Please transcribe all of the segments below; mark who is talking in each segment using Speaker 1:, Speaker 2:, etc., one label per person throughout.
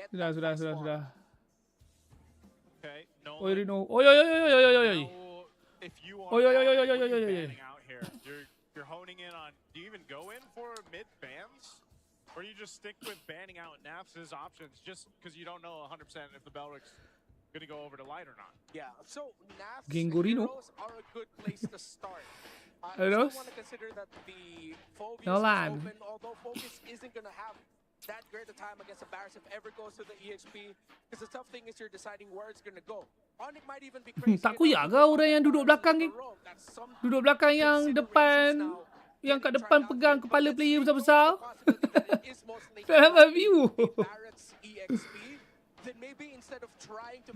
Speaker 1: Sudah.
Speaker 2: Okay,
Speaker 1: Oi, Rino. Oi.
Speaker 2: You're honing in on, do you even go in for mid bans? Or you just stick with banning out Naf's options just because you don't know 100% if the Belric's going to go over to light or not?
Speaker 3: Yeah, so Naf's
Speaker 1: Gengarino
Speaker 3: heroes are a good place to start. I
Speaker 1: Heroes?
Speaker 3: still want to consider that the Phobius
Speaker 1: Nolan.
Speaker 3: is open, although Focus isn't going to have that great a time against Embarrass if ever goes to the EXP. Because the tough thing is you're deciding where it's going to go. Onyx might even be crazy.
Speaker 1: Tak koyak ke orang yang duduk belakang ni? Duduk belakang yang depan, yang kat depan pegang kepala player besar-besar. Tak dapat view.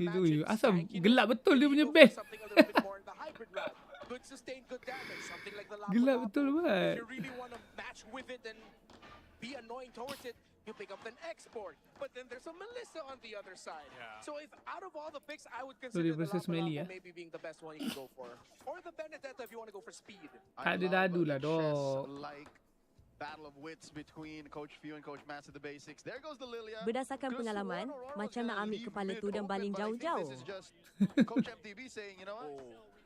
Speaker 1: Itu asal gelap betul dia punya base. Gelap betul buat.
Speaker 3: You pick up an export, but then there's a Melissa on the other side. Yeah. So if out of all the picks, I would consider the Lapa maybe being the best one you can go for, or the Benedetta if you want to go for speed.
Speaker 1: Ada dadu lah dok.
Speaker 4: Battle of wits between Coach Few and Coach Mass at the basics. There goes the Lilia.
Speaker 5: Berdasarkan pengalaman, macam nak ambil kepala tu dan baling jauh-jauh.
Speaker 4: Coach MTB saying, you know what?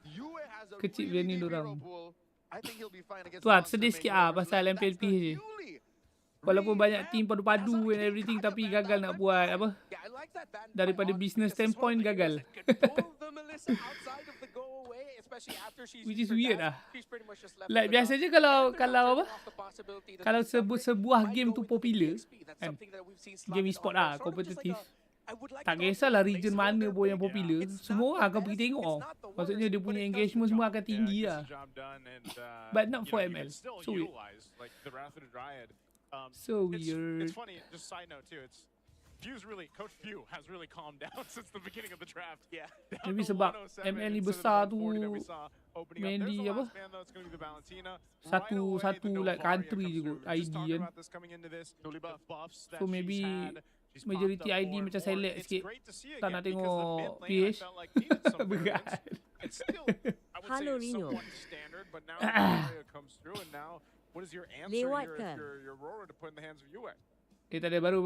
Speaker 4: Yue has a
Speaker 1: Kecil
Speaker 4: really
Speaker 1: ni
Speaker 4: deep
Speaker 1: dorang.
Speaker 4: hero pool. I think he'll be fine against.
Speaker 1: Tu lah sedih sikit pasal MPLPHS je. Walaupun banyak team padu-padu and everything, tapi gagal nak buat apa. Daripada business standpoint gagal. Which is weird lah. Like biasanya kalau apa? Kalau sebuah game tu popular kan, game e-sport lah, kompetitif, tak kisahlah region mana pun yang popular, semua orang akan pergi tengok tau. Maksudnya dia punya engagement semua akan tinggi lah. But not for ML. So weird. So weird.
Speaker 2: It's funny, just side note too, Coach Few has really calmed down since the beginning of the draft. Yeah.
Speaker 1: Maybe sebab ML ni besar tu, mainly apa? Satu like country je kot, ID kan. So maybe majority ID macam select sikit. Tak nak tengok PH. Berat.
Speaker 5: Halo Rino.
Speaker 2: What is your answer
Speaker 5: Lewat
Speaker 2: here
Speaker 5: ke?
Speaker 2: if your Aurora to put in the hands of Yue?
Speaker 1: Tak ada baru.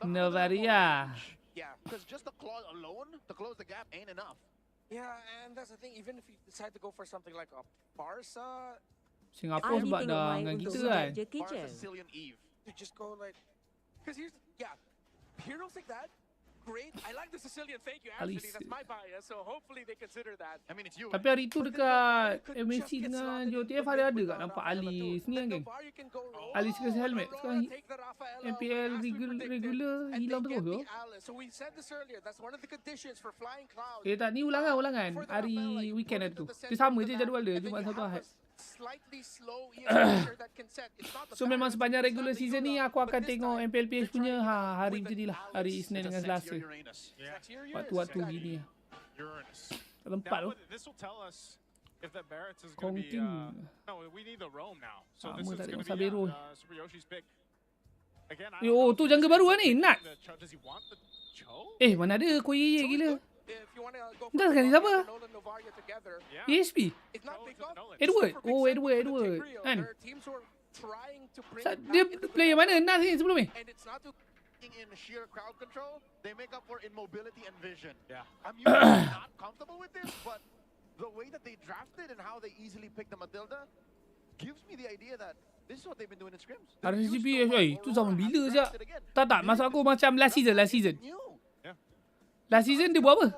Speaker 1: Novaria.
Speaker 4: Yeah, because just the claw alone to close the gap ain't enough.
Speaker 3: Yeah, and that's the thing. Even if you decide to go for something like a Barca,
Speaker 1: Singapura sebab dah dengan kita kan.
Speaker 4: Barca Sicilian Eve.
Speaker 3: you just go like, because heroes like that. Great. I like the Sicilian. Thank you, actually. That's my bias. So hopefully they consider that. I mean, it's you.
Speaker 1: Tapi hari tu dekat MAC dengan JOTF ada kat nampak Alice ni kan. Alice kasi helmet. Sekarang MPL regular hilang terus tu. Tak ni ulangan. Hari weekend ada tu. Dia sama je jadual dia. Jumaat Sabtu Ahad. So memang sepanjang regular season ni aku akan tengok MPLPH punya hari macam ni lah. Hari Isnin dengan Selasa. Waktu-waktu gini. Tak tempat tu. Counting. Sama tak tengok Sabero. Oh tu jungle baru lah ni. Nat. Mana ada Koye gila. Entah sekali siapa? ESP? Edward? Oh Edward kan? Dia player mana Nas ni sebelum ni?
Speaker 4: In sheer crowd control, they make up for in mobility and vision. Yeah. I'm usually not comfortable with this, but the way that they drafted and how they easily picked the Matilda gives me the idea that this is what they've been doing in scrims.
Speaker 1: RCB tu zaman bila je? Tak, maksud aku macam last season. Last season dia buat apa?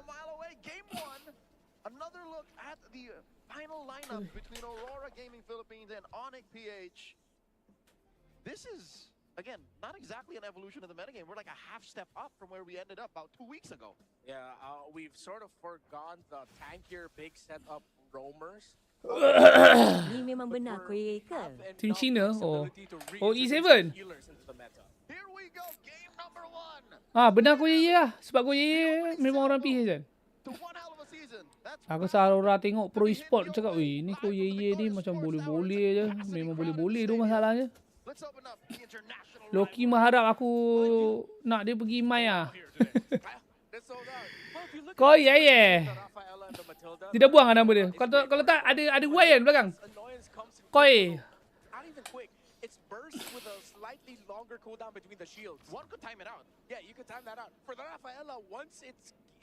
Speaker 4: Game 1, another look at the final lineup between Aurora Gaming Philippines and Onyx PH. This is, again, not exactly an evolution of the metagame. We're like a half step up from where we ended up about 2 weeks ago.
Speaker 3: Yeah, we've sort of forgone the tankier big setup roamers.
Speaker 5: Ni memang benar Koye ke?
Speaker 1: Team China? Oh E7?
Speaker 4: Here we go, game number 1.
Speaker 1: Benar Koye lah. Sebab Koye memang orang PH kan. Aku rasa Aurora tengok pro e-sport cakap, ni Koye ni macam boleh-boleh je. Memang boleh-boleh tu masalahnya. Loki mengharap aku nak dia pergi mai lah. Koye. Dia dah buang lah nama dia. Kalau tak ada Y kan belakang. Koye.
Speaker 3: slightly longer cooldown between the shields.
Speaker 4: One could time it out.
Speaker 3: Yeah, you could time that out. For the Rafaela,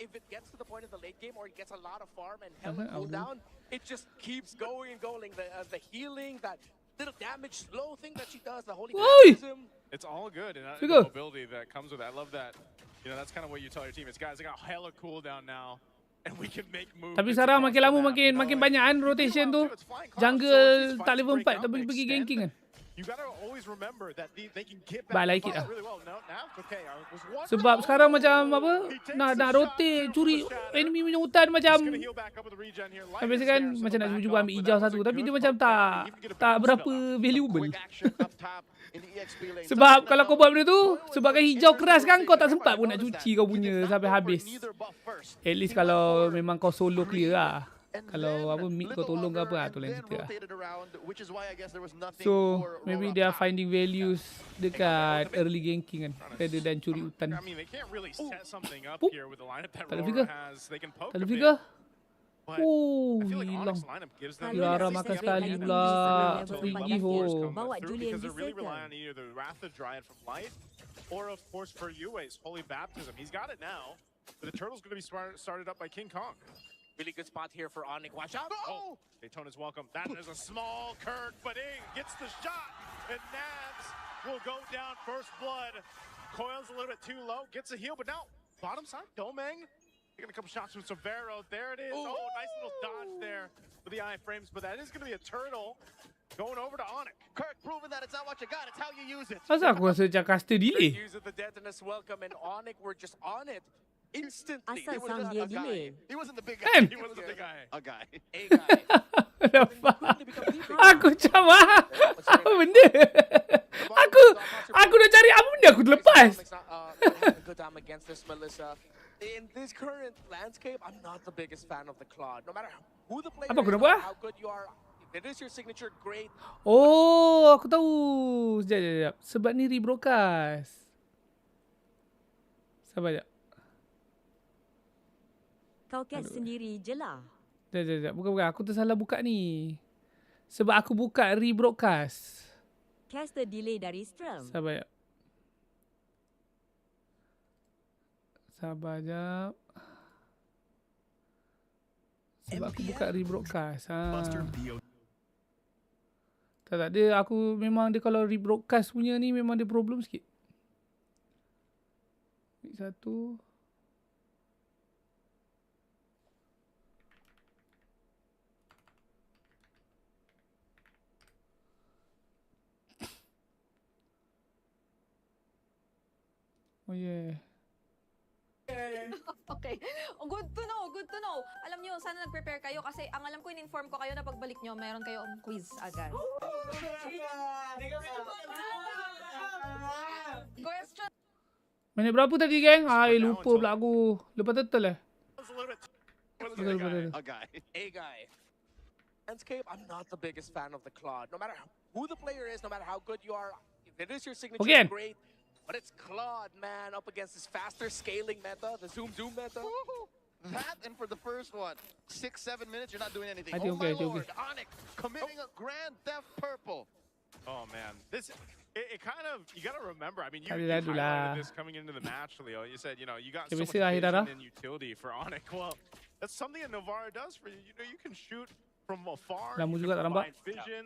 Speaker 3: if it gets to the point of the late game or it gets a lot of farm and hella cooldown, it just keeps going and going. The healing, that little damage slow thing that she does, the holy baptism.
Speaker 2: It's all good, and the mobility that comes with that. I love that. You know, that's kind of what you tell your teammates. Guys, I got hella cooldown now. And we can make moves.
Speaker 1: Tapi sekarang makin lama makin banyak kan rotation tu. Jungle tak level 4 tapi pergi ganking kan.
Speaker 2: You gotta always remember that they can get
Speaker 1: But I
Speaker 2: back
Speaker 1: like it lah.
Speaker 2: really well. No, okay.
Speaker 1: Sebab sekarang macam apa? Nak rotate curi enemy punya hutan macam biasa kan macam nak cuba ambil hijau satu tapi dia macam tak berapa valuable. Sebab kalau kau buat benda tu, sebabkan hijau keras kan kau tak sempat pun nak cuci kau punya sampai habis. At least kalau memang kau solo clear lah. Kalau apa mid kau tolong ke apa tu lain cerita lah. So maybe they are finding values dekat early ganking kan rather than curi hutan. Tak ada figure. Tak ada figure. Oh, hilang. Yara makan sekali pula. Free give oh.
Speaker 5: Bawa Julian
Speaker 2: Because they're really
Speaker 5: Giselle.
Speaker 2: relying on either the Wrath of Dryad from Light, or of course for Yue's Holy Baptism. He's got it now, but the turtle's going to be started up by King Kong.
Speaker 3: Really good spot here for Onyx. Watch out!
Speaker 2: Oh, Daytona's welcome. That is a small Kirk, but Ing gets the shot, and Nats will go down first blood. Coil's a little bit too low, gets a heal, but now bottom side, Domeng taking a couple shots from Severo. There it is. Oh, nice little dodge there with the iframes, but that is going to be a turtle going over to Onyx.
Speaker 4: Kirk proving that it's not what you got, it's how you use it.
Speaker 1: Asal aku rasa macam caster delay?
Speaker 3: Use of the Detonus welcome, and Onyx were just on it instantly.
Speaker 5: Asal sound dia delay.
Speaker 4: He wasn't the big
Speaker 1: Kan?
Speaker 4: guy.
Speaker 2: He wasn't the big guy.
Speaker 4: A guy.
Speaker 3: A guy.
Speaker 1: Aku macam apa benda? Aku nak cari apa benda aku terlepas.
Speaker 3: Good time against this Melissa. In this current landscape, I'm not the biggest fan of the Claude. No matter who the player
Speaker 1: Apa aku
Speaker 3: is,
Speaker 1: nak buat?
Speaker 3: how good you are, if it is your signature, great.
Speaker 1: Oh, aku tahu. Sekejap. Sebab ni rebroadcast. Sabar sekejap.
Speaker 5: Kau cast sendiri je lah.
Speaker 1: Sekejap. Bukan. Aku tersalah buka ni. Sebab aku buka rebroadcast.
Speaker 5: Caster delay dari stream.
Speaker 1: Sabar sekejap. Sabar sekejap. Sebab aku buka rebroadcast. Tak dia aku memang dia kalau rebroadcast punya ni memang dia problem sikit. Satu. Oh yeah.
Speaker 6: Okay. Oh, good to know, good to know. Alam nyo, sana nag-prepare kayo kasi ang alam ko, in-inform ko kayo na pagbalik nyo, meron kayong quiz agad. Question.
Speaker 1: Minit berapa tadi geng? Ay, lupa pula aku. Lepas total lah.
Speaker 4: A guy.
Speaker 3: A guy. Landscape, I'm not the biggest fan of the Claude. No matter who the player is, no matter how good you are, if it is your signature,
Speaker 1: Again.
Speaker 3: great. But it's Claude, man, up against this faster scaling meta, the zoom meta.
Speaker 4: That, and for the first one, 6-7 minutes, you're not doing anything.
Speaker 1: I think
Speaker 4: Oh my
Speaker 1: okay,
Speaker 4: lord, Onyx committing a grand theft purple.
Speaker 2: Oh man, it kind of, you got to remember. I mean, you
Speaker 1: Kali-ladu
Speaker 2: highlighted
Speaker 1: lah.
Speaker 2: this coming into the match, Leo. You said, you know, you got so
Speaker 1: Okay,
Speaker 2: much
Speaker 1: bisa akhir dah.
Speaker 2: vision and utility for Onyx. Well, that's something that Novara does for you. You know, you can shoot from afar.
Speaker 1: Lama
Speaker 2: You
Speaker 1: juga
Speaker 2: can
Speaker 1: tak nampak.
Speaker 2: combine vision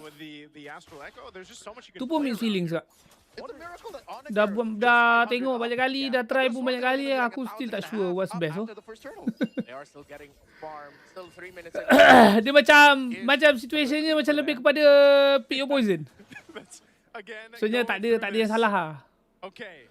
Speaker 2: with the Astral Echo. There's just so much you
Speaker 1: Tu
Speaker 2: can
Speaker 1: pun
Speaker 2: play
Speaker 1: mixed
Speaker 2: around.
Speaker 1: feelings kak.
Speaker 4: It's a miracle that Onyx
Speaker 1: Dah tengok banyak kali, dah try pun banyak kali. Aku still tak sure what's best. Oh.
Speaker 4: after the first turtle.
Speaker 3: They are still getting farm, still 3 minutes.
Speaker 1: Dia macam situationnya macam lebih kepada pick your poison.
Speaker 2: Again,
Speaker 1: Sebenarnya
Speaker 2: going
Speaker 1: tak ada
Speaker 2: through
Speaker 1: yang salah lah.
Speaker 2: Okay.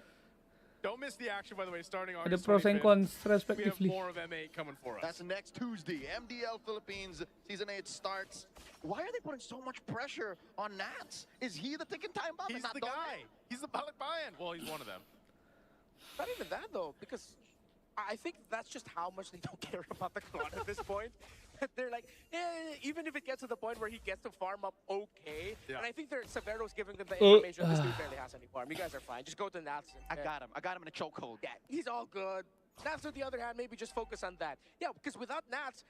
Speaker 2: Don't miss the action, by the way, starting
Speaker 1: Ada
Speaker 2: August
Speaker 1: pros and
Speaker 2: 25th.
Speaker 1: cons
Speaker 2: We have
Speaker 1: respectively.
Speaker 2: more of M8 coming for us.
Speaker 4: That's next Tuesday. MDL Philippines Season 8 starts. Why are they putting so much pressure on Nats? Is he the ticking time bomb?
Speaker 2: He's
Speaker 4: Is that
Speaker 2: the
Speaker 4: Dome?
Speaker 2: guy. He's the Balikbayan. Well, he's one of them.
Speaker 3: Not even that though, because I think that's just how much they don't care about the Claude at this point. They're like, even if it gets to the point where he gets to farm up okay, and I think Severo's giving them the information this dude barely has any farm. You guys are fine. Just go to Nats.
Speaker 4: I got him. I got him in a chokehold.
Speaker 3: Yeah, he's all good. Nats, on the other hand, maybe just focus on that. Yeah, because without Nats,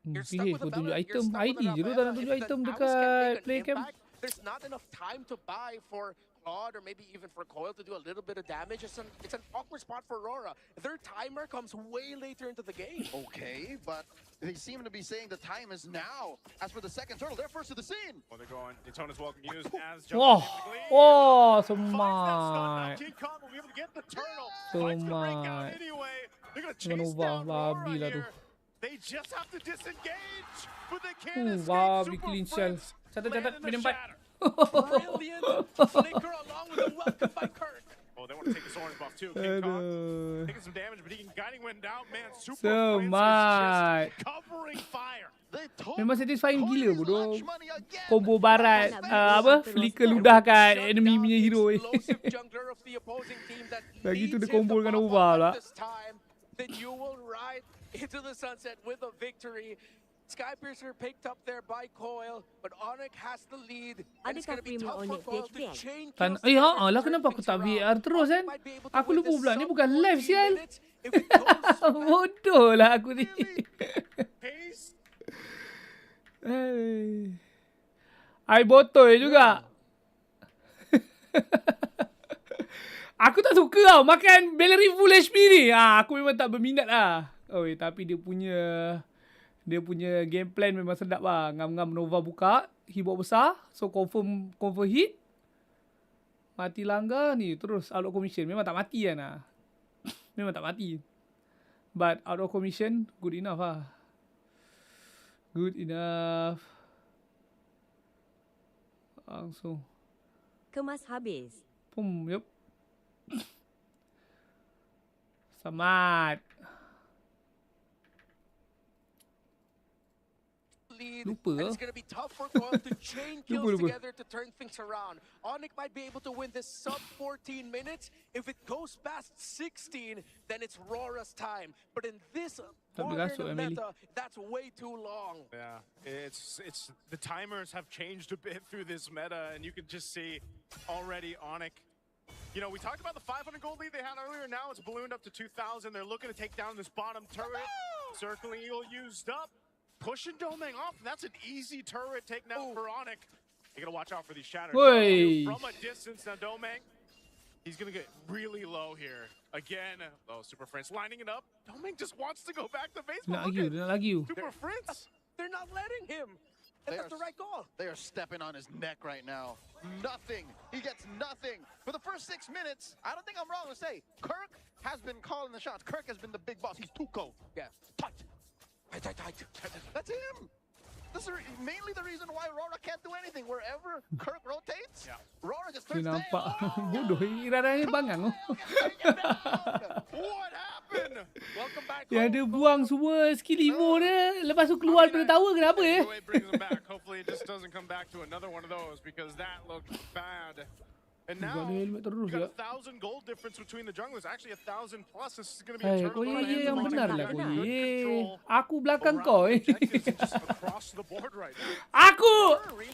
Speaker 3: you're stuck with
Speaker 1: Kau
Speaker 3: the
Speaker 1: tunjuk
Speaker 3: Bella, you're
Speaker 1: item
Speaker 3: stuck with
Speaker 1: ID
Speaker 3: the
Speaker 1: je tu
Speaker 3: Rafaela.
Speaker 1: dah nak tunjuk
Speaker 3: If the
Speaker 1: item
Speaker 3: Alice can
Speaker 1: dekat
Speaker 3: make an
Speaker 1: play cam.
Speaker 3: impact, there's not enough time to buy for Claude or maybe even for Coil to do a little bit of damage. It's an awkward spot for Aurora. Their timer comes way later into the game.
Speaker 4: Okay, but they seem to be saying the time is now. As for the second turtle, they're first to the scene.
Speaker 2: Well, they're going. Daytona's welcome used as
Speaker 1: Wah.
Speaker 2: Oh,
Speaker 1: Semat.
Speaker 2: King Kong will be able to get the turtle.
Speaker 1: So
Speaker 2: Finds the breakout
Speaker 1: much.
Speaker 2: anyway. They're going to
Speaker 1: Dengan
Speaker 2: chase
Speaker 1: ubah
Speaker 2: down Aurora
Speaker 1: babi lah tu.
Speaker 2: here. They just have to disengage, but they can't escape.
Speaker 1: Babi
Speaker 2: Super
Speaker 1: clean shell.
Speaker 2: Prince
Speaker 1: Catat,
Speaker 2: land
Speaker 1: catat,
Speaker 2: in the
Speaker 1: minum 4.
Speaker 2: shatter.
Speaker 3: Brilliant flicker along with a welcome by Kirk.
Speaker 2: Oh, they want to take this orange buff too. King Kong
Speaker 1: Aduh.
Speaker 2: taking some damage, but he can guiding wind down. Man, Super
Speaker 1: So
Speaker 2: Prince
Speaker 1: much.
Speaker 2: is just covering fire.
Speaker 4: They took
Speaker 1: Memang satisfying gila
Speaker 4: Coil's
Speaker 1: bodoh.
Speaker 4: lunch money again.
Speaker 1: Combo barat apa flicker ludah kat enemy punya hero.
Speaker 3: Explosive jungler of the opposing team that
Speaker 1: Lagi tu dia
Speaker 3: leads
Speaker 1: combo
Speaker 3: him to
Speaker 1: dengan
Speaker 3: pop
Speaker 1: ubah
Speaker 3: up
Speaker 1: pula.
Speaker 3: at this time. Then you will ride into the sunset with a victory. Skypiercer picked up there by Coil, but Onyx has the lead. And it's
Speaker 5: Adakah
Speaker 3: going to be
Speaker 5: premium
Speaker 3: tough for
Speaker 5: Onyx
Speaker 3: Coil to
Speaker 5: PHP?
Speaker 3: chain
Speaker 1: Kan,
Speaker 3: kills together
Speaker 1: lah
Speaker 3: to
Speaker 1: kenapa
Speaker 3: turn
Speaker 1: aku
Speaker 3: things
Speaker 1: tak VR
Speaker 3: around.
Speaker 1: terus kan?
Speaker 3: Onyx might be able to
Speaker 1: Aku
Speaker 3: win
Speaker 1: lupa
Speaker 3: this
Speaker 1: pula ni
Speaker 3: sub
Speaker 1: bukan live
Speaker 3: 14
Speaker 1: sial.
Speaker 3: minutes if it goes back.
Speaker 1: Bodoh lah aku ni.
Speaker 2: Pace.
Speaker 1: I botol juga. Aku tak suka tau makan Bellery full HP ni. Aku memang tak berminat lah. Oi, tapi dia punya game plan memang sedap lah. Ngam-ngam Nova buka, hibok besar, so confirm hit. Mati langgar ni terus out of commission. Memang tak mati kan lah. Memang tak mati. But out of commission good enough lah. Good enough. Langsung.
Speaker 5: Kemas habis.
Speaker 1: Pum, yup. Samat.
Speaker 3: Lead,
Speaker 1: Lupa.
Speaker 3: and it's going to be tough for Coil to chain kills
Speaker 1: Lupa.
Speaker 3: together to turn things around. Onyx might be able to win this sub 14 minutes. If it goes past 16, then it's Rora's time. But in this
Speaker 1: Tak
Speaker 3: modern
Speaker 1: berasuk, Emily.
Speaker 3: meta, that's way too long.
Speaker 2: Yeah, it's the timers have changed a bit through this meta, and you can just see already Onyx. You know, we talked about the 500 gold lead they had earlier. Now it's ballooned up to 2,000. They're looking to take down this bottom turret. Circling Eagle used up. Pushing Domeng off. That's an easy turret taken out for Onyx. You gotta watch out for these shatters.
Speaker 1: Wey.
Speaker 2: From a distance now, Domeng. He's gonna get really low here. Again, Super Prince lining it up. Domeng just wants to go back to base.
Speaker 1: Nak lagi, nak lagi.
Speaker 2: Super Prince.
Speaker 3: They're not letting him. And
Speaker 4: They
Speaker 3: that's
Speaker 4: are
Speaker 3: the right call.
Speaker 4: They are stepping on his neck right now. Nothing. He gets nothing. For the first 6 minutes, I don't think I'm wrong to say, Kirk has been calling the shots. Kirk has been the big boss. He's Tuco.
Speaker 3: Yeah.
Speaker 4: Tight. That's him. This is mainly the reason why Aurora can't do anything. Wherever Kirk rotates, Aurora just
Speaker 1: Dia
Speaker 4: turns
Speaker 1: nampak
Speaker 4: down.
Speaker 1: bodoh. Iraranya bangang.
Speaker 2: What happened?
Speaker 3: Welcome back.
Speaker 1: Yang dia buang semua skill Evo dia. Lepas tu keluar daripada tower. Kenapa
Speaker 2: The way it brings him back. Hopefully it just doesn't come back to another one of those because that looked bad. And now,
Speaker 1: Gak ada helmet terus
Speaker 2: we've
Speaker 1: ya.
Speaker 2: got 1,000 gold difference between the junglers. Actually, 1,000 plus. This is going to be a
Speaker 1: Hai,
Speaker 2: turtle.
Speaker 1: kau
Speaker 2: battle.
Speaker 1: ye yang
Speaker 2: Onyx
Speaker 1: benar
Speaker 2: have
Speaker 1: lah kau
Speaker 2: good
Speaker 1: ye.
Speaker 2: control
Speaker 1: Aku belakang
Speaker 2: around
Speaker 1: kau
Speaker 2: objectives and just across the board right now.
Speaker 1: Aku!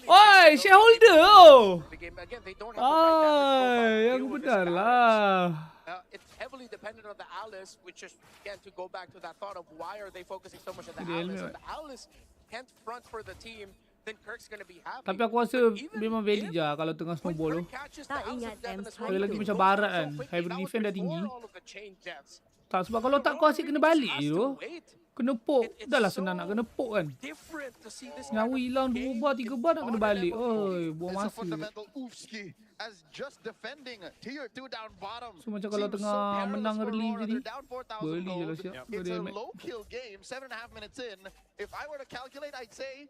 Speaker 1: Oi, shareholder oh!
Speaker 3: The game again, they don't have the right damage profile to
Speaker 1: Ay,
Speaker 3: deal
Speaker 1: yang
Speaker 3: with this
Speaker 1: benar
Speaker 3: balance.
Speaker 1: lah.
Speaker 3: It's heavily dependent on the Alice, which is again to go back to that thought of why are they focusing so much on the
Speaker 1: Dia
Speaker 3: Alice?
Speaker 1: helmet.
Speaker 3: If the Alice can't front for the team, then Kirk's gonna be happy.
Speaker 1: Tapi aku rasa
Speaker 3: But even
Speaker 1: memang valid
Speaker 3: if-
Speaker 1: je lah kalau tengah
Speaker 3: when
Speaker 1: snowball tu.
Speaker 3: Kirk catches
Speaker 5: Tak
Speaker 3: the Alice
Speaker 5: ingat
Speaker 3: of Devon
Speaker 5: M
Speaker 3: as well,
Speaker 1: Lagi
Speaker 3: he
Speaker 1: macam
Speaker 3: goes
Speaker 1: barat
Speaker 3: down so
Speaker 1: kan,
Speaker 3: quickly.
Speaker 1: hybrid
Speaker 3: That was
Speaker 1: defense dah tinggi.
Speaker 3: before all of the chain deaths.
Speaker 1: Tak, sebab kalau tak kau asyik kena balik
Speaker 3: Has
Speaker 1: je
Speaker 3: to
Speaker 1: tu.
Speaker 3: wait.
Speaker 1: Kena poke.
Speaker 3: It's
Speaker 1: Dah lah
Speaker 3: so
Speaker 1: senang nak kena poke kan.
Speaker 3: different to see this
Speaker 1: Nyawa
Speaker 3: kind of
Speaker 1: hilang 2
Speaker 3: game
Speaker 1: bar, 3 bar nak kena
Speaker 3: on a
Speaker 1: balik.
Speaker 3: level
Speaker 1: Oi, buang
Speaker 4: It's a
Speaker 1: masa.
Speaker 4: fundamental oofski as just defending tier 2 down bottom.
Speaker 1: So, macam kalau
Speaker 4: seems
Speaker 1: tengah
Speaker 4: perilous
Speaker 1: menang
Speaker 4: for
Speaker 1: early
Speaker 4: Aurora.
Speaker 1: tadi,
Speaker 4: They're down 4,000
Speaker 1: beli je lah
Speaker 4: gold.
Speaker 1: siap.
Speaker 4: It's
Speaker 1: Dia
Speaker 4: a
Speaker 1: helmet.
Speaker 4: low kill game, 7.5 minutes in. If I were to calculate, I'd say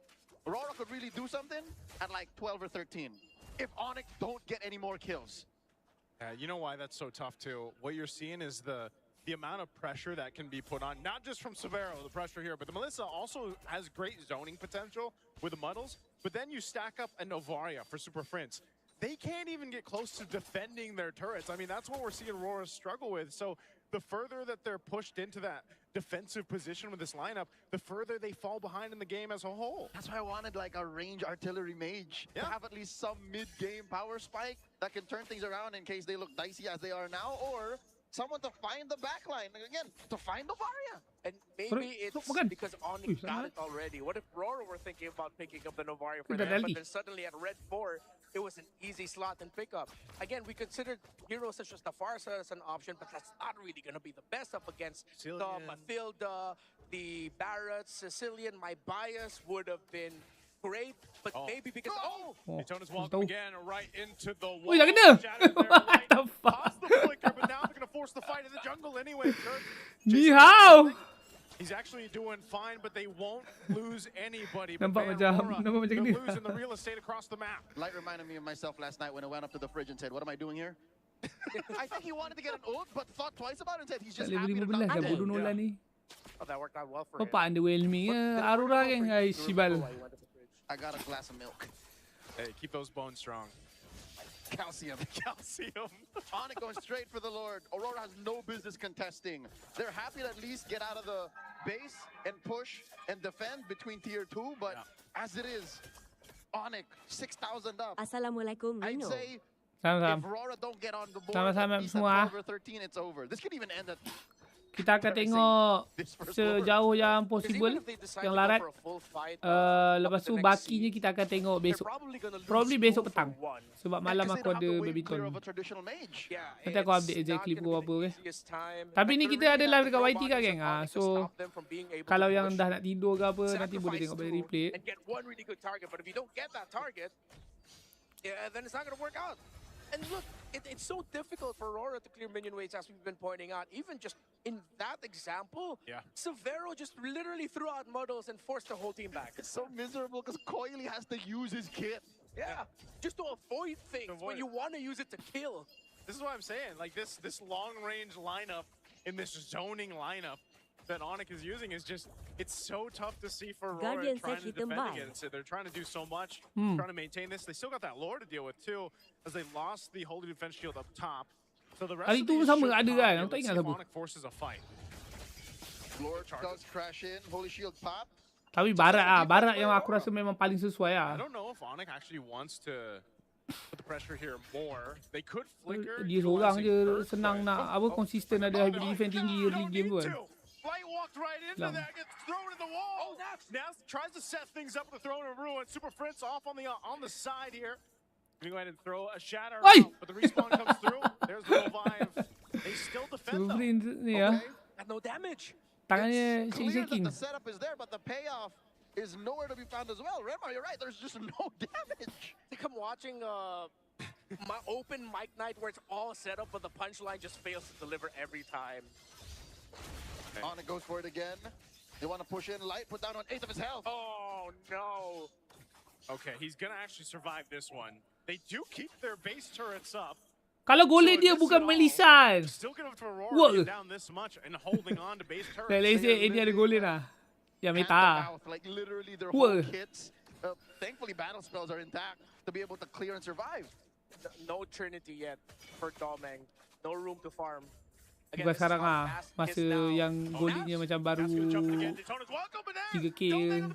Speaker 4: Aurora could really do something at like 12 or 13. If Onyx don't get any more kills.
Speaker 2: You know why that's so tough too? What you're seeing is the amount of pressure that can be put on, not just from Severo, the pressure here, but the Melissa also has great zoning potential with the Muddles. But then you stack up a Novaria for Super Prince. They can't even get close to defending their turrets. I mean, that's what we're seeing Aurora struggle with. So the further that they're pushed into that defensive position with this lineup, the further they fall behind in the game as a whole.
Speaker 4: That's why I wanted like a range artillery mage to
Speaker 2: Yeah.
Speaker 4: have at least some mid-game power spike that can turn things around in case they look dicey as they are now, or someone to find the backline again, to find Novaria.
Speaker 3: And maybe
Speaker 1: Sorry,
Speaker 3: it's
Speaker 1: bukan.
Speaker 3: because Onyx
Speaker 1: Ui,
Speaker 3: got
Speaker 1: sama.
Speaker 3: it already. What if Roar were thinking about picking up the Novaria for
Speaker 1: Kita
Speaker 3: them, but
Speaker 1: dali.
Speaker 3: then suddenly at Red 4, it was an easy slot and pickup. Again, we considered heroes such as the Farsa as an option, but that's not really going to be the best up against the Mathilda, the Barrett, Sicilian. My bias would have been great, but maybe because
Speaker 2: Daytona's welcome again right into the wall.
Speaker 1: Uy, laki na!
Speaker 2: Shattered there,
Speaker 1: What
Speaker 2: right
Speaker 1: the fuck?
Speaker 2: past the flicker, but now they're going to force the fight in the jungle anyway. Kurt,
Speaker 1: Ni hao!
Speaker 2: he's actually doing fine, but they won't lose anybody.
Speaker 1: Nampak
Speaker 2: But
Speaker 1: macam
Speaker 2: they're
Speaker 1: ni.
Speaker 2: losing the real estate across the map.
Speaker 4: Light reminded me of myself last night when I went up to the fridge and said, what am I doing here? I think he wanted to get an ult, but thought twice about it and said he's
Speaker 1: Tak
Speaker 4: just
Speaker 1: boleh
Speaker 4: happy to
Speaker 1: beri 15
Speaker 4: not
Speaker 1: dah
Speaker 4: be
Speaker 1: bodoh
Speaker 4: dead.
Speaker 1: Nolan ni.
Speaker 3: Oh, that worked out well for
Speaker 1: Kau
Speaker 3: him.
Speaker 1: pak underwhelming Aurora kan ay Shibal.
Speaker 4: I got a glass of milk.
Speaker 2: Hey, keep those bones strong.
Speaker 4: Calcium.
Speaker 2: Calcium.
Speaker 4: Onyx going straight for the Lord. Aurora has no business contesting. They're happy to at least get out of the base and push and defend between tier 2, but as it is, Onyx 6,000 up.
Speaker 5: Assalamualaikum,
Speaker 4: I'd
Speaker 5: Rino.
Speaker 4: say if
Speaker 1: Sama-sama.
Speaker 4: Aurora don't get on the board,
Speaker 1: Sama-sama
Speaker 4: at least
Speaker 1: semua.
Speaker 4: at 12 or 13, it's over. This could even end at
Speaker 1: Kita akan tengok sejauh yang possible, yang larat. Lepas tu bakinya kita akan tengok besok. Probably besok petang. Sebab malam aku ada badminton. Nanti aku update exactly pukul apa ke. Tapi ni kita ada live dekat YT kan geng. So kalau yang dah nak tidur ke apa, nanti boleh tengok balik replay.
Speaker 3: Then it's not going to work out. And look, it's so difficult for Aurora to clear minion waves, as we've been pointing out. Even just in that example, Severo just literally threw out models and forced the whole team back.
Speaker 4: It's so miserable because Coily has to use his kit.
Speaker 3: Yeah, just to avoid things when you want to use it to kill.
Speaker 2: This is what I'm saying. Like this long-range lineup in this zoning lineup that Onyx is using is just, it's so tough to see for Aurora trying to defend against it. They're trying to do so much, trying to maintain this. They still got that lore to deal with too, as they lost the holy defense shield up top. So the rest of these should pop in. Let's see if Onyx forces a fight.
Speaker 4: Lord does crash in, holy shield pop.
Speaker 1: Tapi Barat yang aku rasa memang paling sesuai
Speaker 2: I don't know if Onyx actually wants to put the pressure here more. They could flicker.
Speaker 1: Dia seorang je senang nak apa konsisten ada hybrid defense tinggi early game tu kan.
Speaker 2: Light walked right into that, gets thrown in the wall. Now tries to set things up with the throne of ruin. Super Fritz off on the side here. Gonna go ahead and throw a shatter out, but the respawn comes through. There's the revive. They still defend though.
Speaker 3: Got no damage.
Speaker 1: Tangannya
Speaker 4: It's clear that
Speaker 1: shaking.
Speaker 4: the setup is there, but the payoff is nowhere to be found as well. Remar, you're right. There's just no damage.
Speaker 3: I think I'm watching my open mic night where it's all set up, but the punchline just fails to deliver every time.
Speaker 4: Onyx goes for it again. They want to push in. Light put down on 8 of his health.
Speaker 2: Oh no. Okay, he's gonna actually survive this one. They do keep their base turrets up.
Speaker 1: Kalau golek dia bukan melisan.
Speaker 2: Still gonna for Aurora get down this much and holding on to base turrets.
Speaker 1: Let's say ini ada golek lah. Yang meta.
Speaker 4: Like literally their whole kits. Thankfully battle spells are intact to be able to clear and survive.
Speaker 3: No Trinity yet for Domeng. No room to farm.
Speaker 1: Bukan sekarang masa yang goliknya macam baru 3 kill.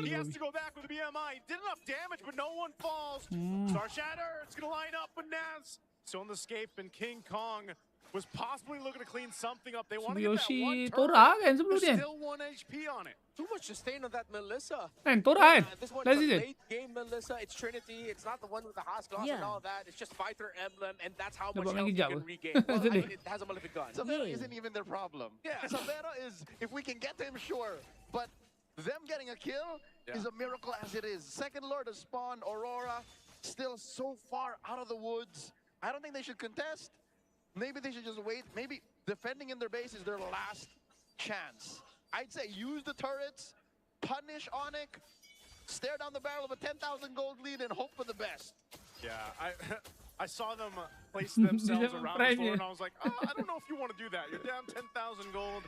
Speaker 2: He has to go back with the BMI. Did enough damage, but no one falls. Star Shatter, it's gonna line up, but Naz still on the escape, and King Kong was possibly looking to clean something up. They want to get that one
Speaker 1: Tora kan sebelum
Speaker 2: turret.
Speaker 1: dia.
Speaker 2: There's still 1 HP on it.
Speaker 3: Too much sustain on that Melissa.
Speaker 1: Kan Tora kan.
Speaker 3: This one's
Speaker 1: Last
Speaker 3: a
Speaker 1: season.
Speaker 3: late game Melissa. It's Trinity. It's not the one with the Haas glass and all that. It's just fighter emblem, and that's how much health you can regain. Well, I mean, it has a malefic gun.
Speaker 4: Severo isn't even their problem. Severo is, if we can get to him, sure. But them getting a kill is a miracle as it is. Second Lord has spawned. Aurora still so far out of the woods. I don't think they should contest. Maybe they should just wait. Maybe defending in their base is their last chance. I'd say use the turrets, punish Onyx, stare down the barrel of a 10,000 gold lead and hope for the best.
Speaker 2: Yeah, I saw them place themselves around the floor and I was like, oh, I don't know if you want to do that. You're down 10,000 gold.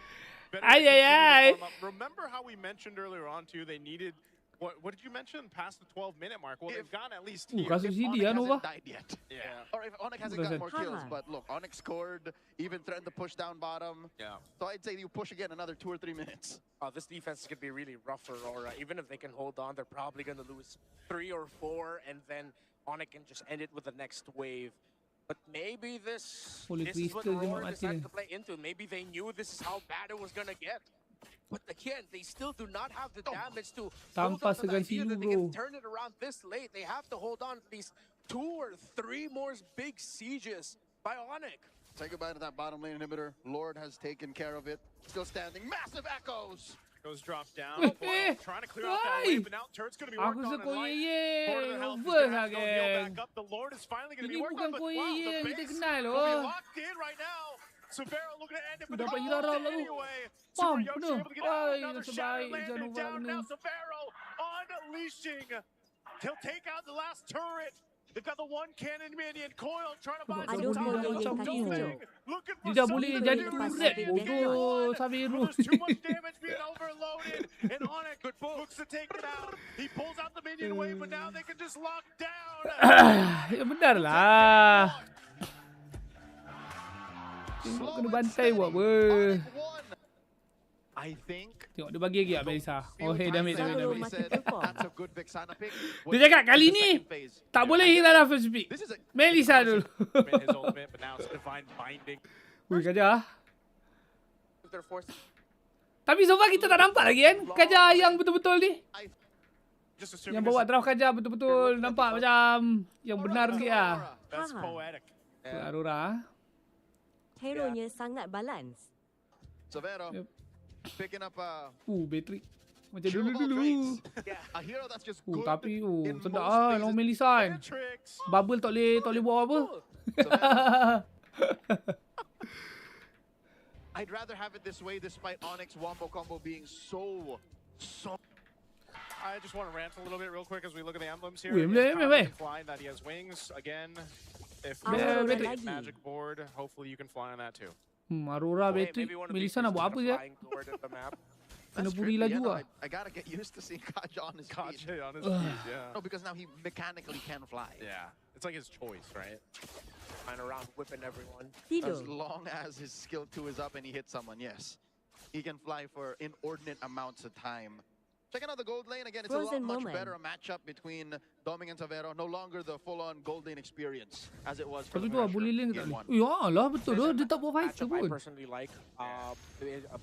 Speaker 2: Remember how we mentioned earlier on too, they needed, what did you mention? Past the 12-minute mark. Well, they've gone at least here.
Speaker 1: Kasus
Speaker 4: Onyx
Speaker 1: ini
Speaker 4: hasn't died yet.
Speaker 2: Yeah.
Speaker 4: Or if Onyx hasn't got more kills. But look, Onyx scored, even threatened to push down bottom.
Speaker 2: Yeah.
Speaker 4: So I'd say you push again another 2 or 3 minutes.
Speaker 3: This defense is going to be really rough for Aurora. Even if they can hold on, they're probably going to lose 3 or 4, and then Onyx can just end it with the next wave. But maybe this is what Aurora decided to play into. Maybe they knew this is how bad it was going to get. But again, they still do not have the damage to
Speaker 1: Tanpa
Speaker 3: hold on to the
Speaker 1: segan
Speaker 3: idea
Speaker 1: silu,
Speaker 3: that they can
Speaker 1: bro.
Speaker 3: turn it around this late. They have to hold on to these 2 or 3 more big sieges by Onyx.
Speaker 4: Say goodbye to that bottom lane inhibitor. Lord has taken care of it. Still standing. Massive echoes.
Speaker 2: Goes dropped down. Boyle trying to clear out that wave, but now Turret's going to be worked
Speaker 1: Aku
Speaker 2: on.
Speaker 1: suka
Speaker 2: And Light,
Speaker 1: ye
Speaker 2: Lord of the Health is
Speaker 1: over
Speaker 2: going to have to go heal
Speaker 1: again.
Speaker 2: back up. The Lord is finally going to
Speaker 1: Ini
Speaker 2: be worked
Speaker 1: bukan
Speaker 2: on, but
Speaker 1: kau
Speaker 2: wow,
Speaker 1: ye
Speaker 2: the
Speaker 1: yang kita
Speaker 2: base
Speaker 1: kenal
Speaker 2: will be
Speaker 1: loh.
Speaker 2: locked in right now. Severo looking to end it, but
Speaker 1: Dapat
Speaker 2: oh,
Speaker 1: hira lalu.
Speaker 2: anyway.
Speaker 1: Pam,
Speaker 2: Super Yoshi
Speaker 1: penuh.
Speaker 2: able to get out.
Speaker 1: Ay,
Speaker 2: Another
Speaker 1: nasib
Speaker 2: shatter
Speaker 1: baik.
Speaker 2: landed
Speaker 1: Jangan
Speaker 2: down.
Speaker 1: kena.
Speaker 2: Now Severo unleashing. He'll take out the last turret. They've got the 1 cannon minion. Coil trying to buy some
Speaker 5: Aduh,
Speaker 2: time.
Speaker 5: Coil yang kaki hijau.
Speaker 2: Looking for
Speaker 1: Dia dah
Speaker 2: something
Speaker 1: boleh
Speaker 2: to
Speaker 1: jadi
Speaker 2: do.
Speaker 1: turret bodoh Sabiru.
Speaker 2: There's too much damage being overloaded, and Onyx looks to take it out. He pulls out the minion wave, but now they can just lock down.
Speaker 1: Ya benar lah. Tengok kena bantai buat apa.
Speaker 4: I think.
Speaker 1: Tengok dia bagi lagi tak Melissa. Oh hey damage. Dia cakap kali ni tak boleh hira lah first pick. Melissa dulu.
Speaker 2: His ultimate, but now it's divine binding.
Speaker 1: Wih kajar.
Speaker 3: They're forced.
Speaker 1: Tapi so far kita tak nampak lagi kan. Kajar yang betul-betul ni.
Speaker 2: Just
Speaker 1: Yang
Speaker 2: assuming
Speaker 1: bawa draft kajar betul-betul. Nampak macam yang benar sikit lah.
Speaker 2: that's
Speaker 5: Haha.
Speaker 2: poetic.
Speaker 1: Aurora.
Speaker 5: Hero-nya sangat balance.
Speaker 4: Severo
Speaker 1: Yep.
Speaker 4: picking up
Speaker 1: Bateri. Macam
Speaker 4: durable
Speaker 1: dulu-dulu.
Speaker 4: traits. A hero that's just good
Speaker 1: Tapi
Speaker 4: in
Speaker 1: sedap
Speaker 4: most
Speaker 1: ah
Speaker 4: phases.
Speaker 1: lawan Melissa kan.
Speaker 2: Tricks.
Speaker 1: Bubble tak boleh buat apa.
Speaker 4: I'd rather have it this way despite Onyx wombo combo being so
Speaker 2: I just want to rant a little bit real quick as we look at the emblems here.
Speaker 1: Wait,
Speaker 2: He
Speaker 1: wait,
Speaker 2: has
Speaker 1: wait,
Speaker 2: Kazi
Speaker 1: wait.
Speaker 2: can fly, that he has wings. Again, if
Speaker 5: Wait,
Speaker 2: there's
Speaker 5: wait,
Speaker 2: a
Speaker 5: wait.
Speaker 2: magic board, hopefully you can fly on that too.
Speaker 1: Aurora bateri. Melissa nak buat apa je? Kena buri laju lah.
Speaker 4: I gotta get used to seeing Kaja on his feet.
Speaker 2: Kaje on his feet, yeah.
Speaker 4: No, because now he mechanically can fly.
Speaker 2: Yeah, it's like his choice, right?
Speaker 3: Flying around, whipping everyone.
Speaker 4: As
Speaker 5: Tidur.
Speaker 4: long as his skill 2 is up and he hits someone, yes. He can fly for inordinate amounts of time. Checking out the gold lane again, it's a lot
Speaker 5: Frozen
Speaker 4: much
Speaker 5: moment.
Speaker 4: better a matchup between Doming and Severo. No longer the full-on gold lane experience as it was for
Speaker 1: Tapi
Speaker 4: the
Speaker 1: tu lah bully lane
Speaker 4: Game
Speaker 1: tak
Speaker 4: 1.
Speaker 1: boleh. Ya lah betul tu. Dia tak buat fighter
Speaker 3: Matchup I
Speaker 1: pun.
Speaker 3: personally like.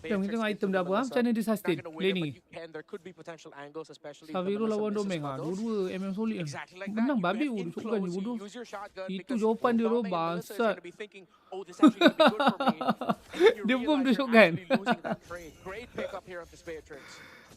Speaker 1: Yang kita tengok item dah apa. Macam mana dia sustain lane ni.
Speaker 3: There could be potential angles, especially
Speaker 1: Saviru lawan Domeng ah. Dua-dua MM solid.
Speaker 3: Exactly like that.
Speaker 1: Menang
Speaker 3: You
Speaker 1: babi
Speaker 3: get in
Speaker 1: shotgun ni
Speaker 3: close, you
Speaker 1: bodoh.
Speaker 3: use your shotgun
Speaker 1: Itu
Speaker 3: because
Speaker 1: jawapan dia
Speaker 3: Domeng
Speaker 1: tu,
Speaker 3: and Melissa is
Speaker 1: bangsat.
Speaker 3: gonna be thinking, oh, this actually gonna be good for me. And then you
Speaker 1: Dia boom
Speaker 3: realize
Speaker 1: dia
Speaker 3: you're
Speaker 1: shotgun.
Speaker 3: actually losing that trade. Great pickup here of this Beatrix.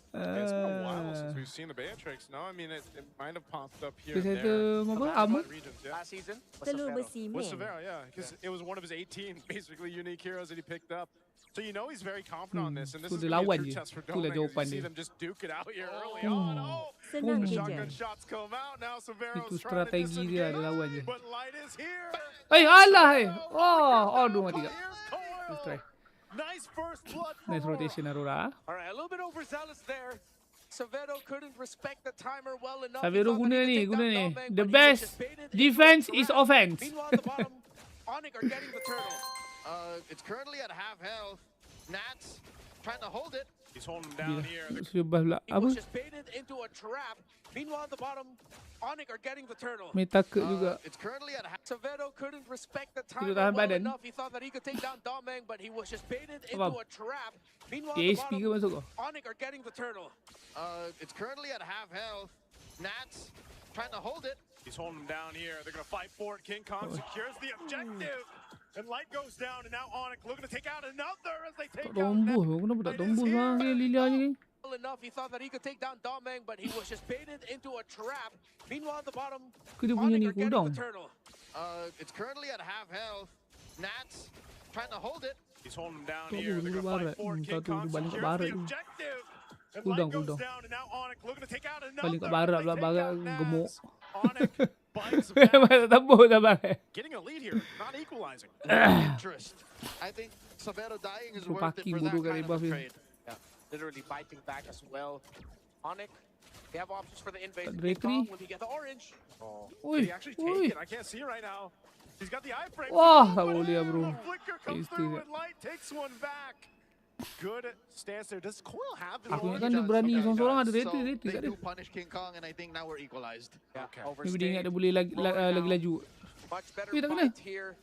Speaker 2: It's been a while since we've seen the Beatrix. No, I mean it might have popped up here
Speaker 1: Dia
Speaker 2: and
Speaker 1: kata
Speaker 2: there.
Speaker 1: apa?
Speaker 2: Some
Speaker 1: Armor?
Speaker 2: regions, yeah.
Speaker 3: Last season was
Speaker 5: Telur
Speaker 3: Severo.
Speaker 5: besi
Speaker 2: Was
Speaker 5: men.
Speaker 2: Severo, yeah, because it was one of his 18 basically unique heroes that he picked up. So you know he's very confident on this, and this
Speaker 1: Tu
Speaker 2: is
Speaker 1: dia
Speaker 2: going to
Speaker 1: lawan
Speaker 2: be a
Speaker 1: je.
Speaker 2: true test for
Speaker 1: Tu lah
Speaker 2: Doming. You
Speaker 1: jawapan
Speaker 2: see
Speaker 1: dia.
Speaker 2: them just duke it out here early on. Oh,
Speaker 5: Senang
Speaker 2: the
Speaker 5: je.
Speaker 2: shotgun shots come out. Now Severo's
Speaker 1: Itu
Speaker 2: trying to
Speaker 1: strategi dia, dia lawan je.
Speaker 2: disengage, but Light is here.
Speaker 1: Alah aduh mati tak.
Speaker 2: Here's
Speaker 1: Let's
Speaker 2: Coil.
Speaker 1: try.
Speaker 2: Nice first blood for
Speaker 1: Nice rotation Aurora.
Speaker 3: All right, a little bit overzealous there. Severo couldn't respect the timer well enough.
Speaker 1: Saviru
Speaker 3: He thought that he
Speaker 1: guna
Speaker 3: could
Speaker 1: ni.
Speaker 3: take down Domeng,
Speaker 1: The
Speaker 3: but he was
Speaker 1: best
Speaker 3: just baited into
Speaker 1: defense
Speaker 3: a
Speaker 1: is
Speaker 3: trap.
Speaker 1: offense.
Speaker 3: Meanwhile, at the bottom, Onyx are getting the turtle.
Speaker 4: It's currently at half health. Nats trying to hold it.
Speaker 2: He's holding him down here.
Speaker 1: Sebab pula
Speaker 3: He
Speaker 1: apa?
Speaker 3: was just baited into a trap. Meanwhile, at the bottom, Onyx are getting the turtle.
Speaker 1: Meta ke juga.
Speaker 4: It's currently at half.
Speaker 3: Severo couldn't respect the
Speaker 1: Kena
Speaker 3: timer
Speaker 1: tahan
Speaker 3: well
Speaker 1: badan.
Speaker 3: enough. He thought that he could take down Domeng, but he was just baited into
Speaker 1: Faham?
Speaker 3: a trap. Meanwhile,
Speaker 1: Dia
Speaker 3: at the
Speaker 1: ASP ke
Speaker 3: bottom,
Speaker 1: masuk kau?
Speaker 3: Onyx are getting the turtle.
Speaker 4: It's currently at half health. Nats trying to hold it.
Speaker 2: He's holding him down here. They're going to fight for it. King Kong secures the objective. And Light goes down, and now Onyx looking to take out another as they take
Speaker 1: Tak
Speaker 2: out
Speaker 1: tembus.
Speaker 2: Nat.
Speaker 1: Kenapa tak
Speaker 2: Light is
Speaker 1: tembus
Speaker 2: here.
Speaker 1: bang dia Lilia ni?
Speaker 3: Well enough, he thought that he could take down Domeng, but he was just baited into a trap. Meanwhile, at the bottom,
Speaker 1: Ke dia punya
Speaker 3: Onyx
Speaker 1: ni
Speaker 3: are getting
Speaker 1: cooldown?
Speaker 3: the turtle.
Speaker 4: It's currently at half health. Nats trying to hold it.
Speaker 2: He's holding him down
Speaker 1: Tak
Speaker 2: here.
Speaker 1: boleh
Speaker 2: They're
Speaker 1: dulu
Speaker 2: going to
Speaker 1: barat.
Speaker 2: fight for it. King
Speaker 1: Satu
Speaker 2: Kong
Speaker 1: dia balik kat
Speaker 2: secures
Speaker 1: barat
Speaker 2: the
Speaker 1: tu.
Speaker 2: objective. And
Speaker 1: Cooldown,
Speaker 2: Light goes
Speaker 1: cooldown.
Speaker 2: down, and now Onyx looking to take out another.
Speaker 1: Balik kat
Speaker 2: as
Speaker 1: barat
Speaker 2: they
Speaker 1: pula,
Speaker 2: take
Speaker 1: barat
Speaker 2: out Nats.
Speaker 1: gemuk.
Speaker 2: Onyx bites
Speaker 1: Memang
Speaker 2: back.
Speaker 1: tak tembus dah bang.
Speaker 2: Getting a lead here, not equalizing.
Speaker 4: Interest. I think Severo dying is
Speaker 1: Suruh
Speaker 4: worth it
Speaker 1: parking
Speaker 4: for that
Speaker 1: bodoh kat
Speaker 4: kind of
Speaker 1: debuff
Speaker 4: a
Speaker 1: dia.
Speaker 4: trade.
Speaker 3: Yeah, literally biting back as well. Onyx, they have options for the invade.
Speaker 1: Tak
Speaker 3: King Kong,
Speaker 1: Drake
Speaker 3: will he get the orange?
Speaker 2: Oh,
Speaker 1: Ui,
Speaker 2: did he actually take
Speaker 1: ui.
Speaker 2: it? I can't see it right now. He's got the iframe.
Speaker 1: Wah, tak
Speaker 2: But
Speaker 1: boleh lah, bro.
Speaker 2: the flicker comes
Speaker 1: Tasty
Speaker 2: through
Speaker 1: dia.
Speaker 2: and Light takes one back. Good stance there. Does Coil have the
Speaker 1: Aku
Speaker 2: orange?
Speaker 1: ingatkan dia berani
Speaker 4: Okay,
Speaker 1: seorang-seorang ada
Speaker 4: so
Speaker 1: reti
Speaker 4: they
Speaker 1: kat dia.
Speaker 4: do punish King Kong, and I think now we're equalized.
Speaker 2: Okay.
Speaker 1: Maybe dia ingat dia boleh lagi laju.
Speaker 3: Much better
Speaker 1: Ui, tak kena.
Speaker 3: fight here.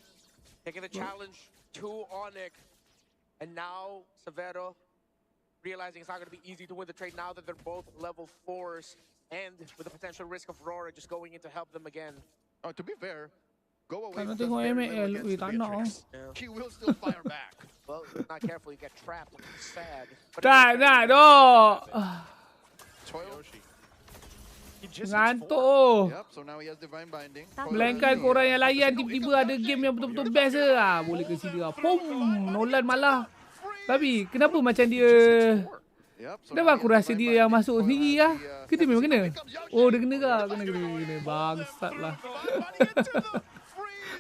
Speaker 3: Taking the challenge to Onyx. And now Severo realizing it's not going to be easy to win the trade now that they're both level 4s and with the potential risk of Aurora just going in to help them again.
Speaker 4: To be fair, go away.
Speaker 1: Kalau
Speaker 4: does
Speaker 1: tengok
Speaker 4: very
Speaker 1: ML,
Speaker 4: little
Speaker 1: weh,
Speaker 4: against
Speaker 1: tak
Speaker 4: the
Speaker 1: nak.
Speaker 4: Beatrix. She will still fire back.
Speaker 3: Well, not careful, you get trapped, looking sad.
Speaker 1: Tak nak doh.
Speaker 4: Toil.
Speaker 2: He just hits
Speaker 1: Ngantuk.
Speaker 4: Yep, so now he has divine binding.
Speaker 1: Melainkan korang yang layan tiba-tiba ada game yang betul-betul best ke. Boleh ke sini lah. Pum, Nolan malah. Tapi kenapa macam dia... Kenapa aku rasa dia yang masuk sendiri lah? Kita memang kena. Oh, dia kena ke? Kena. Bangsat lah.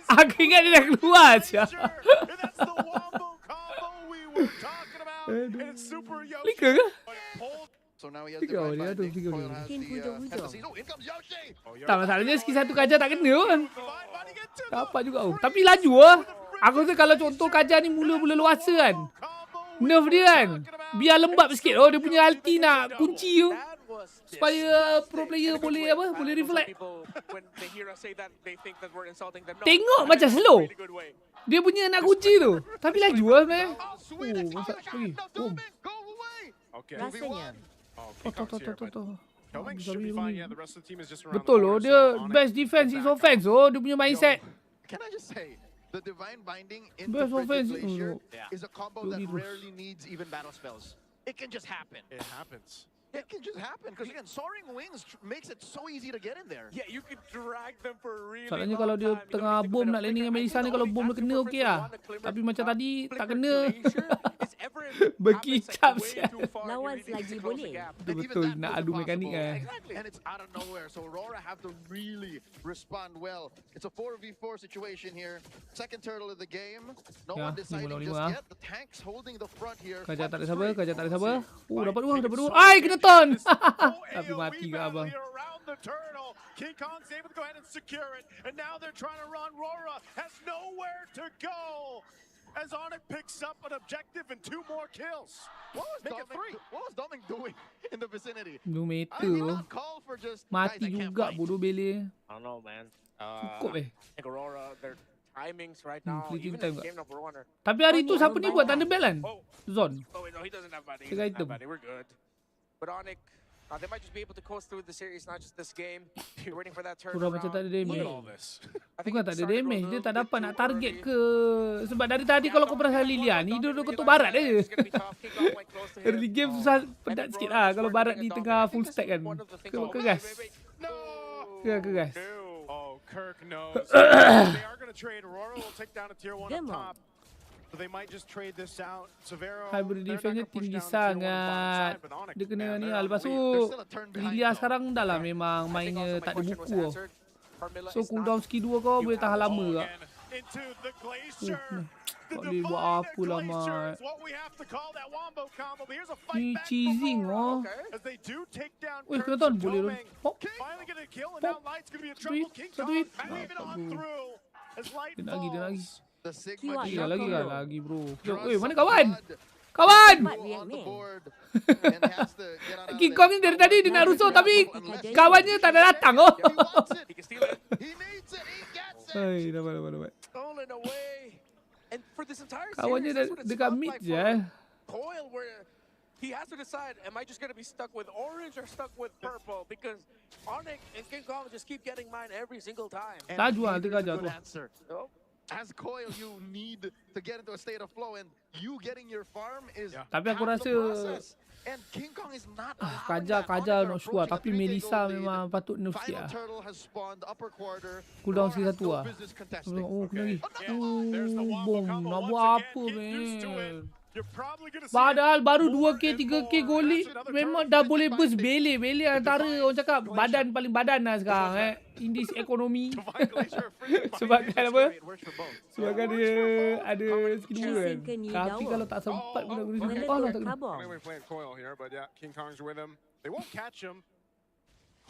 Speaker 1: Aku ingat dia dah keluar je. Lika ke?
Speaker 4: So now he has divine binding. Coil has
Speaker 5: Mungkin hujung-hujung.
Speaker 4: Oh, in comes Yoshi.
Speaker 1: Tak masalahnya skill satu Kajar tak kena pun. Dapat juga. Oh, tapi laju lah. Aku rasa kalau contoh Kajar ni mula-mula luasa kan. Nerf dia kan. Biar lembab sikit. Oh, dia punya ulti nak kunci tu. Supaya pro player boleh apa? Boleh reflect. Tengok macam slow. Dia punya nak kunci tu. Tapi laju lah sebenarnya. Oh, masak lagi. Boom.
Speaker 5: Rasanya.
Speaker 1: Betul loh. Dia best defense is offense. Oh, dia punya mindset.
Speaker 4: Can I just say, the divine binding in
Speaker 1: Best
Speaker 4: the
Speaker 1: offense.
Speaker 4: Glacier is a combo that rarely needs even battle spells. It can just happen.
Speaker 2: It happens.
Speaker 4: It can just happen because again, soaring wings makes it so easy to get in there.
Speaker 3: Yeah, you can drag them for a really
Speaker 1: Soalnya kalau dia tengah bom nak landing dengan Melissa ni, kalau bom dia kena okey lah. Tapi macam tadi tak kena. Berkicap siap.
Speaker 5: Lawan selagi boleh.
Speaker 1: Betul nak adu mekanik kan.
Speaker 4: And it's out of nowhere, so Aurora have to really respond well. It's a 4v4 situation here. Second turtle of the game. No one deciding just yet. The tanks holding the front here.
Speaker 1: Kajar tak ada sabar, Kajar tak ada sabar. Oh, dapat dua. Ai, kena ton. Tapi mati ke abang.
Speaker 2: King Kong's able to go ahead and secure it, and now they're trying to run. Aurora has nowhere to go as Onyx picks up an objective and 2 more kills.
Speaker 4: What was Dominic doing in the vicinity?
Speaker 1: 2 meter
Speaker 4: I did
Speaker 1: tu.
Speaker 4: not call for just
Speaker 1: Mati
Speaker 4: guys, I can't
Speaker 1: juga
Speaker 4: fight.
Speaker 1: bodoh bele.
Speaker 3: I don't know, man.
Speaker 1: Cukup
Speaker 3: I think Aurora, their timings right now,
Speaker 1: fleeting
Speaker 3: even
Speaker 1: time
Speaker 3: in
Speaker 1: tak?
Speaker 3: game number 1 are...
Speaker 1: Tapi hari tu siapa ni buat Thunderbell kan?
Speaker 3: Oh.
Speaker 1: Zon.
Speaker 3: Oh wait, no, he doesn't have money. He
Speaker 1: Tiga
Speaker 3: doesn't have
Speaker 1: item.
Speaker 3: money. We're good. But Onyx, they might just be able to coast through the series, not just this game. You're waiting for that turn
Speaker 1: Kurang macam tak ada damage.
Speaker 3: I
Speaker 1: Bukan
Speaker 3: think
Speaker 1: tak ada
Speaker 3: it's starting to
Speaker 1: damage.
Speaker 3: go
Speaker 1: Dia
Speaker 3: a
Speaker 1: tak
Speaker 3: little
Speaker 1: dapat
Speaker 3: bit
Speaker 1: nak
Speaker 3: too
Speaker 1: target
Speaker 3: early.
Speaker 1: ke. Sebab dari tadi kalau kau perasan Lilia ni, dia duduk ketuk barat je.
Speaker 3: It's gonna be tough. King Kong went close to him.
Speaker 1: Early game susah pedat sikit lah kalau barat ni tengah full stack kan. Keras. Keras.
Speaker 2: Oh, Kirk knows. They are going to trade. Aurora will take down a tier 1 up top. So they might just trade this out. Severo,
Speaker 1: Hybrid
Speaker 2: they're not
Speaker 1: defense-nya
Speaker 2: gonna push
Speaker 1: tinggi
Speaker 2: down to tier 1 bottom
Speaker 1: sangat.
Speaker 2: side, but Onyx,
Speaker 1: Dia kena
Speaker 2: man,
Speaker 1: ni
Speaker 2: they're
Speaker 1: lah.
Speaker 2: on
Speaker 1: Lepas
Speaker 2: the
Speaker 1: tu
Speaker 2: lead.
Speaker 4: There's still a turn behind
Speaker 1: Lilia
Speaker 4: though.
Speaker 1: sekarang dah lah memang mainnya tak ada buku tau. So cooldown skill 2 kau boleh tahan lama tak.
Speaker 2: Into the glacier.
Speaker 1: Tak boleh buat apa lah Mat.
Speaker 2: What we have to call that wombo combo. But here's a
Speaker 1: Ni
Speaker 2: fight back
Speaker 1: cheesing
Speaker 2: from
Speaker 1: oh.
Speaker 2: Aurora as they do take down
Speaker 1: Weh,
Speaker 2: Kirk
Speaker 1: kena tahan boleh tu.
Speaker 2: Doming.
Speaker 1: Hop.
Speaker 2: Finally get a kill and now Light's gonna be in trouble. King
Speaker 1: Satu
Speaker 2: Kong
Speaker 1: hit.
Speaker 2: moving on through as Light
Speaker 1: Dia lagi, dia lagi.
Speaker 2: falls.
Speaker 4: The Sigma
Speaker 5: Kiwak
Speaker 1: Lagi
Speaker 5: Nak
Speaker 1: lagi
Speaker 5: bro.
Speaker 1: lagi bro.
Speaker 4: draws
Speaker 1: Eh, mana
Speaker 4: some
Speaker 1: kawan?
Speaker 4: blood.
Speaker 1: Kawan!
Speaker 5: Cepat dia
Speaker 4: On the
Speaker 5: ni.
Speaker 4: board and has to get out of
Speaker 1: King
Speaker 4: there.
Speaker 1: Kong ni dari tadi dia nak rusuk tapi kawannya tak ada datang oh.
Speaker 4: He wants it.
Speaker 3: He can steal it.
Speaker 4: He needs it. He gets it.
Speaker 1: Hai, dapat.
Speaker 3: Stolen away. And for this entire
Speaker 1: Kawannya
Speaker 3: series, that's what it's
Speaker 1: dekat
Speaker 3: felt
Speaker 1: mid
Speaker 3: like
Speaker 1: je.
Speaker 3: for Coil, where he has to decide, am I just going to be stuck with orange or stuck with purple? Because Onyx and King Kong just keep getting mine every single time.
Speaker 4: And
Speaker 1: Laju lah,
Speaker 4: here's
Speaker 1: dia
Speaker 4: a
Speaker 1: ajar
Speaker 4: good
Speaker 1: tu.
Speaker 4: answer.
Speaker 3: Oh,
Speaker 4: As Coil, you need to get into a state of flow, and you getting your farm is
Speaker 1: Tapi aku
Speaker 4: half the
Speaker 1: rasa
Speaker 4: process. And King Kong is not allowing that.
Speaker 1: Kajar
Speaker 4: Onyx are
Speaker 1: not sure.
Speaker 4: approaching a
Speaker 1: Tapi
Speaker 4: 3K
Speaker 1: Melissa
Speaker 4: gold lead.
Speaker 1: memang patut nerf sikit
Speaker 4: Final
Speaker 1: lah.
Speaker 4: turtle has spawned upper quarter.
Speaker 1: Cooldown
Speaker 4: Aurora
Speaker 1: skill
Speaker 4: has
Speaker 1: satu
Speaker 4: no
Speaker 1: lah.
Speaker 4: business contesting.
Speaker 1: Oh, kena lagi.
Speaker 2: There's the
Speaker 1: Oh,
Speaker 2: wombo
Speaker 1: bom.
Speaker 2: combo
Speaker 1: Nak
Speaker 2: once
Speaker 1: buat
Speaker 2: again.
Speaker 1: apa
Speaker 2: Get used to it.
Speaker 1: man?
Speaker 2: You're probably gonna see
Speaker 1: Padahal baru
Speaker 2: more
Speaker 1: 2K,
Speaker 2: and
Speaker 1: 3K
Speaker 2: more.
Speaker 1: golik
Speaker 2: That's another
Speaker 1: memang
Speaker 2: turtle.
Speaker 1: dah boleh burst bele antara orang cakap badan paling badan lah sekarang in this economy.
Speaker 2: Divine Glacier free to
Speaker 1: Sebab
Speaker 2: bind
Speaker 1: kan
Speaker 2: it.
Speaker 1: apa?
Speaker 4: It works for both.
Speaker 1: Sebab kan dia ada skill dua kan.
Speaker 5: Chasing ke ni
Speaker 1: Tapi
Speaker 5: dawa.
Speaker 1: kalau tak sempat guna skill
Speaker 5: Mana
Speaker 1: oh lah tak guna.
Speaker 5: kabong.
Speaker 2: Anyway, playing Coil here, but yeah, King Kong's with him. They won't catch him.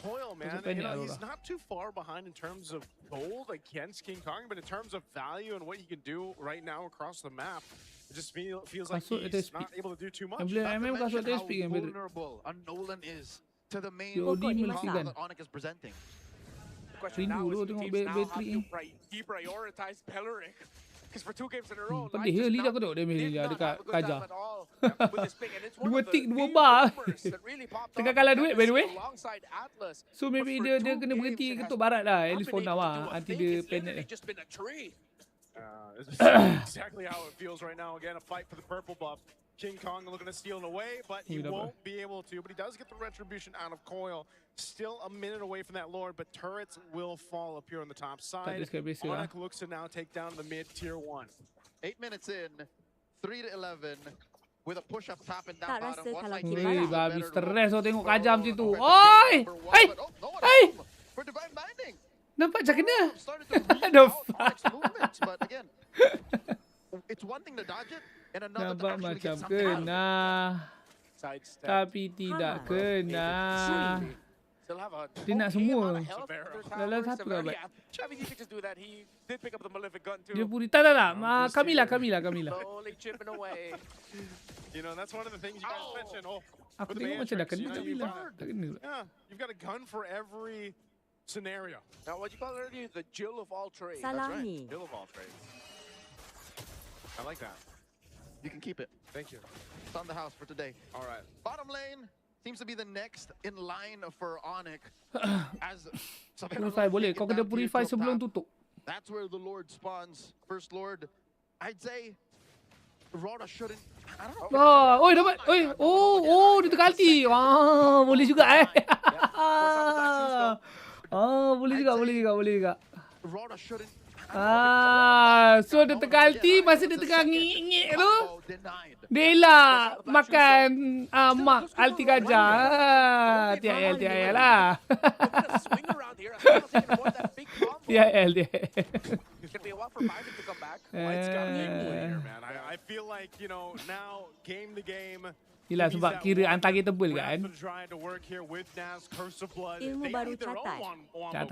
Speaker 2: Coil, man,
Speaker 1: pendek
Speaker 2: he's
Speaker 1: Aurora.
Speaker 2: not too far behind in terms of gold against King Kong, but in terms of value and what he can do right now across the map, it just feels like
Speaker 1: Kasut
Speaker 2: he's
Speaker 1: atas
Speaker 2: not able to do too much.
Speaker 1: Emblem
Speaker 4: Not to
Speaker 1: MM kasut
Speaker 4: mention
Speaker 1: atas
Speaker 4: how
Speaker 1: speed yang better.
Speaker 4: vulnerable a Nolan is to the main
Speaker 1: COD
Speaker 5: Pokok ni
Speaker 1: mesti
Speaker 5: masak.
Speaker 1: kan.
Speaker 4: that Onyx is presenting.
Speaker 3: the question
Speaker 1: Rindu
Speaker 3: now
Speaker 1: dulu
Speaker 3: is the
Speaker 1: tengok
Speaker 3: teams now have
Speaker 1: battery
Speaker 3: to
Speaker 1: ni.
Speaker 3: deprioritize Peloric. Because for 2 games in a row,
Speaker 1: Pedih
Speaker 3: Light
Speaker 1: ke
Speaker 3: just
Speaker 1: Lilia
Speaker 3: not-
Speaker 1: kau tengok damage
Speaker 3: did
Speaker 1: Lilia
Speaker 3: not
Speaker 1: dekat
Speaker 3: have a good time
Speaker 1: Kajar.
Speaker 3: at all. with this pick, and it's one
Speaker 1: Dua
Speaker 3: of the
Speaker 1: tick, dua
Speaker 3: few
Speaker 1: bar.
Speaker 3: rumors that really popped
Speaker 1: Tengah
Speaker 3: off
Speaker 1: kalah
Speaker 3: with
Speaker 1: duit, by the way.
Speaker 3: MSC alongside Atlas.
Speaker 1: So maybe
Speaker 3: But for
Speaker 1: dia
Speaker 3: 2
Speaker 1: kena berhenti
Speaker 3: games, it
Speaker 1: ketuk
Speaker 3: has
Speaker 1: barat lah. At
Speaker 3: not
Speaker 1: least
Speaker 3: been
Speaker 1: for now
Speaker 3: able to
Speaker 1: lah.
Speaker 3: do a
Speaker 1: Nanti
Speaker 3: thing.
Speaker 1: dia
Speaker 3: It's
Speaker 1: planet
Speaker 3: literally
Speaker 1: dia.
Speaker 3: just been a tree.
Speaker 2: This is exactly how it feels right now. Again, a fight for the purple buff. King Kong looking to steal it away, but he won't be able to. But he does get the retribution out of Coil. Still a minute away from that Lord, but turrets will fall up here on the top side. Onyx looks to now take down the mid tier 1.
Speaker 4: 8 minutes in, 3-11, with a push up top and
Speaker 5: Tak
Speaker 4: down
Speaker 5: rasa
Speaker 4: bottom.
Speaker 5: kalau
Speaker 4: One
Speaker 5: kita
Speaker 1: Weh,
Speaker 5: balas.
Speaker 1: babi stres kau tengok kajam macam tu.
Speaker 4: Offensive
Speaker 1: Oi!
Speaker 4: game number one,
Speaker 1: Hai!
Speaker 4: but, no one
Speaker 1: Hai!
Speaker 4: home for Divine Binding.
Speaker 1: Nampak macam kena?
Speaker 4: Started to read
Speaker 1: The
Speaker 4: out Onyx movements, but again, it's one thing to dodge it, and another to
Speaker 1: Nampak
Speaker 4: actually
Speaker 1: macam
Speaker 4: get something out of it.
Speaker 1: kena.
Speaker 3: Sidestep.
Speaker 1: Tapi tidak kena.
Speaker 3: Still have a
Speaker 1: Dia nak
Speaker 3: okay
Speaker 1: semua.
Speaker 3: amount of health.
Speaker 1: Dalam
Speaker 3: Their
Speaker 1: satu
Speaker 3: tower,
Speaker 1: lah,
Speaker 3: yeah. I mean, he could just do that. He did pick up the Malefic gun too.
Speaker 1: Dia puri. Tak. Kamila.
Speaker 3: Slowly chipping away.
Speaker 2: You know, that's one of the things you guys mentioned. Oh,
Speaker 1: Aku
Speaker 2: with the
Speaker 1: tengok macam dah
Speaker 2: Matrix,
Speaker 1: kena
Speaker 2: you know,
Speaker 1: Kamila. Tak kena.
Speaker 2: yeah, you've got a gun for every scenario.
Speaker 3: Now, what you call it earlier, the Jill of all trades.
Speaker 5: Salah
Speaker 4: right.
Speaker 5: ni.
Speaker 2: Kill of all trades. I like that.
Speaker 4: You can keep it.
Speaker 2: Thank you.
Speaker 4: It's on the house for today.
Speaker 2: All right.
Speaker 4: Bottom lane seems to be the next in line for Onyx. As
Speaker 1: Purify boleh. Kau kena purify sebelum tutup.
Speaker 4: That's where the Lord spawns. First Lord, I'd say Aurora shouldn't. I don't know.
Speaker 1: Oi dapat. Dia tengah ulti. Boleh juga boleh juga.
Speaker 4: Aurora shouldn't.
Speaker 1: So dia tengah ulti, masa dia tengah ngik-ngik tu,
Speaker 4: Denied.
Speaker 1: dia elak makan mak ulti gajah. TIL lah.
Speaker 3: Swing around here. As long as he can avoid that big combo.
Speaker 1: TIL.
Speaker 3: It's gonna be a while for Biden to come back.
Speaker 2: Light's got a big play here, man. I feel like, you know, now game to game.
Speaker 1: Yelah sebab kira antara tebal kan.
Speaker 5: Ilmu baru catat.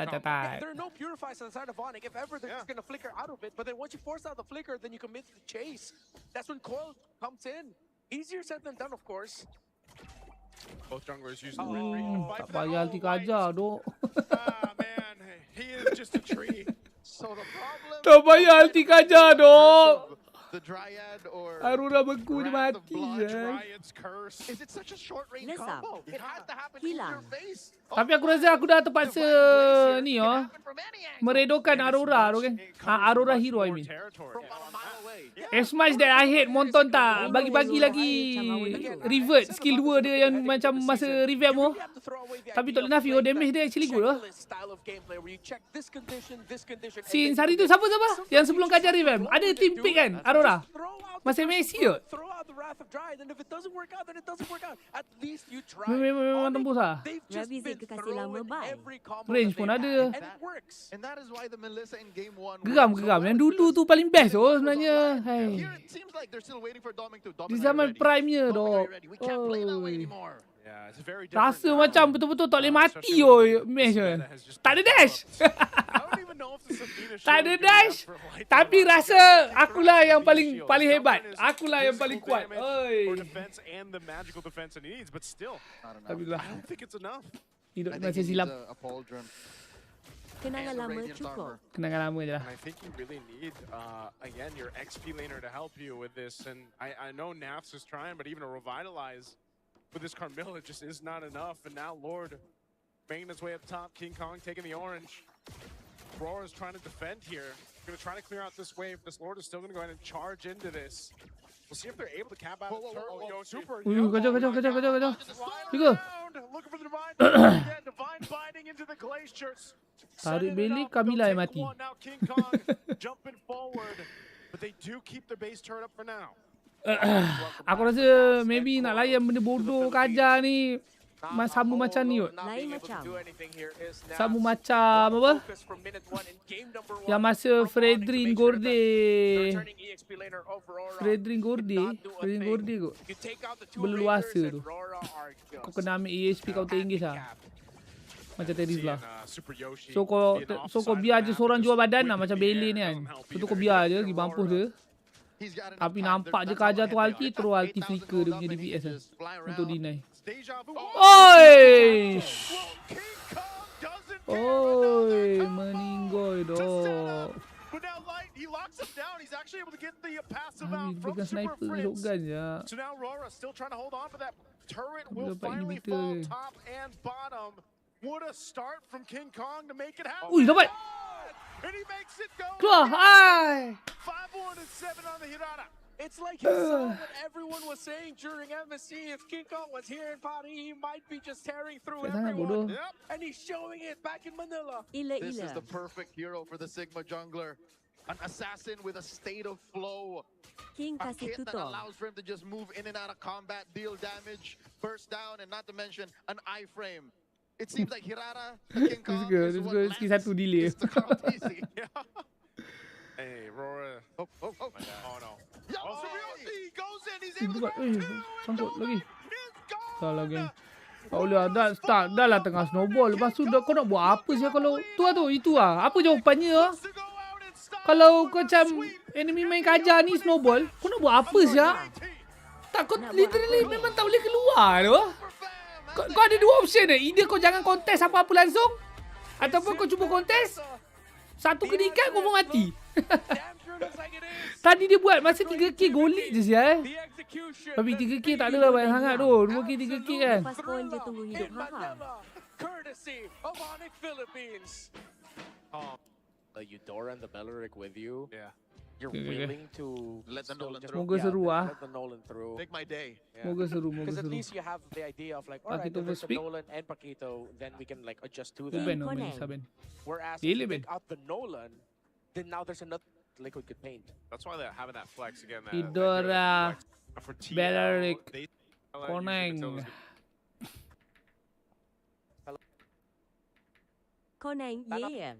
Speaker 1: Catat.
Speaker 3: There are no purifiers on the side of Onyx. If ever, they're just gonna flicker out of it. But then once you force out the flicker, then you commit to the chase. That's when Coil comes in. Easier said than done, of course.
Speaker 2: Both junglers using the red ring to fight
Speaker 1: Tak
Speaker 2: for that.
Speaker 1: payah ulti gajah duk.
Speaker 2: Man, he is just a tree.
Speaker 4: So the problem.
Speaker 1: Tak payah ulti gajah duk.
Speaker 4: The Dryad or
Speaker 1: Aurora beku je
Speaker 4: Wrath of
Speaker 1: mati
Speaker 4: Blood,
Speaker 1: je.
Speaker 2: Dryad's curse.
Speaker 4: Is it such a short range
Speaker 5: Lesap.
Speaker 4: combo? It had to happen in
Speaker 5: Hilang.
Speaker 4: your face.
Speaker 1: Tapi aku rasa aku dah terpaksa ni meredokan Aurora tu kan. Aurora hero I mean.
Speaker 2: Territory.
Speaker 4: From about a mile away.
Speaker 1: As much that I hate Monton tak bagi-bagi lagi revert skill 2 dia yang macam masa revamp tu.
Speaker 3: You have to throw away the
Speaker 1: Tapi
Speaker 3: idea
Speaker 1: tak
Speaker 3: of
Speaker 1: boleh nafi
Speaker 3: playing
Speaker 1: damage dia
Speaker 3: that
Speaker 1: actually good lah.
Speaker 3: checklist style of gameplay where you check this condition, and
Speaker 1: Since
Speaker 3: then
Speaker 1: hari tu
Speaker 3: you
Speaker 1: siapa?
Speaker 3: Sometimes
Speaker 1: Yang
Speaker 3: you
Speaker 1: sebelum
Speaker 3: just
Speaker 1: kajar
Speaker 3: have to
Speaker 1: revamp.
Speaker 3: go
Speaker 1: Ada
Speaker 3: with
Speaker 1: team
Speaker 3: it,
Speaker 1: pick
Speaker 3: dude.
Speaker 1: kan Aurora.
Speaker 3: Just throw out the
Speaker 1: Masa
Speaker 3: Wrath of
Speaker 1: Messi
Speaker 3: Blood,
Speaker 1: ke?
Speaker 3: throw out the Wrath of Dryad, and if it doesn't work out, then it doesn't work out. At least you try.
Speaker 1: Memang tembus lah.
Speaker 3: They've just
Speaker 5: Ravi
Speaker 3: been
Speaker 5: kekasih lama,
Speaker 3: throwing
Speaker 5: bye.
Speaker 3: every combo
Speaker 1: Range
Speaker 3: that
Speaker 1: pun
Speaker 3: they've
Speaker 1: ada.
Speaker 3: had, and it works.
Speaker 4: And that is why the Melissa in game 1
Speaker 1: Geram. Yang dulu tu paling best sebenarnya. Hai.
Speaker 4: Here it seems like they're still waiting for Dominic to
Speaker 1: Di zaman prime-nya dok.
Speaker 4: We can't play that way
Speaker 1: Oi.
Speaker 4: anymore.
Speaker 2: Yeah, it's very different
Speaker 1: Rasa
Speaker 2: now.
Speaker 1: macam betul-betul tak boleh mati match kan. Tak ada dash.
Speaker 2: I don't even know if the Sabina
Speaker 1: Tak
Speaker 2: shield
Speaker 1: ada
Speaker 2: is good
Speaker 1: dash.
Speaker 2: enough for Light
Speaker 1: Tapi
Speaker 2: to
Speaker 1: rasa akulah yang paling hebat. Akulah yang paling kuat.
Speaker 2: For
Speaker 1: Oi.
Speaker 2: defense and the magical defense it needs, but still,
Speaker 1: Tapi lah
Speaker 2: I don't think it's enough.
Speaker 1: hidup
Speaker 4: I
Speaker 1: macam
Speaker 4: think he
Speaker 1: silap.
Speaker 4: needs a pauldron
Speaker 5: Kenangan
Speaker 4: and a
Speaker 5: lama
Speaker 4: radiant
Speaker 5: cukup.
Speaker 4: armor.
Speaker 1: Kenangan lama je lah.
Speaker 2: And I think you really need, again, your XP laner to help you with this. And I know Nafs is trying, but even to revitalize with this Carmilla just is not enough. And now Lord making his way up top. King Kong taking the orange. Aurora's trying to defend here. Going to try to clear out this wave. This Lord is still going to go ahead and charge into this. We'll see if they're able to cap out the turret. Oh, yo, super.
Speaker 1: Kacau. Tiga.
Speaker 2: Looking for the divine binding again. Divine binding into the glaciers.
Speaker 1: Tarik
Speaker 2: Setting it
Speaker 1: belik,
Speaker 2: up. They'll
Speaker 1: Kamila yang
Speaker 2: take
Speaker 1: mati.
Speaker 2: one. Now King Kong jumping forward. But they do keep their base turret up for now.
Speaker 1: Aku rasa maybe nak layan benda bodoh kajar ni sama macam ni kot.
Speaker 5: Lain macam.
Speaker 1: Sama macam apa? Yang masa Fredrin Gorde kot. Berleluasa tu. Kau kena ambil ESP kau tinggi lah. Macam Terry lah. So kau biar je seorang jual badan lah macam Bailey ni kan. So tu kau biar je, pergi mampus dia. Tapi nampak je kajar tu ulti, terus ulti flicker dia punya DPS kan. Untuk deny. Oi! Oi, meninggoy dok.
Speaker 2: down. He's actually able to get the passive
Speaker 1: Ah,
Speaker 2: out
Speaker 1: dia
Speaker 2: from
Speaker 1: pegang
Speaker 2: Super
Speaker 1: sniper
Speaker 2: Prince.
Speaker 1: shotgun je.
Speaker 2: So now Aurora still trying to hold on for that turret.
Speaker 1: Aku
Speaker 2: Will
Speaker 1: dapat
Speaker 2: finally
Speaker 1: inhibitor
Speaker 2: fall
Speaker 1: je.
Speaker 2: top and bottom. What a start from King Kong to make it happen.
Speaker 1: Ui, dapat.
Speaker 2: And he makes it go.
Speaker 1: Keluar. Ai.
Speaker 2: 5-1 and 7 on the Hirata.
Speaker 3: It's like he saw what everyone was saying during MSC. If King Kong was here in Paris, he might be just tearing through
Speaker 1: Tak sangat bodoh.
Speaker 3: everyone.
Speaker 2: Yep.
Speaker 3: And he's showing it back in Manila.
Speaker 4: This is the
Speaker 5: Ila-ila.
Speaker 4: perfect hero for the Sigma jungler. An assassin with a state of flow.
Speaker 5: King
Speaker 4: A
Speaker 5: kasih
Speaker 4: kit that
Speaker 5: tutor.
Speaker 4: allows for him to just move in and out of combat, deal damage, burst down, and not to mention an iframe. It seems like Hirata, the King Kong,
Speaker 1: good,
Speaker 4: is
Speaker 1: it's
Speaker 4: what
Speaker 1: good. Skill
Speaker 4: lends
Speaker 1: satu delay.
Speaker 4: is to Cartesi.
Speaker 2: Hey, Aurora.
Speaker 4: Oh, oh, oh.
Speaker 2: Oh, no.
Speaker 4: Yo,
Speaker 2: Oh,
Speaker 4: Sabriosi!
Speaker 2: he goes in. He's
Speaker 1: Eh,
Speaker 2: able to
Speaker 1: dapat.
Speaker 2: go
Speaker 1: Eh,
Speaker 2: two.
Speaker 1: sangkut lagi.
Speaker 2: It's gone.
Speaker 1: Salah game. Tak boleh lah. Dah lah tengah snowball. Lepas tu kau nak buat apa sih kalau... Tu lah tu. Itu lah. Apa jawapannya lah.
Speaker 2: To go out and stop
Speaker 1: Kalau
Speaker 2: with
Speaker 1: kau
Speaker 2: a
Speaker 1: macam
Speaker 2: sweep.
Speaker 1: enemy main kajar ni snowball, kau nak buat apa sih? Tak, kau literally memang tak boleh keluar tu. Kau ada dua option eh. Either kau jangan kontes apa-apa langsung, ataupun kau cuba kontes, satu kena ikat kau pun mati.
Speaker 3: Damn sure looks like it is.
Speaker 1: Tadi dia buat masa 3k golik je sial.
Speaker 3: The execution.
Speaker 1: Tapi 3k tak adalah banyak sangat tu. 2k 3k kan.
Speaker 5: Lepas pun je tunggu hidup
Speaker 3: In
Speaker 5: haha.
Speaker 3: Manila, courtesy of Onyx Philippines. Eudora and the Belleric with you.
Speaker 2: Yeah.
Speaker 3: You're
Speaker 1: Okay.
Speaker 3: willing to
Speaker 4: Let the
Speaker 3: still
Speaker 4: Nolan
Speaker 3: just-
Speaker 4: through.
Speaker 1: Semoga seru ah.
Speaker 3: Let the Nolan through.
Speaker 4: Make my day.
Speaker 1: Moga seru, moga
Speaker 3: Because at
Speaker 1: seru.
Speaker 3: least you have the idea of like, alright,
Speaker 1: Paquito
Speaker 3: if it's a
Speaker 1: speak.
Speaker 3: Nolan and Paquito, then we can like adjust to
Speaker 1: Tu
Speaker 3: that.
Speaker 1: ban tu,
Speaker 5: Koneng.
Speaker 1: Melissa ban.
Speaker 3: Whereas
Speaker 1: Really,
Speaker 3: if you
Speaker 1: man.
Speaker 3: take out the Nolan, then now there's another liquid good paint.
Speaker 2: That's why they're having that flex again.
Speaker 1: Eudora,
Speaker 2: For TL,
Speaker 1: Belleric,
Speaker 2: they-
Speaker 1: Koneng.
Speaker 5: Koneng, yeah.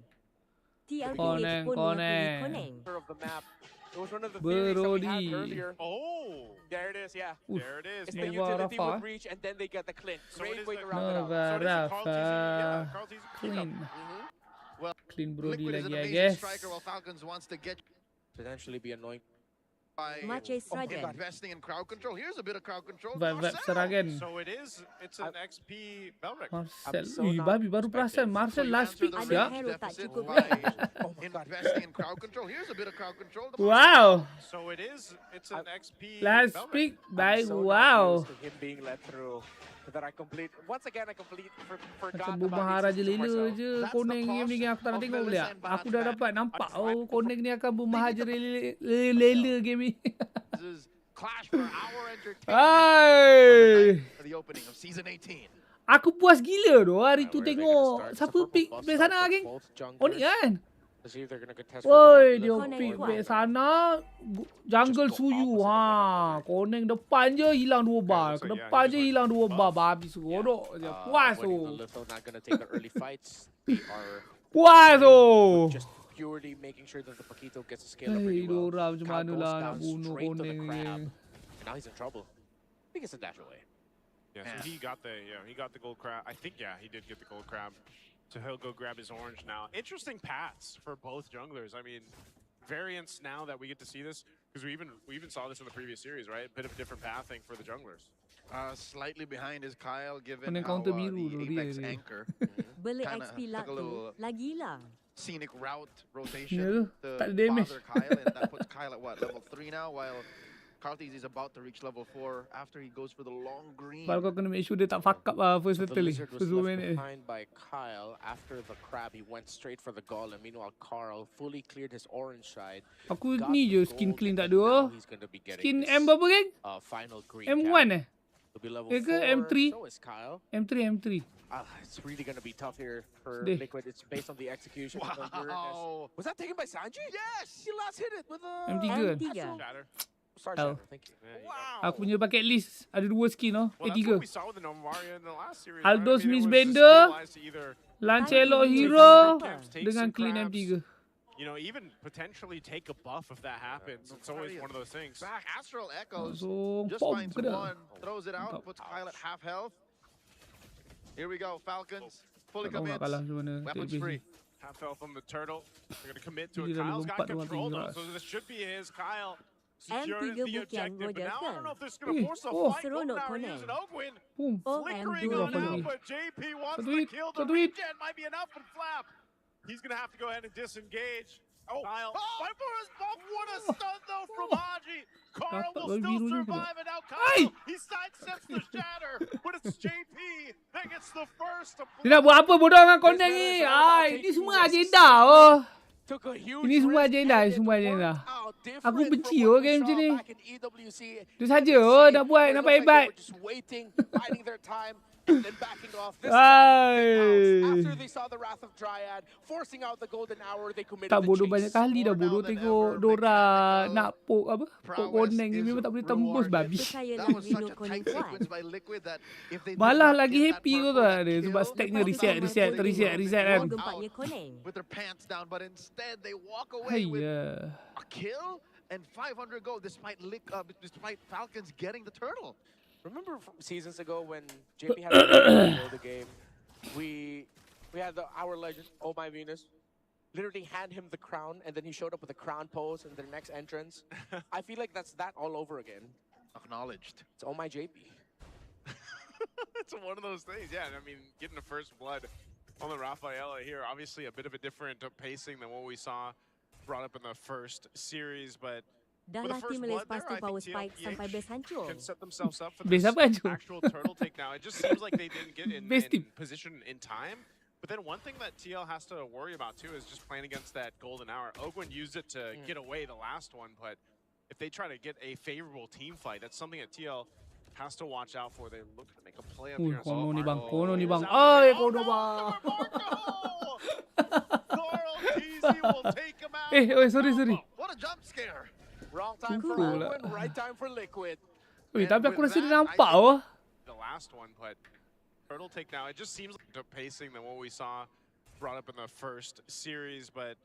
Speaker 5: TLP
Speaker 1: Koneng,
Speaker 5: pun
Speaker 1: Koneng.
Speaker 5: mengakui Koneng.
Speaker 3: Of the map. It was one of the theories that we had
Speaker 1: Brody.
Speaker 3: earlier.
Speaker 2: Oh,
Speaker 3: There it is, yeah.
Speaker 2: there it is.
Speaker 3: It's the
Speaker 1: Nova
Speaker 3: utility
Speaker 1: Rafa.
Speaker 3: would reach and then they get the Clint.
Speaker 2: So it
Speaker 3: Great
Speaker 2: is
Speaker 3: way
Speaker 2: the-
Speaker 3: to round it out.
Speaker 1: Nova
Speaker 2: So it is the
Speaker 1: Rafa.
Speaker 2: Carl TZ, yeah, Carl TZ
Speaker 1: Clean.
Speaker 4: Well,
Speaker 1: Clean Brody
Speaker 4: Liquid is
Speaker 1: lagi
Speaker 4: an
Speaker 1: I
Speaker 4: amazing
Speaker 1: guess.
Speaker 4: striker while Falcons wants to get
Speaker 3: Potentially be annoying.
Speaker 4: by
Speaker 5: Mache Straden.
Speaker 4: investing in crowd control. Here's a bit of crowd control.
Speaker 1: Vibe
Speaker 4: Marcel.
Speaker 1: serangan.
Speaker 2: So it's an XP Belric.
Speaker 1: Marcel.
Speaker 3: so
Speaker 1: Ui,
Speaker 3: not
Speaker 1: babi baru perasan.
Speaker 3: expecting.
Speaker 1: Marcel
Speaker 4: So you
Speaker 1: last
Speaker 4: answer
Speaker 1: pick
Speaker 4: the
Speaker 1: siap.
Speaker 5: Hero tak
Speaker 4: deficit
Speaker 5: cukup.
Speaker 4: by
Speaker 3: Oh my God.
Speaker 4: investing in crowd control. Here's a bit of crowd control.
Speaker 1: Wow.
Speaker 2: So it's an XP
Speaker 1: Last
Speaker 2: Belric.
Speaker 1: pick
Speaker 3: I'm
Speaker 1: by
Speaker 3: so not
Speaker 1: wow.
Speaker 3: used to him being let through. That I complete. Once again, I forgot
Speaker 1: Macam
Speaker 3: about
Speaker 1: Bumahara
Speaker 3: the
Speaker 1: je
Speaker 3: existence of
Speaker 1: lela
Speaker 3: Marcel.
Speaker 1: je.
Speaker 4: That's the
Speaker 1: Koneng game
Speaker 4: cost
Speaker 1: ni aku tak nak
Speaker 4: of
Speaker 1: tengok
Speaker 4: Melissa
Speaker 1: boleh.
Speaker 4: and
Speaker 1: Aku dah
Speaker 4: Bahat's
Speaker 1: dapat
Speaker 4: back.
Speaker 1: nampak. Oh, Koneng ni akan Bumahara je lela game ni.
Speaker 4: This is clash for our entertainment.
Speaker 1: Hai.
Speaker 4: For the opening of season 18.
Speaker 1: Aku puas gila tu hari tu
Speaker 3: Where are they gonna
Speaker 1: tengok
Speaker 3: start? It's a
Speaker 1: siapa
Speaker 3: purple
Speaker 1: pick
Speaker 3: bus
Speaker 1: back
Speaker 3: start
Speaker 1: sana
Speaker 3: for
Speaker 1: geng.
Speaker 3: both junglers.
Speaker 1: Onyx kan?
Speaker 3: To see if they're gonna contest for
Speaker 1: Woi,
Speaker 3: the
Speaker 1: dia
Speaker 3: left
Speaker 5: Koneng
Speaker 1: pick
Speaker 3: or
Speaker 5: kuat.
Speaker 1: back
Speaker 3: right.
Speaker 1: sana jungle
Speaker 3: Just go
Speaker 1: suyu
Speaker 3: opposite
Speaker 1: ha.
Speaker 3: of the
Speaker 1: Koneng depan je hilang 2 bar.
Speaker 2: looks
Speaker 1: Ke
Speaker 2: like,
Speaker 1: depan
Speaker 2: he
Speaker 1: je
Speaker 2: just
Speaker 1: hilang 2 bar.
Speaker 2: buff.
Speaker 1: Habis godok je. Puas
Speaker 3: Winning
Speaker 1: tu.
Speaker 3: the Litho, not gonna take the early fights. They are
Speaker 1: Puas tu.
Speaker 3: just purely making sure that the Paquito gets to scale up
Speaker 1: Hei,
Speaker 3: pretty well.
Speaker 1: Dora macam
Speaker 3: Kyle
Speaker 1: mana
Speaker 3: goes
Speaker 1: lah
Speaker 3: down
Speaker 1: nak bunuh
Speaker 3: straight to the
Speaker 1: Koneng ni.
Speaker 3: crab. And now he's in trouble. I think it's a dash away.
Speaker 2: Yeah, so he got the gold crab. I think he did get the gold crab. So he'll go grab his orange now. Interesting paths for both junglers. I mean, variants now that we get to see this because we even saw this in the previous series, right? Bit of a different pathing for the junglers.
Speaker 4: Slightly behind is Kyle, given
Speaker 1: Koneng
Speaker 4: how
Speaker 1: counter biru
Speaker 4: the
Speaker 1: tu dia
Speaker 4: Apex
Speaker 1: dia.
Speaker 4: anchor
Speaker 5: Beli
Speaker 4: Kinda
Speaker 5: XP
Speaker 4: took
Speaker 5: lat
Speaker 4: a
Speaker 5: tu,
Speaker 4: little-
Speaker 5: lagilah.
Speaker 4: scenic route
Speaker 1: Ya
Speaker 4: rotation
Speaker 1: tu,
Speaker 4: to
Speaker 1: tak ada damage.
Speaker 4: bother Kyle, and that puts Kyle at what, level 3 now, while Carthes is about to reach level 4 after he goes for the long green.
Speaker 1: Baru kau kena make sure dia tak fuck up lah first
Speaker 3: The
Speaker 1: battle ni.
Speaker 3: Lizard was
Speaker 1: First 2
Speaker 3: left
Speaker 1: minute.
Speaker 3: behind by Kyle. After the crab, he went straight for the golem. Meanwhile, Carl fully cleared his orange side.
Speaker 1: Aku
Speaker 3: got
Speaker 1: ni je
Speaker 3: the
Speaker 1: skin
Speaker 3: gold,
Speaker 1: clean tak
Speaker 3: and
Speaker 1: ada.
Speaker 3: now he's gonna be getting
Speaker 1: Skin
Speaker 3: this,
Speaker 1: M berapa geng?
Speaker 3: final green
Speaker 1: M1
Speaker 3: cap.
Speaker 1: eh?
Speaker 3: He'll be level
Speaker 1: Eh ke
Speaker 3: 4,
Speaker 1: M3?
Speaker 3: so is Kyle.
Speaker 1: M3.
Speaker 3: It's really gonna be tough here for
Speaker 1: Sedih.
Speaker 3: Liquid. It's based on the execution. and the awareness.
Speaker 4: Wow!
Speaker 3: Was that taken by Sanji?
Speaker 4: Yes!
Speaker 3: He last hit it with a...
Speaker 1: M3 ke?
Speaker 5: M3.
Speaker 2: Shatter.
Speaker 3: Sorry,
Speaker 1: Oh.
Speaker 3: Shatter, thank you.
Speaker 2: Yeah, you
Speaker 3: Wow.
Speaker 1: Aku punya bucket list ada 2 skin oh.
Speaker 2: Well, that's what we
Speaker 1: A3.
Speaker 2: saw with the Nomaria in the last series.
Speaker 1: Aldos
Speaker 2: right? I mean, it
Speaker 1: Miss
Speaker 2: was
Speaker 1: Bender.
Speaker 2: stabilized to either,
Speaker 1: Lancelot
Speaker 5: Time to
Speaker 1: Hero
Speaker 2: sometimes take
Speaker 1: dengan
Speaker 2: some
Speaker 1: clean
Speaker 2: crabs,
Speaker 1: M3.
Speaker 2: you know, even potentially take a buff if that happens. It's always one of those things.
Speaker 4: Back, Astral Echoes
Speaker 1: Langsung
Speaker 4: just
Speaker 1: pom
Speaker 4: finds
Speaker 1: ke dah.
Speaker 4: one, throws it out, puts Kyle at half health. Here we go, Falcons, fully
Speaker 1: Tak tahu nak
Speaker 4: commits,
Speaker 1: kalah macam mana.
Speaker 4: weapons
Speaker 1: Tak
Speaker 4: free.
Speaker 2: Half health from the turtle. They're going to commit to
Speaker 1: Dia
Speaker 2: it.
Speaker 1: dah
Speaker 2: Kyle's got
Speaker 1: lompat dengan
Speaker 2: control though,
Speaker 1: tinggi
Speaker 2: so this should be his. Kyle
Speaker 5: M3
Speaker 2: secures the
Speaker 5: bukan
Speaker 2: objective. But now I don't know if this is going
Speaker 1: Eh,
Speaker 2: to force a
Speaker 1: oh.
Speaker 2: fight.
Speaker 5: Seronok
Speaker 2: Now
Speaker 5: Koneng.
Speaker 2: using Ogwin.
Speaker 1: Boom.
Speaker 5: Oh,
Speaker 2: Flickering
Speaker 5: M2
Speaker 2: on
Speaker 1: lagi.
Speaker 2: out, but JP wants
Speaker 1: Satu
Speaker 2: the
Speaker 1: hit,
Speaker 2: kill. The
Speaker 1: satu hit.
Speaker 2: regen might be enough, and Flap, he's going to have to go ahead and disengage. Kyle, Viper is bumped. What a stun though from Haji. Carl
Speaker 1: Dapat
Speaker 2: will
Speaker 1: gol
Speaker 2: still
Speaker 1: biru juga.
Speaker 2: survive, and now
Speaker 1: Ai!
Speaker 2: Kyle, he sidesteps the shatter, but it's JP that gets the first.
Speaker 1: Dia nak buat apa bodoh dengan Koneng ni? Ini semua agenda oh.
Speaker 3: Took a huge
Speaker 1: Ini semua
Speaker 3: risk
Speaker 1: agenda,
Speaker 3: and it
Speaker 1: semua
Speaker 3: worked
Speaker 1: agenda.
Speaker 3: out different
Speaker 1: Aku benci
Speaker 3: from what
Speaker 1: game
Speaker 3: we
Speaker 1: macam
Speaker 3: saw
Speaker 1: ni.
Speaker 3: back in EWC.
Speaker 1: Itu saja oh, nak buat,
Speaker 3: It
Speaker 1: nampak
Speaker 3: looked like
Speaker 1: hebat.
Speaker 3: they were just waiting, biding their time, and then backing off. This time, they bounced. After they saw the Wrath of Dryad, forcing out the golden hour, they committed
Speaker 1: Tak
Speaker 3: the
Speaker 1: bodoh
Speaker 3: chase.
Speaker 1: banyak kali dah bodoh tengok Dora nak pok apa? Pok Koneng ni memang tak boleh tembus babi.
Speaker 5: Percayalah
Speaker 4: That was
Speaker 5: Rino
Speaker 4: such a
Speaker 5: Koneng
Speaker 4: tight
Speaker 5: kuat.
Speaker 4: sequence by Liquid that if they did
Speaker 1: Malah
Speaker 4: not
Speaker 1: lagi
Speaker 4: get that
Speaker 1: happy kau
Speaker 4: purple
Speaker 1: tak dia sebab
Speaker 4: kill,
Speaker 1: stacknya
Speaker 5: Lepas
Speaker 1: reset kan.
Speaker 5: Gempatnya Koneng.
Speaker 4: with their pants down, but instead they walk away with
Speaker 1: Hayya.
Speaker 4: a kill and 500 gold despite Falcons getting the turtle.
Speaker 3: Remember from seasons ago when JP had to the game, we had our legend, Oh My Venus, literally hand him the crown, and then he showed up with a crown pose in their next entrance. I feel like that's that all over again.
Speaker 4: Acknowledged.
Speaker 3: It's Oh My JP.
Speaker 2: It's one of those things, yeah. I mean, getting the first blood on the Rafaela here, obviously a bit of a different pacing than what we saw brought up in the first series, but
Speaker 5: Dah
Speaker 2: with the
Speaker 5: lah
Speaker 2: first
Speaker 5: tim
Speaker 2: blood
Speaker 5: lepas
Speaker 2: there,
Speaker 5: tu
Speaker 2: I
Speaker 5: power
Speaker 2: think
Speaker 5: spike sampai base hancur.
Speaker 2: can set themselves up for
Speaker 1: Base
Speaker 2: this
Speaker 1: apa hancur?
Speaker 2: actual turtle take now. It just seems like they didn't get in
Speaker 1: Base team.
Speaker 2: position in time. But then one thing that TL has to worry about too is just playing against that golden hour. Ogwin used it to get away the last one, but if they try to get a favorable team fight, that's something that TL has to watch out for. They look to make a play up
Speaker 1: Ui,
Speaker 2: here.
Speaker 1: kono ni bang,
Speaker 2: Marco
Speaker 1: kono ni
Speaker 2: is
Speaker 1: bang.
Speaker 2: out the
Speaker 1: Ay,
Speaker 2: way.
Speaker 1: kono
Speaker 2: no,
Speaker 1: bang.
Speaker 2: Carl Teasy will take him out.
Speaker 1: Sorry.
Speaker 4: What a jump scare!
Speaker 3: Wrong time for
Speaker 1: Cool.
Speaker 3: Owen, right time for Liquid.
Speaker 1: Tapi aku
Speaker 4: with
Speaker 1: rasa dia
Speaker 4: that,
Speaker 1: nampak
Speaker 4: I
Speaker 1: oh.
Speaker 2: The last one, but turtle take now. It just seems like the pacing than what we saw brought up in the first series, but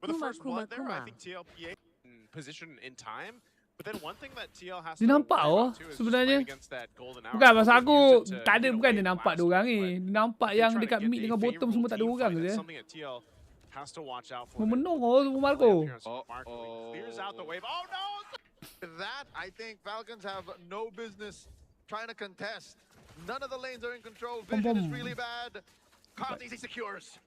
Speaker 2: with the first blood there, I think TLPA in position in time. But then one thing that TL has to
Speaker 1: Dia
Speaker 2: worry
Speaker 1: nampak oh
Speaker 2: about too is just
Speaker 1: sebenarnya.
Speaker 2: playing against that golden hour.
Speaker 1: Bukan masa
Speaker 2: Ogwin
Speaker 1: aku
Speaker 2: used it to
Speaker 1: tak ada
Speaker 2: get
Speaker 1: bukan
Speaker 2: away
Speaker 1: dia
Speaker 2: the
Speaker 1: nampak
Speaker 2: last
Speaker 1: dua orang
Speaker 2: one,
Speaker 1: ni.
Speaker 2: but
Speaker 1: Dia nampak
Speaker 2: if they
Speaker 1: yang
Speaker 2: try to
Speaker 1: dekat
Speaker 2: get
Speaker 1: mid
Speaker 2: a
Speaker 1: dengan bottom
Speaker 2: favorable
Speaker 1: semua tak ada
Speaker 2: team
Speaker 1: orang
Speaker 2: fight,
Speaker 1: je.
Speaker 2: that's something that TL has to watch out for.
Speaker 1: Memenung oh Marco.
Speaker 2: Marco clears out the wave. Oh no!
Speaker 4: That, I think Falcons have no business trying to contest. None of the lanes are in control. Vision is really bad. Carl Teasy secures.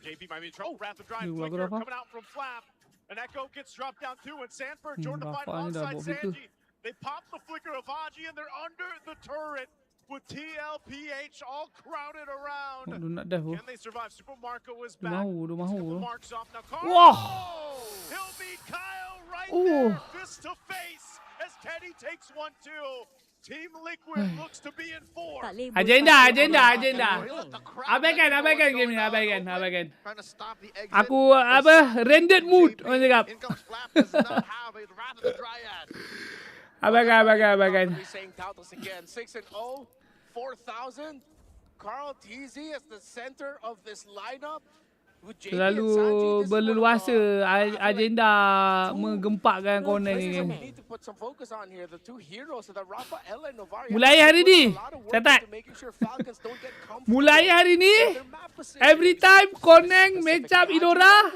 Speaker 2: JP might be in trouble. Wrath of Drive
Speaker 1: Dude,
Speaker 2: flicker
Speaker 1: Rafa.
Speaker 2: coming out from Flap. An Echo gets dropped down too, and Sanford, Jordan to fight
Speaker 1: Rafa ni dah
Speaker 2: alongside
Speaker 1: bawa flicker.
Speaker 2: Sanji. They pop the flicker of Haji, and they're under the turret with TLPH all crowded around.
Speaker 1: Dia nak dive oh.
Speaker 2: Can they survive? Super Marco is
Speaker 1: Dia
Speaker 2: back.
Speaker 1: mahu.
Speaker 2: Super Mark's off now. Carl!
Speaker 1: Wah.
Speaker 2: He'll beat Kyle right
Speaker 1: Oh.
Speaker 2: there, fist to face, as Teddy takes 1-2. Team Liquid looks to be in 4.
Speaker 5: Tak label
Speaker 1: Agenda.
Speaker 5: Koneng.
Speaker 1: Abaikan game ni, abaikan.
Speaker 4: Trying to stop the exit.
Speaker 1: Aku apa rendered mood orang cakap.
Speaker 4: In comes Flap, does not have a Wrath of the Dryad.
Speaker 1: Abaikan.
Speaker 3: We're saying Tautos again. 6-0, 4,000. Carl Teasy as the center of this lineup. With JP and
Speaker 1: Terlalu
Speaker 3: Sanji, this is one of
Speaker 1: berleluasa
Speaker 3: I feel like
Speaker 1: agenda menggempakkan Koneng
Speaker 3: places
Speaker 1: ni.
Speaker 3: that we need to put some focus on here. The two heroes of the Rafaela and Novaria.
Speaker 1: Mulai hari ni, catat. Mulai hari ni, every time Koneng match up Idora,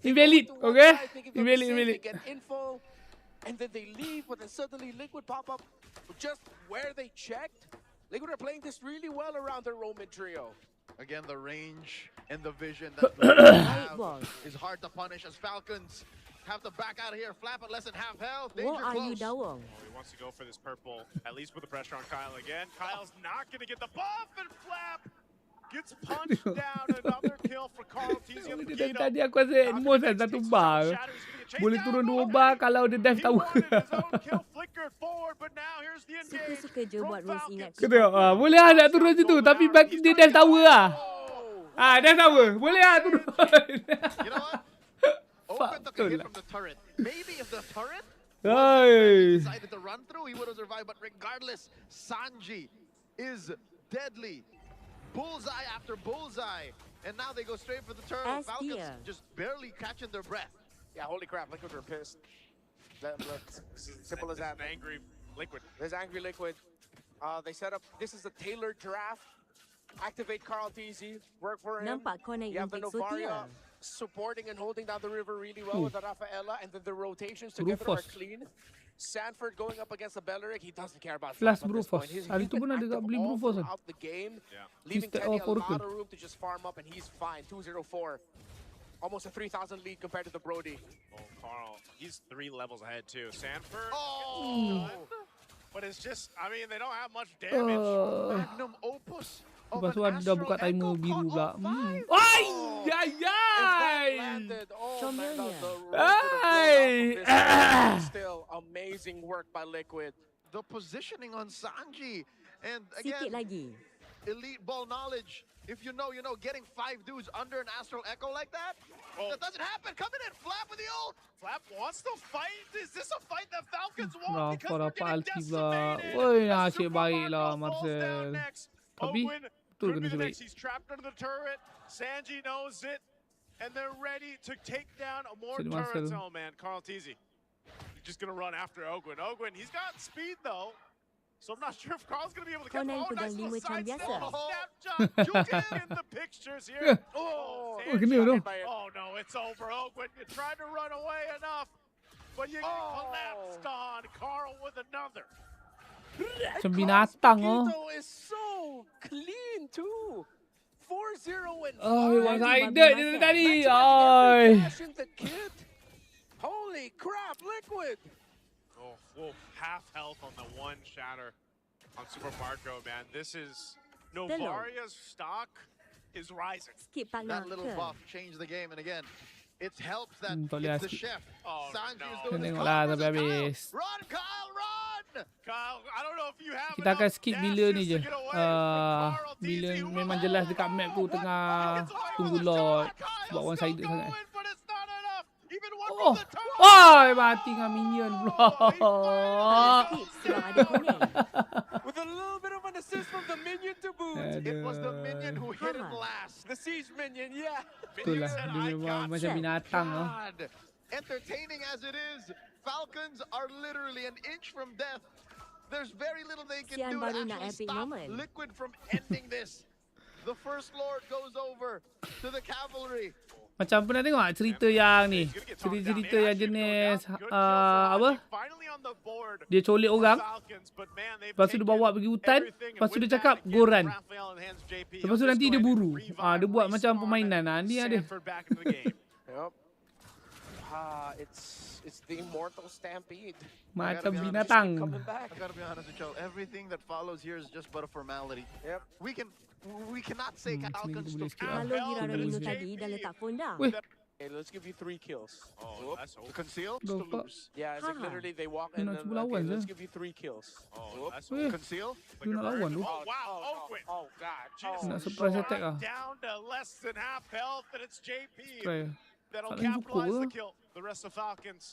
Speaker 1: invalid, okay? Invalid.
Speaker 3: Get info, and then they leave, but then suddenly Liquid pop up just where they checked. Liquid are playing this really well around their Roman trio.
Speaker 4: Again, the range and the vision that have is hard to punish as Falcons have to back out of here. Flap at less than half health.
Speaker 5: What
Speaker 4: Danger
Speaker 5: are you
Speaker 4: close.
Speaker 5: doing?
Speaker 2: He wants to go for this purple, at least put the pressure on Kyle again. Kyle's not going to get the buff, and Flap gets punched down. Another kill for Carl Teasy on the gate.
Speaker 1: Tadi aku rasa Edmond kan satu bar. Boleh turun 2 bar kalau dia dive tower.
Speaker 5: Suka-suka je buat rules ingat.
Speaker 1: Kena, boleh lah nak turun situ. Tapi dia dive tower lah. Dive tower. Boleh lah turun.
Speaker 4: You know what? Open took a hit from the turret. Maybe if the turret
Speaker 1: Hey.
Speaker 4: decided to run through, he would have survived. But regardless, Sanji is deadly. Bullseye after bullseye. And now they go straight for the turtle.
Speaker 5: As
Speaker 4: Falcons
Speaker 5: dear.
Speaker 4: just barely catching their breath.
Speaker 3: Yeah, holy crap, Liquid are pissed. Simple as that.
Speaker 2: Angry Liquid.
Speaker 3: There's Angry Liquid. They set up, this is a tailored draft. Activate Carl Teasy, work for him.
Speaker 5: Nampak Koneng
Speaker 3: You have the
Speaker 5: impact
Speaker 3: Novaria
Speaker 5: Sotia.
Speaker 3: supporting and holding down the river really well with the Rafaela, and then the rotations together are
Speaker 1: Rufus.
Speaker 3: clean. Sanford going up against the Belleric, he doesn't care about
Speaker 1: Flash
Speaker 3: farm at this
Speaker 1: Rufus.
Speaker 3: point. He's
Speaker 1: Hari tu
Speaker 3: been
Speaker 1: pun ada kat
Speaker 3: active
Speaker 1: beli
Speaker 3: all
Speaker 1: Rufus kan.
Speaker 3: throughout the game,
Speaker 2: Yeah.
Speaker 3: leaving
Speaker 1: Instead
Speaker 3: Teddy
Speaker 1: of
Speaker 3: a lot
Speaker 1: Oracle.
Speaker 3: of room to just farm up, and he's fine. 2-0-4. almost a 3,000 lead compared to the Brody.
Speaker 2: Oh, Carl, he's 3 levels ahead too. Sanford,
Speaker 4: Oh!
Speaker 2: but it's just, I mean, they don't have much damage.
Speaker 4: Magnum opus of
Speaker 1: Lepas tu
Speaker 4: an
Speaker 1: dah buka
Speaker 4: Astral
Speaker 1: timer
Speaker 4: Echo
Speaker 1: biru
Speaker 4: caught
Speaker 1: pula.
Speaker 4: on 5.
Speaker 1: Ay!
Speaker 4: Oh.
Speaker 1: Ay!
Speaker 3: If that
Speaker 1: Ay!
Speaker 3: landed, oh
Speaker 5: Show
Speaker 3: man,
Speaker 5: million.
Speaker 3: the road would have blown off of this. Still amazing work by Liquid.
Speaker 4: The positioning on Sanji. And
Speaker 5: Sikit
Speaker 4: again,
Speaker 5: lagi.
Speaker 4: elite ball knowledge. If you know, getting 5 dudes under an Astral Echo like that, that doesn't happen. Coming in, Flap with the ult.
Speaker 2: Flap wants to fight. Is this a fight that Falcons want? Because
Speaker 1: Rafa
Speaker 2: they're
Speaker 1: dapat
Speaker 2: getting
Speaker 1: ulti pula.
Speaker 2: decimated.
Speaker 1: Woi,
Speaker 2: The
Speaker 1: nasib
Speaker 2: Super
Speaker 1: baik lah
Speaker 2: Marco falls
Speaker 1: Marcel.
Speaker 2: down next.
Speaker 1: Tapi,
Speaker 2: Owen
Speaker 1: betul
Speaker 2: could
Speaker 1: ke
Speaker 2: be
Speaker 1: nasib
Speaker 2: the
Speaker 1: baik?
Speaker 2: next. He's trapped under the turret. Sanji knows it. And they're ready to take down more
Speaker 1: Jadi
Speaker 2: turrets.
Speaker 1: Marcel.
Speaker 2: Oh man, Carl Teasy. He's just gonna run after Ogwin. Ogwin, he's got speed though. So I'm not sure if Carl's gonna be able to get
Speaker 5: Conan
Speaker 2: him. Oh, nice
Speaker 5: pegang
Speaker 2: little
Speaker 5: 5 macam
Speaker 2: side
Speaker 5: biasa.
Speaker 2: step. Snapshot. Juke in the pictures here. Oh,
Speaker 1: Oh, kena tu.
Speaker 2: oh no, it's over. Ogwin, you tried to run away enough, but you get collapsed on. Carl with another.
Speaker 1: Macam binatang oh.
Speaker 3: Quito is so clean too. 4-0 and
Speaker 1: Oh,
Speaker 3: five.
Speaker 1: one-sided
Speaker 5: Babi
Speaker 1: dia
Speaker 5: Marcel.
Speaker 1: tadi.
Speaker 3: Ay.
Speaker 1: Ay.
Speaker 3: The kid. Holy crap, Liquid.
Speaker 2: Oh, whoa, half health on the one shatter on Super Marco, man. This is Novaria's stock is rising.
Speaker 5: Skip partner
Speaker 4: That little
Speaker 5: ke?
Speaker 4: buff changed the game. And again, it helps that
Speaker 1: Tak boleh
Speaker 4: it's the
Speaker 1: skip.
Speaker 4: chef.
Speaker 2: Oh,
Speaker 4: Sanji is
Speaker 2: no.
Speaker 4: doing his
Speaker 1: Tengoklah
Speaker 4: Kyle
Speaker 1: sampai
Speaker 4: versus Kyle.
Speaker 1: habis.
Speaker 4: Run, Kyle, run!
Speaker 2: Kyle, I don't know if you have
Speaker 1: Kita akan
Speaker 2: enough
Speaker 1: skip bila ni
Speaker 2: dashes
Speaker 1: je.
Speaker 2: to get away from Carl
Speaker 1: Bila
Speaker 2: Teasy, who
Speaker 1: memang
Speaker 2: will
Speaker 1: jelas
Speaker 2: hold
Speaker 1: dekat
Speaker 2: on.
Speaker 1: map tu
Speaker 2: One
Speaker 1: tengah
Speaker 2: gets away
Speaker 1: tunggu
Speaker 2: with a
Speaker 1: Lord.
Speaker 2: shot. Kyle's
Speaker 1: Sebab one
Speaker 2: still
Speaker 1: sided sangat.
Speaker 2: going, but it's not enough. Even one
Speaker 1: Oh.
Speaker 2: from the top.
Speaker 1: Oh, mati dengan minion pula.
Speaker 5: Skip sebab ada Conan.
Speaker 3: With a little bit of an assist from the minion to boot.
Speaker 4: It was the minion who hit it
Speaker 5: Haha.
Speaker 4: last.
Speaker 3: The siege minion, yeah.
Speaker 1: Betul lah. Dia memang macam binatang oh.
Speaker 4: God. Entertaining as it is, Falcons are literally an inch from death. There's very little they can
Speaker 5: Sian
Speaker 4: do to
Speaker 5: baru nak
Speaker 4: actually
Speaker 5: epic
Speaker 4: stop
Speaker 5: moment.
Speaker 4: Liquid from ending this. The First Lord goes over to the cavalry.
Speaker 1: Macam pernah tengok tak cerita yang ni? Cerita-cerita yang jenis apa? Dia colek orang. Lepas tu dia bawa pergi hutan. Lepas tu dia cakap go run. Lepas tu nanti dia buru. Dia buat macam permainan. Ni ada.
Speaker 3: Yep. It's the immortal stampede.
Speaker 1: Macam
Speaker 4: be honest,
Speaker 1: binatang.
Speaker 3: Coming back.
Speaker 4: I gotta be honest with you, everything that follows here is just but a formality.
Speaker 3: Yep.
Speaker 4: We cannot say Falcons
Speaker 1: boleh
Speaker 4: took
Speaker 1: skip
Speaker 4: out.
Speaker 5: Kalau Gengarino tadi dah letak phone dah.
Speaker 1: Weh.
Speaker 3: Okay, let's give you 3 kills.
Speaker 2: Oh, that's
Speaker 4: To conceal,
Speaker 1: The
Speaker 4: to
Speaker 1: fuck?
Speaker 4: lose.
Speaker 3: Yeah, it's like
Speaker 5: Haha.
Speaker 3: literally they walk
Speaker 1: Dia
Speaker 3: in
Speaker 1: nak
Speaker 3: and
Speaker 1: cuba lawan
Speaker 3: okay, let's
Speaker 1: je.
Speaker 3: give you 3 kills.
Speaker 2: Oh, that's
Speaker 1: Weh.
Speaker 4: Conceal.
Speaker 1: Dia nak lawan tu.
Speaker 2: Oh, wow, Ogwin.
Speaker 3: Oh god.
Speaker 2: Jesus.
Speaker 1: Nak surprise attack ah.
Speaker 2: Down to less than half health, and it's JP
Speaker 1: Try.
Speaker 2: that'll
Speaker 1: Tak lain cukup
Speaker 2: capitalize the
Speaker 1: ke?
Speaker 2: kill. The rest of Falcons,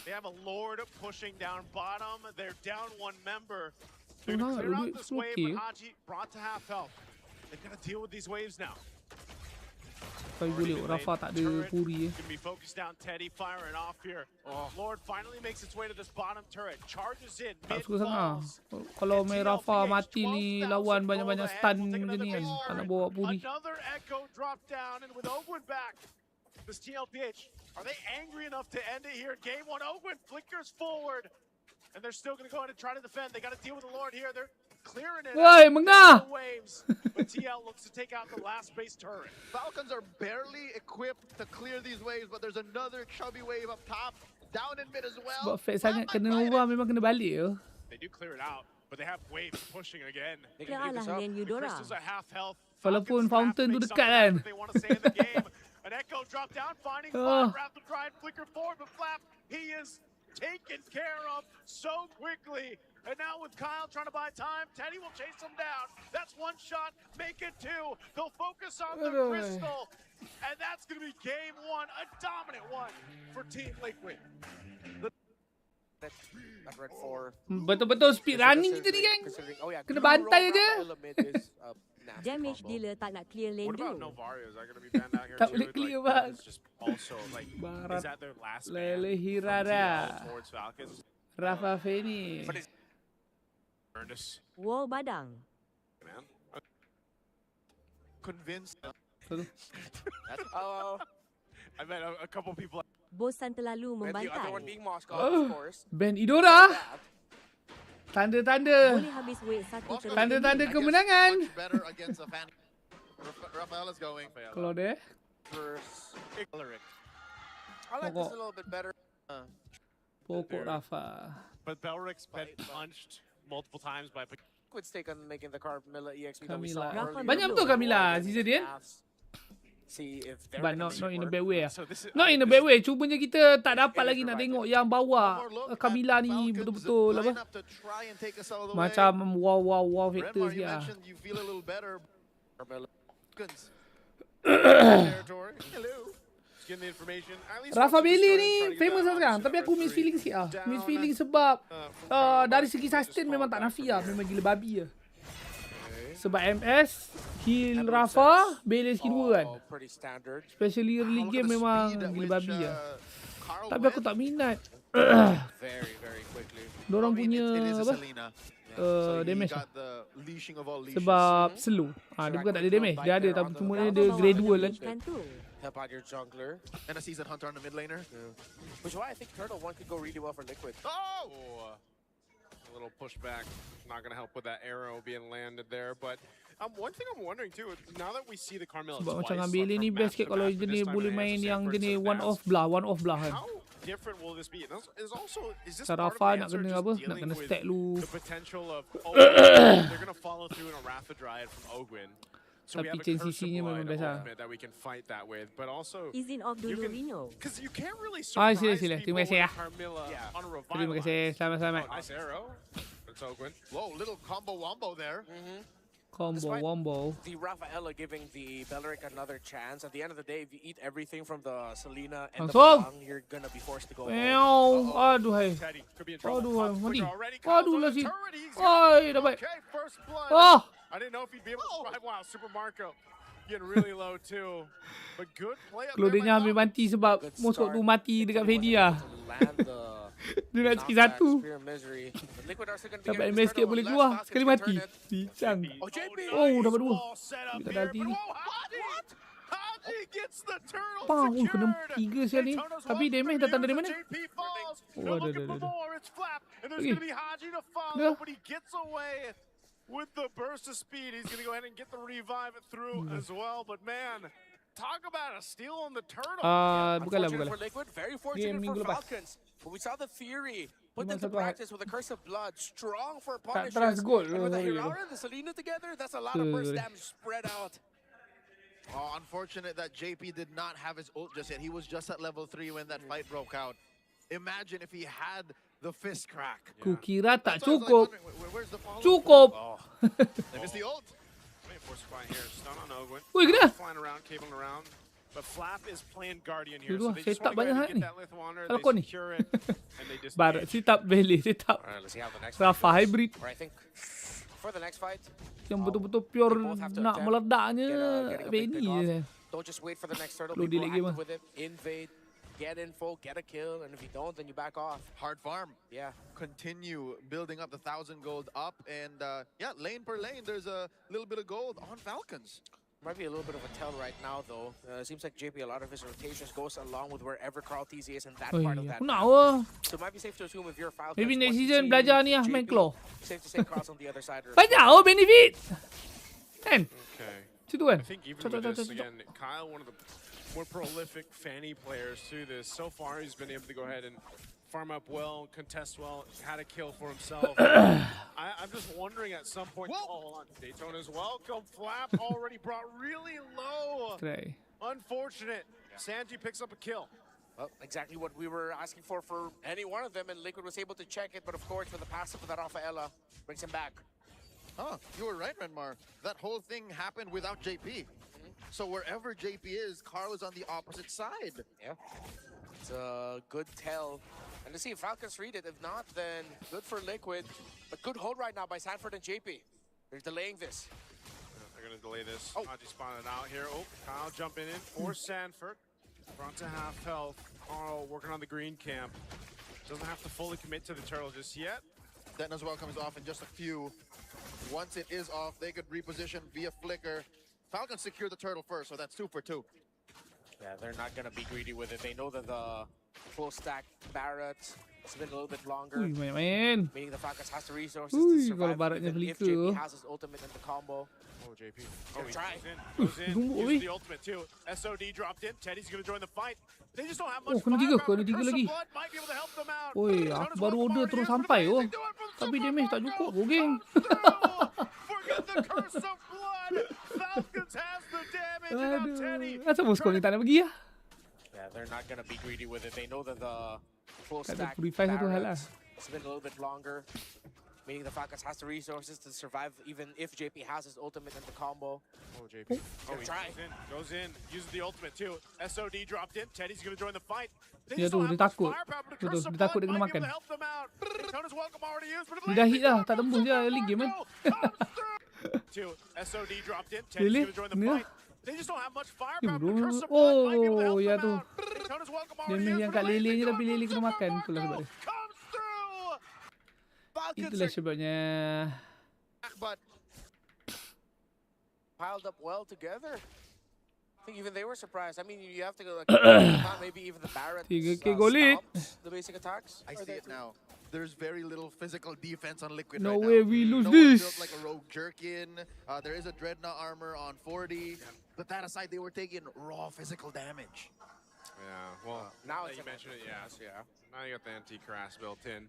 Speaker 2: they have a Lord pushing down bottom. They're down 1 member. They're gonna clear out this wave, but Haji brought to half health. They've got to deal with these waves now.
Speaker 1: Tapi boleh Rafa tak ada puri
Speaker 2: Gonna be focused down. Teddy firing off here. Lord finally makes its way to this bottom turret. Charges in.
Speaker 1: Tak
Speaker 2: Mid
Speaker 1: suka sangat.
Speaker 2: falls.
Speaker 1: Kalau main Rafa mati ni lawan banyak-banyak stun macam ni kan. Tak nak bawa puri.
Speaker 2: Another echo drop down, and with Ogwin back, this TLPH, are they angry enough to end it here? Game 1, Ogwin flickers forward, and they're still going to go ahead and try to defend. They got to deal with the Lord here. They're clearing it
Speaker 1: Woi,
Speaker 2: out
Speaker 1: mengah!
Speaker 2: of the waves, but TL looks to take out the last base turret.
Speaker 4: Falcons are barely equipped to clear these waves, but there's another chubby wave up top, down in mid as well.
Speaker 1: Sebab fake sangat kena orang memang kena balik je.
Speaker 2: They do clear it out, but they have waves pushing again.
Speaker 3: They
Speaker 5: Kira
Speaker 3: can do
Speaker 5: lah
Speaker 3: this up.
Speaker 5: Lian
Speaker 2: The
Speaker 5: Eudora.
Speaker 2: Crystals are half health.
Speaker 1: Walaupun
Speaker 2: Falcons
Speaker 1: fountain tu
Speaker 2: have to make
Speaker 1: dekat
Speaker 2: something out
Speaker 1: kan.
Speaker 2: of what they want to say in the game. An echo drop down, finding Flap, wrap the try and flicker forward, but Flap, he is taken care of so quickly. And now with Kyle trying to buy time, Teddy will chase him down. That's 1 shot, make it 2. They'll focus on the crystal. And that's going to be game 1, a dominant one for Team Liquid.
Speaker 3: I've read 4.
Speaker 1: Betul-betul speed running kita ni geng. Kena bantai aje.
Speaker 5: Damage dealer tak nak clear lane
Speaker 2: What about
Speaker 5: dulu.
Speaker 2: Novaria? Is that going to be banned out here
Speaker 1: Tak
Speaker 2: too?
Speaker 1: boleh clear,
Speaker 2: Like,
Speaker 1: bang.
Speaker 2: it's just also like,
Speaker 1: Barat
Speaker 2: is that their last
Speaker 1: Lele
Speaker 2: ban from
Speaker 1: Hirara.
Speaker 2: TL towards Falcons?
Speaker 1: Rafa Feni.
Speaker 2: Ernest,
Speaker 5: Wall badang.
Speaker 2: man.
Speaker 4: Convinced.
Speaker 3: Oh,
Speaker 2: I met a couple people.
Speaker 5: Bosan terlalu
Speaker 3: and the other
Speaker 5: membantai.
Speaker 3: one being Moscow, of course.
Speaker 1: Ben Idora.
Speaker 3: Bad.
Speaker 1: Tanda-tanda.
Speaker 5: Boleh habis wait satu terus.
Speaker 1: Tanda-tanda
Speaker 4: I guess
Speaker 1: kemenangan.
Speaker 4: much better against a fan. Rafael is going.
Speaker 1: Kalau dia.
Speaker 3: versus Illyric. I like this a little bit better.
Speaker 1: Pokok Rafa.
Speaker 2: But Belric's been punched multiple times by
Speaker 3: Liquid's take on making the Carmilla EXP that we saw
Speaker 1: Camila.
Speaker 3: earlier.
Speaker 1: Banyak betul Camila season dia.
Speaker 3: See if they're
Speaker 1: But
Speaker 3: gonna
Speaker 1: not
Speaker 3: make it
Speaker 1: in a
Speaker 3: work.
Speaker 1: bad way.
Speaker 2: So this is,
Speaker 1: Not in a bad way. Cumanya kita tak dapat lagi nak tengok yang bawah Camila ni betul-betul apa. Macam wow factor
Speaker 4: Redmar, you
Speaker 1: sikit lah.
Speaker 4: mentioned you feel a little better.
Speaker 3: Carmilla.
Speaker 2: territory. Hello. Just getting the information. At least
Speaker 1: Rafa
Speaker 2: Fox is
Speaker 1: Bailey
Speaker 2: starting
Speaker 1: ni
Speaker 2: to try to get
Speaker 1: famous
Speaker 2: that
Speaker 1: lah sekarang.
Speaker 2: option
Speaker 1: Tapi aku
Speaker 2: number
Speaker 1: miss
Speaker 2: 3
Speaker 1: feeling sikit lah.
Speaker 2: down.
Speaker 1: Miss feeling sebab
Speaker 2: From
Speaker 1: dari
Speaker 2: Carmilla,
Speaker 1: segi
Speaker 2: just
Speaker 1: sustain memang tak
Speaker 2: fall
Speaker 1: nafi
Speaker 2: back
Speaker 1: lah.
Speaker 2: for
Speaker 1: Memang
Speaker 2: damage.
Speaker 1: gila babi lah.
Speaker 2: Okay.
Speaker 1: Sebab MS, heal Rafa, Bailey skill 2 kan.
Speaker 3: Oh, pretty standard.
Speaker 1: Especially early game memang gila babi lah. Tapi aku tak minat.
Speaker 3: Very, very quickly.
Speaker 1: Diorang punya apa? Damage lah. Sebab slow. Dia bukan tak ada damage. Dia ada tapi cuma dia gradual kan.
Speaker 3: Help out your jungler.
Speaker 4: And a seasoned hunter on the mid laner.
Speaker 3: Which is why I think Turtle 1 could go really well for Liquid.
Speaker 2: Oh! A little pushback. Not going to help with that arrow being landed there. But one thing I'm wondering too, now that we see the Carmilla
Speaker 1: Sebab
Speaker 2: twice,
Speaker 1: macam ambil
Speaker 2: from
Speaker 1: ni
Speaker 2: match
Speaker 1: best
Speaker 2: to
Speaker 1: sikit kalau
Speaker 2: match, but
Speaker 1: jenis
Speaker 2: this time
Speaker 1: boleh
Speaker 2: it has
Speaker 1: main
Speaker 2: to
Speaker 1: yang
Speaker 2: Sanford,
Speaker 1: jenis
Speaker 2: so
Speaker 1: one
Speaker 2: that's-
Speaker 1: off belah kan.
Speaker 2: How different will this be? And is this
Speaker 1: Rafa
Speaker 2: part of
Speaker 1: nak
Speaker 2: the answer
Speaker 1: kena
Speaker 2: just
Speaker 1: apa? Nak
Speaker 2: dealing
Speaker 1: kena
Speaker 2: with
Speaker 1: stack lu.
Speaker 2: the potential of they're going to follow through in a Rafa Dryad from Ogwin. So we
Speaker 1: Tapi
Speaker 2: have a
Speaker 1: chain
Speaker 2: Curse of
Speaker 1: CC-nya memang
Speaker 2: Blood
Speaker 1: best lah.
Speaker 2: ultimate that we can fight that with, but also
Speaker 5: Izin off
Speaker 2: you
Speaker 5: dulu
Speaker 2: can-
Speaker 5: Rino.
Speaker 2: because you can't really
Speaker 1: Ah,
Speaker 2: surprise
Speaker 1: sila.
Speaker 2: people
Speaker 1: Terima kasih
Speaker 2: with
Speaker 1: ya.
Speaker 2: Carmilla on a revival.
Speaker 1: Terima kasih. Selamat-selamat.
Speaker 2: Oh, nice arrow. It's Ogwin.
Speaker 4: Whoa, little combo wombo there.
Speaker 1: Combo,
Speaker 3: Despite
Speaker 1: wombo.
Speaker 3: The Rafaela giving the Beleric another chance. At the end of the day, if you eat everything from the Selena and the
Speaker 1: Langsung.
Speaker 3: Bang, you're gonna be forced to go home.
Speaker 1: Meow. Aduh hai.
Speaker 2: Teddy could be in trouble.
Speaker 1: Aduh,
Speaker 2: Pops
Speaker 1: mati.
Speaker 2: quicker already. Kyle's
Speaker 1: Aduh
Speaker 2: on
Speaker 1: lah
Speaker 2: the
Speaker 1: si.
Speaker 2: turret. He's got-
Speaker 1: Oi, dapat.
Speaker 2: Okay, first blood.
Speaker 1: Oh.
Speaker 2: I didn't know if he'd be able to survive. Wow, Super Marco getting really low too. But good play up
Speaker 1: Kalau
Speaker 2: there
Speaker 1: dia
Speaker 2: by
Speaker 1: ambil
Speaker 2: Tom.
Speaker 1: mati sebab
Speaker 3: Good
Speaker 1: musuh
Speaker 3: start.
Speaker 1: tu mati dekat
Speaker 3: Liquid
Speaker 1: Fedi
Speaker 3: wasn't
Speaker 1: lah.
Speaker 3: able to land the
Speaker 1: Dia nak skill
Speaker 3: knockback,
Speaker 1: satu.
Speaker 3: Spear of Misery. But Liquid are still gonna be
Speaker 1: Sampai
Speaker 3: getting
Speaker 1: MS
Speaker 3: this
Speaker 1: sikit
Speaker 3: turtle
Speaker 1: boleh
Speaker 3: unless
Speaker 1: keluar.
Speaker 3: Falcons
Speaker 1: Sekali
Speaker 3: can
Speaker 1: mati.
Speaker 3: turn it.
Speaker 1: Bincang.
Speaker 3: Oh, JP!
Speaker 1: Oh, dapat dua.
Speaker 2: Wall set up
Speaker 1: Dia tak
Speaker 2: here,
Speaker 1: ada ulti
Speaker 2: but
Speaker 1: ni.
Speaker 2: whoa, Haji gets the turtle
Speaker 1: Pang, kena
Speaker 2: secured.
Speaker 1: 3 sial ni.
Speaker 2: Daytona's
Speaker 1: Tapi
Speaker 2: welcome
Speaker 1: damage
Speaker 2: to
Speaker 1: datang
Speaker 2: the
Speaker 1: dari
Speaker 2: use
Speaker 1: mana?
Speaker 2: of JP falls.
Speaker 1: Oh,
Speaker 2: They're
Speaker 1: ada,
Speaker 2: looking
Speaker 1: ada,
Speaker 2: for
Speaker 1: ada.
Speaker 2: more. It's Flap, and there's
Speaker 1: Okay.
Speaker 2: going to be Haji to
Speaker 1: Yeah.
Speaker 2: follow, but he gets away with the burst of speed. He's going to go ahead and get the revive it through as well. But man, talk about a steal on the turtle.
Speaker 1: Bukanlah.
Speaker 3: Unfortunate for Liquid, very fortunate for
Speaker 1: minggu lepas.
Speaker 3: Falcons. But we saw the Fury put
Speaker 1: Cuma
Speaker 3: into
Speaker 1: satu
Speaker 3: practice with the Curse of Blood, strong for
Speaker 1: Tak
Speaker 3: punishes.
Speaker 1: trust goal.
Speaker 3: And with the
Speaker 1: Sorry,
Speaker 3: Hirara and the Selena together, that's a lot of burst damage spread out.
Speaker 4: Oh, unfortunate that JP did not have his ult just yet. He was just at level 3 when that fight broke out. Imagine if he had the fist crack.
Speaker 1: Ku kira tak
Speaker 4: That's why I was like
Speaker 1: cukup.
Speaker 4: wondering, where's the follow-up?
Speaker 1: Cukup.
Speaker 2: Oh,
Speaker 4: They missed the ult.
Speaker 2: wait for spy here. Stun on Ogwin.
Speaker 1: Woi, kena.
Speaker 2: Flying around, cabling around. But Flap is playing Guardian
Speaker 1: Dulu
Speaker 2: here, so
Speaker 1: lah,
Speaker 2: they just
Speaker 1: setup
Speaker 2: want to go
Speaker 1: banyak
Speaker 2: ahead
Speaker 1: sangat
Speaker 2: and
Speaker 1: ni.
Speaker 2: get that Lith Wander.
Speaker 1: Kalau
Speaker 2: They
Speaker 1: kau ni.
Speaker 2: secure it, and they
Speaker 1: Barat,
Speaker 2: disengage.
Speaker 1: sit up Bailey, sit up.
Speaker 3: All right, let's see how the next
Speaker 1: Rafa
Speaker 3: fight goes.
Speaker 1: hybrid.
Speaker 3: Or I think for the next fight,
Speaker 1: Yang betul-betul pure
Speaker 3: they both have to
Speaker 1: nak
Speaker 3: attempt,
Speaker 1: meledaknya
Speaker 3: getting a big
Speaker 1: Bailey
Speaker 3: pick off.
Speaker 1: je.
Speaker 3: Don't just wait for the next turtle.
Speaker 1: Low
Speaker 3: Be
Speaker 1: delay game
Speaker 3: proactive
Speaker 1: ah.
Speaker 3: with it. Invade, get info, get a kill, and if you don't, then you back off.
Speaker 4: Hard farm.
Speaker 3: Yeah.
Speaker 4: Continue building up the 1,000 gold up. And yeah, lane per lane, there's a little bit of gold on Falcons.
Speaker 3: Might be a little bit of a tell right now, though. It seems like JP, a lot of his rotations goes along with wherever Carl TZ is in that
Speaker 1: Oi,
Speaker 3: part of that
Speaker 1: aku nak
Speaker 3: map.
Speaker 1: wah.
Speaker 3: So it might be safe to assume if you're Falcons,
Speaker 1: Maybe next
Speaker 3: once you
Speaker 1: season
Speaker 3: see
Speaker 1: belajar ni lah, main
Speaker 3: JP,
Speaker 1: claw.
Speaker 3: safe to say Carl's on the other side.
Speaker 1: Banyak benefit. Kan?
Speaker 2: Okay.
Speaker 1: Situ kan?
Speaker 2: I think even
Speaker 1: Cok,
Speaker 2: with
Speaker 1: cok,
Speaker 2: this,
Speaker 1: cok, cok.
Speaker 2: again, Kyle, one of the more prolific Fanny players through this. So far, he's been able to go ahead and farm up well, contest well, had a kill for himself. I'm just wondering at some point.
Speaker 4: Whoa.
Speaker 2: Oh, hold on. Daytona's welcome. Flap already brought really low.
Speaker 1: Try.
Speaker 2: Unfortunate. Sanji picks up a kill.
Speaker 3: Well, exactly what we were asking for any one of them, and Liquid was able to check it, but of course, with the passive of that Rafaela, brings him back.
Speaker 4: Huh, you were right, Renmar. That whole thing happened without JP. So wherever JP is, Carl is on the opposite side.
Speaker 3: Yeah. It's a good tell. And to see if Falcons read it. If not, then good for Liquid. But good hold right now by Sanford and JP. They're delaying this.
Speaker 2: They're going to delay this.
Speaker 3: Oh.
Speaker 2: Haji spawning out here. Oh, Kyle jumping in for Sanford. Front to half health. Carl working on the green camp. Doesn't have to fully commit to the turtle just yet.
Speaker 4: Detna's well comes off in just a few. Once it is off, they could reposition via flicker. Falcons secure the turtle first, so that's 2 for 2.
Speaker 3: Yeah, they're not going to be greedy with it. They know that the full stack Barrett It's been a little bit longer.
Speaker 1: Ui, main-main.
Speaker 3: Meaning the Falcons has the resources
Speaker 1: Ui,
Speaker 3: to survive
Speaker 1: kalau baratnya
Speaker 3: even if
Speaker 1: flicker.
Speaker 3: JP has his ultimate in the combo.
Speaker 2: Oh, JP.
Speaker 3: Oh,
Speaker 2: He
Speaker 3: try.
Speaker 2: goes in,
Speaker 1: Tunggu, oi.
Speaker 2: uses the ultimate too. SOD dropped in. Teddy's gonna join the fight. They just don't have much
Speaker 1: kena tiga,
Speaker 2: firepower.
Speaker 1: kena tiga
Speaker 2: Curse of
Speaker 1: lagi.
Speaker 2: Blood might be able to help them out.
Speaker 1: Oi,
Speaker 2: Jonas
Speaker 1: aku baru
Speaker 2: Welcome
Speaker 1: order
Speaker 2: already
Speaker 1: terus
Speaker 2: is, but
Speaker 1: sampai
Speaker 2: amazing
Speaker 1: oh.
Speaker 2: do it from
Speaker 1: Tapi
Speaker 2: Super
Speaker 1: damage tak
Speaker 2: Marco.
Speaker 1: cukup, geng.
Speaker 2: Comes through. Forget the Curse of Blood. Falcons has the damage, and now Teddy.
Speaker 1: Aduh, kenapa skor ni tak nak pergi ya?
Speaker 3: Yeah, they're not gonna be greedy with it. They know that the full
Speaker 1: Tak ada
Speaker 3: stack
Speaker 1: purify satu hal lah.
Speaker 3: barracks, it's been a little bit longer. Meaning the Falcons has the resources to survive even if JP has his ultimate in the combo.
Speaker 2: Oh, JP. Oh, he
Speaker 3: try.
Speaker 2: goes in, uses the ultimate too. SOD dropped in. Teddy's gonna join the fight.
Speaker 1: Dia tu, dia takut. Betul, dia takut dia kena makan. Dia dah hit dah, tak tembus dia early game kan.
Speaker 2: SOD dropped in.
Speaker 1: Really?
Speaker 2: Teddy's gonna join the
Speaker 1: Ni lah.
Speaker 2: fight. They just don't have much firepower. but the
Speaker 1: bro.
Speaker 2: Curse of Blood might be able to help
Speaker 1: Oh, ya
Speaker 2: them
Speaker 1: tu.
Speaker 2: out. Jonas Welcome
Speaker 1: Dia
Speaker 2: already
Speaker 1: main
Speaker 2: is,
Speaker 1: yang
Speaker 2: but
Speaker 1: kat
Speaker 2: amazing
Speaker 1: lele je
Speaker 2: do it
Speaker 1: tapi
Speaker 2: from
Speaker 1: lele kena
Speaker 2: Super
Speaker 1: makan. Itulah sebab
Speaker 2: Marco.
Speaker 1: dia.
Speaker 2: Comes through. Falcons
Speaker 1: Itulah
Speaker 2: are
Speaker 1: sebabnya.
Speaker 3: But piled up well together. I think even they were surprised. I mean, you have to go like maybe even the Barrett
Speaker 1: 3K golit.
Speaker 3: stops the basic attacks.
Speaker 4: I see it now. There's very little physical defense on Liquid
Speaker 1: No
Speaker 4: right
Speaker 1: way
Speaker 4: now.
Speaker 1: we lose
Speaker 4: No one
Speaker 1: this.
Speaker 4: built like a rogue jerkin. There is a dreadnought armor on 40. But that aside, they were taking raw physical damage.
Speaker 2: Yeah, well,
Speaker 3: now
Speaker 2: that
Speaker 3: it's
Speaker 2: you
Speaker 3: a-
Speaker 2: mentioned it, yeah.
Speaker 3: Yeah.
Speaker 2: Now you got the anti-crash built in.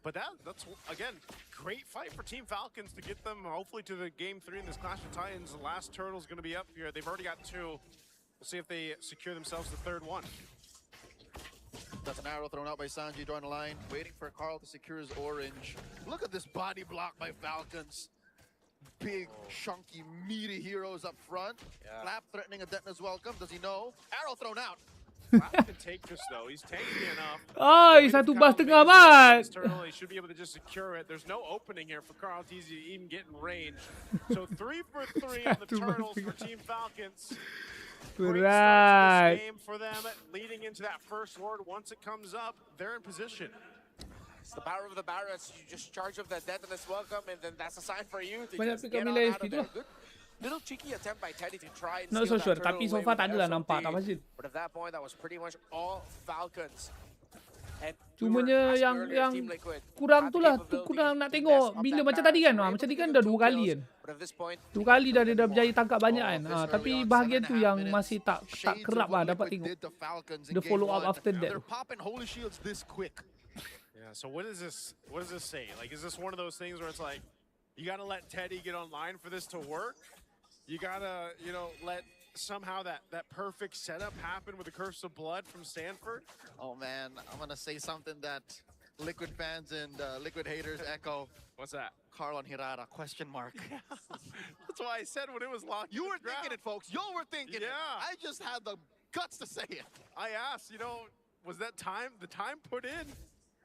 Speaker 2: But that's, again, great fight for Team Falcons to get them, hopefully, to the Game 3 in this Clash of Titans. The last Turtle's going to be up here. They've already got 2. We'll see if they secure themselves the 3rd one.
Speaker 4: That's an arrow thrown out by Sanji, drawing a line, waiting for Carl to secure his orange. Look at this body block by Falcons. Big, chunky, meaty heroes up front.
Speaker 3: Yeah.
Speaker 4: Flap threatening a Detna's welcome. Does he know? Arrow thrown out.
Speaker 2: Flap can take this, though. He's tanky enough.
Speaker 1: Ay, satu bas tengah mat.
Speaker 2: Turtle, he should be able to just secure it. There's no opening here for Carl TZ to even get in range. So 3 for 3 on the
Speaker 1: Satu bas
Speaker 2: Turtles for
Speaker 1: tengah.
Speaker 2: Team Falcons. Great start to
Speaker 1: Berat.
Speaker 2: this game for them, leading into that first ward. Once it comes up, they're in position.
Speaker 3: It's the power of the Barretts. You just charge up that death and it's welcome, and then that's a sign for you to
Speaker 1: Banyak
Speaker 3: just
Speaker 1: pick up
Speaker 3: get on
Speaker 1: nilai
Speaker 3: out of
Speaker 1: situ
Speaker 3: there.
Speaker 1: lah.
Speaker 3: Good little cheeky attempt by Teddy to try and
Speaker 1: Not
Speaker 3: steal
Speaker 1: so sure,
Speaker 3: that turtle
Speaker 1: tapi so
Speaker 3: away
Speaker 1: far
Speaker 3: with
Speaker 1: tak adalah
Speaker 3: SLT.
Speaker 1: nampak tak hasil.
Speaker 3: But at that point, that was pretty much all Falcons. And we
Speaker 1: Cumanya
Speaker 3: were asking
Speaker 1: yang
Speaker 3: earlier,
Speaker 1: yang
Speaker 3: Team Liquid
Speaker 1: kurang
Speaker 3: had
Speaker 1: tu
Speaker 3: the
Speaker 1: lah, tu
Speaker 3: capability
Speaker 1: kurang nak
Speaker 3: to
Speaker 1: tengok
Speaker 3: mess up
Speaker 1: bila
Speaker 3: that
Speaker 1: macam tadi kan.
Speaker 3: balance.
Speaker 1: Macam tadi
Speaker 3: They
Speaker 1: kan
Speaker 3: were
Speaker 1: dah
Speaker 3: able to
Speaker 1: 2
Speaker 3: get
Speaker 1: kali
Speaker 3: 2
Speaker 1: kan.
Speaker 3: kills, but at this point,
Speaker 1: 2 kali dah dia dah
Speaker 3: more.
Speaker 1: berjaya tangkap banyak kan.
Speaker 4: This early
Speaker 1: Tapi
Speaker 4: on,
Speaker 1: bahagian tu
Speaker 4: 7.5
Speaker 1: yang
Speaker 4: minutes.
Speaker 1: masih tak
Speaker 4: Shades of
Speaker 1: kerap
Speaker 4: what
Speaker 1: lah dapat
Speaker 4: Liquid
Speaker 1: tengok.
Speaker 4: did to Falcons in
Speaker 1: The
Speaker 4: game
Speaker 1: follow up
Speaker 4: 1.
Speaker 1: after that.
Speaker 4: They're popping holy shields this quick.
Speaker 2: Yeah, so what does this say? Like, is this one of those things where it's like, you gotta let Teddy get online for this to work? You gotta, let somehow that perfect setup happen with the Curse of Blood from Stanford?
Speaker 4: Oh man, I'm gonna say something that Liquid fans and Liquid haters echo.
Speaker 2: What's that?
Speaker 4: Carl on Hirara, question mark.
Speaker 2: That's why I said when it was locked.
Speaker 4: You were thinking it, folks. Y'all were thinking it.
Speaker 2: Yeah.
Speaker 4: I just had the guts to say it.
Speaker 2: I asked, was that the time put in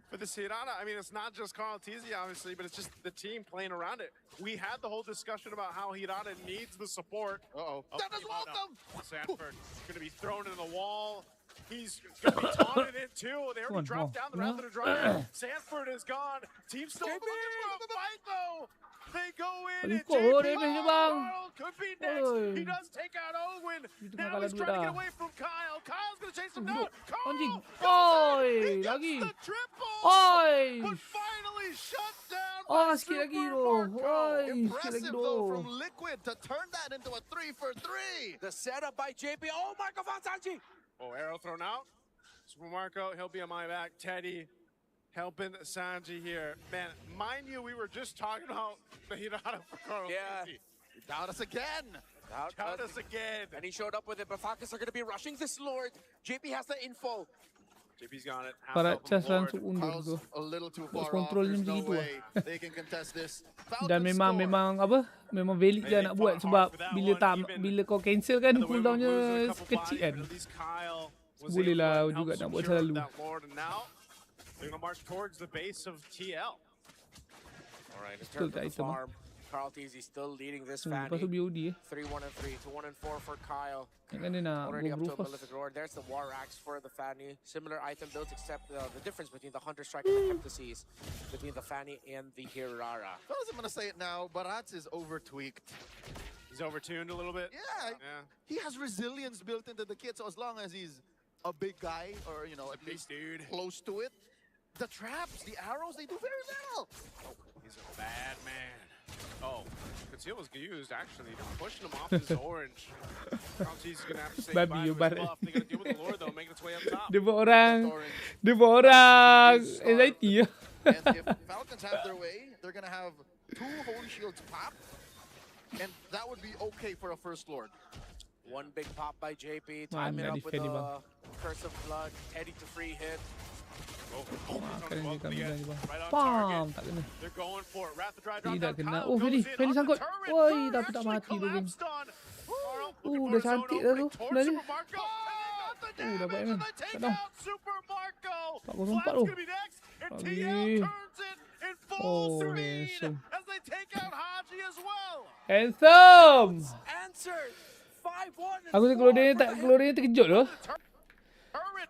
Speaker 2: for this Hirana? I mean, it's not just Carl Tizzi, obviously, but it's just the team playing around it. We had the whole discussion about how Hirana needs the support.
Speaker 4: Uh-oh.
Speaker 2: Oh,
Speaker 4: That is welcome!
Speaker 2: Sanford going to be thrown into the wall. He's going to be taunted in too. They already dropped down the rather to drive. Sanford is gone. Team still looking for a fight though. They go in and
Speaker 1: Balik kok,
Speaker 2: JP
Speaker 1: damage dia, bang.
Speaker 2: Carl could be next.
Speaker 1: Oi.
Speaker 2: He does take out Owen.
Speaker 1: Dia tengah
Speaker 2: Now
Speaker 1: kalah
Speaker 2: he's
Speaker 1: duit
Speaker 2: trying to
Speaker 1: dah.
Speaker 2: get away from Kyle. Kyle's going to chase him down.
Speaker 1: Duduk.
Speaker 2: Carl
Speaker 1: Anjing.
Speaker 2: goes
Speaker 1: Oi,
Speaker 2: in. He
Speaker 1: lagi.
Speaker 2: gets the triple.
Speaker 1: Oi.
Speaker 2: But finally shut down
Speaker 1: Oh,
Speaker 2: by
Speaker 1: sikit lagi
Speaker 2: Super
Speaker 1: tu.
Speaker 2: Marco.
Speaker 1: Oi, sikit lagi
Speaker 4: Impressive
Speaker 1: tu.
Speaker 4: though from Liquid to turn that into a 3 for 3.
Speaker 3: The setup by JP. Oh, Marco Sanji.
Speaker 2: Oh, arrow thrown out. Super Marco, he'll be on my back. Teddy helping Sanji here. Man, mind you, we were just talking about the Hirana for Carl.
Speaker 3: Yeah.
Speaker 2: Tizzi.
Speaker 4: You doubt us again.
Speaker 2: Count us again.
Speaker 3: And he showed up with it, but Falcons are going to be rushing this Lord. JP has the info.
Speaker 2: JP's got it. Half
Speaker 1: Para
Speaker 2: up on the
Speaker 1: cas
Speaker 2: board.
Speaker 1: langsung undur
Speaker 4: Carl's
Speaker 1: tu.
Speaker 4: a little too far off.
Speaker 1: Kontrolnya
Speaker 4: There's no
Speaker 1: macam gitu
Speaker 4: way they can contest this.
Speaker 1: Dan
Speaker 4: Falcons
Speaker 1: memang
Speaker 4: score.
Speaker 1: memang apa? Memang valid je nak buat sebab bila kau cancel kan
Speaker 2: And the way we're
Speaker 1: cooldownya
Speaker 2: losing a couple
Speaker 1: kecil
Speaker 2: bodies,
Speaker 1: kan.
Speaker 2: but at least Kyle was
Speaker 1: Boleh
Speaker 2: able to
Speaker 1: lah
Speaker 2: help
Speaker 1: juga nak buat
Speaker 2: secure
Speaker 1: selalu.
Speaker 2: that Lord, and now they're gonna march towards the base of TL.
Speaker 3: All right, in
Speaker 1: Still
Speaker 3: terms of the
Speaker 1: tight,
Speaker 3: farm, Carl Tizzi still leading this
Speaker 1: Lepas tu
Speaker 3: Fanny.
Speaker 1: BOD
Speaker 3: 3-1 and 3 to 1 and 4 for Kyle.
Speaker 1: Kan dia nak
Speaker 3: Already up
Speaker 1: go
Speaker 3: to a
Speaker 1: first.
Speaker 3: Malefic Roar. There's the War Axe for the Fanny. Similar item builds, except the difference between the Hunter Strike and the Heptases, between the Fanny and the Hirara.
Speaker 4: Fellas, I'm gonna say it now. Barats is over tweaked.
Speaker 2: He's overtuned a little bit.
Speaker 4: Yeah,
Speaker 2: Yeah.
Speaker 4: he has resilience built into the kit. So as long as he's a big guy or at
Speaker 2: Big
Speaker 4: least
Speaker 2: dude.
Speaker 4: close to it, the traps, the arrows, they do very well.
Speaker 2: He's a bad man. Oh, conceal was used actually, pushing him off his orange. He's gonna have to say
Speaker 1: Babi,
Speaker 2: goodbye to his
Speaker 1: babi.
Speaker 2: buff. They're gonna deal with the lure though, making its way up top.
Speaker 1: Dia buat orang
Speaker 4: Orange.
Speaker 1: anxiety ya.
Speaker 4: And if Falcons have their way, they're gonna have 2 holy shields pop, and that would be okay for a first lord.
Speaker 3: One big pop by JP,
Speaker 1: Wah,
Speaker 3: time it
Speaker 1: nak
Speaker 3: up with
Speaker 1: defend ni,
Speaker 3: the
Speaker 1: bang.
Speaker 3: Curse of Blood, Teddy to free hit.
Speaker 1: Makan ni kami dah ni bang.
Speaker 2: Right on
Speaker 1: Pam,
Speaker 2: target.
Speaker 1: tak kena.
Speaker 2: They're going for it. Wrath the dry drop
Speaker 1: Tidak
Speaker 2: down.
Speaker 1: kena.
Speaker 2: Kyle
Speaker 1: Oh,
Speaker 2: goes
Speaker 1: Feli.
Speaker 2: in
Speaker 1: Feli
Speaker 2: on the
Speaker 1: sangkut.
Speaker 2: turret.
Speaker 1: Woi,
Speaker 2: Bird
Speaker 1: dah tak mati
Speaker 2: actually
Speaker 1: tu, geng.
Speaker 2: collapsed on. Carl
Speaker 1: dah
Speaker 2: looking for his own
Speaker 1: cantik dah tu.
Speaker 2: opening towards
Speaker 1: Sebenarnya.
Speaker 2: Super Marco. And they got the
Speaker 1: dapat
Speaker 2: damage
Speaker 1: kan.
Speaker 2: and they take
Speaker 1: Tak tahu.
Speaker 2: out Super Marco.
Speaker 1: 404
Speaker 2: Flap's
Speaker 1: tu.
Speaker 2: gonna be next. And
Speaker 1: Lagi.
Speaker 2: TL turns it in full
Speaker 1: Oh,
Speaker 2: speed
Speaker 1: handsome.
Speaker 2: as they take out Haji as well.
Speaker 1: Handsome.
Speaker 3: Answered! 5-1 and
Speaker 1: Aku tu kalau dia terkejut tu.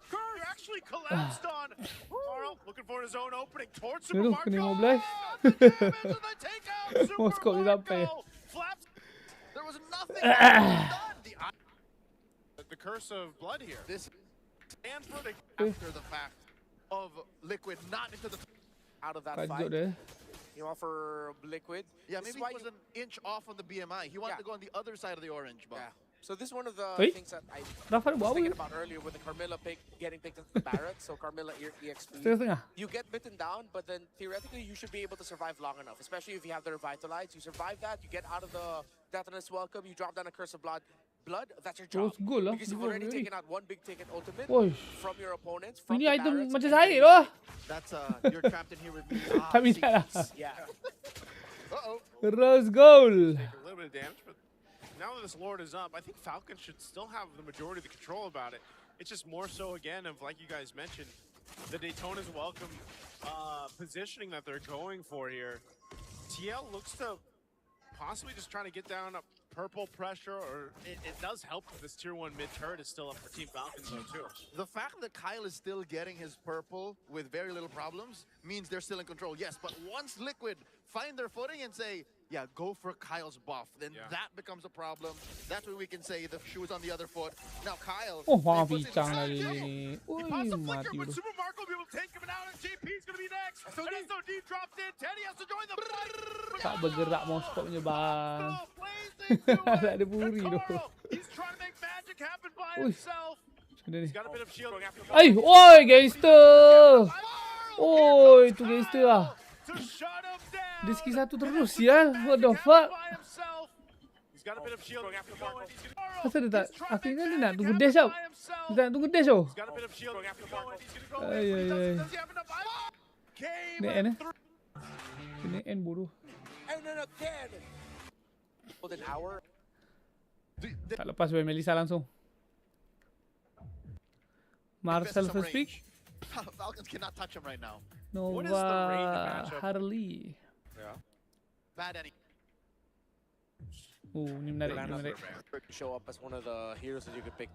Speaker 2: Turret actually collapsed on. Carl looking for his own opening towards
Speaker 1: Ni
Speaker 2: Super
Speaker 1: tu,
Speaker 2: Marco.
Speaker 1: kena 15.
Speaker 2: The damage and they take out
Speaker 1: Oh,
Speaker 2: Super
Speaker 1: skop dia sampai.
Speaker 2: Marco. Flaps
Speaker 4: There was nothing done.
Speaker 2: the curse of blood here.
Speaker 4: This
Speaker 2: And for the
Speaker 4: after the fact of Liquid not into the.
Speaker 3: out of that
Speaker 1: Kejut
Speaker 3: fight.
Speaker 1: dia.
Speaker 3: You offer Liquid.
Speaker 4: Yeah,
Speaker 3: This is
Speaker 4: maybe
Speaker 3: why
Speaker 4: he was an inch off on the BMI. He wanted
Speaker 3: Yeah.
Speaker 4: to go on the other side of the orange, but
Speaker 3: Yeah. So this is one of the
Speaker 1: Oi.
Speaker 3: things that I
Speaker 1: Rafa
Speaker 3: was
Speaker 1: buat apa?
Speaker 3: thinking about earlier with the Carmilla getting picked into the Barrett. So Carmilla EXP.
Speaker 1: Setengah-setengah.
Speaker 3: You get bitten down, but then theoretically you should be able to survive long enough, especially if you have the Revitalize. You survive that, you get out of the Deathless Welcome, you drop down a Curse of Blood, that's your job.
Speaker 1: Terus goal lah.
Speaker 3: Because you've
Speaker 1: Goal
Speaker 3: already
Speaker 1: already.
Speaker 3: taken out one big ticket ultimate
Speaker 1: Oi.
Speaker 3: from your opponents. From
Speaker 1: Ini
Speaker 3: the
Speaker 1: item
Speaker 3: Barretts,
Speaker 1: macam
Speaker 3: and
Speaker 1: saya
Speaker 3: then
Speaker 1: tu.
Speaker 4: that's you're trapped in here with me.
Speaker 1: Tak minat lah.
Speaker 3: Yeah.
Speaker 4: Uh-oh.
Speaker 1: Terus goal.
Speaker 2: take a little bit of damage, but now that this Lord is up, I think Falcon should still have the majority of the control about it. It's just more so again of, like you guys mentioned, the Daytona's welcome positioning that they're going for here. TL looks to possibly just trying to get down a purple pressure, or it does help that this tier 1 mid turret is still up for Team Falcons though too.
Speaker 4: The fact that Kyle is still getting his purple with very little problems means they're still in control. Yes, but once Liquid find their footing and say, yeah, go for Kyle's buff, then
Speaker 2: Yeah.
Speaker 4: that becomes a problem. That's where we can say the shoe is on the other foot. Now Kyle,
Speaker 1: Oh,
Speaker 4: they
Speaker 1: wah
Speaker 4: push it
Speaker 1: bincang
Speaker 4: inside
Speaker 1: lagi
Speaker 4: the
Speaker 1: ni.
Speaker 2: He
Speaker 1: Ui,
Speaker 2: pops a flicker,
Speaker 1: mati
Speaker 2: but
Speaker 1: tu.
Speaker 2: Super Marco will be able to take him out, and JP's gonna be next. And SOD dropped in. Teddy has to join the fight.
Speaker 1: Tak bergerak mouse punya bang.
Speaker 2: Still blazing to it.
Speaker 1: Tak ada buri tu.
Speaker 2: Carl, he's trying to make magic happen by
Speaker 1: Ui.
Speaker 2: himself.
Speaker 1: Macam mana ni?
Speaker 2: He's got a bit of shield.
Speaker 1: Ay, oi, gangster. Oi, tu gangster lah.
Speaker 2: To shut him down.
Speaker 1: Dia skill satu terus, sial. What the fuck?
Speaker 2: By himself. He's got a bit of shield.
Speaker 1: Asal dia tak? Aku ingat dia nak tunggu dash tau. Dia tak nak tunggu dash tau.
Speaker 2: He's got a bit of shield.
Speaker 1: Ay, ay, ay.
Speaker 2: Does he have enough? Came
Speaker 1: Kena end eh. Kena end bodoh.
Speaker 3: And then again. An hour.
Speaker 1: Tak lepas by Melissa langsung. Marcel
Speaker 4: some
Speaker 1: first pick.
Speaker 4: range. Falcons cannot touch him right now.
Speaker 2: What is the range
Speaker 1: Nova
Speaker 2: matchup?
Speaker 1: Harley.
Speaker 2: Yeah.
Speaker 4: Bad any.
Speaker 1: Oh, ni menarik, ni menarik.
Speaker 3: Show up as one of the heroes that you could pick.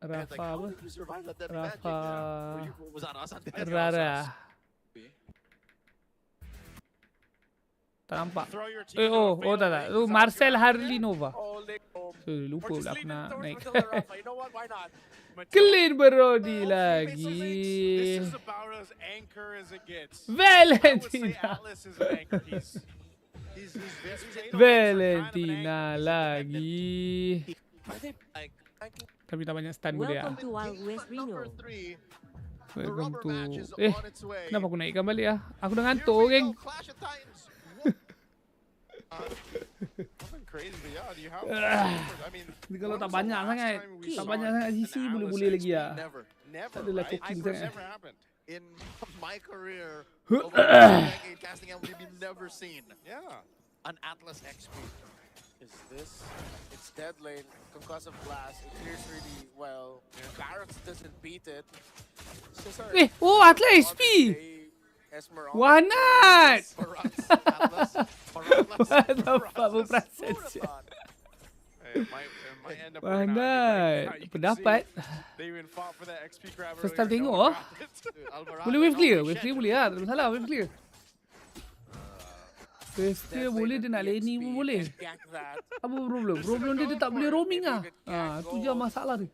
Speaker 4: And it's like,
Speaker 1: Rafa
Speaker 4: how
Speaker 1: apa?
Speaker 4: did you survive that dead magic?
Speaker 1: Rafa
Speaker 4: Was that us on dead?
Speaker 1: Rara. Tak nampak.
Speaker 2: Throw your team
Speaker 1: Oh,
Speaker 2: into a
Speaker 1: oh tak
Speaker 2: fatal
Speaker 1: tak.
Speaker 2: lane.
Speaker 1: Tu
Speaker 2: Is that
Speaker 1: Marcel
Speaker 2: what you're
Speaker 1: Harley Nova.
Speaker 3: Oh,
Speaker 1: So, lupa
Speaker 3: or just
Speaker 1: pula
Speaker 3: leave
Speaker 1: aku
Speaker 3: it
Speaker 1: nak
Speaker 3: towards
Speaker 1: naik.
Speaker 3: Matilda Rafa. You know what? Why not?
Speaker 1: Clean Brody
Speaker 2: This
Speaker 1: lagi.
Speaker 2: is about as anchor as it gets. I would say
Speaker 1: Valentina.
Speaker 2: Atlas is an anchor. He's
Speaker 1: Valentina lagi.
Speaker 4: Like,
Speaker 1: Tapi tak banyak stun boleh
Speaker 5: Welcome
Speaker 1: ah.
Speaker 5: to Wild West Reno.
Speaker 4: number 3, the
Speaker 1: Welcome
Speaker 4: rubber
Speaker 1: to.
Speaker 4: match is
Speaker 1: Eh,
Speaker 4: on its way.
Speaker 1: kenapa aku naikkan balik ah? Aku dah
Speaker 4: Here
Speaker 1: ngantuk,
Speaker 4: we
Speaker 1: geng.
Speaker 4: go, Clash of Titans.
Speaker 2: Nothing crazy, but yeah, do you have? I mean,
Speaker 1: Ni kalau
Speaker 2: when
Speaker 1: tak
Speaker 2: was the
Speaker 1: banyak
Speaker 2: last
Speaker 1: sangat,
Speaker 2: time we
Speaker 1: tak
Speaker 2: saw
Speaker 1: banyak sangat
Speaker 2: an
Speaker 1: GC
Speaker 2: Atlas
Speaker 1: boleh lagi
Speaker 2: XP?
Speaker 1: ah.
Speaker 4: Never.
Speaker 2: Never,
Speaker 1: Tak adalah
Speaker 2: right?
Speaker 1: cooking
Speaker 2: It's
Speaker 1: sangat.
Speaker 2: never happened.
Speaker 4: In my career, over a decade casting MLBB, never seen
Speaker 2: Yeah.
Speaker 4: an Atlas XP.
Speaker 3: Is this? It's dead lane, concussive blast. It clears really well. Barrett doesn't beat it. Cesar,
Speaker 1: Eh, oh Atlas SP.
Speaker 3: Esmeralda.
Speaker 1: Why not?
Speaker 4: Barats, Atlas, Barats,
Speaker 1: What the fuck, berperasan sial.
Speaker 2: Hey, it might end up
Speaker 1: Why
Speaker 2: working out. Right now,
Speaker 1: not?
Speaker 2: you can
Speaker 1: Pendapat.
Speaker 2: see They even fought for that XP grab
Speaker 1: First
Speaker 2: earlier,
Speaker 1: time tengok
Speaker 2: no one
Speaker 1: ah.
Speaker 2: grabbed it.
Speaker 4: Alvarado,
Speaker 1: Boleh wave clear,
Speaker 4: no
Speaker 1: wave clear
Speaker 4: shit.
Speaker 1: boleh lah, tak ada masalah, wave clear. Wave clear boleh, dia nak laning pun boleh.
Speaker 3: Gank that.
Speaker 1: Apa problem? Problem dia tak boleh roaming ah. Ah, tu je masalah dia.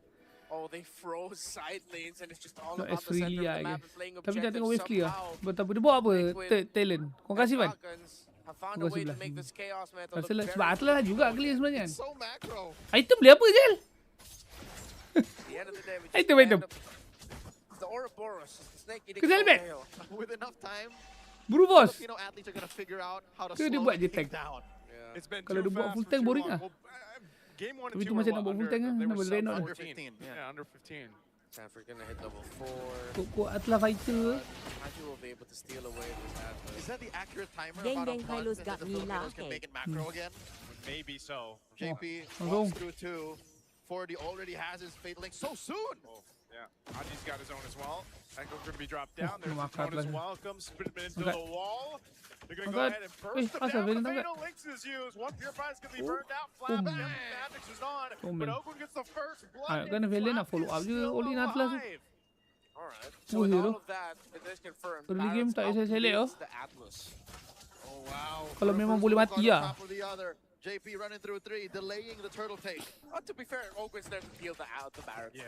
Speaker 3: Oh, they froze side lanes and it's just all
Speaker 1: Not
Speaker 3: about
Speaker 1: as
Speaker 3: the center of
Speaker 1: really
Speaker 3: the
Speaker 1: I
Speaker 3: map
Speaker 1: guess.
Speaker 3: and playing
Speaker 1: Tapi tak tengok
Speaker 3: objectives
Speaker 1: wave clear.
Speaker 3: somehow.
Speaker 1: Tapi dia buat apa?
Speaker 3: Liquid
Speaker 1: Talent. Kau
Speaker 3: and
Speaker 1: kasih Van.
Speaker 3: Falcons have found
Speaker 1: Gua
Speaker 3: a way to
Speaker 1: sebelah
Speaker 3: make
Speaker 1: sini.
Speaker 3: this chaos meta
Speaker 1: Pasal
Speaker 3: look
Speaker 1: sebab
Speaker 3: very
Speaker 1: Atlas lah juga clear sebenarnya.
Speaker 4: So macro.
Speaker 1: Item beli apa Jel?
Speaker 3: At the end of the day, we just
Speaker 1: Item.
Speaker 3: end up- the Ouroboros, the snake eating
Speaker 1: Kesal bet.
Speaker 3: tail.
Speaker 4: With enough time,
Speaker 1: Buru bos.
Speaker 4: Filipino athletes are gonna figure out how to
Speaker 1: Ke dia
Speaker 4: slow
Speaker 1: buat
Speaker 4: the
Speaker 1: je
Speaker 4: kick
Speaker 1: tank?
Speaker 4: down.
Speaker 2: Yeah. It's been
Speaker 1: Kalau
Speaker 2: too
Speaker 1: dia buat
Speaker 2: fast
Speaker 1: full
Speaker 2: for
Speaker 1: tank,
Speaker 2: too
Speaker 1: boring
Speaker 2: long.
Speaker 1: lah.
Speaker 2: Well, game 1 and
Speaker 1: Tapi
Speaker 2: 2
Speaker 1: tu
Speaker 2: were
Speaker 1: macam
Speaker 2: what,
Speaker 1: nak buat full
Speaker 2: under-
Speaker 1: tank lah.
Speaker 2: they
Speaker 1: Nak
Speaker 2: were
Speaker 1: buat
Speaker 2: sub
Speaker 1: Renault lah.
Speaker 4: Under 15.
Speaker 2: Yeah, under 15.
Speaker 3: Sanford gonna hit level 4.
Speaker 1: Kok Atlas fighter.
Speaker 3: Haji will be able to steal away this Atlas.
Speaker 4: Is that the accurate timer?
Speaker 5: Gang
Speaker 4: About a
Speaker 5: Gang
Speaker 4: month
Speaker 5: Kylo's
Speaker 4: and
Speaker 5: got
Speaker 4: then the
Speaker 5: me
Speaker 4: Filipinos can
Speaker 5: laughing.
Speaker 4: make it macro again?
Speaker 2: Maybe so.
Speaker 4: JP
Speaker 1: Oh.
Speaker 4: walks through 2. 40 already has his fatal link so soon.
Speaker 2: Oh, yeah. Haji's got his own as well. Echo's going to be dropped down. There's
Speaker 1: Makan
Speaker 2: his own as
Speaker 1: lagi.
Speaker 2: well. Comes Spitman into
Speaker 1: Makan.
Speaker 2: the wall. They're going to go
Speaker 1: Makan.
Speaker 2: ahead and burst him
Speaker 1: asal
Speaker 2: down.
Speaker 1: Venom
Speaker 2: The
Speaker 1: tak?
Speaker 2: fatal links is used. One Purifier's going to be
Speaker 1: Oh.
Speaker 2: burned out. Flat
Speaker 1: Oh.
Speaker 2: Magic is on.
Speaker 1: Oh,
Speaker 2: But
Speaker 1: man.
Speaker 2: Ogun gets the first blood.
Speaker 1: Ah, kan Velen nak follow up je all in Atlas tu.
Speaker 3: Alright.
Speaker 1: Oh,
Speaker 3: So with
Speaker 1: hero.
Speaker 3: all of that, it is confirmed.
Speaker 1: Early game tak payah select oh.
Speaker 3: The Atlas.
Speaker 4: Oh wow.
Speaker 1: Kalau memang boleh mati lah.
Speaker 4: Top of the other. JP running through 3, delaying the turtle take.
Speaker 3: To be fair, Ogun's there to peel the Barrett.
Speaker 2: Yeah.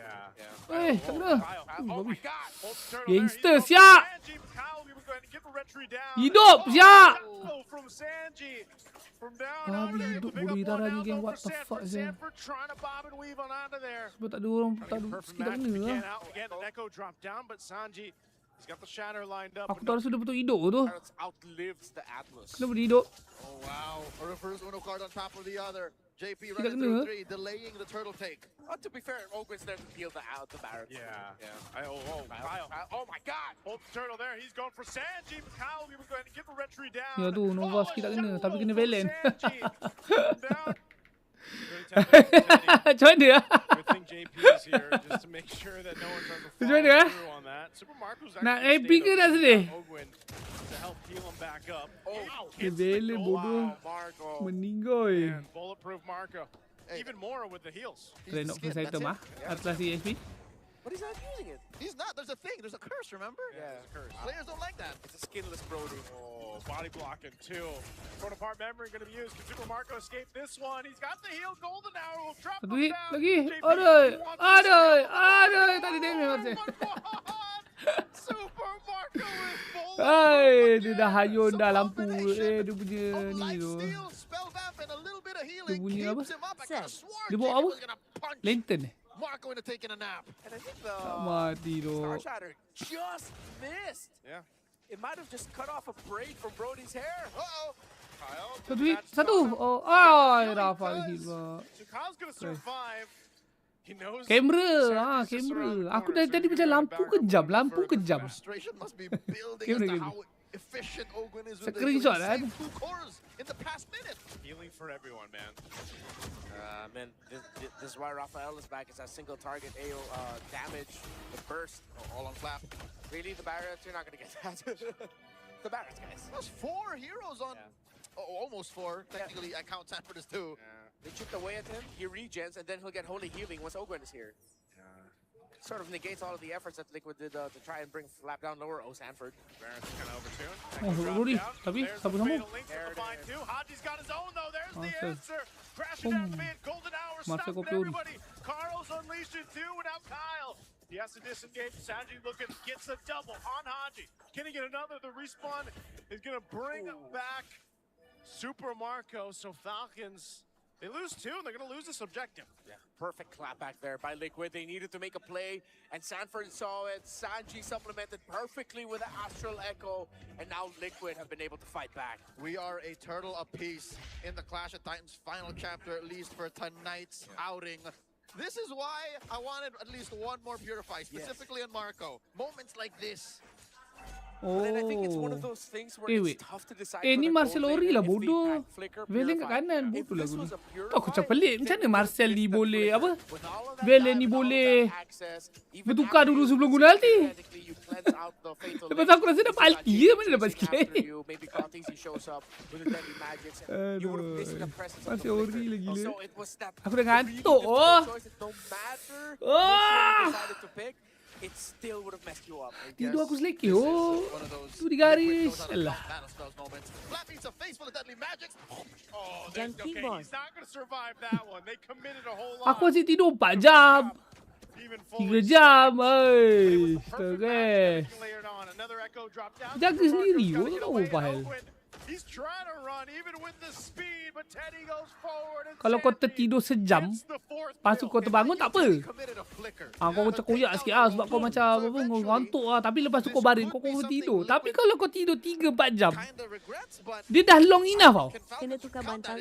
Speaker 1: Eh, tak kena.
Speaker 2: Oh my
Speaker 1: Babi.
Speaker 2: God. Holds the turtle
Speaker 1: Gangster,
Speaker 2: there. He's
Speaker 1: siap.
Speaker 2: going for Sanji. Kyle, we were going to get the retry down.
Speaker 1: Hidup, siap.
Speaker 2: Oh, from Sanji. From down
Speaker 1: Babi
Speaker 2: under.
Speaker 1: hidup
Speaker 2: The big
Speaker 1: bodoh
Speaker 2: up
Speaker 1: darah
Speaker 2: one
Speaker 1: ni
Speaker 2: now
Speaker 1: game.
Speaker 2: though
Speaker 1: What
Speaker 2: for
Speaker 1: the fuck
Speaker 2: Sanford.
Speaker 1: sia.
Speaker 2: Sanford trying to bob and weave on out of there.
Speaker 1: Sebab tak ada orang, tak ada
Speaker 2: Perfect
Speaker 1: skill tak
Speaker 2: match
Speaker 1: kena
Speaker 2: began
Speaker 1: lah.
Speaker 2: out again. And Echo dropped down, but Sanji, he's got the shatter lined up.
Speaker 1: Aku tak rasa dia betul hidup tu.
Speaker 3: Barrett's outlives the Atlas.
Speaker 1: Kenapa dia hidup?
Speaker 4: Oh wow. A reverse Uno card on top of the other. JP
Speaker 1: Tidak
Speaker 4: running
Speaker 1: kena.
Speaker 4: through 3, delaying the turtle take.
Speaker 3: To be fair, Ogun's there to peel the Barrett.
Speaker 2: Yeah.
Speaker 3: Yeah.
Speaker 2: Kyle.
Speaker 3: Oh my God.
Speaker 2: Holds the turtle there. He's going for Sanji. Kyle, we were going to get the retry down.
Speaker 1: Ya tu, Nova skill tak kena. Tapi kena Velen.
Speaker 2: Sanji. From down. Really tempting.
Speaker 1: Macam mana?
Speaker 2: Good thing JP's here just to make sure that no one tries to
Speaker 1: Macam mana?
Speaker 2: follow through on that. Super Marco's
Speaker 1: Nak
Speaker 2: actually
Speaker 1: epic ke nak sedih?
Speaker 2: Ogwin to help heal him back up. Oh,
Speaker 1: Dia
Speaker 2: hits the
Speaker 1: Velen
Speaker 2: goal.
Speaker 1: bodoh.
Speaker 3: Marco.
Speaker 1: Meninggoy.
Speaker 2: Man, bulletproof Marco. Even more with the heals.
Speaker 4: He's
Speaker 1: Kena
Speaker 4: the
Speaker 1: nak
Speaker 4: skin,
Speaker 1: first item
Speaker 4: that's
Speaker 1: ah.
Speaker 4: it.
Speaker 1: Atlas ESP.
Speaker 3: But he's not using it.
Speaker 4: He's not. There's a thing. There's a curse, remember?
Speaker 3: Yeah.
Speaker 2: It's a curse.
Speaker 4: Players don't like that.
Speaker 3: It's a skinless Brody.
Speaker 2: Oh, body blocking too. Torn apart memory going to be used. Can Super Marco escape this one? He's got the heal. Golden Hour will drop
Speaker 1: Satu
Speaker 2: him
Speaker 1: hit
Speaker 2: down.
Speaker 1: lagi.
Speaker 2: JP
Speaker 1: Aduh.
Speaker 2: wants to
Speaker 1: Aduh.
Speaker 2: stay.
Speaker 1: Aduh. Tak ada damage Marcel.
Speaker 2: Super Marco is bullet.
Speaker 1: Hai, dia dah hayun dah lampu. Dia punya
Speaker 4: Oh,
Speaker 1: ni
Speaker 4: life
Speaker 1: tu.
Speaker 4: steal, spell vamp, and a little bit of healing
Speaker 1: bunyi apa?
Speaker 4: keeps him up. I
Speaker 5: Sir.
Speaker 4: could have sworn
Speaker 1: Dia bawa
Speaker 4: JP
Speaker 1: apa?
Speaker 4: was gonna punch
Speaker 1: Lantern eh?
Speaker 4: Marco into taking a nap.
Speaker 3: And I think
Speaker 1: Tak mati tu.
Speaker 3: Star Shatter just missed.
Speaker 2: Yeah.
Speaker 3: It might have just cut off a braid from Brody's hair.
Speaker 4: Uh-oh.
Speaker 2: Kyle.
Speaker 1: Satu hit.
Speaker 2: that's
Speaker 1: Satu.
Speaker 2: Kyle.
Speaker 1: Oh, ai Rafa hit pula.
Speaker 2: So Kyle's going to survive. He knows.
Speaker 1: Kamera.
Speaker 2: Sanji's just
Speaker 1: Kamera.
Speaker 2: around the
Speaker 1: Aku
Speaker 2: corner,
Speaker 1: dari
Speaker 2: so
Speaker 1: tadi
Speaker 2: he's
Speaker 1: macam
Speaker 2: gonna
Speaker 1: lampu
Speaker 2: back up
Speaker 1: kejam.
Speaker 2: a little
Speaker 1: Lampu
Speaker 2: further.
Speaker 1: kejam.
Speaker 4: Frustration must be building
Speaker 1: Kamera,
Speaker 4: as to
Speaker 1: kamera.
Speaker 4: how efficient Ogwin is with the
Speaker 1: Screenshot
Speaker 4: healing.
Speaker 1: kan?
Speaker 4: Saved 2 cores in the past minute.
Speaker 2: Healing for everyone, man.
Speaker 3: Man, this is why Raphael is back. It's that single target AO damage, the burst.
Speaker 4: All on flap.
Speaker 3: Really, the Barretts, you're not going to get that. The Barretts, guys.
Speaker 4: That's 4 heroes on.
Speaker 3: Yeah.
Speaker 4: Oh, almost 4. Technically, I count Sanford as 2.
Speaker 3: They chip away at him, he regens, and then he'll get holy healing once Ogwen is here. Sort of negates all of the efforts that Liquid did to try and bring Flap down lower. Oh, Sanford.
Speaker 2: Barrett's kind of overtuned.
Speaker 1: Oh,
Speaker 2: Echo dropped
Speaker 1: Rudy.
Speaker 2: down.
Speaker 1: Tapi,
Speaker 2: There's
Speaker 1: sabu
Speaker 2: the
Speaker 1: sambung.
Speaker 2: fatal link from the bind too. Haji's got his own though. There's the
Speaker 1: Marcel.
Speaker 2: answer. Crashing down the
Speaker 1: Boom.
Speaker 2: mid. Golden Hour
Speaker 1: Marcel
Speaker 2: stopping
Speaker 1: kopiun.
Speaker 2: everybody. Carl's unleashed it too, and now Kyle. He has to disengage. Sanji looking, gets a double on Haji. Can he get another? The respawn is going to bring back Super Marco. So Falcons, they lose 2, and they're going to lose this objective.
Speaker 3: Yeah, perfect clapback there by Liquid. They needed to make a play, and Sanford saw it. Sanji supplemented perfectly with the Astral Echo, and now Liquid have been able to fight back.
Speaker 4: We are a turtle apiece in the Clash of Titans final chapter, at least for tonight's outing. This is why I wanted at least one more Purify, specifically on Marco. Moments like this.
Speaker 1: Oh.
Speaker 3: But then I think it's one of those things where
Speaker 1: wait.
Speaker 3: it's tough to decide.
Speaker 1: Ni
Speaker 3: for the
Speaker 1: Marcel
Speaker 3: gold
Speaker 1: Ori
Speaker 3: laner
Speaker 1: lah
Speaker 3: if the
Speaker 1: bodoh.
Speaker 3: impact flicker
Speaker 1: Velen kat
Speaker 3: purified.
Speaker 1: kanan
Speaker 3: If
Speaker 1: bodoh
Speaker 3: this
Speaker 1: lagu
Speaker 3: was
Speaker 1: ni.
Speaker 3: a purified,
Speaker 1: Tu aku macam pelik. Macam mana
Speaker 3: then
Speaker 1: Marcel ni
Speaker 3: it's
Speaker 1: boleh
Speaker 3: flicker.
Speaker 1: apa?
Speaker 3: With all of that
Speaker 1: Velen
Speaker 3: dive
Speaker 1: ni
Speaker 3: and all of
Speaker 1: boleh
Speaker 3: that access, even
Speaker 1: bertukar
Speaker 3: after
Speaker 1: dulu
Speaker 3: you
Speaker 1: sebelum
Speaker 3: succeed,
Speaker 1: guna ulti.
Speaker 3: theoretically you cleanse out the fatal
Speaker 1: Lepas tu
Speaker 3: link.
Speaker 1: aku rasa dapat
Speaker 3: If you got
Speaker 1: ulti je,
Speaker 3: Jake
Speaker 1: mana dapat
Speaker 3: chasing
Speaker 1: skill?
Speaker 3: after you, maybe Kartesi shows up with the deadly magics, and you would have missed the presence of the
Speaker 1: Masih Ori
Speaker 3: flicker.
Speaker 1: lah gila.
Speaker 3: So it was that
Speaker 1: Aku dah
Speaker 3: really
Speaker 1: ngantuk,
Speaker 3: difficult
Speaker 1: oh.
Speaker 3: choice that no matter which
Speaker 1: Ah.
Speaker 3: one you decided to pick, it still would have messed you up.
Speaker 1: Tidur aku selekeh.
Speaker 4: This is
Speaker 1: Oh.
Speaker 4: one of those
Speaker 1: Tu di garis.
Speaker 4: Liquid knows how to
Speaker 1: Alah.
Speaker 4: count battle spells moments. Flap meets a face full of deadly magics.
Speaker 2: Oh,
Speaker 5: Jangan
Speaker 2: okay,
Speaker 5: keyboard.
Speaker 2: he's not going to survive that one. They committed a whole lot.
Speaker 1: Aku asyik tidur 4 jam.
Speaker 2: even
Speaker 1: 3
Speaker 2: fully
Speaker 1: jam.
Speaker 2: stacked.
Speaker 1: Oi.
Speaker 2: Perfect
Speaker 1: Teruk
Speaker 2: match layered on. Another Echo drop down.
Speaker 1: Jaga
Speaker 2: Super
Speaker 1: sendiri.
Speaker 2: Marco's gotta get
Speaker 1: Oh,
Speaker 2: away, and
Speaker 1: Pahal.
Speaker 2: Oakwood, he's trying to run even with the speed, but Teddy goes forward and
Speaker 1: Kalau kau
Speaker 2: Sandy
Speaker 1: tertidur sejam,
Speaker 2: gets the fourth
Speaker 1: lepas tu
Speaker 2: kill.
Speaker 1: kau terbangun tak apa.
Speaker 4: Committed a flicker.
Speaker 1: Kau macam koyak sikit sebab kau macam apa kau ngantuk Tapi lepas tu kau baring, kau tidur. Tapi kalau kau tidur 3-4 jam,
Speaker 4: Kinda regrets, but
Speaker 1: dia dah long enough tau.
Speaker 5: Kena tukar bantal.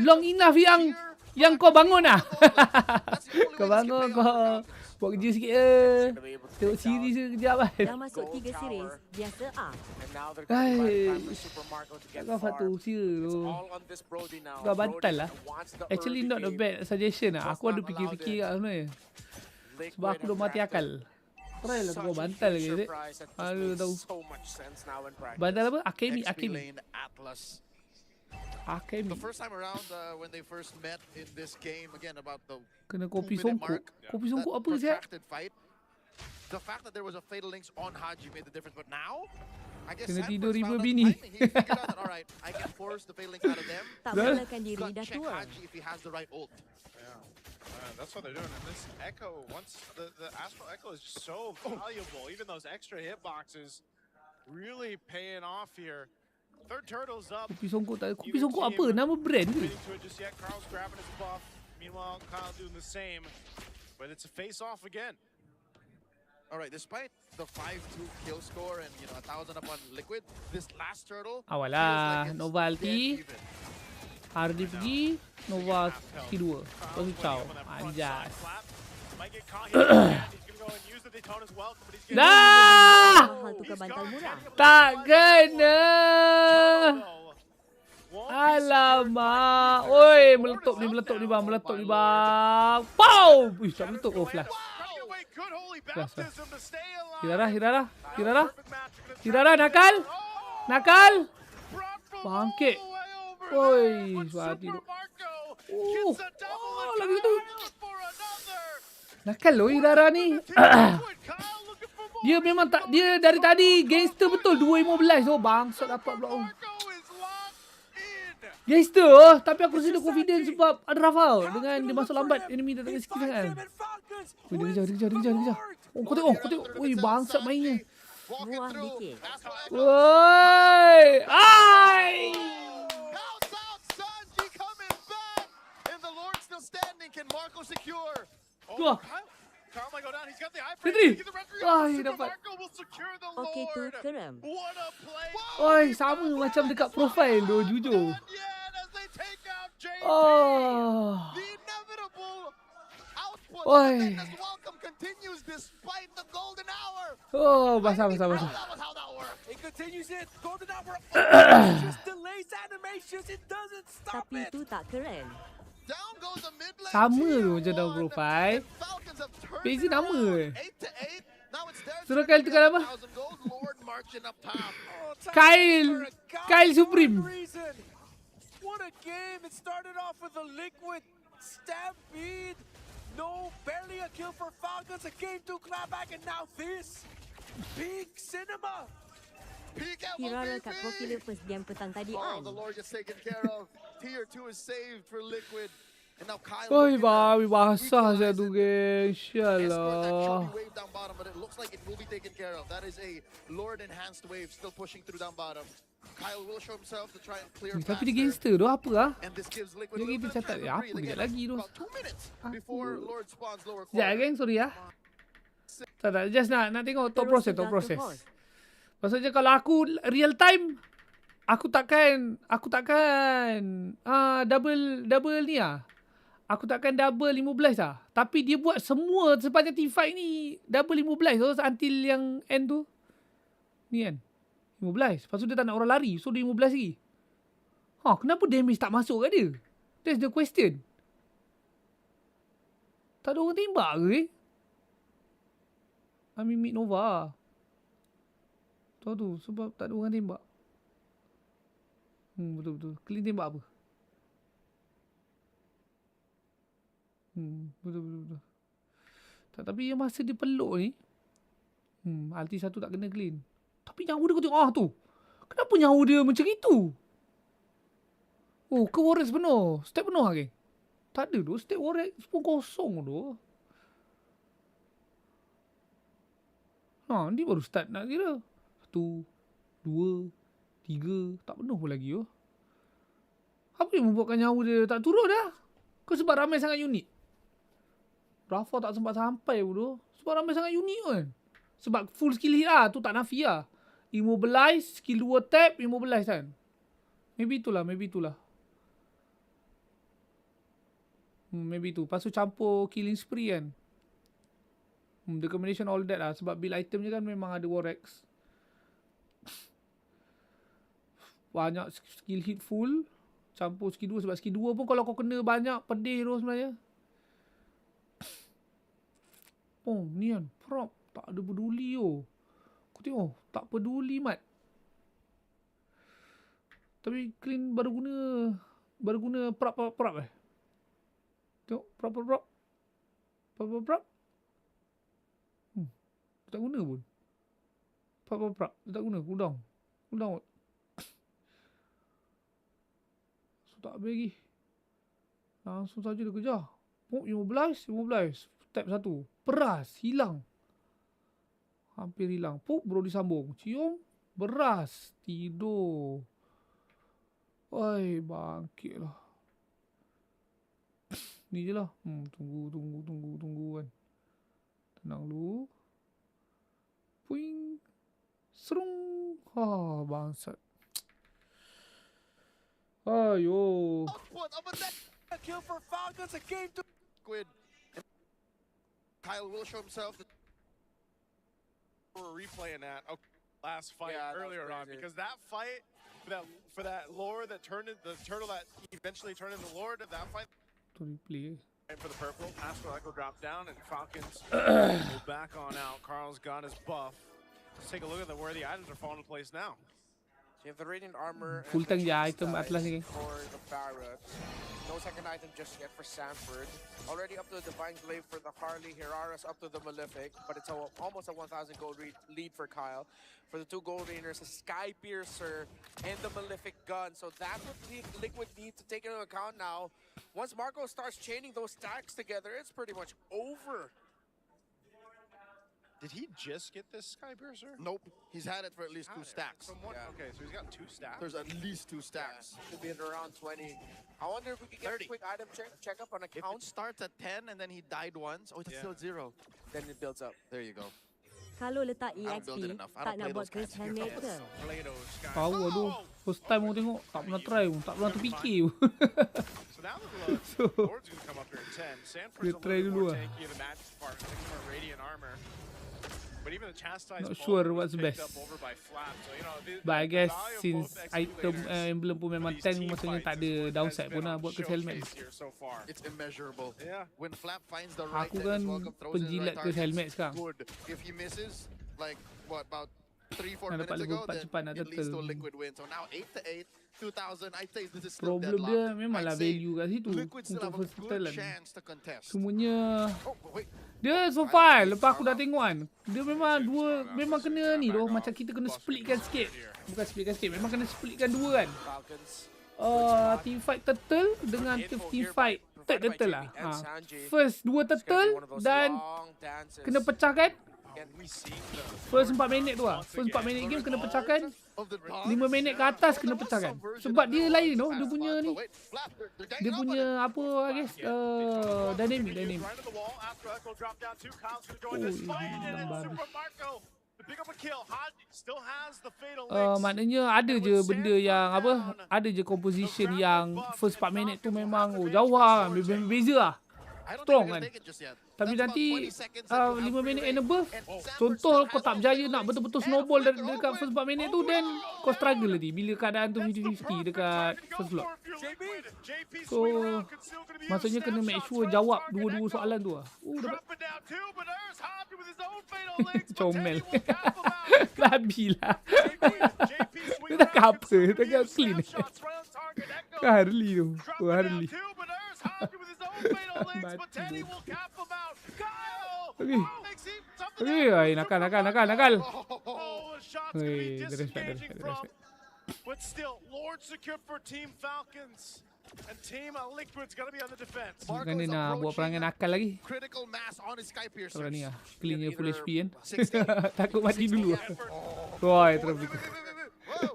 Speaker 1: Long enough yang kau bangun lah. Kau bangun, kau buat kerja sikit tengok series ke kejap kan.
Speaker 5: Dah masuk 3 series, biasa
Speaker 3: And now they're
Speaker 1: Hai.
Speaker 3: going to provide time for Super Marco to get
Speaker 1: Kau
Speaker 3: far.
Speaker 1: fatu usia
Speaker 3: It's
Speaker 1: tu.
Speaker 3: all on this Brody now.
Speaker 1: Kau bantal lah.
Speaker 3: Brody wants the
Speaker 1: Actually
Speaker 3: early
Speaker 1: not a
Speaker 3: game.
Speaker 1: bad suggestion lah. Aku ada fikir-fikir kat sebenarnya.
Speaker 3: Liquid
Speaker 1: Sebab aku dah
Speaker 3: have
Speaker 1: mati
Speaker 3: crafted
Speaker 1: akal. Try lah
Speaker 3: such
Speaker 1: kau
Speaker 3: a
Speaker 1: bantal
Speaker 3: huge
Speaker 1: lagi.
Speaker 3: surprise that just
Speaker 1: Aduh,
Speaker 3: makes
Speaker 1: tahu.
Speaker 3: so much sense now in practice.
Speaker 1: Bantal apa?
Speaker 4: XP
Speaker 1: Akemi.
Speaker 4: lane Atlas.
Speaker 1: Akemi.
Speaker 4: The first time around when they first met in this game, again about the
Speaker 1: Kena kopi
Speaker 4: 2-minute
Speaker 1: songkok.
Speaker 4: mark,
Speaker 1: Kopi
Speaker 4: that
Speaker 1: songkok apa siap?
Speaker 4: protracted fight. The fact that there was a fatal links on Haji made the difference, but now I guess
Speaker 1: Kena
Speaker 4: Sanford's
Speaker 1: tidur
Speaker 4: found
Speaker 1: 5
Speaker 4: out the
Speaker 1: bini.
Speaker 4: timing. He figured out that alright, I can force the fatal links out of them.
Speaker 5: Tak
Speaker 1: Dah.
Speaker 5: melahkan diri
Speaker 4: Got
Speaker 5: dah
Speaker 4: check
Speaker 5: tua.
Speaker 4: Haji if he has the right ult.
Speaker 2: Yeah. That's what they're doing. And this Echo, once the Astral Echo is just so valuable, even those extra hitboxes really paying off here. Third turtle's up.
Speaker 1: Kopi songkok tak ada. Kopi songkok apa? Nama brand ke?
Speaker 2: Getting to it just yet. Carl's grabbing his buff. Meanwhile, Kyle doing the same. But it's a face-off again.
Speaker 4: Alright, despite the 5-2 kill score and 1,000 up on Liquid, this last turtle
Speaker 1: Awal
Speaker 4: feels
Speaker 1: lah.
Speaker 4: like it's
Speaker 1: Nova
Speaker 4: dead
Speaker 1: ulti.
Speaker 4: even.
Speaker 1: Hardy pergi. Nova Q2. Lepas tu caw. Anjas.
Speaker 2: Might get caught here again. He's gonna go and use the Daytona's welcome, but he's getting
Speaker 1: Dah!
Speaker 5: Mahal tukar bantal murah.
Speaker 1: Tak kena. Alamak. Oi, meletup ni bang. Pow! Uish, tak meletup. Oh, flash. Flash. Hirara, nakal. Bangkit. Oi, suatu. Lagi tu. Nakal loh Hirara ni. Dia memang tak, dia dari tadi gangster betul 2.15. Oh, bangsat dapat pula. Oh. Gangster tapi aku rasa dia confident sebab ada Rafael dengan dia masuk lambat enemy tak ada skill sangat. Oi, dia kejar. Oh, kau tengok. Oi, bangsat mainnya.
Speaker 5: Buah dikit.
Speaker 1: Woi! Ai!
Speaker 4: House out, Sanji coming back, and the Lord still standing. Can Marco secure?
Speaker 1: Dua.
Speaker 2: Kyle might go down. He's got the eye
Speaker 1: Fitri.
Speaker 2: Get the red three
Speaker 1: Ai,
Speaker 2: off. Super
Speaker 1: dapat.
Speaker 2: Marco will secure the
Speaker 5: Okey tu
Speaker 2: Lord.
Speaker 5: kerem.
Speaker 2: What a play.
Speaker 1: Oi, sama macam dekat profile tu, jujur.
Speaker 2: And yet, as they take out JP,
Speaker 1: Oh.
Speaker 4: The inevitable output
Speaker 1: Oi.
Speaker 4: of the Magnus welcome continues despite the golden hour.
Speaker 1: Oh, basah.
Speaker 4: That was how that worked.
Speaker 3: It continues it. Golden Hour just delays animations. It doesn't stop
Speaker 5: Tapi
Speaker 3: it.
Speaker 5: tu tak keren.
Speaker 4: Down goes the mid lane.
Speaker 1: Sama
Speaker 4: tier
Speaker 1: tu macam dalam
Speaker 4: one,
Speaker 1: profile.
Speaker 4: and Falcons have turned
Speaker 1: Beza
Speaker 4: it
Speaker 1: nama
Speaker 4: around. 8-8. Now it's their
Speaker 1: Suruh
Speaker 4: turn
Speaker 1: Kyle
Speaker 4: to
Speaker 1: tukar
Speaker 4: get
Speaker 1: nama.
Speaker 4: 1,000 gold. Lord marching up top.
Speaker 3: Oh, time
Speaker 1: Kyle.
Speaker 3: for a
Speaker 1: Kyle
Speaker 3: God
Speaker 1: Supreme.
Speaker 3: reason. What a game. It started off with a Liquid stampede. No, barely a kill for Falcons. A game 2 clapback, and now this. Big cinema.
Speaker 4: Peak
Speaker 5: Hirara kat
Speaker 4: MVP.
Speaker 5: profile first game petang tadi
Speaker 4: Oh,
Speaker 5: an.
Speaker 4: the Lord gets taken care of. Tier 2 is saved for Liquid. And now Kyle
Speaker 1: Oi,
Speaker 4: looking to
Speaker 1: basah
Speaker 4: equalize
Speaker 1: saya tu
Speaker 4: it.
Speaker 1: geng.
Speaker 4: Escort that
Speaker 1: Insyaallah.
Speaker 4: chubby wave down bottom, but it looks like it will be taken care of. That is a Lord enhanced wave still pushing through down bottom. Kyle will show himself to try and clear
Speaker 1: Tapi dia
Speaker 4: faster.
Speaker 1: gangster tu apa lah?
Speaker 4: And this gives Liquid
Speaker 1: Dia
Speaker 4: a little
Speaker 1: kita
Speaker 4: bit of
Speaker 1: catat
Speaker 4: time to
Speaker 1: apa
Speaker 4: breathe.
Speaker 1: kejap
Speaker 4: Again,
Speaker 1: lagi tu.
Speaker 4: about 2 minutes before Lord spawns lower
Speaker 1: Sekejap
Speaker 4: corner.
Speaker 1: geng, sorry ya. Tak, just nak tengok top
Speaker 5: Terus
Speaker 1: process.
Speaker 5: tinggal ke host.
Speaker 1: Maksudnya kalau aku real time, aku takkan double ni ah. Aku takkan double 15 lah. Tapi dia buat semua sepanjang team fight ni double 15 so until yang end tu. Ni kan. 15. Lepas tu dia tak nak orang lari. So dia 15 lagi. Kenapa damage tak masuk kat dia? That's the question. Tak ada orang tembak ke? Mid Nova. Tahu tu sebab tak ada orang tembak. Betul. Clean tembak apa? Betul. Tapi yang masa dia peluk ni, ulti satu tak kena clean. Tapi nyawa dia kau tengok tu. Kenapa nyawa dia macam itu? Oh, ke Warrex penuh? Step penuh lagi? Tak ada tu. Step Warrex pun kosong tu. Ni baru start nak kira. 1, 2, 3. Tak penuh pun lagi. Apa yang membuatkan nyawa dia tak turun dah? Kau sebab ramai sangat unit. Rafa tak sempat sampai pun tu. Sebab ramai sangat unit kan. Sebab full skill hit lah. Tu tak nafi lah. Immobilize, skill 2 tap, immobilize kan. Maybe itulah. Maybe tu. Lepas tu campur killing spree kan. The combination all that lah. Sebab build item je kan memang ada Warrex. Banyak skill hit full. Campur skill 2. Sebab skill 2 pun kalau kau kena banyak pedih tu sebenarnya. Ni kan. Prop. Tak ada peduli Aku tengok. Tak peduli mat. Tapi clean baru guna prop Tengok. Prop. Tak guna pun. Prap. Dia tak guna. Cooldown. So tak habis lagi. Langsung saja dia kejar. 15. Tap 1. Peras. Hilang. Hampir hilang. Bro disambung. Cium. Beras. Tidur. Oi, bangkit lah. Ni je lah. Tunggu kan. Tenang dulu. Puing. Serung. Bangsat. Ayo.
Speaker 4: A kill for Falcons, a game to Quid. Kyle will show himself.
Speaker 2: We're replaying that last fight
Speaker 3: Yeah,
Speaker 2: earlier on, because that fight for that lore that turned into the turtle that eventually turned into Lord, that fight
Speaker 1: To replay.
Speaker 2: for the purple. Astral Echo drop down and Falcons go back on out. Carl's got his buff. Let's take a look at where the items are falling into place now.
Speaker 3: So you have the radiant armor.
Speaker 1: Full
Speaker 3: and
Speaker 1: tank
Speaker 3: the
Speaker 1: je
Speaker 3: cheese
Speaker 1: item
Speaker 3: dice
Speaker 1: atlas ni.
Speaker 3: For the Barrett. No second item just yet for Sanford. Already up to the Divine Glaive for the Harley. Hiraris up to the Malefic. But it's almost a 1,000 gold lead for Kyle. For the 2 gold rainers, a Sky Piercer and the Malefic gun. So that's what Liquid need to take into account now. Once Marco starts chaining those stacks together, it's pretty much over.
Speaker 2: Did he just get this Sky Piercer?
Speaker 4: Nope. He's had it for at least 2 stacks.
Speaker 2: Okay, so he's got 2 stacks.
Speaker 4: There's at least 2 stacks.
Speaker 3: Should be at around 20. I wonder if we could get
Speaker 4: 30.
Speaker 3: a quick item check up on
Speaker 4: If
Speaker 3: account.
Speaker 4: it starts at 10 and then he died once, it's still 0.
Speaker 3: Then it builds up.
Speaker 4: There you go.
Speaker 5: Kalau letak
Speaker 4: don't build it
Speaker 5: EXP,
Speaker 4: enough. I
Speaker 5: tak
Speaker 4: don't
Speaker 5: nak
Speaker 4: play
Speaker 5: buat
Speaker 4: those
Speaker 5: Chris
Speaker 4: kinds of
Speaker 5: Helmet ke?
Speaker 2: Play those guys.
Speaker 1: Tahu aduh. First time aku tengok. Tak pernah try pun. Tak pernah terfikir pun.
Speaker 2: So now the Lord's going to come up here at 10. Sanford's
Speaker 1: Dia
Speaker 2: a
Speaker 1: try
Speaker 2: little bit
Speaker 1: dulu
Speaker 2: more
Speaker 1: lah.
Speaker 2: tanky in the match part. Taking more radiant armor. But even the Chastise
Speaker 1: Not
Speaker 2: Bolt
Speaker 1: sure
Speaker 2: was
Speaker 1: what's
Speaker 2: picked
Speaker 1: best.
Speaker 2: up over by Flap. So, you know,
Speaker 1: But I guess
Speaker 2: value of
Speaker 1: since
Speaker 2: both
Speaker 1: item
Speaker 2: excavators
Speaker 1: emblem pun memang
Speaker 2: for these
Speaker 1: tank,
Speaker 2: team
Speaker 1: maksudnya
Speaker 2: fights
Speaker 1: tak
Speaker 2: is
Speaker 1: ada
Speaker 2: what
Speaker 1: downside
Speaker 2: has
Speaker 1: pun
Speaker 2: been
Speaker 1: lah
Speaker 2: on
Speaker 1: buat Chris Helmet.
Speaker 2: showcase here so far.
Speaker 4: It's immeasurable.
Speaker 2: Yeah.
Speaker 4: When Flap finds the right,
Speaker 1: Aku
Speaker 4: then
Speaker 1: kan
Speaker 4: he's welcome, throws in the
Speaker 1: penjilat
Speaker 4: right
Speaker 1: Chris
Speaker 4: targets,
Speaker 1: Helmet sekarang.
Speaker 4: good. If he misses, like what, about 3-4
Speaker 1: Nak dapat
Speaker 4: minutes
Speaker 1: level
Speaker 4: ago,
Speaker 1: 4
Speaker 4: then
Speaker 1: cepat nak
Speaker 4: it leads to a
Speaker 1: turtle.
Speaker 4: Liquid win. So now 8-8, 2,000. I'd say this is still
Speaker 1: Problem dia
Speaker 4: deadlocked.
Speaker 1: memanglah
Speaker 4: I'd say
Speaker 1: value kat situ
Speaker 4: Liquid still
Speaker 1: untuk
Speaker 4: have a
Speaker 1: first
Speaker 4: good
Speaker 1: turtle.
Speaker 4: chance to contest.
Speaker 1: Semuanya
Speaker 4: Oh, wait.
Speaker 1: dia so far lepas aku dah tengok kan, dia memang memang kena ni doh, macam kita kena splitkan sikit. Bukan splitkan sikit, memang kena splitkan dua kan.
Speaker 3: Falcons.
Speaker 1: Team fight turtle dengan team fight third turtle lah. First 2 turtle dan kena pecahkan. First 4 minit tu lah. First 4 minit game kena pecahkan. 5 minit ke atas kena pecahkan. Sebab dia lain tu, dia punya ni. Dia punya apa I guess dynamic. Maknanya ada je benda yang apa, ada je composition yang first 4 minit tu memang jauh lah, beza lah. Strong kan. Tapi nanti 5 minit and above, contoh kau tak berjaya nak betul-betul snowball dekat first 4 minit tu, then kau struggle nanti bila keadaan tu 50-50 dekat first block. So maksudnya kena make sure jawab dua-dua soalan tu lah. Dapat comel. Labi lah. Dia tak apa, dia tak clean. Harley tu. Harley. Mati. Okay, nakal. Hey, the respect.
Speaker 2: But still, Lord secured for Team Falcons. And Team Liquid's gonna be on the defense.
Speaker 1: Bukan dia nak buat perangai nakal lagi.
Speaker 4: Critical mass on his Sky
Speaker 1: Tak
Speaker 4: Piercers.
Speaker 1: berani lah. Clean dia full HP kan.
Speaker 4: 60.
Speaker 1: Takut mati dulu lah. Wah, terus flicker.
Speaker 4: Whoa.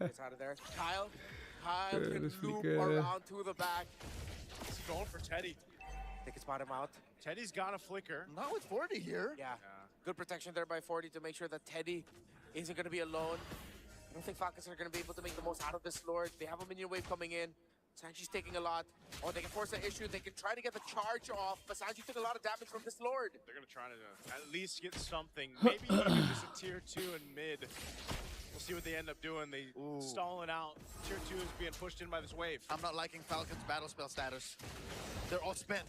Speaker 3: It's out of there. Kyle can
Speaker 1: Terus
Speaker 3: loop
Speaker 1: flicker.
Speaker 3: around to the back.
Speaker 2: He's going for Teddy.
Speaker 3: They can spot him out.
Speaker 2: Teddy's got a flicker.
Speaker 4: Not with 40 here.
Speaker 3: Yeah. Good protection there by 40 to make sure that Teddy isn't going to be alone. I don't think Falcons are going to be able to make the most out of this Lord. They have a minion wave coming in. Sanji's taking a lot. Or they can force the issue. They can try to get the charge off. But Sanji took a lot of damage from this Lord.
Speaker 2: They're gonna try to at least get something. Maybe even just a tier 2 in mid. We'll see what they end up doing. They stalling out. Tier 2 is being pushed in by this wave.
Speaker 4: I'm not liking Falcon's battle spell status. They're all spent.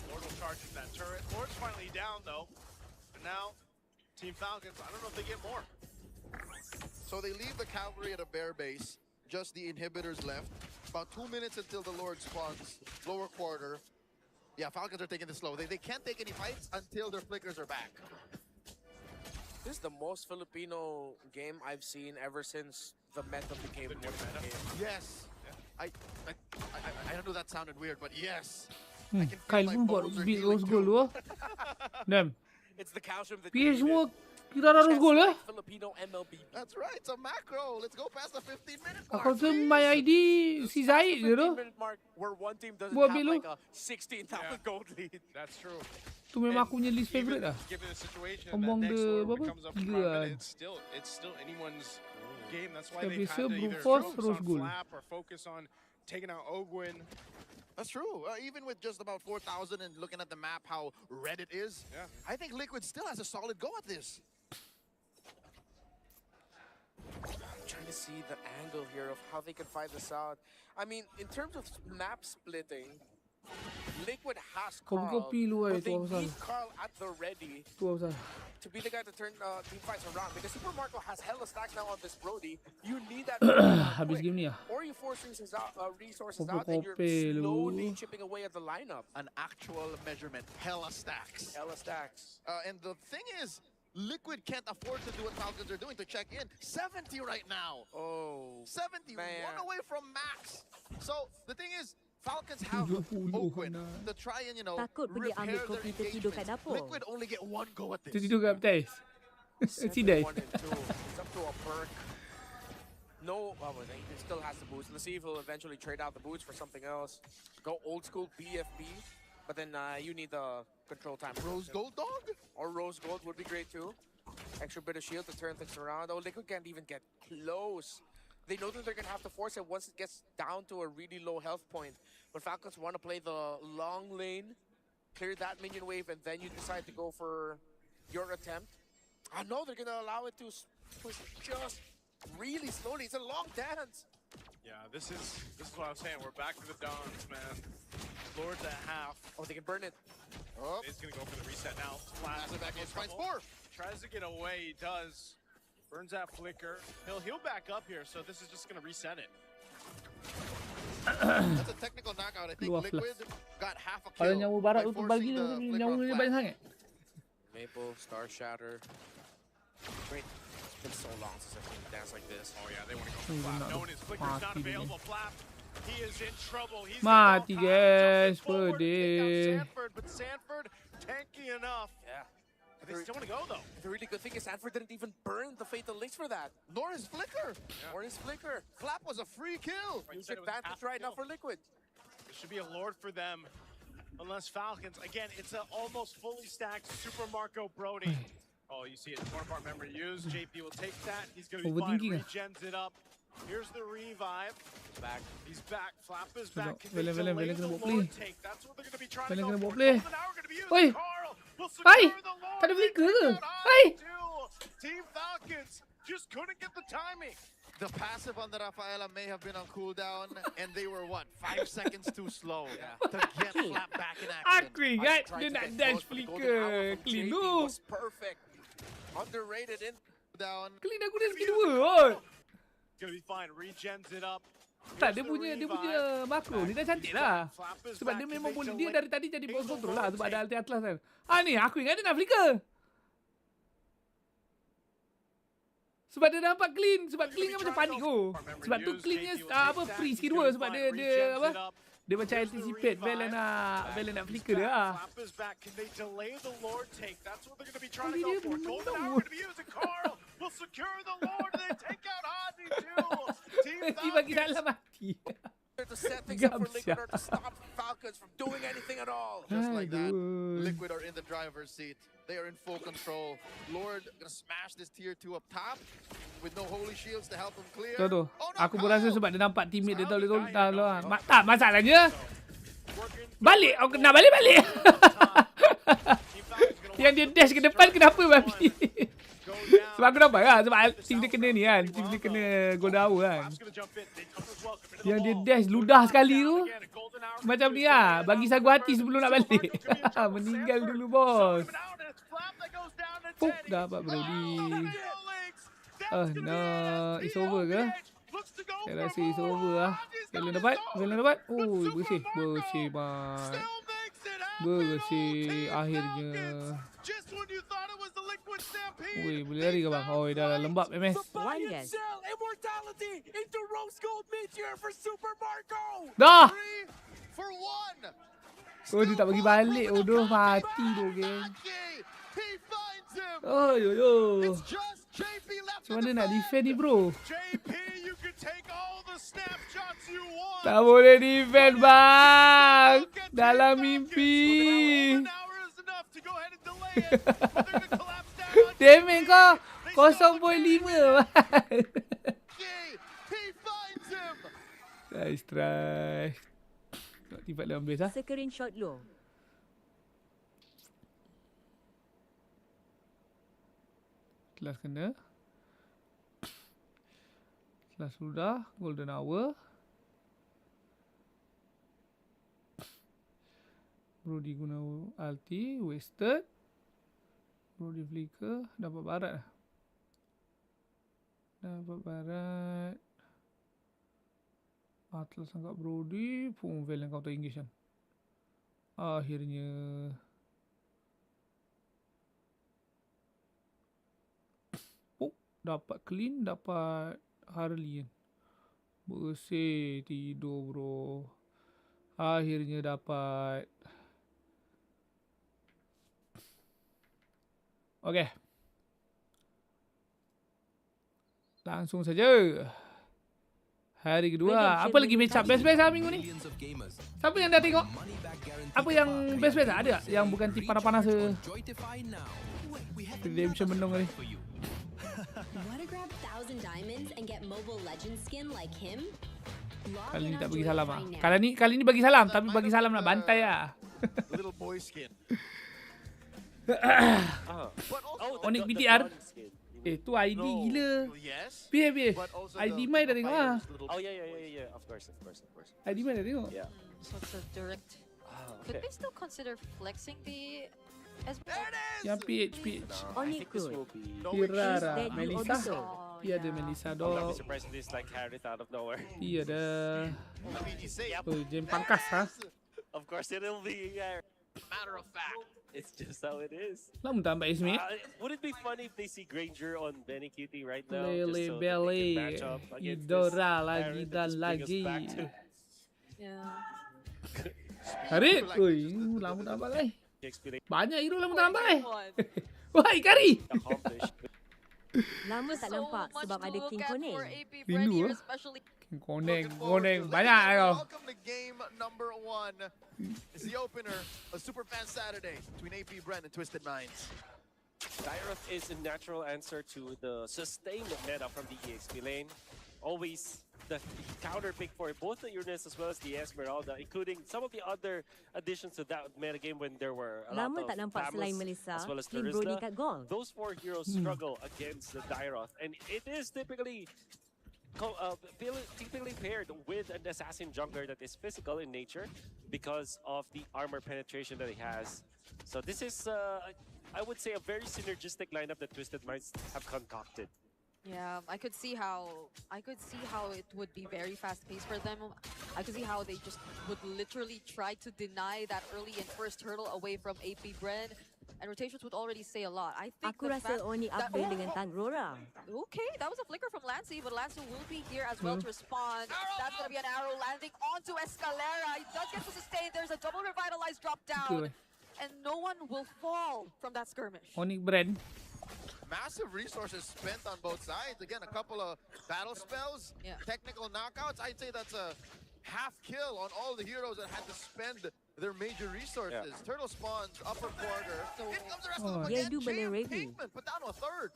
Speaker 2: Lord will charge at that turret. Lord's finally down though. And now, Team Falcons, I don't know if they get more.
Speaker 4: So they leave the cavalry at a bear base. Just the inhibitors left. About 2 minutes until the Lord spawns. Lower quarter. Yeah, Falcons are taking this slow. They can't take any fights until their flickers are back.
Speaker 3: This is the most Filipino game I've seen ever since the meta became the meta game.
Speaker 4: Yes. I know that sounded weird, but yes.
Speaker 1: Kyle pun buat beat rose gold tu. Damn.
Speaker 3: It's the calcium that
Speaker 1: PH semua kita dah rose gold lah.
Speaker 3: Filipino MLBB.
Speaker 4: That's right. It's a macro. Let's go past the 15-minute mark.
Speaker 1: Aku rasa my ID si Zaid je tu.
Speaker 3: 15-minute mark where one team doesn't
Speaker 1: Buat
Speaker 3: have
Speaker 1: beat lu.
Speaker 3: like a 16,000 gold lead.
Speaker 2: That's true.
Speaker 1: Tu memang aku punya least favourite lah.
Speaker 2: Given the situation,
Speaker 1: Among
Speaker 2: that next
Speaker 1: the
Speaker 2: Lord
Speaker 1: berapa?
Speaker 2: becomes up
Speaker 1: Tiga
Speaker 2: front,
Speaker 1: kan.
Speaker 2: but it's still anyone's game. That's why
Speaker 1: Setiap
Speaker 2: they've
Speaker 1: biasa
Speaker 2: had to either
Speaker 1: Brufos,
Speaker 2: focus
Speaker 1: Rose
Speaker 2: on
Speaker 1: Gold.
Speaker 2: Flap or focus on taking out Ogwin.
Speaker 4: That's true. Even with just about 4,000 and looking at the map, how red it is, I think Liquid still has a solid go at this.
Speaker 3: I'm trying to see the angle here of how they can find this out. I mean, in terms of map splitting, Liquid has Carl,
Speaker 1: Kopi lu
Speaker 3: but they
Speaker 1: tu pasal.
Speaker 3: need Carl at the ready
Speaker 1: Tu pasal.
Speaker 3: to be the guy to turn team fights around. Because Super Marco has hella stacks now on this Brody. You need that.
Speaker 1: Habis game ni lah.
Speaker 3: Or you force resources out,
Speaker 1: Kopi
Speaker 3: and you're
Speaker 1: lu.
Speaker 3: slowly chipping away at the lineup.
Speaker 4: An actual measurement. Hella stacks.
Speaker 3: Hella stacks.
Speaker 4: And the thing is, Liquid can't afford to do what Falcons are doing to check in. 70 right now.
Speaker 3: Oh.
Speaker 4: 70.
Speaker 3: Man.
Speaker 4: One away from max. So the thing is, Falcons have
Speaker 1: 70
Speaker 4: Oakwood
Speaker 1: na.
Speaker 4: to try and,
Speaker 5: Takut pergi
Speaker 4: repair
Speaker 5: ambil
Speaker 4: their
Speaker 5: kopi tertidur kat
Speaker 4: engagements.
Speaker 5: dapur.
Speaker 4: Liquid only get one go at this.
Speaker 1: Tertidur kat Baptiste. Si Dice.
Speaker 3: 1 and 2. It's up to a perk. No, well, he still has the boots. Let's see if he'll eventually trade out the boots for something else. Go old school BFB, but then you need the control time.
Speaker 4: Rose Gold Dog?
Speaker 3: Or Rose Gold would be great too. Extra bit of shield to turn things around. Oh, Liquid can't even get close. They know that they're going to have to force it once it gets down to a really low health point. But Falcons want to play the long lane, clear that minion wave, and then you decide to go for your attempt. I know they're going to allow it to push just really slowly. It's a long dance.
Speaker 2: Yeah, this is what I'm saying. We're back to the Dons, man. Lord's at half.
Speaker 3: Oh, they can burn it.
Speaker 4: Oh,
Speaker 2: He's gonna go for the reset now.
Speaker 4: pass it back in. Finds 4.
Speaker 2: Tries to get away. He does. Burns that flicker. He'll back up here. So this is just gonna reset it.
Speaker 4: That's a technical knockout. I think
Speaker 1: Luar
Speaker 4: Liquid got half a
Speaker 1: Kalau
Speaker 4: kill
Speaker 1: nyawa barat
Speaker 4: by
Speaker 1: tu tebal
Speaker 4: forcing
Speaker 1: gila,
Speaker 4: the flicker
Speaker 1: nyawa
Speaker 4: on
Speaker 1: dia
Speaker 4: Flap.
Speaker 1: banyak sangat.
Speaker 3: Maple, Star Shatter. Great. It's been so long since I've seen a dance like this.
Speaker 2: Oh yeah, they want to go for Flap. Knowing his flicker's not available. Flap, he is in trouble. He's
Speaker 1: Mati
Speaker 2: gonna go
Speaker 1: guys,
Speaker 2: jumping forward to take out
Speaker 1: pedih.
Speaker 2: Sanford, but Sanford tanky enough.
Speaker 3: Yeah.
Speaker 2: But they still want to go though.
Speaker 3: The really good thing is Sanford didn't even burn the Fatal Links for that.
Speaker 4: Nor his flicker.
Speaker 3: Or his flicker.
Speaker 4: Flap was a free kill.
Speaker 2: Right,
Speaker 3: Huge
Speaker 2: said it was
Speaker 3: advantage
Speaker 2: half
Speaker 3: right now
Speaker 2: kill.
Speaker 3: for Liquid.
Speaker 2: There should be a Lord for them. Unless Falcons, again, it's an almost fully stacked Super Marco Brody. Oh, you see it, part memory used. JP will take that. He's going to be fine.
Speaker 1: Overthinking ah.
Speaker 2: Regens it up. Here's the revive.
Speaker 3: Back.
Speaker 2: He's back. Flap is
Speaker 1: Sekejap.
Speaker 2: back. Can they
Speaker 1: Velen
Speaker 2: delay
Speaker 1: kena
Speaker 2: the
Speaker 1: buat
Speaker 2: Lord
Speaker 1: play.
Speaker 2: take? That's what they're going to be trying
Speaker 1: Velen
Speaker 2: to go
Speaker 1: kena
Speaker 2: for.
Speaker 1: buat play.
Speaker 2: Golden Hour gonna be used.
Speaker 1: Oi.
Speaker 2: Carl will
Speaker 1: Hai.
Speaker 2: secure the Lord.
Speaker 1: Tak ada flicker ke?
Speaker 2: They figured out
Speaker 1: Hai.
Speaker 2: how to. Team Falcons just couldn't get the timing.
Speaker 4: The passive on the Rafaela may have been on cooldown, and they were, what, 5 seconds too slow to get Flap back in action.
Speaker 1: Aku ingat dia nak dash flicker. Clean lu.
Speaker 3: was perfect. Underrated in.
Speaker 4: Down.
Speaker 1: Clean aku dah skill 2 kot.
Speaker 2: Gonna be fine. Regens it up.
Speaker 1: Tak,
Speaker 2: Here's
Speaker 1: dia
Speaker 2: the
Speaker 1: punya
Speaker 2: revive.
Speaker 1: makro ni dah cantik lah.
Speaker 2: Flap is
Speaker 1: Sebab
Speaker 2: back.
Speaker 1: dia
Speaker 2: Can
Speaker 1: memang
Speaker 2: they
Speaker 1: boleh,
Speaker 2: delay?
Speaker 1: dia dari tadi jadi
Speaker 2: Take
Speaker 1: boss
Speaker 2: the
Speaker 1: control
Speaker 2: Lord
Speaker 1: lah sebab ada
Speaker 2: take.
Speaker 1: ulti Atlas kan. Ah ni, aku ingat dia nak flicker. Sebab dia nampak clean. Sebab clean kan macam panik oh. Sebab tu cleannya free skill 2 sebab dia apa? Dia macam anticipate Valen nak flicker dia lah. Dia bagi salah mati.
Speaker 3: To set things up for Liquid or to stop Falcons from doing anything at all.
Speaker 4: Just like that, Liquid are in the driver's seat. They are in full control. Lord gonna smash this tier 2 up top with no holy shields to help him clear.
Speaker 1: Tu. Aku pun rasa sebab dia nampak teammate dia tahu lah. Tak, masalahnya balik. Aku nak balik. Yang dia dash ke depan kenapa babi? Sebab aku nampak lah. Sebab team dia kena ni kan. Team dia kena golden hour kan. Yang dia dash ludah sekali tu. Macam ni lah. Bagi sagu hati sebelum nak balik. Meninggal dulu bos. Puk dapat Brody. No. It's over ke? Saya rasa it's over lah. Valen dapat. Oh, bersih mat. Bersih akhirnya. Woi, boleh lari ke bang? Oh, dah lembab MS. Dah. Oh, dia tak bagi balik. Udah mati tu geng. Oh, yo. Macam mana nak defend ni bro? Tak boleh defend bang. Dalam mimpi. Damage kau 0.5 bang. Nice try. Tak tiba dalam base lah.
Speaker 5: Screenshot lo.
Speaker 1: Kelas kena. Kelas sudah. Golden hour. Brody guna ulti. Wasted. Brody flicker. Dapat barat lah. Atlas angkat Brody. Pun Valen counter engage kan. Akhirnya. Dapat clean, dapat Harley kan. Bersih, tidur bro. Akhirnya dapat. Okay. Langsung saja. Hari kedua. Apa lagi match up best-best lah minggu ni? Siapa yang dah tengok? Apa yang best-best lah? Ada tak? Yang bukan tip panas-panas ke? Redemption menung ni.
Speaker 7: Wanna grab 1,000 diamonds and get Mobile Legends skin like him?
Speaker 1: Kali ni tak bagi salam ah. Kali ni bagi salam tapi bagi salam nak bantai ah.
Speaker 4: Little boy skin.
Speaker 1: Onyx BTR. Tu ID gila. Biar. ID Mai dah tengok ah.
Speaker 3: Oh yeah. Of course.
Speaker 1: ID Mai dah tengok.
Speaker 3: Yeah.
Speaker 6: So it's a direct. Could they still consider flexing the
Speaker 1: Yang PH.
Speaker 5: Onyx good.
Speaker 1: Pirara. Melissa. Dia ada Melissa
Speaker 3: I'm not
Speaker 1: dog.
Speaker 3: surprised this like carried out of nowhere.
Speaker 1: Dia ada. Jem pangkas ha.
Speaker 3: Of course it'll be matter of fact. It's just how it is.
Speaker 1: Lama tak ambil Ismi.
Speaker 3: Would it be funny if they see Granger on Benny Cutie right now?
Speaker 1: Lele
Speaker 3: just so
Speaker 1: Belly.
Speaker 3: that they can match up against
Speaker 1: Idora
Speaker 3: this
Speaker 1: lagi
Speaker 3: Harry
Speaker 1: dan
Speaker 3: that's bring us
Speaker 1: lagi.
Speaker 3: back to
Speaker 6: Yeah.
Speaker 1: Harit. Oi, lama tak ambil lagi.
Speaker 3: experience
Speaker 1: Banyak hero lama tak ambil lagi. Wah, Ikari.
Speaker 3: accomplished.
Speaker 5: Lama tak nampak sebab ada King Koneng.
Speaker 1: Rindu ah. Koneng. Banyak kau.
Speaker 4: Welcome to game number 1. It's the opener of Superfan Saturday between AP Brand and Twisted Minds.
Speaker 3: Dairoth is a natural answer to the sustained meta from the EXP lane. Always the counter pick for both the Uranus as well as the Esmeralda, including some of the other additions to that metagame when there were a lot
Speaker 5: Lama
Speaker 3: of
Speaker 5: tak nampak selain
Speaker 3: Thamus
Speaker 5: Melissa,
Speaker 3: as well as
Speaker 5: Clean Brody
Speaker 3: Terizla.
Speaker 5: kat gol.
Speaker 3: Those 4 heroes struggle against the Dairoth, and it is typically paired with an assassin jungler that is physical in nature because of the armor penetration that he has. So this is, I would say, a very synergistic lineup that Twisted Minds have concocted.
Speaker 6: Yeah, I could see how it would be very fast-paced for them. I could see how they just would literally try to deny that early and first hurdle away from AP Bren. And rotations would already say a lot. I think
Speaker 5: Aku
Speaker 6: the
Speaker 5: rasa
Speaker 6: fact
Speaker 5: Oni
Speaker 6: that-
Speaker 5: upgrade dengan Tangrora.
Speaker 6: Okay, that was a flicker from Lancey, but Lancey will be here as well to respond. That's going to be an arrow landing onto Escalera. He does get to sustain. There's a double revitalized drop down.
Speaker 1: Good.
Speaker 6: And no one will fall from that skirmish.
Speaker 1: Onyx brand.
Speaker 4: Massive resources spent on both sides. Again, a couple of battle spells, technical knockouts. I'd say that's a half kill on all the heroes that had to spend their major resources. Turtle spawns, upper quarter. Here comes the rest of them
Speaker 5: Dia
Speaker 4: again.
Speaker 5: do boleh
Speaker 4: Jam
Speaker 5: ready.
Speaker 4: Pinkman put down to a third.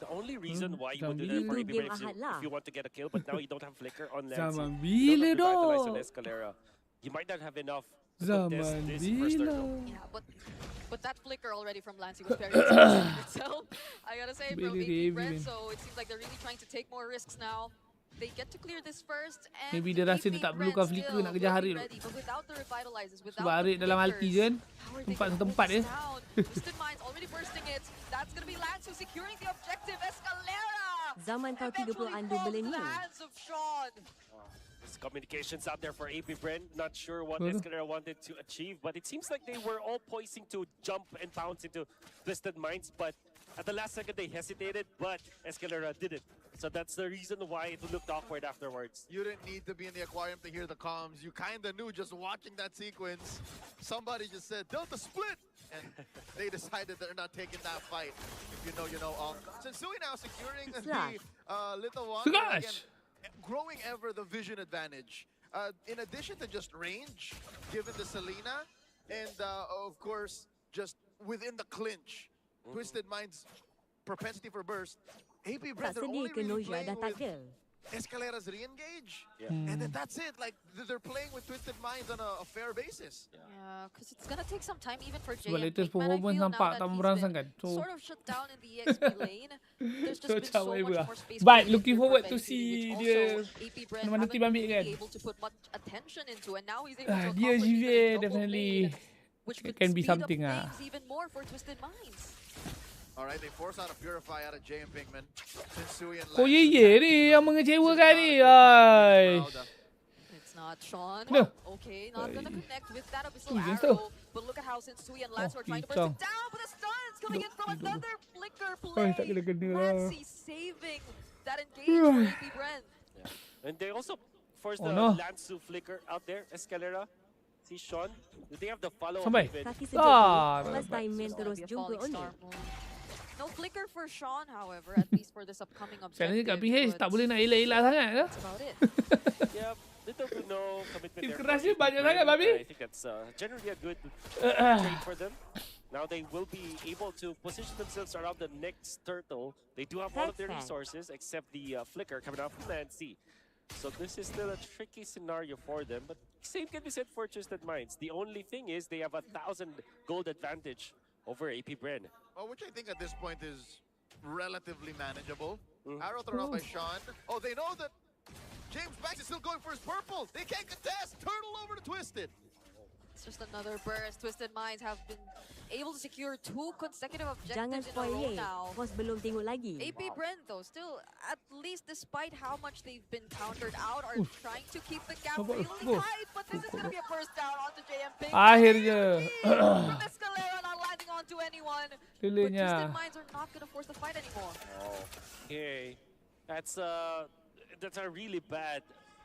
Speaker 8: The only reason why you would do that
Speaker 1: Zaman
Speaker 8: for
Speaker 5: bila.
Speaker 8: AB Brave is
Speaker 5: Game ahad
Speaker 8: if you want to get a kill, but now you don't have flicker on Lancey.
Speaker 1: Zaman
Speaker 8: You
Speaker 1: bila
Speaker 8: don't have revitalize on
Speaker 1: doh?
Speaker 8: Escalera. You might not have enough to contest
Speaker 1: Zaman
Speaker 8: this first
Speaker 1: bila?
Speaker 8: turtle.
Speaker 6: Yeah, but that flicker already from Lancey was very expensive in itself. I gotta say, from
Speaker 1: Really
Speaker 6: AP Brent,
Speaker 1: heavy.
Speaker 6: so it seems like they're really trying to take more risks now. They get to clear this first, and
Speaker 1: Maybe dia rasa dia tak perlukan flicker nak kejar Harit tu.
Speaker 6: But without the revitalizers, without
Speaker 1: Sebab Harit
Speaker 6: the
Speaker 1: dalam ulti je kan.
Speaker 6: flickers, how are they
Speaker 1: Tempat
Speaker 6: gonna
Speaker 1: setempat
Speaker 6: hold
Speaker 1: je.
Speaker 6: this down? Twisted Minds already bursting it. That's gonna be Lance securing the objective. Escalera
Speaker 5: Zaman kau 30
Speaker 6: eventually
Speaker 5: ando
Speaker 6: falls
Speaker 5: boleh
Speaker 6: to
Speaker 5: ni.
Speaker 6: the hands of Sean.
Speaker 8: There's communications out there for AB Brent. Not sure what
Speaker 1: Huh?
Speaker 8: Escalera wanted to achieve, but it seems like they were all poising to jump and bounce into Twisted Minds, but at the last second they hesitated, but Escalera did it. So that's the reason why it looked awkward afterwards.
Speaker 4: You didn't need to be in the aquarium to hear the comms. You kind of knew just watching that sequence. Somebody just said, Delta split! And they decided they're not taking that fight. If you know, you know. Sensui now securing the little one.
Speaker 1: Slash!
Speaker 4: Again, growing ever the vision advantage. In addition to just range, given the Selena, and of course, just within the clinch, Twisted Mind's propensity for burst, AP Brent,
Speaker 5: Tak
Speaker 4: they're
Speaker 5: sedih
Speaker 4: only
Speaker 5: ke
Speaker 4: really
Speaker 5: Noja
Speaker 4: playing
Speaker 5: dah tak
Speaker 4: with
Speaker 5: kill?
Speaker 4: Escalera's re-engage,
Speaker 8: Yeah.
Speaker 4: and then that's it. Like, they're playing with Twisted Minds on a fair basis.
Speaker 6: Yeah, because it's gonna take some time even for Jay.
Speaker 1: Sebab
Speaker 6: and
Speaker 1: latest
Speaker 6: Pinkman, I
Speaker 1: performance
Speaker 6: feel,
Speaker 1: nampak
Speaker 6: now that
Speaker 1: tak
Speaker 6: he's
Speaker 1: merangsangkan.
Speaker 6: been
Speaker 1: So
Speaker 6: sort of shut down in the EXP lane. There's just
Speaker 1: So
Speaker 6: been
Speaker 1: macam
Speaker 6: so much
Speaker 1: whatever
Speaker 6: more space.
Speaker 1: But
Speaker 6: for
Speaker 1: looking
Speaker 6: him
Speaker 1: forward
Speaker 6: for
Speaker 1: to
Speaker 6: benefiting,
Speaker 1: see
Speaker 6: which
Speaker 1: dia
Speaker 6: also AP Brent
Speaker 1: mana
Speaker 6: haven't
Speaker 1: team ambil
Speaker 6: really
Speaker 1: kan.
Speaker 6: able to put much attention into, and now he's able to
Speaker 1: Dia
Speaker 6: accomplish even
Speaker 1: GVA
Speaker 6: a double
Speaker 1: definitely
Speaker 6: lane, which
Speaker 1: it
Speaker 6: could
Speaker 1: can be
Speaker 6: speed
Speaker 1: something
Speaker 6: up things even more for Twisted Minds.
Speaker 4: All right, they force out a Purify out of Jay and Pinkman. Sensui and
Speaker 1: Oh
Speaker 4: Lance
Speaker 1: ye ni yang mengecewakan ni. Ay.
Speaker 6: It's not Sean.
Speaker 1: No.
Speaker 6: Okay, not gonna connect with that abyssal
Speaker 1: Yes,
Speaker 6: arrow. But look at how Sensui and Lance are trying to burst
Speaker 1: Picang.
Speaker 6: it down, but the stuns coming in from another flicker
Speaker 1: Ay, tak
Speaker 6: play.
Speaker 1: kena-kena lah.
Speaker 6: Lancey saving that engage for AP Brent.
Speaker 8: And they also forced
Speaker 1: Oh,
Speaker 8: the
Speaker 1: no.
Speaker 8: Lansu flicker out there. Escalera, see Sean. Do they have the follow-up
Speaker 1: Sampai.
Speaker 8: even?
Speaker 5: Kaki sejuk
Speaker 1: Ah,
Speaker 5: tu, first
Speaker 1: dapat.
Speaker 5: time main
Speaker 6: It's
Speaker 5: terus
Speaker 6: gonna be a
Speaker 5: jumpa
Speaker 6: falling
Speaker 5: Oni.
Speaker 6: star move. No flicker for Sean, however, at least for this upcoming
Speaker 1: Sekarang ni
Speaker 6: objective.
Speaker 1: kat PH tak boleh nak elak-elak sangat ke?
Speaker 6: That's about it.
Speaker 8: Yeah, little to no commitment
Speaker 1: Tim
Speaker 8: there.
Speaker 1: keras
Speaker 8: for
Speaker 1: dia
Speaker 8: AB
Speaker 1: banyak
Speaker 8: Brent.
Speaker 1: sangat, Babi.
Speaker 8: I think that's generally a good trade for them. Now they will be able to position themselves around the next turtle. They do have all of their
Speaker 5: Perfect.
Speaker 8: resources except the flicker coming out from Nancy. So this is still a tricky scenario for them, but same can be said for Twisted Minds. The only thing is they have 1,000 gold advantage over AP Bren.
Speaker 4: Well, which I think at this point is relatively manageable. Arrow thrown out by Sean. Oh, they know that James Banks is still going for his purple. They can't contest. Turtle over to Twisted.
Speaker 6: It's just another burst. Twisted Minds have been able to secure 2 consecutive
Speaker 5: Jangan
Speaker 6: objectives in a
Speaker 5: spoil
Speaker 6: row
Speaker 5: ye.
Speaker 6: now.
Speaker 5: Bos belum tengok lagi.
Speaker 6: AP Brent, though, still, at least despite how much they've been countered out, are trying to keep the gap
Speaker 1: Nampak,
Speaker 6: really
Speaker 1: oh.
Speaker 6: tight. But this is going to be a burst down onto JM Pink.
Speaker 1: Akhirnya.
Speaker 6: From Escalera not landing onto anyone. But
Speaker 1: Lelenya.
Speaker 6: Twisted Minds are not going to force the fight anymore.
Speaker 8: Okay, that's a really bad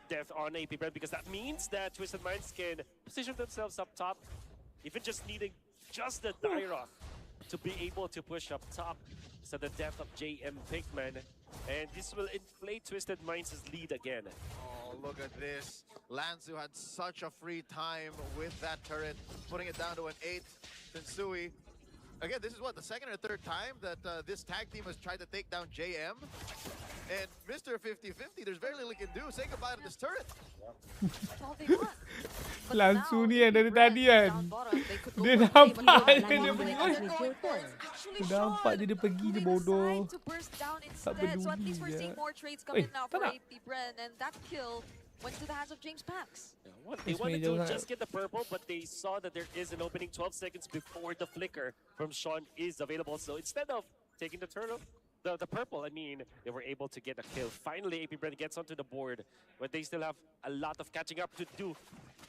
Speaker 8: death on AP Bren because that means that Twisted Minds can position themselves up top, even just needing just the Dyroth to be able to push up top. So the death of JM Pinkman, and this will inflate Twisted Minds' lead again.
Speaker 4: Oh, look at this. Lance, who had such a free time with that turret, putting it down to an 8. Sensui. Again, this is what, the second or third time that this tag team has tried to take down JM? And Mr. 50-50, there's very little he can do. Say goodbye to this turret.
Speaker 6: That's all they want. But
Speaker 1: Langsung
Speaker 6: now,
Speaker 1: ni yang dari
Speaker 6: Brent
Speaker 1: tadi kan.
Speaker 6: down bottom, they could go
Speaker 1: Dia
Speaker 6: for a
Speaker 1: nampak
Speaker 6: play,
Speaker 1: dia
Speaker 6: but
Speaker 1: dia
Speaker 6: what
Speaker 1: pergi.
Speaker 6: they're going for is actually
Speaker 1: Dia nampak
Speaker 6: Sean,
Speaker 1: dia pergi
Speaker 6: who
Speaker 1: dia
Speaker 6: they
Speaker 1: bodoh.
Speaker 6: decide to burst down instead. So at least we're
Speaker 1: peduli
Speaker 6: seeing
Speaker 1: je.
Speaker 6: more trades come
Speaker 1: Oi,
Speaker 6: in now
Speaker 1: tak
Speaker 6: for
Speaker 1: nak.
Speaker 6: AP Bren, and that kill went to the hands of James Pax.
Speaker 8: They
Speaker 1: This
Speaker 8: wanted
Speaker 1: may
Speaker 8: to
Speaker 1: just-
Speaker 8: just get the purple, but they saw that there is an opening 12 seconds before the flicker from Sean is available. So instead of taking the turtle, the purple, I mean, they were able to get a kill. Finally, AP Bren gets onto the board, but they still have a lot of catching up to do.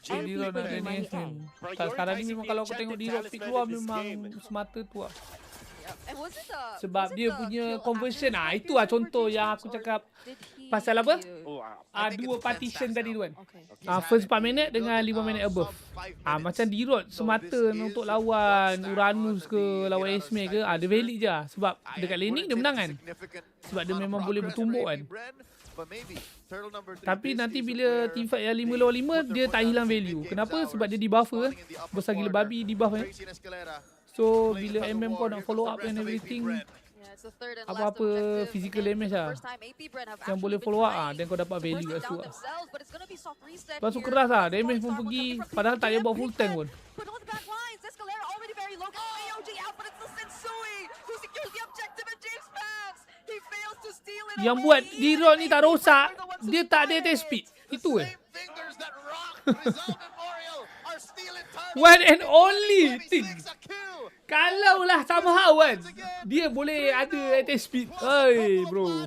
Speaker 1: D-Rod dan NS kan. Sekarang ni memang kalau kau tengok D-Rod pick keluar memang semata tu lah.
Speaker 6: And was it
Speaker 1: Sebab dia punya conversion itu lah contoh yang aku cakap pasal apa? Dua partition tadi tu kan. First 4 minit dengan 5 minit above. Macam D-Rod semata untuk lawan Uranus ke, lawan Esme ke, dia valid je lah. Sebab dekat laning dia menang kan. Sebab dia memang boleh bertumbuk kan. Tapi nanti bila teamfight yang 5 lawan 5, dia tak hilang value. Kenapa? Sebab dia dibuffer. Besar gila babi dibuff kan. So bila MM kau nak follow up and everything, apa-apa physical damage lah yang boleh follow up dan kau dapat value kat situ lah. Lepas tu keras lah, damage pun pergi padahal tak payah buat full tank pun. Yang buat D-Rod ni tak rosak, dia tak ada attack speed. Itu one and only thing. Kalau lah somehow kan, dia boleh ada attack speed. Hey bro.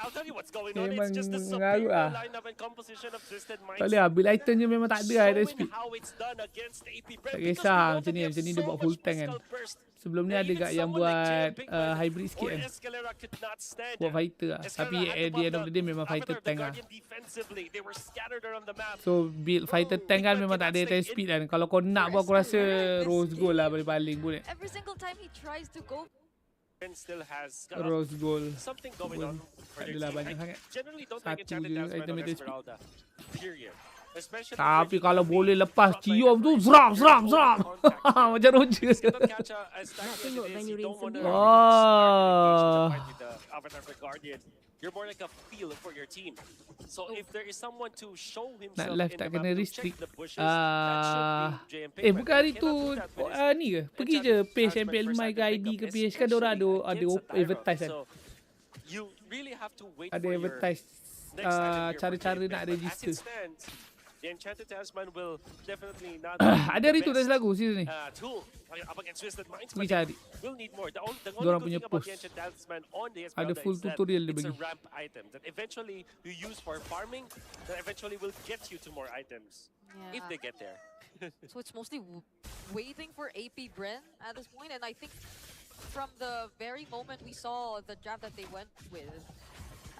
Speaker 8: I'll tell you what's going on. It's just the
Speaker 1: mengarut
Speaker 8: superior
Speaker 1: lah.
Speaker 8: lineup and composition of Twisted Minds.
Speaker 1: Tak boleh lah, build item je memang tak ada lah attack
Speaker 8: Showing
Speaker 1: speed.
Speaker 8: how it's done against AP Brand
Speaker 1: Tak
Speaker 8: because
Speaker 1: kisah
Speaker 8: we know
Speaker 1: macam
Speaker 8: that
Speaker 1: ni,
Speaker 8: they have
Speaker 1: macam ni dia
Speaker 8: so
Speaker 1: buat
Speaker 8: much
Speaker 1: full tank kan.
Speaker 8: physical burst.
Speaker 1: Sebelum ni
Speaker 8: And
Speaker 1: ada
Speaker 8: even
Speaker 1: kat yang
Speaker 8: someone like
Speaker 1: buat
Speaker 8: Jim Pinkman
Speaker 1: hybrid sikit
Speaker 8: or
Speaker 1: kan.
Speaker 8: Escalera could not stand
Speaker 1: Buat
Speaker 8: it.
Speaker 1: fighter lah.
Speaker 8: Escalera
Speaker 1: Tapi
Speaker 8: had to
Speaker 1: at the
Speaker 8: buff
Speaker 1: end of the day memang
Speaker 8: Avatar,
Speaker 1: fighter
Speaker 8: the
Speaker 1: tank lah.
Speaker 8: Guardian defensively. They were scattered around the map.
Speaker 1: So build fighter tank kan memang tak ada attack speed kan. Kalau kau nak buat aku rasa Rose Gold lah paling-paling pun.
Speaker 6: Every single time he tries to go
Speaker 8: And still has
Speaker 1: Rose Gold
Speaker 8: something going on for
Speaker 1: tak
Speaker 8: their
Speaker 1: adalah
Speaker 8: team.
Speaker 1: banyak
Speaker 8: I
Speaker 1: sangat.
Speaker 8: generally don't
Speaker 1: Satu
Speaker 8: like Enchanted
Speaker 1: je
Speaker 8: Talisman
Speaker 1: item
Speaker 8: on
Speaker 1: attack speed.
Speaker 8: Esmeralda. Period. Especially
Speaker 1: Tapi
Speaker 8: with
Speaker 1: kalau
Speaker 8: the
Speaker 1: boleh lepas
Speaker 8: top
Speaker 1: Cium
Speaker 8: laner,
Speaker 1: tu
Speaker 8: for
Speaker 1: seram
Speaker 8: example,
Speaker 1: seram
Speaker 8: your
Speaker 1: seram.
Speaker 8: contact here.
Speaker 1: Macam Roger.
Speaker 8: It's gonna catch a stack
Speaker 5: tengok
Speaker 8: as it is.
Speaker 5: venue
Speaker 8: You don't
Speaker 5: race
Speaker 8: want to
Speaker 5: sendiri.
Speaker 8: start an engagement to fight with the Avatar of the Guardian. You're more like a feel for your team. So if there is someone to show himself
Speaker 1: Nak live
Speaker 8: in
Speaker 1: tak
Speaker 8: the
Speaker 1: kena
Speaker 8: map to check
Speaker 1: restrict.
Speaker 8: the bushes, that should be JM Pinkman.
Speaker 1: Bukan hari
Speaker 8: He
Speaker 1: tu
Speaker 8: cannot do that with his
Speaker 1: ni ke? Pergi je page MPLMY ke ID ke page kan diorang ada advertise kan.
Speaker 8: So you really have to wait
Speaker 1: Ada
Speaker 8: for your
Speaker 1: advertise
Speaker 8: next item here for
Speaker 1: cara-cara
Speaker 8: JM
Speaker 1: nak
Speaker 8: Pinkman. As
Speaker 1: register.
Speaker 8: it stands, the Enchanted Talisman will definitely not
Speaker 1: Ada hari
Speaker 8: be
Speaker 1: tu
Speaker 8: the
Speaker 1: dah
Speaker 8: best,
Speaker 1: lagu season ni.
Speaker 8: tool up against Twisted Minds,
Speaker 1: Pergi
Speaker 8: but
Speaker 1: cari.
Speaker 8: we'll need more. The only
Speaker 1: Diorang
Speaker 8: good
Speaker 1: punya
Speaker 8: thing about
Speaker 1: post.
Speaker 8: the Enchanted Talisman on the
Speaker 1: Ada
Speaker 8: Esmeralda
Speaker 1: full
Speaker 8: is that
Speaker 1: tutorial dia
Speaker 8: it's a
Speaker 1: bagi.
Speaker 8: ramp item that eventually you use for farming, that eventually will get you to more items if they get there.
Speaker 6: So it's mostly waiting for AP Bren at this point, and I think from the very moment we saw the draft that they went with,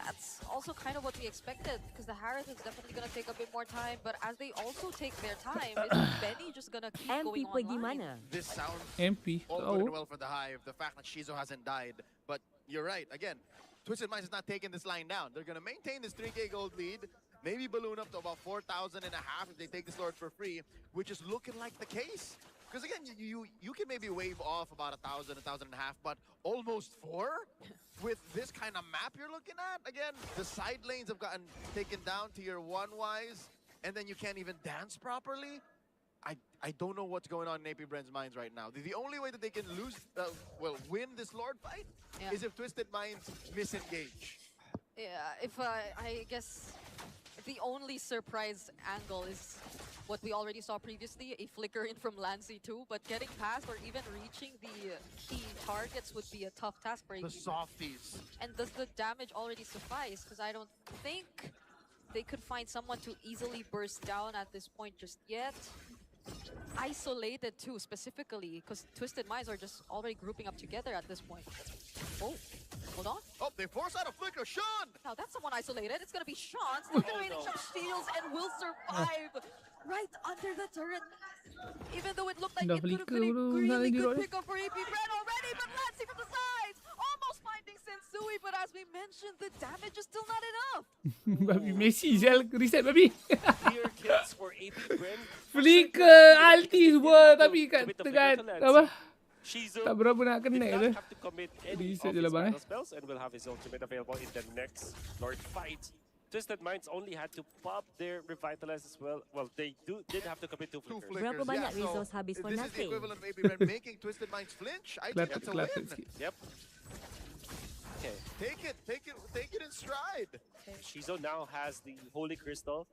Speaker 6: that's also kind of what we expected, because the Harris is definitely going to take a bit more time, but as they also take their time, is Benny just going to keep
Speaker 5: MP
Speaker 6: going
Speaker 5: pergi
Speaker 6: online?
Speaker 5: mana?
Speaker 4: This sounds
Speaker 1: MP.
Speaker 4: all good and
Speaker 1: Oh.
Speaker 4: well for the Hive, the fact that Shizo hasn't died. But you're right, again, Twisted Minds is not taking this line down. They're going to maintain this 3K gold lead, maybe balloon up to about 4,500 if they take this Lord for free, which is looking like the case. Because again, you can maybe wave off about 1,000, 1,500, but almost 4 with this kind of map you're looking at. Again, the side lanes have gotten taken down tier 1 wise, and then you can't even dance properly. I don't know what's going on in AP Bren's minds right now. The only way that they can win this Lord fight is if Twisted Minds misengage.
Speaker 6: Yeah, if I guess the only surprise angle is what we already saw previously, a flicker in from Lancy too, but getting past or even reaching the key targets would be a tough task for
Speaker 4: The
Speaker 6: AP.
Speaker 4: softies.
Speaker 6: And does the damage already suffice? Because I don't think they could find someone to easily burst down at this point just yet. Isolated too, specifically, because Twisted Minds are just already grouping up together at this point. Oh, hold on.
Speaker 4: Oh, they force out a flicker. Sean!
Speaker 6: Now that's someone isolated. It's gonna be Sean, still generating some steals and will survive right under the turret. Even though it looked like
Speaker 1: Dah
Speaker 6: it could have
Speaker 1: flicker
Speaker 6: been a
Speaker 1: bro,
Speaker 6: really
Speaker 1: nak
Speaker 6: good
Speaker 1: lanjut
Speaker 6: pick up for AP Brand already, but Lancy from the sides, almost finding Sensui, but as we mentioned, the damage is still not enough.
Speaker 1: Babi Messi sel reset babi.
Speaker 8: Clear kills for AP Bren.
Speaker 1: Flicker ulti semua tapi kat dekat apa?
Speaker 8: Shizu
Speaker 1: Tak berapa nak
Speaker 8: did
Speaker 1: connect
Speaker 8: not
Speaker 1: tu.
Speaker 8: have to commit any
Speaker 1: Reset
Speaker 8: of
Speaker 1: je
Speaker 8: his
Speaker 1: lah bang
Speaker 8: battle spells and will have his ultimate available in the next Lord fight. Twisted Minds only had to pop their Revitalize as well. Well, they did have to commit two
Speaker 4: Two
Speaker 8: flickers.
Speaker 5: Berapa
Speaker 4: flickers.
Speaker 5: banyak
Speaker 4: Yeah, so
Speaker 5: resource habis for
Speaker 4: this is the
Speaker 5: nothing?
Speaker 4: equivalent of AP Bren making Twisted Minds flinch. I think that's a
Speaker 1: Kelakar
Speaker 4: win.
Speaker 1: sikit.
Speaker 8: Yep. Okay.
Speaker 4: Take it in stride.
Speaker 8: Shizo now has the Holy Crystal.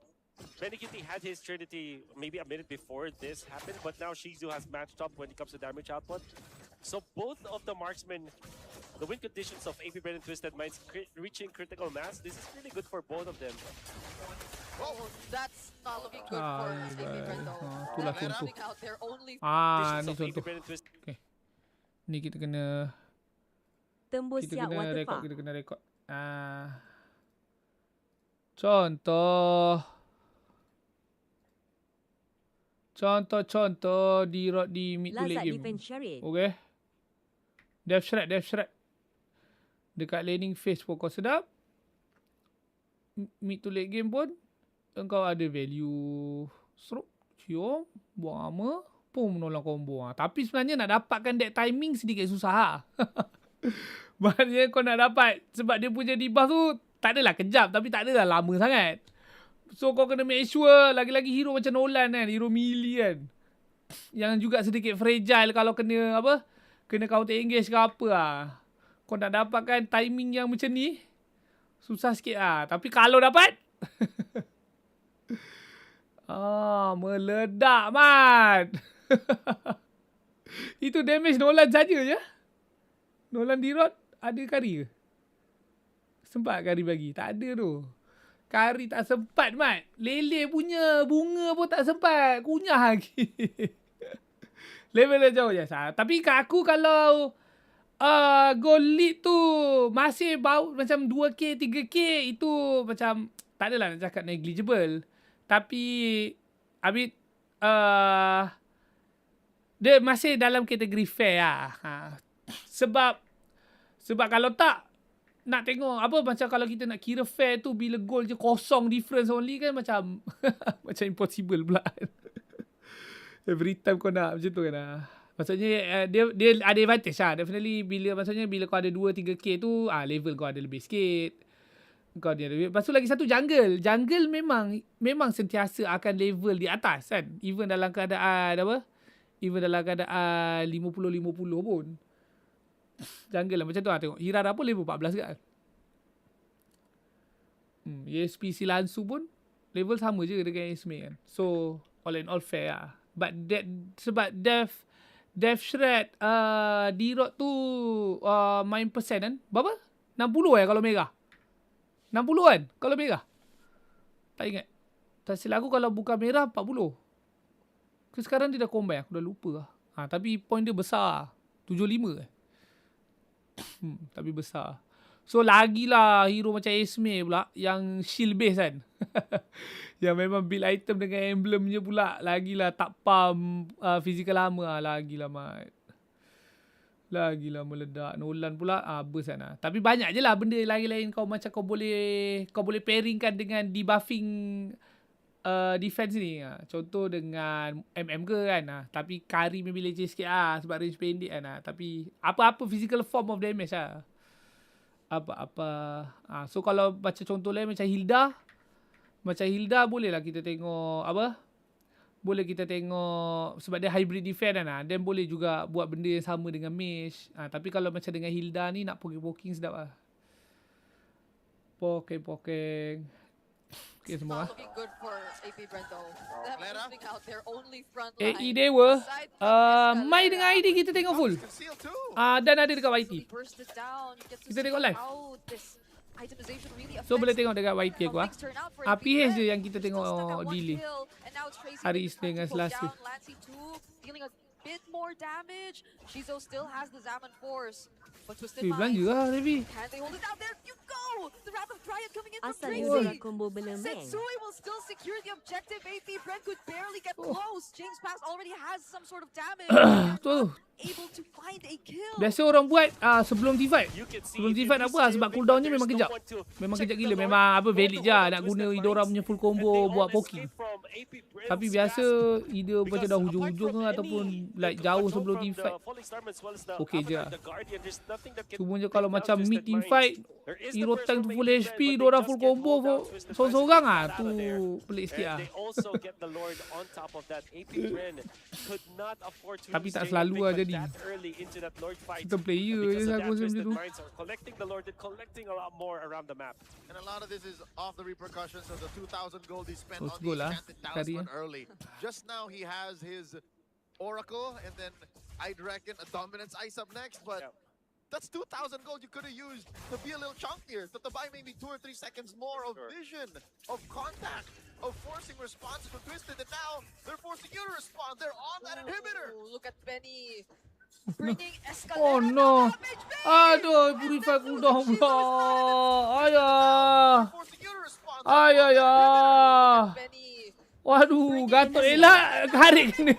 Speaker 8: Benikiti had his Trinity maybe a minute before this happened, but now Shizu has matched up when it comes to damage output. So both of the marksmen, the win conditions of AP Bren and Twisted Minds reaching critical mass, this is really good for both of them.
Speaker 6: That's not looking good for AP Brent though.
Speaker 1: Itulah
Speaker 6: They're
Speaker 1: contoh.
Speaker 6: losing out their only
Speaker 1: Ni contoh. Okay. Ni kita kena
Speaker 5: Tembus siap waterpark.
Speaker 1: Kita kena rekod. Contoh di mid to late
Speaker 5: Lazat
Speaker 1: game.
Speaker 5: defense Sharif.
Speaker 1: Okay. Death shred. Dekat laning phase pun kau sedap. Mid to late game pun engkau ada value stroke, cium, buang armor, pun menolong combo. Tapi sebenarnya nak dapatkan that timing sedikit susah. Maknanya kau nak dapat, sebab dia punya debuff tu tak adalah kejap, tapi tak adalah lama sangat. So kau kena make sure, lagi-lagi hero macam Nolan kan, hero melee kan, yang juga sedikit fragile kalau kena apa, kena counter engage ke apa Kau nak dapatkan timing yang macam ni susah sikit Tapi kalau dapat meledak mat. Itu damage Nolan saja je. Nolan D-Rod ada kari ke? Sempat kari bagi? Tak ada tu. Kari tak sempat mat. Lele punya bunga pun tak sempat. Kunyah lagi. Level dah jauh je. Tapi kat aku kalau goal lead tu masih bau macam 2k 3k itu macam tak adalah nak cakap negligible. Tapi Abid dia masih dalam kategori fair Sebab kalau tak nak tengok apa, macam kalau kita nak kira fair tu bila gol je kosong difference only kan macam macam impossible pula. Every time kau nak macam tu kan Maksudnya dia ada advantage definitely bila kau ada 2-3k tu level kau ada lebih sikit. Kau dia lebih. Lepas tu lagi satu jungle memang sentiasa akan level di atas kan, even dalam keadaan 50-50 pun jungle lah macam tu tengok Hirara pun level 14 kan. ESP Silansu pun level sama je dengan Esme kan. So all in all fair but sebab Death Shred D-Rod tu main persen kan berapa? 60 kalau merah. 60 kan kalau merah. Tak ingat. Tak silap aku kalau bukan merah 40. Sekarang dia dah combine aku dah lupa tapi point dia besar 75 tapi besar. So lagilah hero macam Esme pula yang shield base kan. Yang memang build item dengan emblemnya pula lagilah tak pump physical armor lagilah mat. Lagilah meledak. Nolan pula burst kan Tapi banyak je lah benda lain-lain kau macam kau boleh pairingkan dengan debuffing defense ni. Contoh dengan MM ke kan tapi Kari maybe leceh sikit sebab range pendek kan tapi apa-apa physical form of damage apa-apa. So kalau macam contoh lain macam Hilda bolehlah kita tengok boleh kita tengok sebab dia hybrid defense kan then boleh juga buat benda yang sama dengan Mage. Tapi kalau macam dengan Hilda ni nak poking sedap Poking. Okay semua
Speaker 6: looking good for AP Brent though. They're losing out their only front line.
Speaker 1: AE Dewa Mai dengan ID kita tengok full dan ada dekat YT. Kita tengok live. So boleh tengok dekat YT aku PH je yang kita tengok delay hari Isnin dengan Selasa.
Speaker 6: Bit more damage. Shizo still has the Zaman Force. But Twisted Minds.
Speaker 1: Belanja lah Revi.
Speaker 6: Can they hold it down? There you go! The Wrath of Dryad coming in from
Speaker 5: Asal
Speaker 6: Crazy.
Speaker 5: bola combo belemeng.
Speaker 6: Setsui will still secure the objective. AP Brent could barely get close. James Pass already has some sort of damage.
Speaker 1: Tu.
Speaker 6: Able to find a kill.
Speaker 1: Biasa orang buat sebelum T5. Sebelum T5 nak buat sebab cooldownnya memang kejap. Memang kejap gila. Memang valid je nak guna Idora punya full combo buat poking. Tapi biasa either macam dah hujung-hujung ataupun like jauh sebelum team fight. Okay je lah. Cuma je kalau macam mid team fight, hero tank tu full HP, diorang full combo seorang-seorang tu pelik sikit lah. Tapi tak selalu lah jadi. Kita player je aku rasa macam tu.
Speaker 4: And a lot of this is off the repercussions of the 2,000 gold he spent on
Speaker 1: goal
Speaker 4: the
Speaker 1: lah
Speaker 4: enchanted talisman early. Just now he has his Oracle and then I'd reckon a Dominance Ice up next, but That's 2,000 gold you could have used to be a little chunkier, to buy maybe 2 or 3 seconds more of vision, of contact, of forcing responses from Twisted, and now they're forcing you to respond. They're on that inhibitor.
Speaker 6: Ooh, look at Benny bringing Escalera.
Speaker 1: Oh no.
Speaker 6: Damage, baby!
Speaker 1: Aduh, purify cooldown pula. Ayah.
Speaker 4: They're forcing you to respond.
Speaker 1: Ayah.
Speaker 6: Benny.
Speaker 1: Waduh, gatot elak garik kena.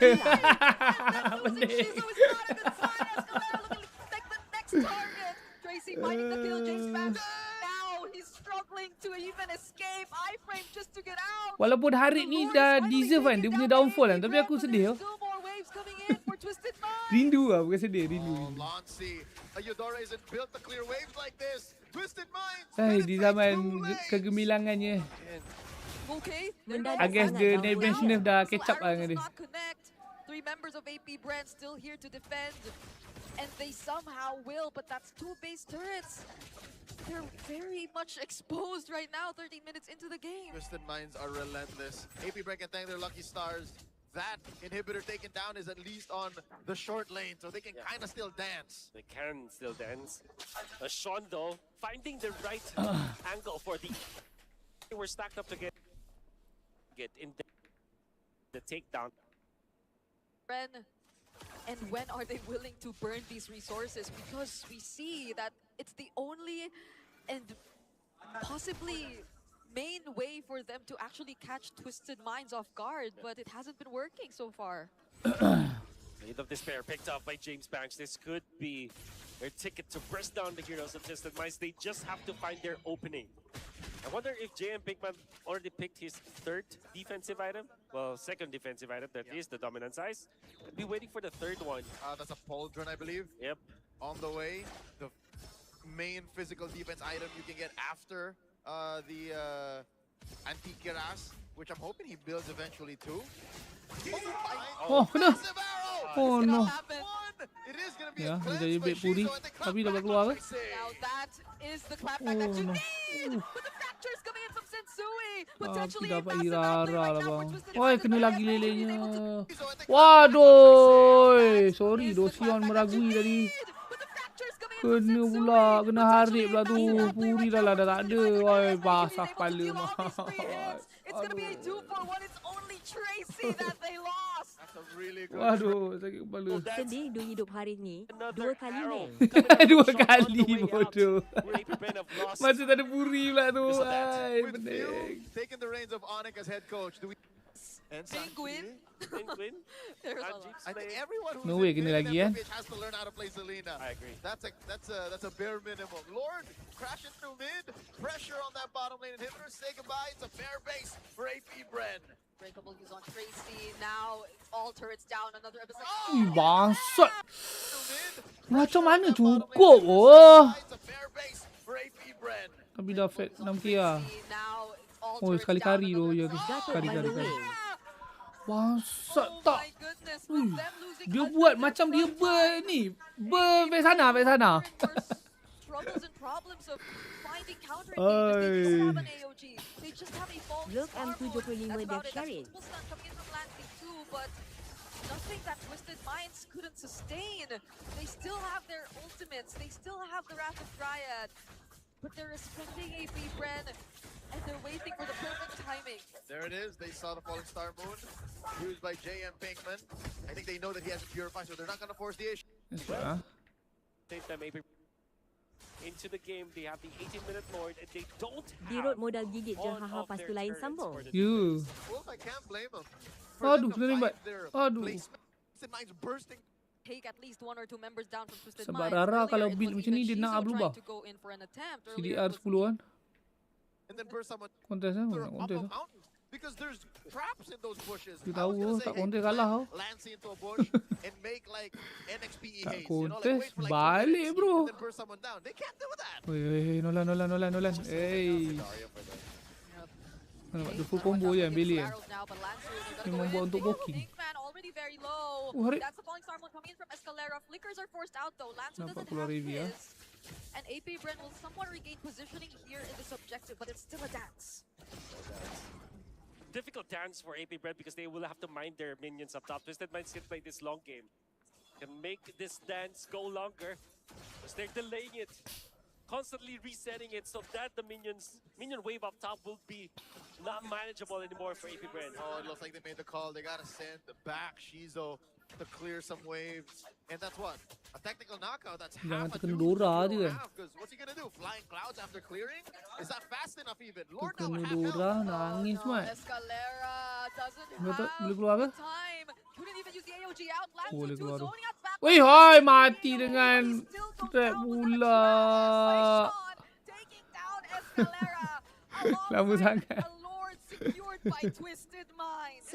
Speaker 6: Losing Shizu is not a good sign. Escalera looking like the next target. Tracy finding the kill. James Banks now he's struggling to even escape. iframe just to get out.
Speaker 1: Walaupun Harik ni dah deserve kan dia punya downfall kan, tapi aku sedih.
Speaker 6: Still more waves coming in for Twisted Mind.
Speaker 1: Rindu lah, bukan sedih, rindu.
Speaker 4: Oh, Lancy, Eudora isn't built to clear waves like this. Twisted Minds.
Speaker 1: Di zaman kegemilangannya.
Speaker 6: Okay.
Speaker 1: I guess the bench nerf dah catch up lah dengan dia.
Speaker 6: Three members of AP Brand still here to defend. And they somehow will, but that's 2 base turrets. They're very much exposed right now, 13 minutes into the game.
Speaker 4: Twisted Minds are relentless. AP Brand can thank their lucky stars. That inhibitor taken down is at least on the short lane, so they can kind of still dance.
Speaker 8: They can still dance. Sean, though, finding the right angle for the... They were stacked up to get in the takedown.
Speaker 6: And when are they willing to burn these resources? Because we see that it's the only and possibly main way for them to actually catch Twisted Minds off guard, but it hasn't been working so far.
Speaker 8: Blade of Despair picked up by James Banks. This could be their ticket to press down the heroes of Twisted Minds. They just have to find their opening. I wonder if JM Pinkman already picked his 3rd defensive item. Well, 2nd defensive item, that is the dominant size. Could be waiting for the 3rd one.
Speaker 4: That's a Pauldron, I believe.
Speaker 8: Yep.
Speaker 4: On the way, the main physical defense item you can get after the Antique Geras, which I'm hoping he builds eventually too.
Speaker 1: Oh, kena.
Speaker 4: Massive arrow!
Speaker 1: Oh no.
Speaker 4: It is gonna be
Speaker 1: Ya,
Speaker 4: a
Speaker 1: dia
Speaker 4: cleanse
Speaker 1: jadi
Speaker 4: by
Speaker 1: bait puri,
Speaker 4: Shizu, and they
Speaker 1: tapi
Speaker 4: come
Speaker 1: dapat
Speaker 4: back
Speaker 1: keluar
Speaker 4: with
Speaker 1: ke?
Speaker 6: Now that is the clapback that you
Speaker 1: no.
Speaker 6: need! With the fractures coming in from Sensui! Potentially a
Speaker 1: dapat
Speaker 6: massive
Speaker 1: Irara
Speaker 6: outplay right
Speaker 1: lah
Speaker 6: now for
Speaker 1: bang.
Speaker 6: Twisted
Speaker 1: Oi,
Speaker 6: Minds.
Speaker 1: kena
Speaker 6: But
Speaker 1: lagi
Speaker 6: again,
Speaker 1: lelenya.
Speaker 6: he's able to-
Speaker 1: Waduh, sorry
Speaker 6: Is the
Speaker 1: Dosion
Speaker 6: clapback
Speaker 1: meragui
Speaker 6: that you
Speaker 1: tadi.
Speaker 6: need. With the fractures coming in from
Speaker 1: Kena
Speaker 6: Sensui.
Speaker 1: pula, kena Harik
Speaker 6: Potentially
Speaker 1: pula
Speaker 6: a
Speaker 1: tu.
Speaker 6: massive outplay
Speaker 1: Puri
Speaker 6: right
Speaker 1: dah
Speaker 6: now
Speaker 1: lah,
Speaker 6: for
Speaker 1: dah tak
Speaker 6: Twisted
Speaker 1: ada.
Speaker 6: Minds.
Speaker 1: Oi,
Speaker 6: He's
Speaker 1: basah
Speaker 6: able to
Speaker 1: kepala
Speaker 6: deal
Speaker 1: mah.
Speaker 6: all these free hits. It's gonna be a 2-for-1. It's only Tracy that they lost.
Speaker 4: That's a really good
Speaker 1: Waduh, sakit kepala.
Speaker 5: Sedih dua hidup hari ni,
Speaker 8: Another
Speaker 5: 2 kali
Speaker 8: arrow
Speaker 5: meh.
Speaker 8: coming out
Speaker 1: Dua
Speaker 8: from Sean on the
Speaker 1: kali
Speaker 8: way out.
Speaker 1: bodoh.
Speaker 8: Where AP Brand have lost.
Speaker 1: Macam tak ada puri pula tu.
Speaker 8: Because of that.
Speaker 1: Ai,
Speaker 4: with
Speaker 1: pening.
Speaker 4: Phil taking the reins of Onyx as head coach. Do we and
Speaker 6: Penguin.
Speaker 8: Penguin.
Speaker 6: There's a
Speaker 8: And
Speaker 6: lot.
Speaker 8: James
Speaker 4: I think
Speaker 8: Slay.
Speaker 4: everyone who's
Speaker 1: No way,
Speaker 4: in
Speaker 1: kena lagi,
Speaker 4: MPLPH has to learn how to play Selena.
Speaker 8: I agree.
Speaker 4: That's a bare minimum. Lord crashing through mid, pressure on that bottom lane inhibitor. Say goodbye. It's a fair base for AP Bren.
Speaker 6: Breakable use on Tracy. Now it's all turrets down. Another episode.
Speaker 1: Ih, bangsat.
Speaker 4: Through mid,
Speaker 1: Macam mana
Speaker 4: pressure on that bottom
Speaker 1: cukup,
Speaker 4: lane
Speaker 1: oh.
Speaker 4: inhibitor. It's a fair base for AP Bren.
Speaker 1: Tapi dah fat 6k lah.
Speaker 6: Now it's all
Speaker 1: Oh,
Speaker 6: turrets
Speaker 1: sekali
Speaker 6: down.
Speaker 1: kari tu je.
Speaker 6: Another-
Speaker 5: Gatot
Speaker 1: Kari
Speaker 5: by
Speaker 1: kari
Speaker 5: the
Speaker 1: kari.
Speaker 5: way.
Speaker 1: Bangsat
Speaker 6: Oh
Speaker 1: tak.
Speaker 6: my goodness. With them losing
Speaker 1: Dia
Speaker 6: control
Speaker 1: buat
Speaker 6: of
Speaker 1: macam
Speaker 6: the
Speaker 1: dia
Speaker 6: front line.
Speaker 1: back sana.
Speaker 6: Troubles and problems of finding counter engagements. They just have an AOG. They just have a falling
Speaker 5: Look,
Speaker 6: star
Speaker 5: M225
Speaker 6: mode. That's
Speaker 5: dia
Speaker 6: about it. That's
Speaker 5: sharing.
Speaker 6: multiple stun coming in from Lansing too, but nothing that Twisted Minds couldn't sustain. They still have their ultimates. They still have the Wrath of Dryad. But they're respecting AP Bren, and they're waiting for the perfect timing.
Speaker 4: There it is. They saw the falling star moon used by JM Pinkman. I think they know that he has to purify, so they're not going to force the issue.
Speaker 8: Same time, AP into the game. They have the 18-minute Lord, and they don't
Speaker 5: Dirot
Speaker 8: have
Speaker 5: modal gigit je
Speaker 8: one
Speaker 5: haha
Speaker 8: of
Speaker 5: pas
Speaker 8: their
Speaker 5: tu lain
Speaker 8: turrets
Speaker 5: sambung.
Speaker 8: for the
Speaker 1: You.
Speaker 4: Wolf, I can't blame him.
Speaker 1: Aduh,
Speaker 4: them to
Speaker 1: kena limbat.
Speaker 4: find their
Speaker 1: Aduh.
Speaker 4: placement. Twisted Minds bursting.
Speaker 6: Take at least 1 or 2 members down from Twisted
Speaker 1: Sebab
Speaker 6: Minds.
Speaker 1: Rara
Speaker 6: Earlier,
Speaker 1: kalau
Speaker 6: it
Speaker 1: build
Speaker 6: was
Speaker 1: macam ni,
Speaker 6: even
Speaker 1: dia nak
Speaker 6: Shizu
Speaker 1: berubah.
Speaker 6: trying to go in for an attempt. Earlier,
Speaker 1: CDR
Speaker 6: it was
Speaker 1: 10 kan.
Speaker 4: And then burst someone
Speaker 1: Kontes lah.
Speaker 4: through up
Speaker 1: Kontes
Speaker 4: a
Speaker 1: lah.
Speaker 4: mountain. Because there's traps in those bushes.
Speaker 1: Dia
Speaker 4: I was
Speaker 1: tahu
Speaker 4: gonna say,
Speaker 1: tak
Speaker 4: hey,
Speaker 1: kontes kalah tau.
Speaker 4: Lance into a bush and make like NXPE
Speaker 1: Tak
Speaker 4: haze. You know, like
Speaker 1: kontes,
Speaker 4: wait for like 2
Speaker 1: balik,
Speaker 4: minutes
Speaker 1: bro.
Speaker 4: and then burst someone down. They can't do that.
Speaker 1: Oi, Nolan. Hey. Nampak tu full combo je Bailey kan. Memang buat untuk poking. Oh, Harik. Nampak keluar Revi ya.
Speaker 6: And AP Bren will somewhat regain positioning here in this objective, but it's still a dance.
Speaker 8: difficult dance for AP Bren because they will have to mind their minions up top. Twisted Minds can play this long game. Can make this dance go longer. because they're delaying it, constantly resetting it so that the minion wave up top will be not manageable anymore for AP Brand.
Speaker 4: Oh, it looks like they made the call. They gotta send back Shizo to clear some waves, and that's what a technical knockout. That's half a dude because what's he gonna do? Flying clouds after clearing? Is that fast enough even? Lord now half health.
Speaker 1: Nangis man.
Speaker 6: Escalera doesn't
Speaker 1: Boleh keluar ke?
Speaker 6: have time. Couldn't even use the AOG out. Lands
Speaker 1: Boleh
Speaker 6: to
Speaker 1: keluar tu.
Speaker 6: zoning out back.
Speaker 1: Wih, hai mati dengan trap pula.
Speaker 6: Taking down Escalera.
Speaker 1: Lama sangat.
Speaker 6: A Lord secured by Twisted Minds.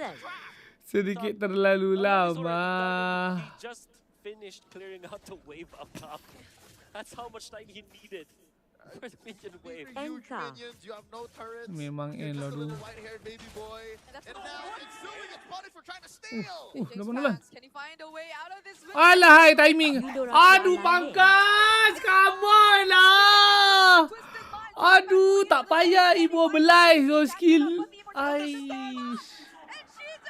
Speaker 1: Sedikit terlalu lama.
Speaker 8: He just finished clearing out the wave up top. That's how much time he needed for the minion wave.
Speaker 4: Huge minions, you have no turrets.
Speaker 1: Memang
Speaker 4: You're just a
Speaker 1: lalu.
Speaker 4: little white-haired baby boy. And now it's doing its body for trying to steal.
Speaker 1: Naman.
Speaker 6: Can he find a way out of this?
Speaker 1: Alah, hai timing. Aduh, pangkas. Come on lah. Aduh, tak payah immobilize your skill. Aish.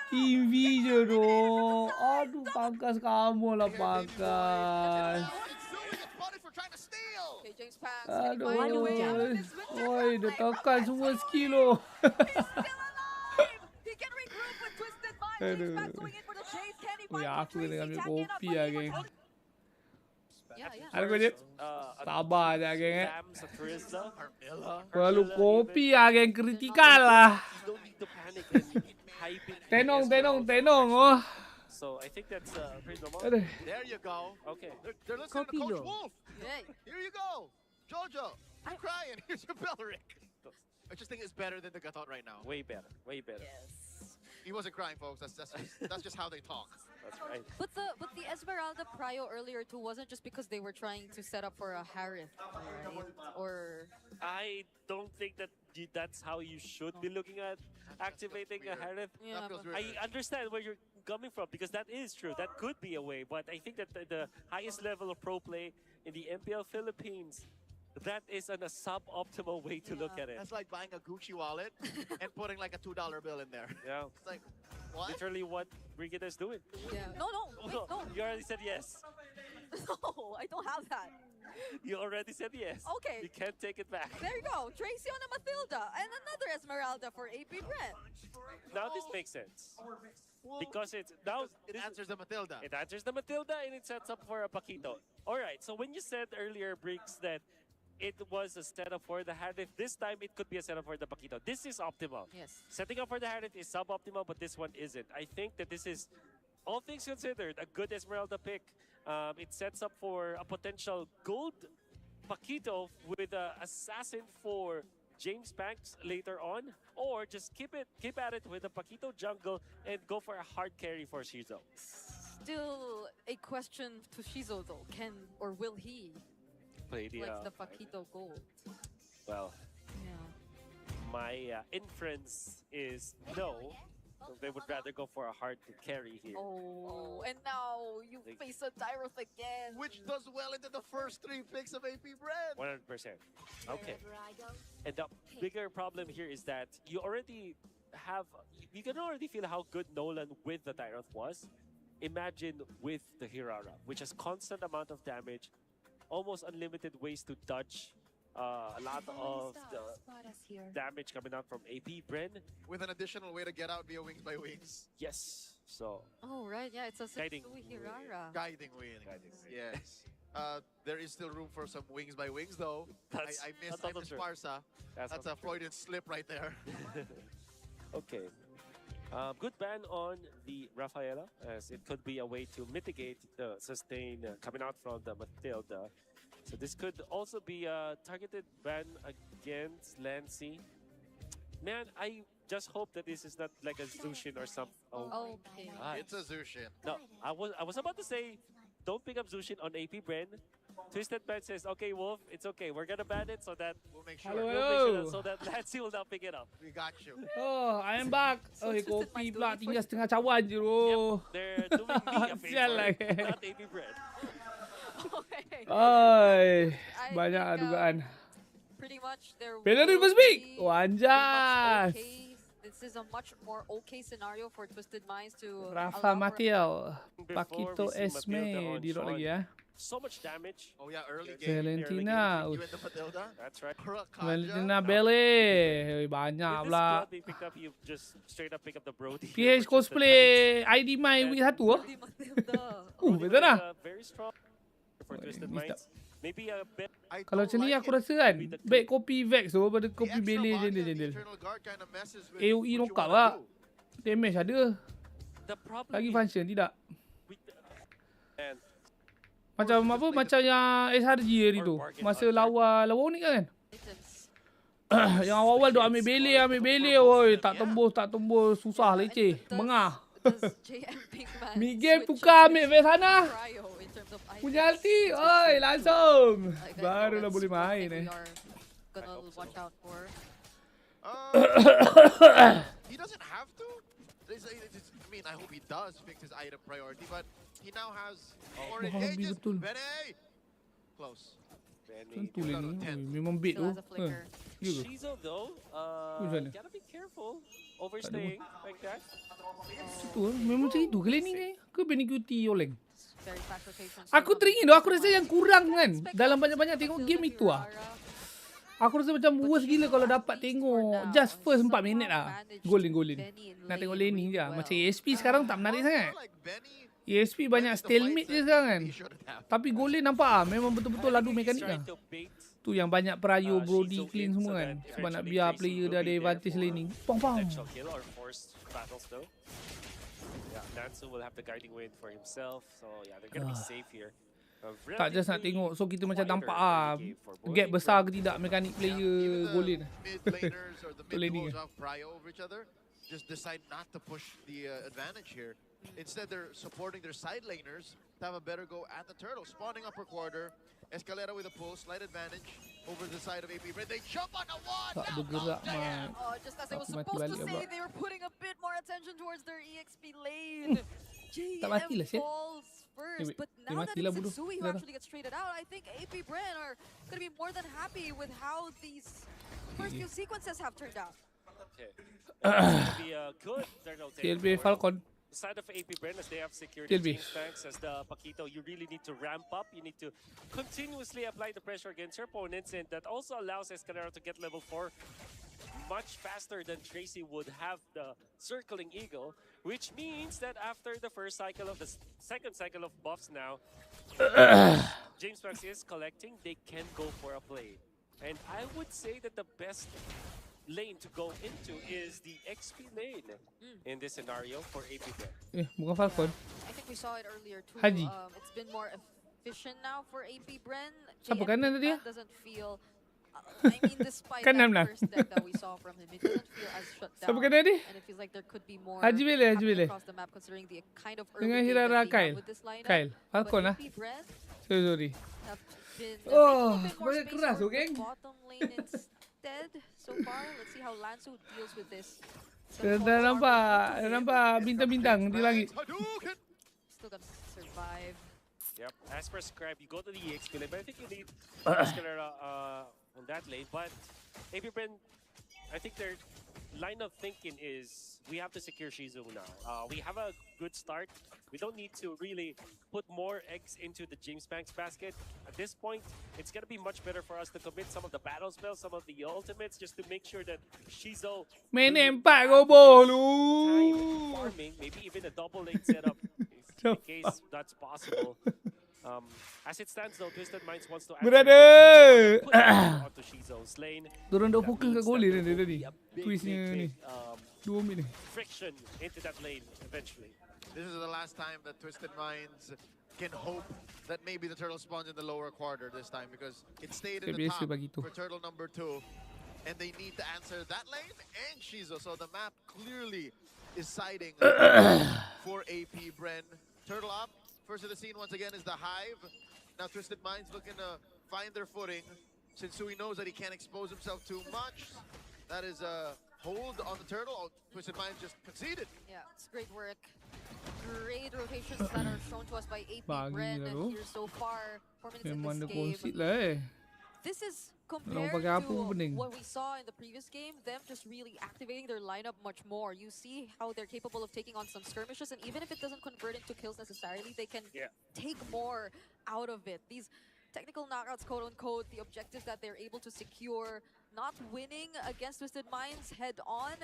Speaker 1: TV je dong. Aduh, pangkas kamu lah, pangkas. Aduh. Oi, dia tekan semua skill lo. Aduh. Oi, aku kena ambil kopi lah, geng. Ada kau je? Sabar je, geng. Perlu kopi lah, geng. Kritikal lah. Tenong. Oh.
Speaker 8: So I think that's pretty normal.
Speaker 4: There you go.
Speaker 8: Okay.
Speaker 4: They're listening to Coach Wolf. Here you go. Jojo, I'm crying. Here's your Belleric. I just think it's better than the Gatot right now.
Speaker 8: Way better.
Speaker 6: Yes.
Speaker 4: He wasn't crying, folks. That's just how they talk.
Speaker 8: That's right.
Speaker 6: But the Esmeralda prio earlier too wasn't just because they were trying to set up for a Harith, right? Or
Speaker 8: I don't think that that's how you should be looking at activating a Harith.
Speaker 6: yeah,
Speaker 8: I understand where you're coming from because that is true. That could be a way, but I think that the highest level of pro play in the MPL Philippines, that is a suboptimal way to look at it.
Speaker 4: That's like buying a Gucci wallet and putting like a $2 bill in there.
Speaker 8: Yeah.
Speaker 4: It's like, what?
Speaker 8: Literally what Brigitte is doing.
Speaker 6: yeah. No, wait, no.
Speaker 8: You already said yes.
Speaker 6: No, I don't have that.
Speaker 8: You already said yes.
Speaker 6: Okay.
Speaker 8: You can't take it back.
Speaker 6: There you go. Tracy on a Mathilda and another Esmeralda for AP Brent.
Speaker 8: Now this makes sense. Because it
Speaker 4: answers the Matilda.
Speaker 8: It answers the Matilda and it sets up for a Paquito. Alright, so when you said earlier, Briggs, that it was a setup for the Harith, this time it could be a setup for the Paquito. This is optimal.
Speaker 6: Yes.
Speaker 8: Setting up for the Harith is suboptimal, but this one isn't. I think that this is, all things considered, a good Esmeralda pick. It sets up for a potential gold Paquito with an assassin for James Banks later on, or just keep at it with a Paquito jungle and go for a hard carry for Shizo.
Speaker 6: Still a question to Shizo though. Can or will he
Speaker 8: Play the
Speaker 6: like the Paquito gold?
Speaker 8: Well,
Speaker 6: Yeah.
Speaker 8: my inference is no. They would rather go for a hard carry here.
Speaker 6: Oh, and now you face a Tyros again.
Speaker 4: Which does well into the first 3 picks of AP Brand.
Speaker 8: 100%. Okay. And the bigger problem here is that you can already feel how good Nolan with the Tyroth was. Imagine with the Hirara, which has constant amount of damage, almost unlimited ways to dodge a lot of the damage coming out from AP Bren.
Speaker 4: With an additional way to get out via Wings by Wings.
Speaker 8: Yes. So.
Speaker 6: Oh, right. Yeah, it's a
Speaker 8: Guiding
Speaker 6: Setsui Hirara.
Speaker 4: Guiding Wings. Yes. There is still room for some Wings by Wings, though. I missed Sparsa. That's a Freudian slip right there.
Speaker 8: Okay. Good ban on the Rafaela, as it could be a way to mitigate the sustain coming out from the Matilda. So this could also be a targeted ban against Lancy. Man, I just hope that this is not like a Zushin or something. Oh,
Speaker 6: okay.
Speaker 4: It's a Zushin.
Speaker 8: No, I was about to say, don't pick up Zushin on AP Bren. Twisted Man says, okay, Wolf, it's okay. We're gonna ban it so that
Speaker 4: we'll make sure.
Speaker 1: Hello.
Speaker 8: So that Lancy will not pick it up.
Speaker 4: We got you.
Speaker 1: Oh, I am back. Oh, kopi pula tinggal setengah cawan je tu.
Speaker 8: They're doing me a favor, not AP Bren.
Speaker 1: Ay, banyak dugaan.
Speaker 6: Pretty much there.
Speaker 1: Penalty must be. Wanjas.
Speaker 6: This is a much more okay scenario for Twisted Minds to
Speaker 1: Rafa Matil, Paquito Esme di lagi ya.
Speaker 8: so much damage.
Speaker 4: Oh yeah, early game.
Speaker 1: Valentina.
Speaker 4: You and the Matilda.
Speaker 8: That's right.
Speaker 1: Valentina Belly. Banyak
Speaker 8: With this
Speaker 1: pula.
Speaker 8: build they picked up, you just straight up pick up the Brody.
Speaker 1: PH cosplay ID main win satu ah.
Speaker 6: Di Matilda.
Speaker 1: Betul lah.
Speaker 8: Very strong for Twisted
Speaker 1: missed
Speaker 8: Minds. Maybe a bit.
Speaker 1: Kalau macam ni aku rasa kan, baik kopi Vex tu pada kopi Belly jendel. AOE knockout lah. Damage ada.
Speaker 8: The problem
Speaker 1: Lagi function tidak.
Speaker 8: and
Speaker 1: Macam apa, macam yang SRG hari tu. Masa lawan ni kan. Yang awal-awal duk ambil belly, oi, tak tembus, susah leceh, mengah. Mid game tukar ambil Vex sana. Punya ulti, oi, langsung. Barulah boleh main
Speaker 4: He doesn't have to. I mean, I hope he does fix his item priority, but he now has already
Speaker 1: betul.
Speaker 4: Benny. Close.
Speaker 1: Tentu lah ni. Memang bait tu.
Speaker 8: Shizo though, gotta be careful overstaying like that.
Speaker 1: Itu memang macam itu kali ni ke Benny Cutie Oleng. Aku teringin tu, aku rasa yang kurang kan dalam banyak-banyak tengok game itu ah. Aku rasa macam worst gila kalau dapat tengok just first 4 minit lah. Golin. Nak tengok laning je. Macam ESP sekarang tak menarik sangat. ESP banyak stalemate je sekarang kan. Tapi golin nampak ah, memang betul-betul ladu mekanik lah. Tu yang banyak perayu Brody clean semua kan. Sebab nak biar player dia ada advantage laning. Pong.
Speaker 8: Nansu will have the guiding win for himself, so yeah, they're gonna be safe here.
Speaker 1: Tak just nak tengok, so kita macam nampak ah gap besar ke tidak mekanik player golin. Tu laning.
Speaker 4: Just decide not to push the advantage here. Instead, they're supporting their side laners to have a better go at the turtle. Spawning upper quarter, Escalera with a pull, slight advantage over the side of AP. They jump on the wall.
Speaker 1: Tak bergerak man.
Speaker 6: Just as I was supposed to say, they were putting a bit more attention towards their EXP lane. JM falls first, but now that it's Sensui who actually gets traded out, I think AP Bren are going to be more than happy with how these first few sequences have turned out.
Speaker 8: Okay. Be a good
Speaker 1: TLB Falcon.
Speaker 8: Side of AP Bren as they have secured the James Banks as the Paquito, you really need to ramp up. You need to continuously apply the pressure against your opponents, and that also allows Escalera to get level 4 much faster than Tracy would have the circling eagle, which means that after the first cycle of the second cycle of buffs now, James Banks is collecting, they can go for a play. And I would say that the best lane to go into is the XP lane in this scenario for AP Bren.
Speaker 1: Bukan Falcon.
Speaker 6: I think we saw it earlier too.
Speaker 1: Haji.
Speaker 6: It's been more efficient now for AP Bren.
Speaker 1: Siapa kanan tadi?
Speaker 6: Doesn't feel. I mean, despite that first deck that we saw from him, it doesn't feel as shut down.
Speaker 1: Siapa kanan tadi?
Speaker 6: And it feels like there could be more
Speaker 1: Haji Bele.
Speaker 6: across the map considering the kind of early
Speaker 1: Dengan
Speaker 6: game
Speaker 1: Hirara
Speaker 6: that they have with this lineup.
Speaker 1: Kyle. Falcon lah.
Speaker 6: AP Bren
Speaker 1: Sorry.
Speaker 6: have been
Speaker 1: Oh,
Speaker 6: a bit more
Speaker 1: banyak
Speaker 6: space
Speaker 1: keras
Speaker 6: for
Speaker 1: okay?
Speaker 6: bottom lane instead so far. Let's see how Lansu deals with this.
Speaker 1: Dah nampak bintang-bintang di langit.
Speaker 6: Still gonna survive.
Speaker 8: Yep, as prescribed, you go to the EXP lane, but I think you need Escalera on that lane. But AP Bren, I think their line of thinking is we have to secure Shizu now. We have a good start. We don't need to really put more eggs into the James Banks basket. At this point, it's going to be much better for us to commit some of the battle spells, some of the ultimates, just to make sure that Shizu
Speaker 1: main empat gobol lu.
Speaker 8: Farming, maybe even a double lane setup in case that's possible. As it stands though, Twisted Minds wants to
Speaker 1: Brother!
Speaker 8: put onto Shizu's lane.
Speaker 1: Diorang dah fokus kat golin dia tadi. Twistnya ni. 2 minit.
Speaker 8: Friction into that lane eventually.
Speaker 4: This is the last time that Twisted Minds can hope that maybe the turtle spawns in the lower quarter this time, because it stayed in the top for turtle number 2. And they need to answer that lane and Shizu. So the map clearly is siding for AP Bren. Turtle up. First of the scene once again is the Hive. Now Twisted Minds looking to find their footing. Sensui knows that he can't expose himself too much. That is a hold on the turtle. Oh, Twisted Minds just conceded.
Speaker 6: Yeah, it's great work. Great rotations that are shown to us by AP Bren here so far. 4 minutes in this game. this is
Speaker 1: Orang
Speaker 6: compared
Speaker 1: pakai apa pun
Speaker 6: to
Speaker 1: pening.
Speaker 6: what we saw in the previous game, them just really activating their lineup much more. You see how they're capable of taking on some skirmishes, and even if it doesn't convert into kills necessarily, they can take more out of it. These technical knockouts, quote unquote, the objectives that they're able to secure, not winning against Twisted Minds head on,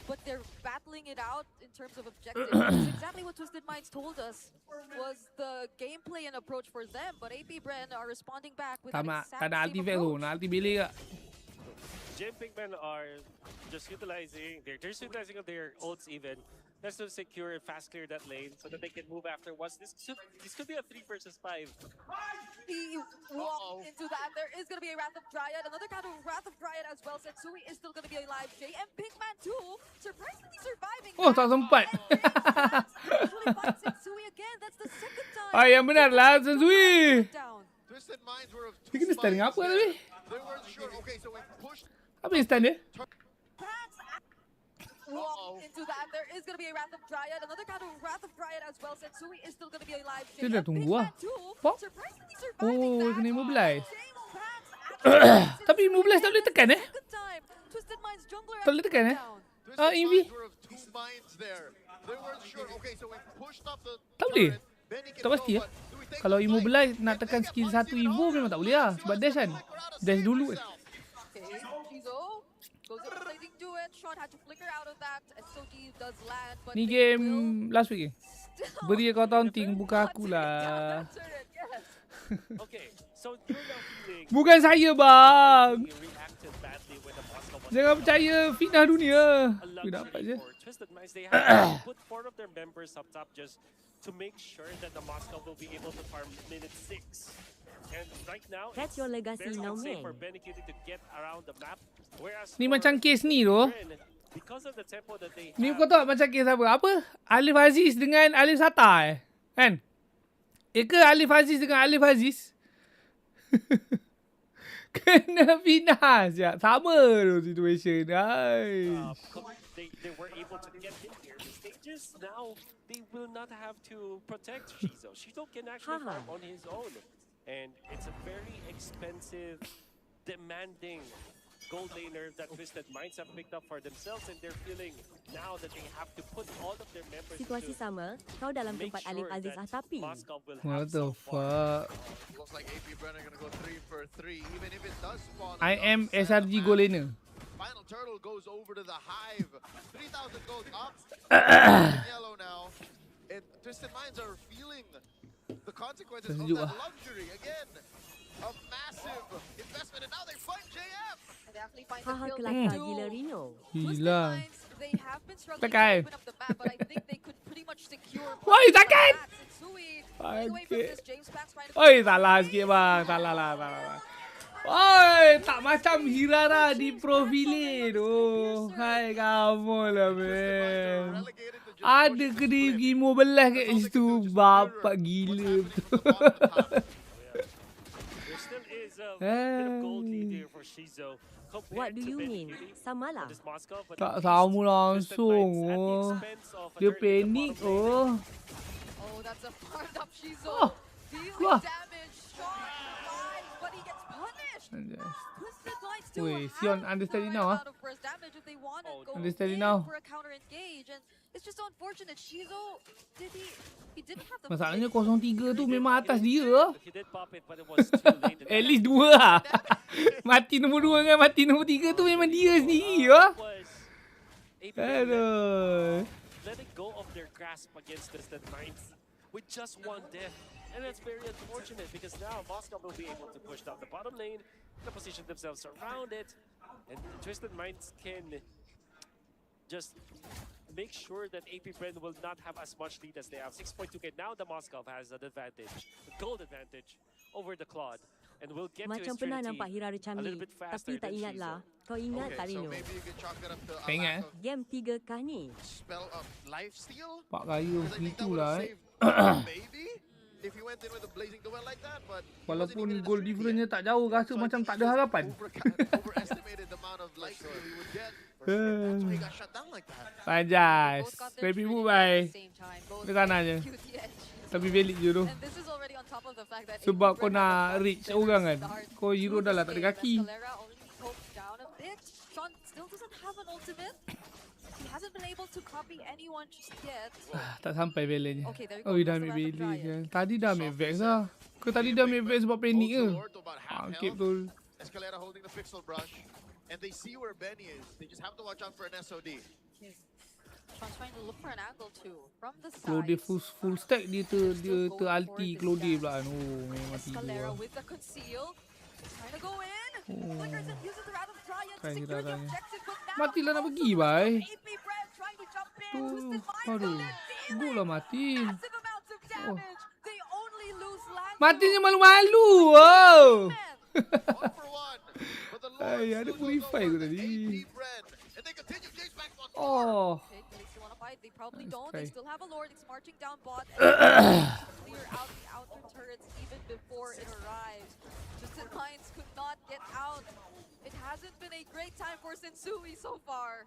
Speaker 6: but they're battling it out in terms of objectives. It's exactly what Twisted Minds told us was the gameplay and approach for them, but AP Bren are responding back with that exact
Speaker 1: Tak nak
Speaker 6: same
Speaker 1: ulti tu,
Speaker 6: approach.
Speaker 1: nak ulti beli ke?
Speaker 8: Gen Pigmen are just utilizing, they're just utilizing their ults even. Just to secure and fast clear that lane so that they can move afterwards. This could be a 3 versus 5.
Speaker 6: He walked into that. There is going to be a Wrath of Dryad. Another kind of Wrath of Dryad as well. Setsui is still going to be alive. JM Pigman too, surprisingly surviving.
Speaker 1: Oh, tak sempat.
Speaker 6: Actually finds Setsui again. That's the second time.
Speaker 1: Ah, yang benar lah, Setsui.
Speaker 6: Down.
Speaker 4: Twisted Minds were of
Speaker 1: Dia kena stun dengan apa tadi?
Speaker 4: They weren't sure. Okay, so we pushed.
Speaker 1: Apa yang stun dia?
Speaker 6: Walked into that. There is going to be a Wrath of Dryad. Another kind of Wrath of Dryad as well. Setsui is still going to be alive.
Speaker 1: Dia dah tunggu lah. Apa?
Speaker 6: Surprisingly surviving.
Speaker 1: Oh, kena immobilize.
Speaker 6: James
Speaker 1: Tapi immobilize tak boleh tekan
Speaker 6: Second time. Twisted Minds jungler
Speaker 1: Tak boleh tekan
Speaker 6: down.
Speaker 1: Ah, Envy.
Speaker 4: Were of 2 minds there. They weren't sure. Okay, so we pushed up the
Speaker 1: Tak boleh.
Speaker 4: turret. Benny can
Speaker 1: Tak
Speaker 4: go,
Speaker 1: pasti
Speaker 4: but do we take
Speaker 1: Kalau
Speaker 4: the
Speaker 1: immobilize
Speaker 4: fight?
Speaker 1: nak tekan skill 1 Evo memang tak boleh lah. Sebab dash kan. Dash dulu kan.
Speaker 6: Okay, Shizo goes in blazing to it. Shot had to flicker out of that. SOG does land, but
Speaker 1: Ni
Speaker 6: they
Speaker 1: game
Speaker 6: will
Speaker 1: last week
Speaker 6: still
Speaker 1: Beri kau taunting, bukan
Speaker 6: not
Speaker 1: aku
Speaker 6: take down
Speaker 1: lah.
Speaker 6: that turret, yes.
Speaker 8: Okay, so you're now feeling
Speaker 1: Bukan saya bang.
Speaker 8: you reacted badly when the Moscow was
Speaker 1: Jangan percaya fitnah dunia.
Speaker 8: a
Speaker 1: Ui, dapat je.
Speaker 8: luxury for Twisted Minds. They have to put 4 of their members up top just to make sure that the Moscow will be able to farm minute 6. And right now,
Speaker 5: That's your legacy
Speaker 8: very
Speaker 5: now,
Speaker 8: unsafe
Speaker 5: man.
Speaker 8: for Benikidi to get around the map. Whereas
Speaker 1: Ni
Speaker 8: for
Speaker 1: macam case ni tu.
Speaker 8: Bren, because of the tempo that they
Speaker 1: Ni
Speaker 8: have,
Speaker 1: kau tahu tak macam case apa? Apa? Alif Aziz dengan Alif Sata kan? Ke Alif Aziz dengan Alif Aziz? Kena pindah siap. Sama tu situation.
Speaker 8: they were able to get in here. The stages now, they will not have to protect Shizo. Shizo can actually farm on his own. And it's a very expensive, demanding gold laner that Twisted Minds have picked up for themselves, and they're feeling now that they have to put all of their members
Speaker 5: Situasi
Speaker 8: to
Speaker 5: sama, kau dalam
Speaker 8: make
Speaker 5: tempat Alif
Speaker 8: sure
Speaker 5: Aziz
Speaker 8: that
Speaker 5: tapi.
Speaker 8: Moscow will
Speaker 1: What
Speaker 8: have
Speaker 1: the
Speaker 8: some fun.
Speaker 1: fuck?
Speaker 4: Looks like AP Bren are gonna go 3 for 3, even if it does spawn.
Speaker 1: I am SRG goal laner.
Speaker 4: Final turtle goes over to the hive. 3,000 gold up. Yellow now. And Twisted Minds are feeling the consequences of
Speaker 1: Sejuk
Speaker 4: that
Speaker 1: ah.
Speaker 4: luxury again. A massive investment, and now they find JF.
Speaker 6: And they actually find the
Speaker 5: Haha
Speaker 6: kill.
Speaker 5: kelakar
Speaker 6: They do.
Speaker 5: gila Rino.
Speaker 6: Twisted
Speaker 1: Gila.
Speaker 6: Minds, they have been struggling to
Speaker 1: Tekan.
Speaker 6: open up the map, but I think they could pretty much secure.
Speaker 1: Woi, tekan!
Speaker 6: Setsui running away from
Speaker 1: Okay.
Speaker 6: this. James Pax trying to
Speaker 1: Oi, salah sikit bang. Salah lah. Oi, tak macam Hirara di profile tu. Hai, kamu lah, man.
Speaker 4: Relegated to just
Speaker 1: Ada kena immobilize kat situ. Bapak gila betul.
Speaker 8: There still is a bit of gold lead here for Shizo.
Speaker 5: What do you mean? Sama lah.
Speaker 8: This Moscow, but
Speaker 1: Tak
Speaker 8: at
Speaker 1: sama
Speaker 8: least
Speaker 1: langsung.
Speaker 8: Twisted Minds at the
Speaker 1: Oh.
Speaker 8: expense of a
Speaker 1: Dia
Speaker 8: turret in the
Speaker 1: panik.
Speaker 8: bottom lane.
Speaker 1: Oh.
Speaker 6: Oh, that's a farmed up Shizo.
Speaker 1: Oh.
Speaker 6: Dealing
Speaker 1: Wah.
Speaker 6: damage. Shot survives, but he gets punished.
Speaker 1: Anjas.
Speaker 6: Twisted Minds still
Speaker 1: Weh,
Speaker 6: have
Speaker 1: Sion
Speaker 6: the
Speaker 1: understand
Speaker 6: right
Speaker 1: now, ah.
Speaker 6: amount of burst damage if they want to go
Speaker 1: Understand
Speaker 6: in
Speaker 1: now.
Speaker 6: for a counter engage, and it's just unfortunate. Shizo, he didn't have the
Speaker 1: Masalahnya
Speaker 6: finish.
Speaker 1: 03 tu memang atas dia.
Speaker 8: He did pop it, but it was too late.
Speaker 1: At least 2 lah. Mati nombor 2 dengan mati nombor 3 tu memang dia sendiri lah.
Speaker 8: Was AP
Speaker 1: Aduh.
Speaker 8: letting go of their grasp against Twisted Minds with just 1 death. And that's very unfortunate because now Moscow will be able to push down the bottom lane, to position themselves around it, and Twisted Minds can just make sure that AP Bren will not have as much lead as they have. 6.2k. Now the Moscow has an advantage, a gold advantage over the Claude, and will get to
Speaker 5: Macam
Speaker 8: his
Speaker 5: pernah
Speaker 8: Trinity
Speaker 5: nampak Hirara
Speaker 8: a
Speaker 5: Chami,
Speaker 8: little bit faster
Speaker 5: tapi tak
Speaker 8: than
Speaker 5: ingat lah.
Speaker 8: Shizo.
Speaker 5: Kau ingat tak
Speaker 4: Okay, so
Speaker 5: Rino?
Speaker 4: maybe you can chalk that up to a
Speaker 1: Tak ingat,
Speaker 4: lack of
Speaker 5: Game 3 kah ni?
Speaker 4: spell of lifesteal.
Speaker 1: Pak Raya
Speaker 4: Because I think that
Speaker 1: begitu
Speaker 4: would
Speaker 1: lah
Speaker 4: have
Speaker 1: eh.
Speaker 4: saved maybe if you went in with a blazing duel like that, but he wasn't
Speaker 1: Walaupun
Speaker 4: even in the
Speaker 1: goal
Speaker 4: Trinity
Speaker 1: difference-nya
Speaker 4: yet.
Speaker 1: tak jauh, rasa
Speaker 4: So I
Speaker 1: macam
Speaker 4: think
Speaker 1: tak
Speaker 4: he
Speaker 1: ada
Speaker 4: just
Speaker 1: harapan.
Speaker 4: overestimated the amount of lifesteal he would get. That's why he got shut down like that.
Speaker 1: Panjas.
Speaker 6: Both got their
Speaker 1: Baby
Speaker 6: Trinity
Speaker 1: move
Speaker 6: at
Speaker 1: bye.
Speaker 6: the same time. Both
Speaker 1: Ke kanan je.
Speaker 6: QTH.
Speaker 1: Tapi valid je tu.
Speaker 6: And this is already on top top of the fact that
Speaker 1: Sebab
Speaker 6: AP
Speaker 1: kau
Speaker 6: Bren had a
Speaker 1: nak
Speaker 6: much
Speaker 1: reach
Speaker 6: better
Speaker 1: orang kan.
Speaker 6: start
Speaker 1: Kau hero
Speaker 6: to
Speaker 1: dah
Speaker 6: this
Speaker 1: lah tak ada
Speaker 6: game.
Speaker 1: kaki.
Speaker 6: Escalera only poked down a bit. Sean still doesn't have an ultimate. He hasn't been able to copy anyone just yet.
Speaker 1: Tak sampai balance.
Speaker 6: Okay, there we go.
Speaker 1: Oh, dah
Speaker 6: That's the
Speaker 1: ambil
Speaker 6: random
Speaker 1: balance
Speaker 6: Giant.
Speaker 1: kan. Tadi dah ambil Vex lah. Kau tadi dah ambil Vex sebab panic ke? Bangkit betul.
Speaker 4: Escalera holding the pixel brush, and they see where Benny is. They just have to watch out for an SOD.
Speaker 6: Sean's trying to look for an angle too from the
Speaker 1: Claude
Speaker 6: side.
Speaker 1: full stack dia ter ulti Claude pula kan. Oh, memang mati
Speaker 6: Escalera
Speaker 1: dua.
Speaker 6: with the conceal. Trying to go in.
Speaker 1: Oh.
Speaker 6: Flickers and uses the random Giant to
Speaker 1: Try
Speaker 6: secure the
Speaker 1: darahnya.
Speaker 6: objective, but now
Speaker 1: Matilah nak
Speaker 6: also
Speaker 1: pergi, bhai.
Speaker 6: AP Bren trying to jump in.
Speaker 1: Tu,
Speaker 6: Twisted Minds
Speaker 1: aduh.
Speaker 6: on their
Speaker 1: Gol lah mati.
Speaker 6: massive amounts of damage. They only lose Lanzo.
Speaker 1: Matinya malu-malu. Wow.
Speaker 4: One for one. But the Lord
Speaker 1: Ay, ada
Speaker 4: still goes
Speaker 1: purify
Speaker 4: over
Speaker 1: tu
Speaker 4: to
Speaker 1: tadi.
Speaker 4: AP Bren. And they continue. Jace back once more.
Speaker 1: Oh.
Speaker 6: Okay, do they still want to fight? They probably
Speaker 1: Nice
Speaker 6: don't.
Speaker 1: try.
Speaker 6: They still have a Lord. It's marching down bot. And clear out the outer turrets even before it arrives. Twisted Minds could not get out. It hasn't been a great time for Sensui so far.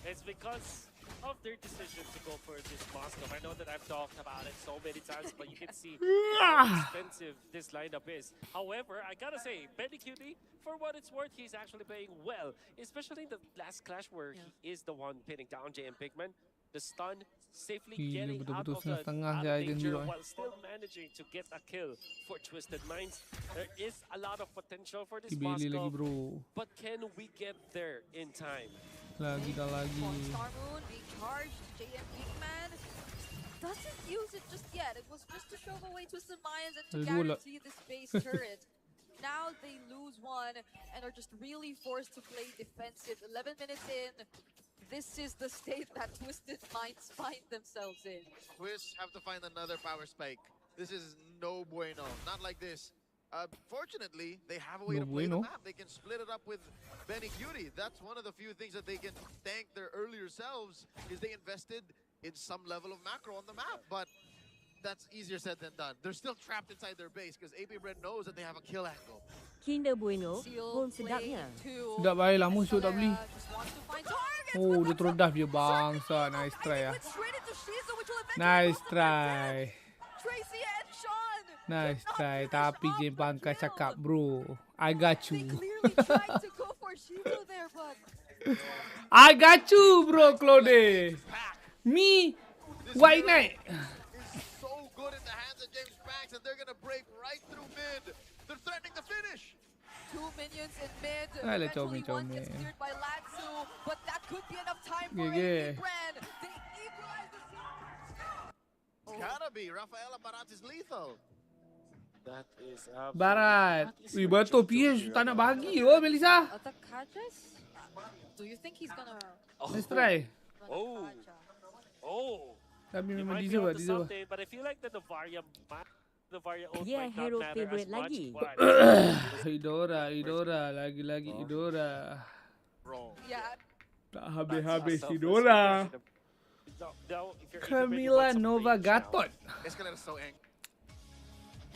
Speaker 8: It's because of their decision to go for this Moscow. I know that I've talked about it so many times, but you can see how expensive this lineup is. However, I gotta say, Benny Cutie, for what it's worth, he's actually playing well, especially in the last clash where he is the one pinning down JM Pigman. The stun safely
Speaker 1: Gila,
Speaker 8: getting out
Speaker 1: betul-betul
Speaker 8: of
Speaker 1: setengah je Aiden
Speaker 8: danger
Speaker 1: dulu,
Speaker 8: while still managing to get a kill for Twisted Minds. There is a lot of potential for this
Speaker 1: Dibeli lagi
Speaker 8: Moscow,
Speaker 1: bro.
Speaker 8: but can we get there in time?
Speaker 1: Lagi dah lagi.
Speaker 6: Star Moon being charged. JM Pigman doesn't use it just yet. It was just to shove away Twisted Minds and to
Speaker 1: Ada dua lah.
Speaker 6: guarantee this base turret. Now they lose one and are just really forced to play defensive. 11 minutes in. This is the state that Twisted Minds find themselves in.
Speaker 4: Twist have to find another power spike. This is no bueno. Not like this. Fortunately, they have a way
Speaker 1: No
Speaker 4: to play the
Speaker 1: bueno.
Speaker 4: map. They can split it up with Benny Cutie. That's one of the few things that they can thank their earlier selves, is they invested in some level of macro on the map. But that's easier said than done. They're still trapped inside their base because AP Bren knows that they have a kill angle.
Speaker 5: Kinder Bueno
Speaker 6: Seal
Speaker 5: pun
Speaker 6: playing
Speaker 5: sedapnya.
Speaker 6: to
Speaker 1: Sedap baik lah musuh tak beli.
Speaker 6: Escalera, just wants to find targets,
Speaker 1: Oh,
Speaker 6: but
Speaker 1: dia
Speaker 6: what's
Speaker 1: terus
Speaker 6: the-
Speaker 1: dah dia bangsa. Nice try
Speaker 6: They
Speaker 1: lah.
Speaker 6: went straight into Shizu, which will eventually
Speaker 1: Nice
Speaker 6: cost them their
Speaker 1: try.
Speaker 6: death. Tracy and Sean
Speaker 1: Nice
Speaker 6: could not
Speaker 1: try.
Speaker 6: finish
Speaker 1: Tapi
Speaker 6: off
Speaker 1: je
Speaker 6: the
Speaker 1: pangkat
Speaker 6: kill.
Speaker 1: cakap bro. I got
Speaker 6: They
Speaker 1: you.
Speaker 6: clearly tried to go for Shizu there, but
Speaker 1: I got you bro Claude. Me. White Knight.
Speaker 4: Is so good in the hands of James Banks, and they're gonna break right through mid. They're threatening to finish.
Speaker 6: 2 minions in mid.
Speaker 1: Alah,
Speaker 6: Eventually one
Speaker 1: comel.
Speaker 6: gets cleared by Latsu, but that could be enough time for
Speaker 1: Yeah.
Speaker 6: AP Bren. They equalize the
Speaker 4: Gotta be. Rafaela Barat is lethal.
Speaker 8: That is
Speaker 1: Barat. Wih betul PH tak nak bagi oh Melissa.
Speaker 6: the Kajas? Do you think he's gonna
Speaker 1: Let's try.
Speaker 6: run
Speaker 8: Oh.
Speaker 6: Kaja?
Speaker 8: Oh,
Speaker 1: Tapi
Speaker 8: he
Speaker 1: memang
Speaker 8: might be
Speaker 1: deserve lah,
Speaker 8: onto
Speaker 1: deserve lah.
Speaker 8: something, but I feel like the Novaria ult
Speaker 5: Dia
Speaker 8: might not
Speaker 5: hero
Speaker 8: matter
Speaker 5: favourite
Speaker 8: as much,
Speaker 5: lagi.
Speaker 8: but
Speaker 1: Idora, lagi-lagi Idora.
Speaker 4: Bro.
Speaker 6: Yeah,
Speaker 1: Tak habis-habis Idora. Camila Nova Gatot.
Speaker 4: Escalator's so angry.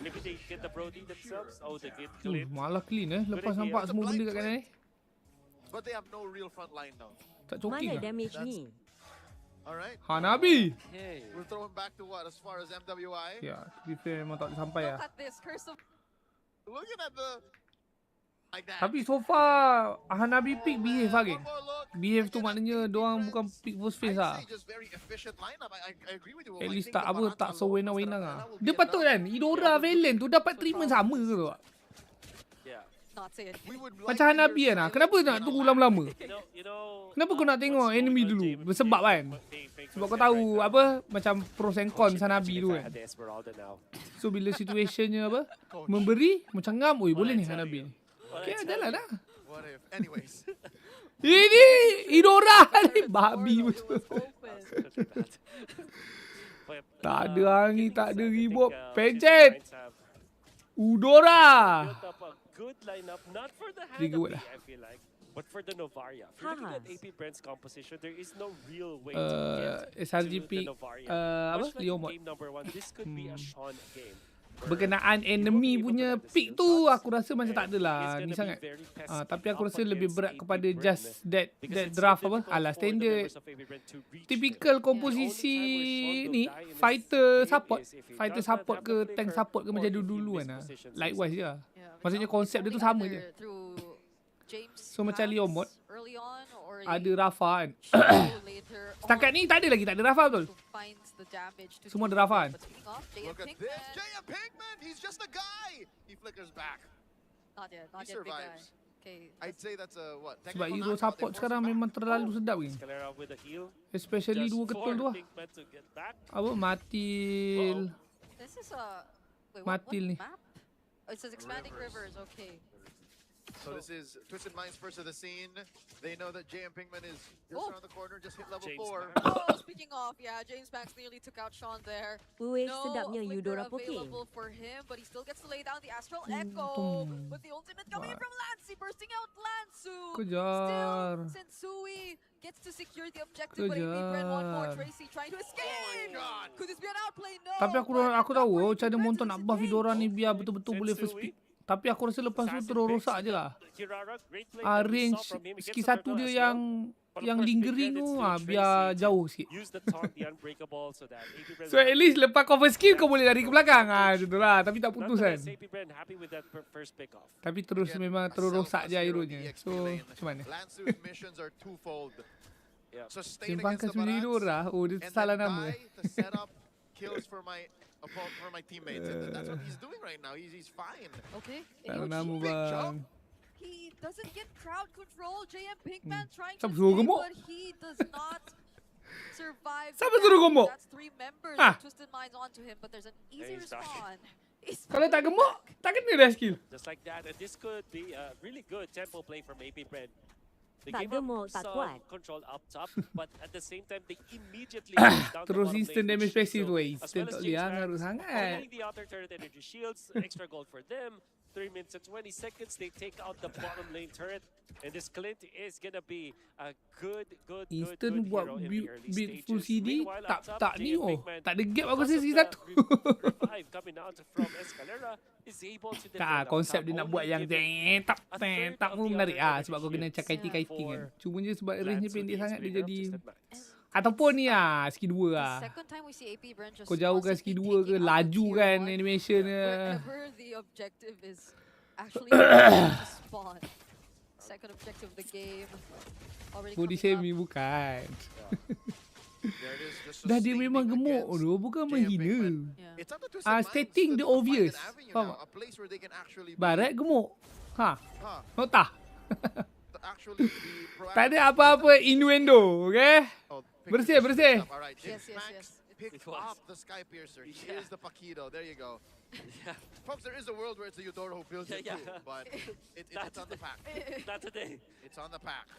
Speaker 8: Maybe they get the Brody themselves. Oh, they get clean.
Speaker 1: Malah clean Lepas nampak semua benda kat kanan ni.
Speaker 4: But they have no real front line now.
Speaker 1: Tak coking
Speaker 5: Mana
Speaker 1: lah.
Speaker 5: damage ni?
Speaker 4: Alright.
Speaker 1: Hanabi.
Speaker 8: Okay.
Speaker 4: We'll throw him back to what? As far as MWI?
Speaker 1: Ya, to be fair memang tak boleh sampai
Speaker 6: look
Speaker 1: lah.
Speaker 6: at this curse of
Speaker 4: Looking at the... Like that.
Speaker 1: Tapi so far Hanabi pick behave lah geng.
Speaker 4: One more look.
Speaker 1: Behave tu maknanya diorang bukan pick first face
Speaker 4: I'd
Speaker 1: lah.
Speaker 4: say just very efficient lineup. I agree with you.
Speaker 1: At
Speaker 4: I
Speaker 1: least
Speaker 4: think
Speaker 1: tak
Speaker 4: the
Speaker 1: apa
Speaker 4: Barata
Speaker 1: tak
Speaker 4: alone
Speaker 1: sewenang-wenang
Speaker 4: was
Speaker 1: lah.
Speaker 4: that will
Speaker 1: Dia
Speaker 4: be
Speaker 1: patut
Speaker 4: enough.
Speaker 1: kan Idora Valen tu dapat treatment sama ke tu?
Speaker 8: Yeah.
Speaker 6: not say anything.
Speaker 4: We would like
Speaker 1: Macam
Speaker 4: to hear
Speaker 1: Hanabi kan lah.
Speaker 4: silence
Speaker 1: Kenapa
Speaker 4: in
Speaker 1: nak
Speaker 4: our
Speaker 1: tunggu
Speaker 4: lap.
Speaker 1: lama-lama?
Speaker 8: You know,
Speaker 1: Kenapa kau nak tengok
Speaker 8: what's
Speaker 1: enemy
Speaker 8: going on,
Speaker 1: dulu?
Speaker 8: James?
Speaker 1: Bersebab kan?
Speaker 8: Paying
Speaker 1: Sebab
Speaker 8: for
Speaker 1: kau
Speaker 8: set
Speaker 1: tahu
Speaker 8: right now.
Speaker 1: apa macam pros and cons Hanabi tu
Speaker 8: Imagine if I
Speaker 1: kan.
Speaker 8: had the Esmeralda now.
Speaker 1: So bila situationnya apa memberi macam ngam, oi boleh ni Hanabi ni.
Speaker 8: What
Speaker 1: Okay
Speaker 8: I tell
Speaker 1: jalan
Speaker 8: you.
Speaker 1: dah.
Speaker 4: What if? Anyways.
Speaker 1: Ini Idora ni babi
Speaker 6: Portal
Speaker 1: betul.
Speaker 6: was open.
Speaker 8: But,
Speaker 1: Tak ada angin,
Speaker 8: giving
Speaker 1: tak ada
Speaker 8: us, I think,
Speaker 1: ribut.
Speaker 8: Twisted
Speaker 1: Pencet.
Speaker 8: Minds have
Speaker 1: Udora.
Speaker 8: built up a good lineup, not for the
Speaker 1: Pretty good
Speaker 8: Hanabi,
Speaker 1: lah.
Speaker 8: I feel like, but for the Novaria. If you're looking at
Speaker 5: Haas.
Speaker 8: AP Brent's composition, there is no real way to get
Speaker 1: SRG
Speaker 8: to the
Speaker 1: pick
Speaker 8: Novaria.
Speaker 1: apa
Speaker 8: Much like
Speaker 1: Leomod.
Speaker 8: game number 1, this could be a Sean game.
Speaker 1: berkenaan enemy punya pick tu aku rasa macam tak adalah ni sangat. Tapi aku rasa lebih berat kepada just that draft apa ala standard typical komposisi ni fighter support ke tank support ke macam dulu kan lah. Likewise je lah. Maksudnya konsep dia tu sama je. So macam Leon mod ada Rafa kan. Setakat ni tak ada Rafa betul. Semua ada Rafa kan.
Speaker 4: Look at this. JM Pinkman, he's just a guy. He flickers back.
Speaker 6: Not yet
Speaker 4: He
Speaker 6: big guy.
Speaker 4: survives.
Speaker 6: Okay.
Speaker 4: I'd say that's a what?
Speaker 1: Sebab hero support sekarang memang terlalu sedap ni. Especially dua ketul tu lah. Apa Matil.
Speaker 6: This is a
Speaker 1: Matil ni.
Speaker 6: map? Oh, it says expanding rivers. Okay.
Speaker 4: So this is Twisted Minds first of the scene. They know that JM Pinkman is just around the corner, just hit level 4.
Speaker 6: Oh, speaking of, yeah, James Max nearly took out Sean there.
Speaker 5: Weh,
Speaker 6: No
Speaker 5: sedapnya
Speaker 6: flicker
Speaker 5: Eudora Poke.
Speaker 6: available for him, but he still gets to lay down the Astral Echo. But the ultimate coming in from Lancey, bursting out Lansu.
Speaker 1: Kejar.
Speaker 6: Still, Sensui gets to secure the objective, but AP Bren one more. Tracy trying to escape. Could this be an outplay? No.
Speaker 1: Tapi aku tahu macam mana Monton nak buff Eudora ni biar betul-betul boleh first pick. Tapi aku rasa lepas tu terus rosak je lah. Range skill satu dia yang lingering tu biar jauh sikit. So at least lepas cover skill kau boleh lari ke belakang. Macam tu lah. Tapi tak putus kan. Tapi terus memang terus rosak je hero-nya. So macam mana? Sembangkan sendiri Eudora. Oh dia salah nama.
Speaker 4: Kills for my teammates, and that's what he's doing right now. He's fine.
Speaker 6: Okay.
Speaker 1: Salah nama
Speaker 4: Big
Speaker 1: bang.
Speaker 4: jump.
Speaker 6: He doesn't get crowd control. JM Pinkman trying to
Speaker 1: Siapa suruh
Speaker 6: escape,
Speaker 1: gemuk?
Speaker 6: but he does not survive.
Speaker 1: Siapa suruh gemuk?
Speaker 6: That's 3 members
Speaker 1: Ah.
Speaker 6: of Twisted Minds onto him, but there's an easy
Speaker 8: he's dodging.
Speaker 6: respawn. He's
Speaker 1: Kalau tak gemuk, tak kena dah skill.
Speaker 8: Just like that, and this could be a really good tempo play from AP Bren. They
Speaker 5: Tak
Speaker 8: gave up
Speaker 5: gemuk, tak
Speaker 8: some
Speaker 5: kuat.
Speaker 8: control up top, but at the same time they immediately down the
Speaker 1: Terus
Speaker 8: bottom
Speaker 1: instant
Speaker 8: lane
Speaker 1: damage
Speaker 8: with
Speaker 1: passive
Speaker 8: Shizo,
Speaker 1: tu.
Speaker 8: as
Speaker 1: Instant
Speaker 8: well as
Speaker 1: tak
Speaker 8: James
Speaker 1: boleh
Speaker 8: Max,
Speaker 1: ngaruh sangat.
Speaker 8: holding the outer turret energy shields, extra gold for them. 3 minutes and 20 seconds, they take out the bottom lane turret, and this Clint is gonna be a good
Speaker 1: Instant buat
Speaker 8: hero in the early
Speaker 1: build full
Speaker 8: stages.
Speaker 1: CD
Speaker 8: Meanwhile,
Speaker 1: tak
Speaker 8: up top,
Speaker 1: tak ni
Speaker 8: JM
Speaker 1: oh.
Speaker 8: Pinkman,
Speaker 1: Tak ada gap aku
Speaker 8: because
Speaker 1: rasa
Speaker 8: of
Speaker 1: skill
Speaker 8: the
Speaker 1: satu.
Speaker 8: revive coming out from Escalera, is able to defend
Speaker 1: Tak,
Speaker 8: up
Speaker 1: konsep
Speaker 8: top,
Speaker 1: dia nak
Speaker 8: only
Speaker 1: buat yang
Speaker 8: giving
Speaker 1: tak
Speaker 8: a third of
Speaker 1: pun
Speaker 8: the
Speaker 1: menarik
Speaker 8: other
Speaker 1: sebab kau kena
Speaker 8: energy
Speaker 1: cakap
Speaker 8: shields
Speaker 1: kiting kan.
Speaker 8: for
Speaker 1: Cuma je sebab range dia
Speaker 8: Lansu,
Speaker 1: pendek
Speaker 8: the
Speaker 1: sangat dia
Speaker 8: instigator of
Speaker 1: jadi
Speaker 8: Twisted Minds.
Speaker 1: ataupun ni skill 2
Speaker 6: the
Speaker 1: lah.
Speaker 6: second time we see AP Bren just
Speaker 1: Kau jauhkan
Speaker 6: constantly
Speaker 1: skill 2 ke
Speaker 6: taking out the
Speaker 1: laju
Speaker 6: tier
Speaker 1: kan
Speaker 6: 1
Speaker 1: animation dia.
Speaker 6: wherever the objective is actually to spawn. Second objective of the game. Already
Speaker 1: Body
Speaker 6: coming up.
Speaker 1: shaming bukan.
Speaker 4: There it is, just
Speaker 1: Dah dia
Speaker 4: sustaining
Speaker 1: memang gemuk
Speaker 4: against
Speaker 1: tu, bukan
Speaker 4: JM
Speaker 1: menghina.
Speaker 4: Pinkman.
Speaker 6: Yeah.
Speaker 4: It's on the Twisted Minds
Speaker 1: stating
Speaker 4: to
Speaker 1: the
Speaker 4: find
Speaker 1: obvious.
Speaker 4: an avenue
Speaker 1: Faham
Speaker 4: now,
Speaker 1: tak?
Speaker 4: a place where they can actually be,
Speaker 1: Barat gemuk. Ha, notah.
Speaker 4: actually be proactive.
Speaker 1: Tak ada apa-apa innuendo, okay?
Speaker 4: Oh,
Speaker 1: Bersih,
Speaker 4: Pinkman
Speaker 1: bersih.
Speaker 4: up. All right,
Speaker 6: Yes,
Speaker 4: James
Speaker 6: yes,
Speaker 4: Max
Speaker 6: yes.
Speaker 4: picked
Speaker 8: It was.
Speaker 4: up the Sky Piercer. He
Speaker 8: Yeah.
Speaker 4: is the Paquido. There you go. Folks, there is a world where it's the Eudora who builds it
Speaker 8: Yeah,
Speaker 4: too,
Speaker 8: yeah.
Speaker 4: but it's on the pack.
Speaker 8: Not today.
Speaker 4: It's on the pack.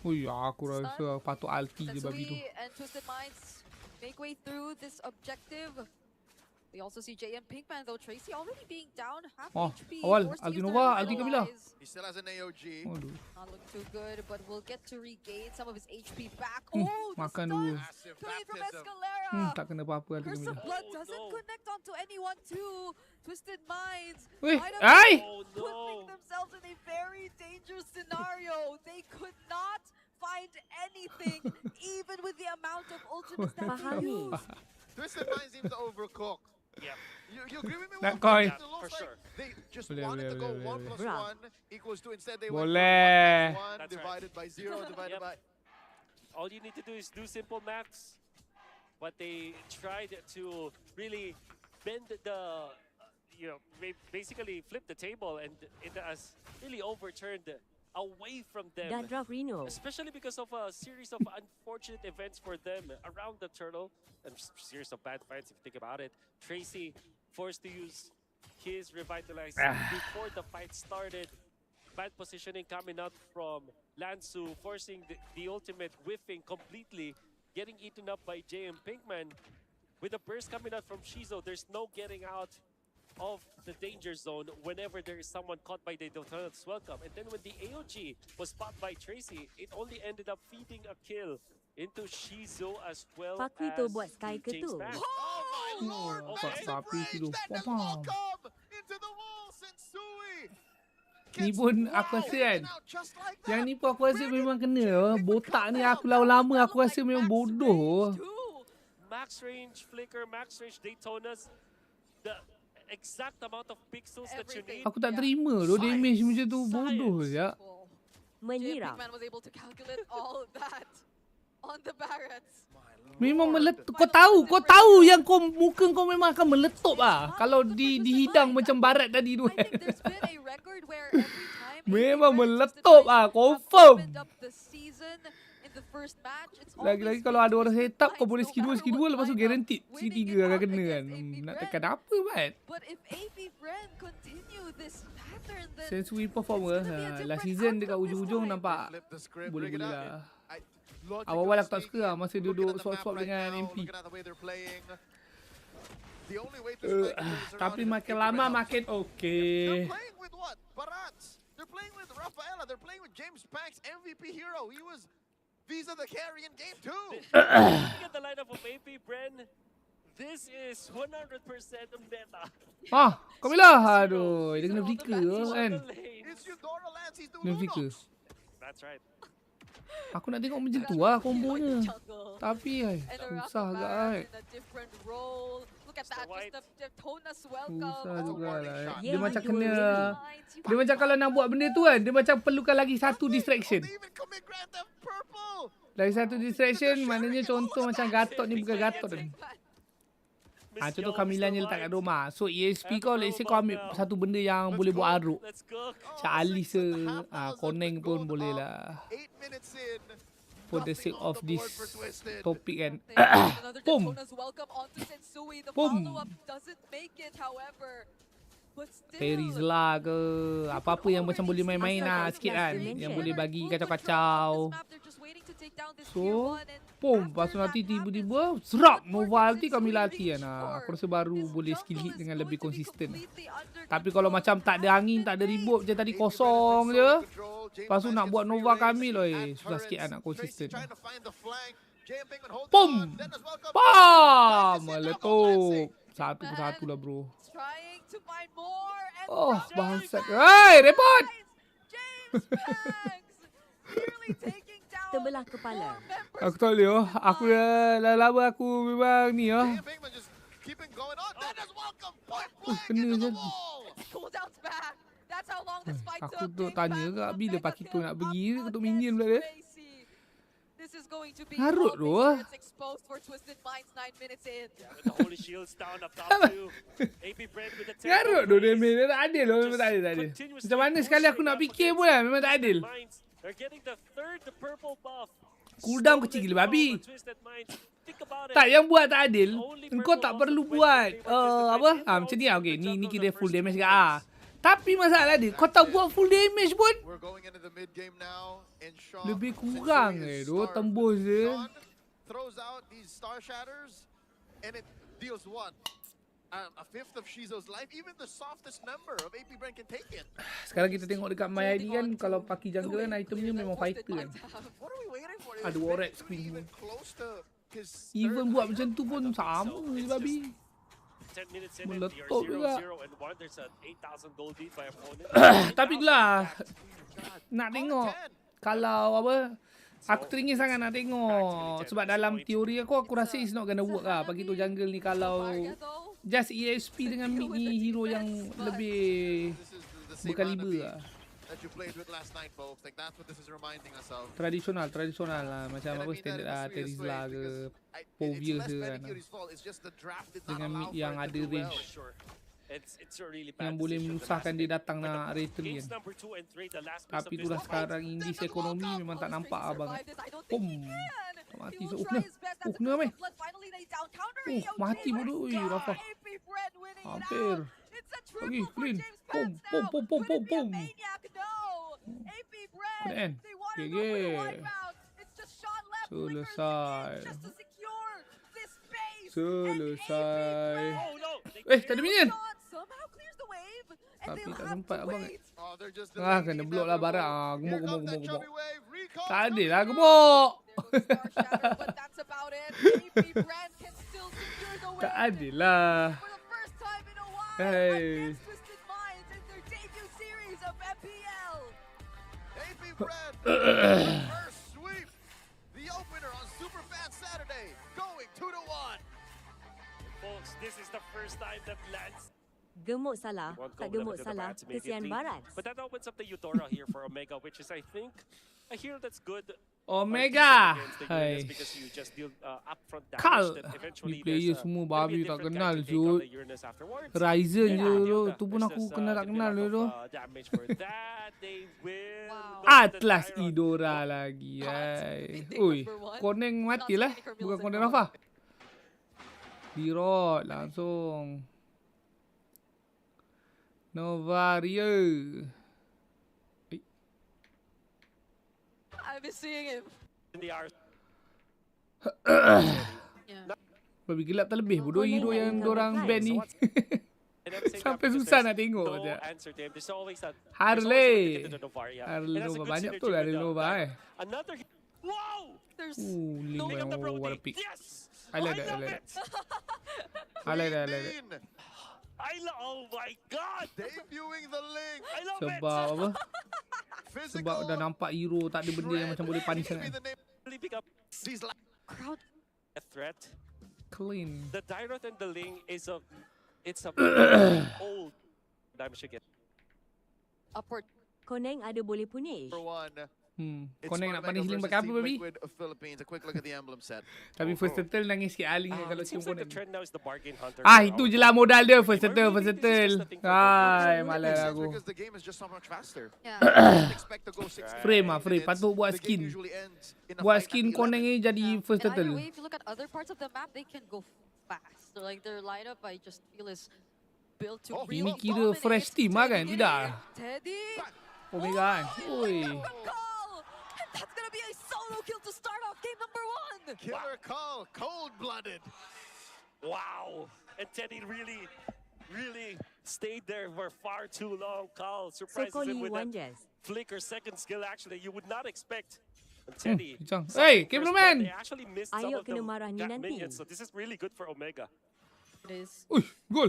Speaker 1: Ui, aku rasa patut ulti je babi tu.
Speaker 6: Sensui and Twisted Minds make way through this objective. We also see JM Pinkman though. Tracy already being down half
Speaker 1: Oh,
Speaker 6: HP.
Speaker 1: awal,
Speaker 6: forced to
Speaker 1: ulti
Speaker 6: use
Speaker 1: Nova,
Speaker 6: their
Speaker 1: ulti Kabila.
Speaker 6: Revitalize.
Speaker 4: He still has an AOG.
Speaker 1: Aduh.
Speaker 6: Not looking too good, but will get to regain some of his HP back.
Speaker 1: Hmm,
Speaker 6: Oh, the
Speaker 1: makan
Speaker 6: stun
Speaker 1: dulu.
Speaker 4: Massive
Speaker 6: coming from
Speaker 4: baptism.
Speaker 6: Escalera.
Speaker 1: Tak kena apa-apa ulti
Speaker 6: Curse of
Speaker 1: Kabila.
Speaker 6: Blood
Speaker 8: Oh,
Speaker 6: doesn't
Speaker 8: no.
Speaker 6: connect onto anyone too. Twisted Minds.
Speaker 1: Weh,
Speaker 6: might have
Speaker 1: ay!
Speaker 8: Oh
Speaker 6: putting
Speaker 8: no.
Speaker 6: themselves in a very dangerous scenario. They could not find anything, even with the amount of ultimates that they
Speaker 5: Fahami.
Speaker 6: use.
Speaker 4: Twisted Minds seems to overcook.
Speaker 8: Yep.
Speaker 4: You agree with me?
Speaker 1: Nak
Speaker 4: Wolf?
Speaker 1: coin.
Speaker 4: It looks
Speaker 8: For
Speaker 4: like
Speaker 8: sure.
Speaker 4: They just
Speaker 1: Boleh,
Speaker 4: wanted to
Speaker 1: boleh,
Speaker 4: go
Speaker 1: boleh,
Speaker 4: 1
Speaker 1: boleh.
Speaker 4: plus
Speaker 5: Bra.
Speaker 4: 1 equals 2. Instead, they went
Speaker 1: Boleh.
Speaker 4: 1
Speaker 8: That's
Speaker 4: divided by 0 divided
Speaker 8: Yep.
Speaker 4: by...
Speaker 8: All you need to do is do simple maths. But they tried to really bend the, basically flip the table, and it has really overturned away from them.
Speaker 5: Dah draft Reno.
Speaker 8: Especially because of a series of unfortunate events for them around the turtle. A series of bad fights, if you think about it. Tracy forced to use his Revitalize before the fight started. Bad positioning coming out from Lansu, forcing the ultimate whiffing completely, getting eaten up by JM Pinkman. With a burst coming out from Shizo, there's no getting out of the danger zone whenever there is someone caught by the Dotar's welcome. And then when the AOG was spotted by Tracy, it only ended up feeding a kill into Shizo as well
Speaker 5: Fakri
Speaker 8: as
Speaker 5: tu buat Sky ke
Speaker 8: James
Speaker 5: tu?
Speaker 8: Max.
Speaker 4: Oh, my lord,
Speaker 1: Okay.
Speaker 4: massive
Speaker 1: Tapi
Speaker 4: range.
Speaker 1: tu.
Speaker 4: That is
Speaker 1: Faham.
Speaker 4: welcome into the wall. Sensui
Speaker 1: Ni
Speaker 4: gets
Speaker 1: pun aku rasa kan,
Speaker 4: taken out just like
Speaker 1: yang
Speaker 4: that.
Speaker 1: ni pun aku rasa memang kena. Botak ni aku lawan lama aku rasa memang bodoh.
Speaker 8: Max range flicker, max range Daytonas, the exact amount of pixels that you need.
Speaker 1: Aku tak terima tu damage macam tu, bodoh je.
Speaker 5: Menyirap.
Speaker 6: Man was able to calculate all that on the Barretts.
Speaker 1: Memang meletup. Kau tahu yang muka kau memang akan meletup ah. Kalau dihidang macam barat tadi tu.
Speaker 6: I think there's been a record where every time
Speaker 1: Memang meletup ah, confirm. Lagi-lagi kalau ada orang set up, kau boleh skill 2, lepas tu guaranteed skill 3 akan kena kan. Nak tekan apa Mat? Sensui performer last season dekat ujung-ujung nampak boleh-boleh lah. Awal-awal aku tak suka lah masa duduk swap-swap dengan MP. Tapi makin lama makin okey.
Speaker 4: They're playing with Rafaela. They're playing with James Pax, MVP hero. He was Visa the carry in game 2.
Speaker 8: Looking at the lineup of AP Bren, this is 100% a meta.
Speaker 1: Kau bila? Aduh, dia kena flicker kan.
Speaker 4: It's Eudora Lance. He's doing
Speaker 1: Kena flicker.
Speaker 8: That's right.
Speaker 1: Aku nak tengok macam tu lah kombonya. Tapi susah agak kan. Susah juga lah. Dia macam kena, dia macam kalau nak buat benda tu kan, dia macam perlukan lagi satu distraction. Lagi satu distraction maknanya contoh macam Gatot ni bukan Gatot ni. Contoh Camila letak kat rumah. So ESP kau let's say kau ambil satu benda yang boleh buat aruk. Macam Alice Koneng pun boleh lah. For the sake of this topic kan. Pum. Pum. Paris lah ke. Apa-apa yang macam boleh main-main lah sikit kan. Yang boleh bagi kacau-kacau. So, pum. Lepas tu nanti tiba-tiba serap Nova ulti kami latih kan. Aku rasa baru boleh skill hit dengan lebih konsisten. Tapi kalau macam tak ada angin, tak ada ribut macam tadi kosong je. Lepas tu nak buat Nova kami loh. Susah sikit lah nak konsisten. Pum. Bam. Meletup. Satu persatu lah bro. Oh, bangsat. Hai, repot.
Speaker 5: Terbelah kepala.
Speaker 1: Aku tak boleh Aku dah lama aku memang ni kena je. Aku tu tanya kat bila Pakito nak pergi ketuk minion pula dia. Harut tu Garut tu dia main. Dia tak adil loh. Memang tak adil. Macam mana sekali aku nak fikir pun lah. Memang tak adil. Cooldown kecil gila babi. Tak, yang buat tak adil. Engkau tak perlu buat macam ni lah. Okay, ni kira full damage ke Tapi masalah dia, kau tak buat full damage pun lebih kurang tu tembus dia. Sekarang kita tengok dekat My ID kan, kalau pakai jungle kan itemnya memang fighter kan. Ada warret screen pun. Even buat macam tu pun sama je babi. Meletup juga. Tapi lah nak tengok kalau aku teringin sangat nak tengok. Sebab dalam teori aku rasa it's not gonna work lah bagi tu jungle ni kalau just ESP dengan mid ni hero yang lebih berkaliber lah. Tradisional lah. Macam standard lah, Terizla ke Povia ke kan. Dengan mid yang ada range yang boleh menyusahkan dia datang nak retry kan. Tapi itulah sekarang Indies ekonomi memang tak nampak abang. Mati kena meh. Mati bodoh. Rafa hampir lagi clean. Pum. Kena GG. Selesai. Tak ada minion. Tapi tak sempat abang. Kena block lah barak. Gemuk. Tak adil lah gemuk. Tak Adalah.
Speaker 6: For the first time in a while,
Speaker 1: Hey.
Speaker 6: against Twisted Minds in their debut series of MPL.
Speaker 4: AP Bread, first sweep. The opener on Superfan Saturday, going 2-1.
Speaker 8: Folks, this is the first time that Lance
Speaker 5: Gemuk salah,
Speaker 8: won't
Speaker 5: tak
Speaker 8: go
Speaker 5: gemuk
Speaker 8: into the
Speaker 5: salah,
Speaker 8: bats
Speaker 5: kesian
Speaker 8: immediately.
Speaker 5: Barat.
Speaker 8: But that opens up the Eudora here for Omega, which is, I think, a hero that's good.
Speaker 1: Omega.
Speaker 8: Against the
Speaker 1: Hai.
Speaker 8: Uranus because you just deal upfront damage
Speaker 1: Kal.
Speaker 8: that eventually
Speaker 1: Ni player
Speaker 8: there's
Speaker 1: semua
Speaker 8: gonna be
Speaker 1: babi
Speaker 8: a
Speaker 1: tak
Speaker 8: different
Speaker 1: kenal,
Speaker 8: guy to take on
Speaker 1: Zul.
Speaker 8: the Uranus afterwards.
Speaker 1: Ryzen je
Speaker 8: Yeah,
Speaker 1: tu.
Speaker 8: yeah.
Speaker 1: Tu pun
Speaker 8: There's
Speaker 1: aku
Speaker 8: just,
Speaker 1: kena tak
Speaker 8: gonna be a
Speaker 1: kenal
Speaker 8: lot
Speaker 1: dia
Speaker 8: of,
Speaker 1: tu.
Speaker 8: damage for that. They will
Speaker 6: Wow.
Speaker 8: go to the
Speaker 1: Atlas
Speaker 8: Tyron.
Speaker 1: Idora lagi. Hai.
Speaker 6: Meeting
Speaker 1: Ui,
Speaker 6: number one.
Speaker 1: Koneng mati lah. Bukan Koneng Rafa. Dirot langsung. Novaria.
Speaker 6: I've been seeing him.
Speaker 8: In the R.
Speaker 6: Yeah.
Speaker 1: Babi gelap terlebih bodoh hero yang dorang ban ni.
Speaker 8: And I'm saying that
Speaker 1: Sampai
Speaker 8: because
Speaker 1: susah
Speaker 8: there's
Speaker 1: nak tengok
Speaker 8: no
Speaker 1: je.
Speaker 8: answer to him. There's always that.
Speaker 1: Harley.
Speaker 8: There's always a way to get to the Novaria.
Speaker 1: Harley
Speaker 8: It has a
Speaker 1: Nova.
Speaker 8: good
Speaker 1: Banyak
Speaker 8: synergy
Speaker 1: betul
Speaker 8: with
Speaker 1: Harley
Speaker 8: the-
Speaker 1: Nova
Speaker 8: Another. Wow!
Speaker 6: There's
Speaker 1: Link
Speaker 6: no
Speaker 8: Pick up the
Speaker 1: oh, what a
Speaker 8: Brody.
Speaker 1: pick.
Speaker 8: Yes!
Speaker 1: I like that, I
Speaker 8: love
Speaker 1: like
Speaker 8: it.
Speaker 1: I like that, I like that.
Speaker 8: Oh my god!
Speaker 4: Debuting the link.
Speaker 8: I love
Speaker 1: Sebab apa?
Speaker 4: Physical.
Speaker 1: Sebab dah nampak hero tak ada benda yang macam boleh punish
Speaker 4: Seems to be
Speaker 1: sangat.
Speaker 4: the name.
Speaker 8: Really pick up
Speaker 4: These
Speaker 6: crowd.
Speaker 8: a threat.
Speaker 1: Clean.
Speaker 8: The Dyroth and the Ling is a old damage again.
Speaker 6: Upward.
Speaker 5: Koneng ada boleh punish.
Speaker 4: for one. It's
Speaker 1: Koneng nak
Speaker 4: Smart
Speaker 1: punish
Speaker 4: Mega
Speaker 1: Link
Speaker 4: versus
Speaker 1: pakai apa
Speaker 4: Team
Speaker 1: babi?
Speaker 4: Liquid of Philippines. A quick look at the emblem set.
Speaker 1: Tapi first turtle nangis sikit Aling kalau
Speaker 8: It
Speaker 1: team
Speaker 8: seems like the
Speaker 1: Koneng.
Speaker 8: trend now is the bargain hunter.
Speaker 1: Itu je lah modal dia first turtle, first turtle. Hai, malas
Speaker 4: Makes sense
Speaker 1: aku.
Speaker 4: because the game is just so much faster.
Speaker 6: Yeah.
Speaker 4: Don't expect to go 60
Speaker 1: Frame ah,
Speaker 4: minutes.
Speaker 1: frame. Patut buat
Speaker 4: The game
Speaker 1: skin.
Speaker 4: usually ends in a
Speaker 1: Buat
Speaker 4: fight
Speaker 1: skin
Speaker 4: at 11.
Speaker 1: Koneng ni jadi first
Speaker 6: And either
Speaker 1: turtle.
Speaker 6: way, if you look at other parts of the map, they can go fast. So like their lineup, I just feel is built to really
Speaker 1: Ini kira
Speaker 6: dominate.
Speaker 1: fresh team lah kan?
Speaker 6: Teddy
Speaker 1: Tidak.
Speaker 6: Teddy.
Speaker 1: Omega kan? Oi.
Speaker 6: Call. And that's gonna be a solo kill to start off game number 1.
Speaker 4: Killer call, cold-blooded.
Speaker 8: Wow! And Teddy really stayed there for far too long. Carl surprises him
Speaker 5: Sekali
Speaker 8: with that
Speaker 5: Wanjas.
Speaker 8: flicker second skill. Actually, you would not expect. And Teddy.
Speaker 1: Kencang.
Speaker 8: some
Speaker 1: Hey,
Speaker 8: first
Speaker 1: cameraman!
Speaker 8: blood, They actually missed some
Speaker 5: Ayok
Speaker 8: of the
Speaker 5: kena marah ni nanti.
Speaker 8: minions, so this is really good for Omega.
Speaker 6: It is.
Speaker 1: Ui, gol.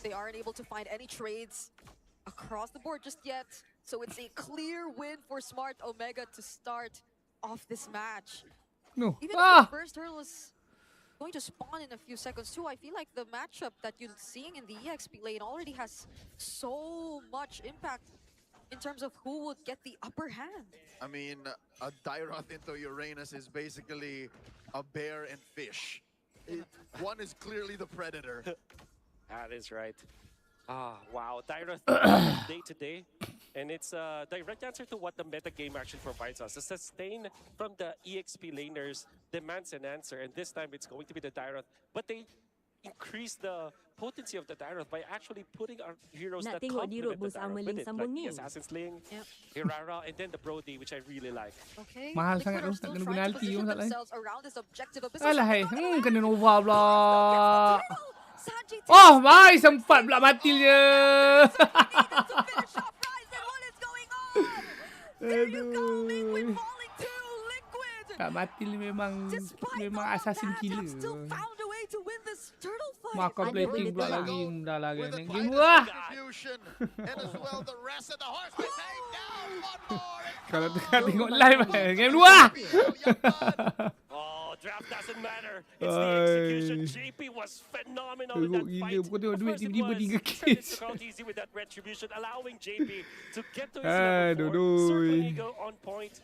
Speaker 6: They aren't able to find any trades across the board just yet. So it's a clear win for Smart Omega to start off this match.
Speaker 1: No.
Speaker 6: Even if
Speaker 1: Ah.
Speaker 6: the first hurdle is going to spawn in a few seconds too, I feel like the matchup that you're seeing in the EXP lane already has so much impact in terms of who would get the upper hand.
Speaker 4: I mean, a Dyroth into Uranus is basically a bear and fish. One is clearly the predator.
Speaker 8: That is right. Wow. Dyroth day to day. And it's a direct answer to what the meta game actually provides us. The sustain from the EXP laners demands an answer. And this time it's going to be the Dyroth. But they increase the potency of the Dyroth by actually putting our heroes
Speaker 5: Nak
Speaker 8: that
Speaker 5: tengok
Speaker 8: complement
Speaker 5: Dirut
Speaker 8: the
Speaker 5: bos
Speaker 8: Dyroth
Speaker 5: Armor
Speaker 8: with
Speaker 5: Ling
Speaker 8: it.
Speaker 5: sambung
Speaker 8: Like the
Speaker 5: ni.
Speaker 8: Assassin's Ling,
Speaker 6: Yep.
Speaker 8: Hirara, and then the Brody, which I really like.
Speaker 6: Okay.
Speaker 1: Mahal
Speaker 6: Liquid
Speaker 1: sangat
Speaker 6: are
Speaker 1: tu,
Speaker 6: still
Speaker 1: tak kena
Speaker 6: trying to
Speaker 1: penalti
Speaker 6: position
Speaker 1: pun tak lain.
Speaker 6: themselves around this objective. But
Speaker 1: Alah hai. Kena Nova pula.
Speaker 6: Sanji
Speaker 1: Oh, mai sempat pula matilnya.
Speaker 6: to finish off Ryzen. What is going on? There you go, Liquid falling to Liquid.
Speaker 1: Tak matil ni memang
Speaker 6: Despite
Speaker 1: memang
Speaker 6: all of
Speaker 1: assassin
Speaker 6: that,
Speaker 1: killer.
Speaker 6: have still found a way to win this turtle fight.
Speaker 1: Makan
Speaker 5: Ada
Speaker 1: plating
Speaker 5: benda
Speaker 1: pula
Speaker 5: tu lah.
Speaker 1: lagi. Dah lah
Speaker 4: With
Speaker 1: kan.
Speaker 4: a
Speaker 1: Game
Speaker 4: Titus
Speaker 1: wah.
Speaker 4: distribution. And as well, the rest of the horsemen take down one more.
Speaker 1: Kalau tengah tengok live kan. Game 2.
Speaker 8: Oh, draft doesn't matter. It's the execution.
Speaker 1: Ay.
Speaker 8: JP was phenomenal in
Speaker 1: Teruk
Speaker 8: that
Speaker 1: gila.
Speaker 8: fight.
Speaker 1: Bukan tengok
Speaker 8: Of
Speaker 1: duit
Speaker 8: course it
Speaker 1: tiba-tiba
Speaker 8: was.
Speaker 1: 3
Speaker 8: Turned
Speaker 1: kills.
Speaker 8: into crowd easy with that retribution, allowing JP to get to his
Speaker 1: Aduh,
Speaker 8: level 4. Circle
Speaker 1: doi.
Speaker 8: Eagle on point.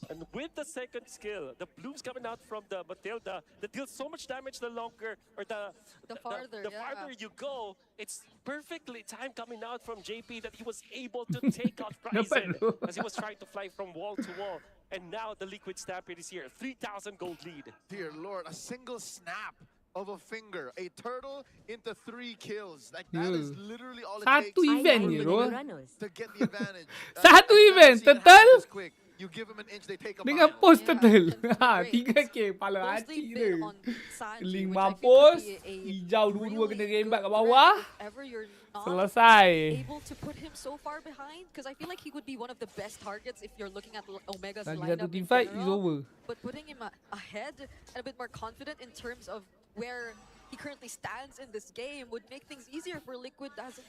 Speaker 8: And with the second skill, the blooms coming out from the Matilda that deals so much damage the longer, or the
Speaker 6: farther,
Speaker 8: the
Speaker 6: yeah.
Speaker 8: farther you go, it's perfectly time coming out from JP that he was able to take out
Speaker 1: Dapat
Speaker 8: Ryzen
Speaker 1: tu.
Speaker 8: as he was trying to fly from wall to wall. And now the Liquid Stampede is here, 3,000 gold lead.
Speaker 4: Dear Lord, a single snap of a finger, a turtle into 3 kills. Like that
Speaker 1: Yeah.
Speaker 4: is literally all it
Speaker 1: Satu
Speaker 4: takes
Speaker 1: event
Speaker 5: Ayah
Speaker 1: je,
Speaker 5: dengan
Speaker 1: Rol.
Speaker 5: Uranus.
Speaker 4: to get the advantage.
Speaker 1: Satu
Speaker 4: I've never
Speaker 1: event,
Speaker 4: seen it
Speaker 1: total?
Speaker 4: happen this quick. You give them an inch, they take a
Speaker 1: Dengan
Speaker 4: mile.
Speaker 1: post
Speaker 6: Yeah,
Speaker 1: turtle.
Speaker 6: and
Speaker 1: Ha,
Speaker 6: great.
Speaker 1: 3k pala
Speaker 6: Mostly
Speaker 1: hati
Speaker 6: been
Speaker 1: dia.
Speaker 6: on Sanji,
Speaker 1: Link
Speaker 6: which I think
Speaker 1: mampus.
Speaker 6: could be a
Speaker 1: Hijau dua-dua kena
Speaker 6: really
Speaker 1: rembat kat
Speaker 6: good
Speaker 1: bawah.
Speaker 6: threat if ever you're not
Speaker 1: Selesai.
Speaker 6: able to put him so far behind, because I feel like he would be one of the best targets if you're looking at Omega's
Speaker 1: Lagi
Speaker 6: lineup
Speaker 1: satu
Speaker 6: in
Speaker 1: team fight is
Speaker 6: general.
Speaker 1: over.
Speaker 6: But putting him ahead and a bit more confident in terms of where he currently stands in this game would make things easier for Liquid as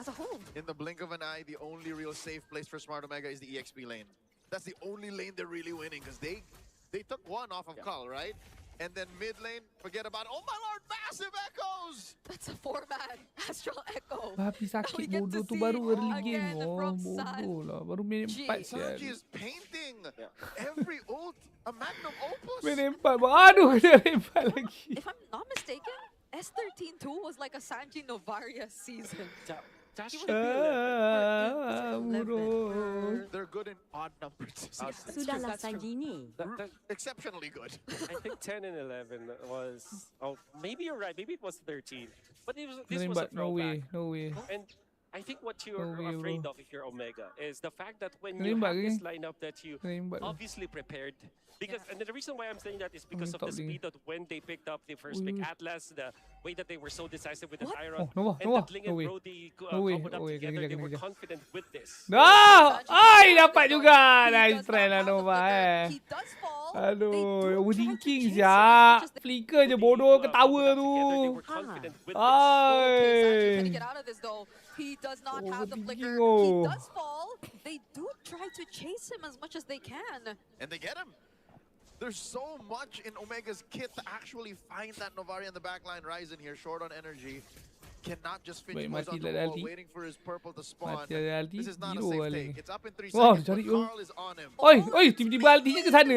Speaker 6: a whole.
Speaker 4: In the blink of an eye, the only real safe place for Smart Omega is the EXP lane. That's the only lane they're really winning because they took one off of Cull, right? And then mid lane, forget about it. Oh my lord, massive echoes!
Speaker 6: That's a 4-man Astral Echo.
Speaker 1: Tapi sakit
Speaker 6: We get to
Speaker 1: bodoh tu
Speaker 6: see
Speaker 1: baru early
Speaker 6: again
Speaker 1: game. Oh,
Speaker 6: from
Speaker 1: bodoh lah. Baru minit 4 sial.
Speaker 4: Sanji is painting every ult a magnum opus.
Speaker 1: Minit 4. Aduh, kena lempar lagi.
Speaker 6: If I'm not mistaken, S13-2 was like a Sanji Novaria season.
Speaker 8: That
Speaker 6: He
Speaker 8: should
Speaker 6: was
Speaker 8: be
Speaker 1: bodoh.
Speaker 4: They're good in odd numbers.
Speaker 5: Sudahlah Sanji ni.
Speaker 4: Exceptionally good.
Speaker 8: I think 10 and 11 was. Oh, maybe you're right. Maybe it was 13. But this was a
Speaker 1: Lempar, no way,
Speaker 8: throwback.
Speaker 1: no way.
Speaker 8: And I think what you're
Speaker 1: No way,
Speaker 8: afraid
Speaker 1: bro.
Speaker 8: of if you're Omega is the fact that when you
Speaker 1: Lempar
Speaker 8: have this
Speaker 1: ke?
Speaker 8: lineup that you
Speaker 1: Lempar.
Speaker 8: obviously prepared. Because and the reason why I'm saying that is because of
Speaker 1: top
Speaker 8: the
Speaker 1: lane.
Speaker 8: speed of when they picked up the first pick Atlas, the way that they were so decisive with the
Speaker 6: What?
Speaker 8: Tyron,
Speaker 1: Oh, Nova,
Speaker 8: and
Speaker 1: Nova,
Speaker 8: that Ling
Speaker 1: no
Speaker 8: and
Speaker 1: way.
Speaker 8: Brody
Speaker 1: No way,
Speaker 8: comboed
Speaker 1: no
Speaker 8: up
Speaker 1: way,
Speaker 8: together,
Speaker 1: kena
Speaker 8: they
Speaker 1: kejar,
Speaker 8: were
Speaker 1: kena kejar.
Speaker 8: confident with this.
Speaker 1: Ah! Ay, dapat juga.
Speaker 6: He
Speaker 1: Nice
Speaker 6: does
Speaker 1: try
Speaker 6: not
Speaker 1: lah
Speaker 6: have the
Speaker 1: Nova
Speaker 6: flicker.
Speaker 1: eh.
Speaker 6: He does fall.
Speaker 1: Aduh,
Speaker 6: They do try to
Speaker 1: overthinking
Speaker 6: chase him as much
Speaker 1: siap.
Speaker 6: as they-
Speaker 1: Flicker je bodoh ketawa tu.
Speaker 8: They were confident with this.
Speaker 6: Okay, Sanji, can he
Speaker 1: Ay.
Speaker 6: get out of this though? He does not have the
Speaker 1: Overthinking,
Speaker 6: flicker.
Speaker 1: oh.
Speaker 6: He does fall. They do try to chase him as much as they can.
Speaker 4: And they get him. There's so much in Omega's kit to actually find that Novaria in the backline. Ryzen here, short on energy. Cannot just finish
Speaker 1: Baik,
Speaker 4: goes
Speaker 1: mati
Speaker 4: on the
Speaker 1: lah
Speaker 4: wall,
Speaker 1: Aldi.
Speaker 4: waiting for his purple to spawn.
Speaker 1: Mati ada Aldi,
Speaker 4: This is not a
Speaker 1: hero
Speaker 4: safe
Speaker 1: kali
Speaker 4: take.
Speaker 1: ni.
Speaker 4: It's up in 3
Speaker 1: Wow,
Speaker 4: seconds,
Speaker 1: cari
Speaker 4: but
Speaker 1: oh.
Speaker 4: Carl is on him.
Speaker 1: Oi, oi, tiba-tiba altinya ke sana.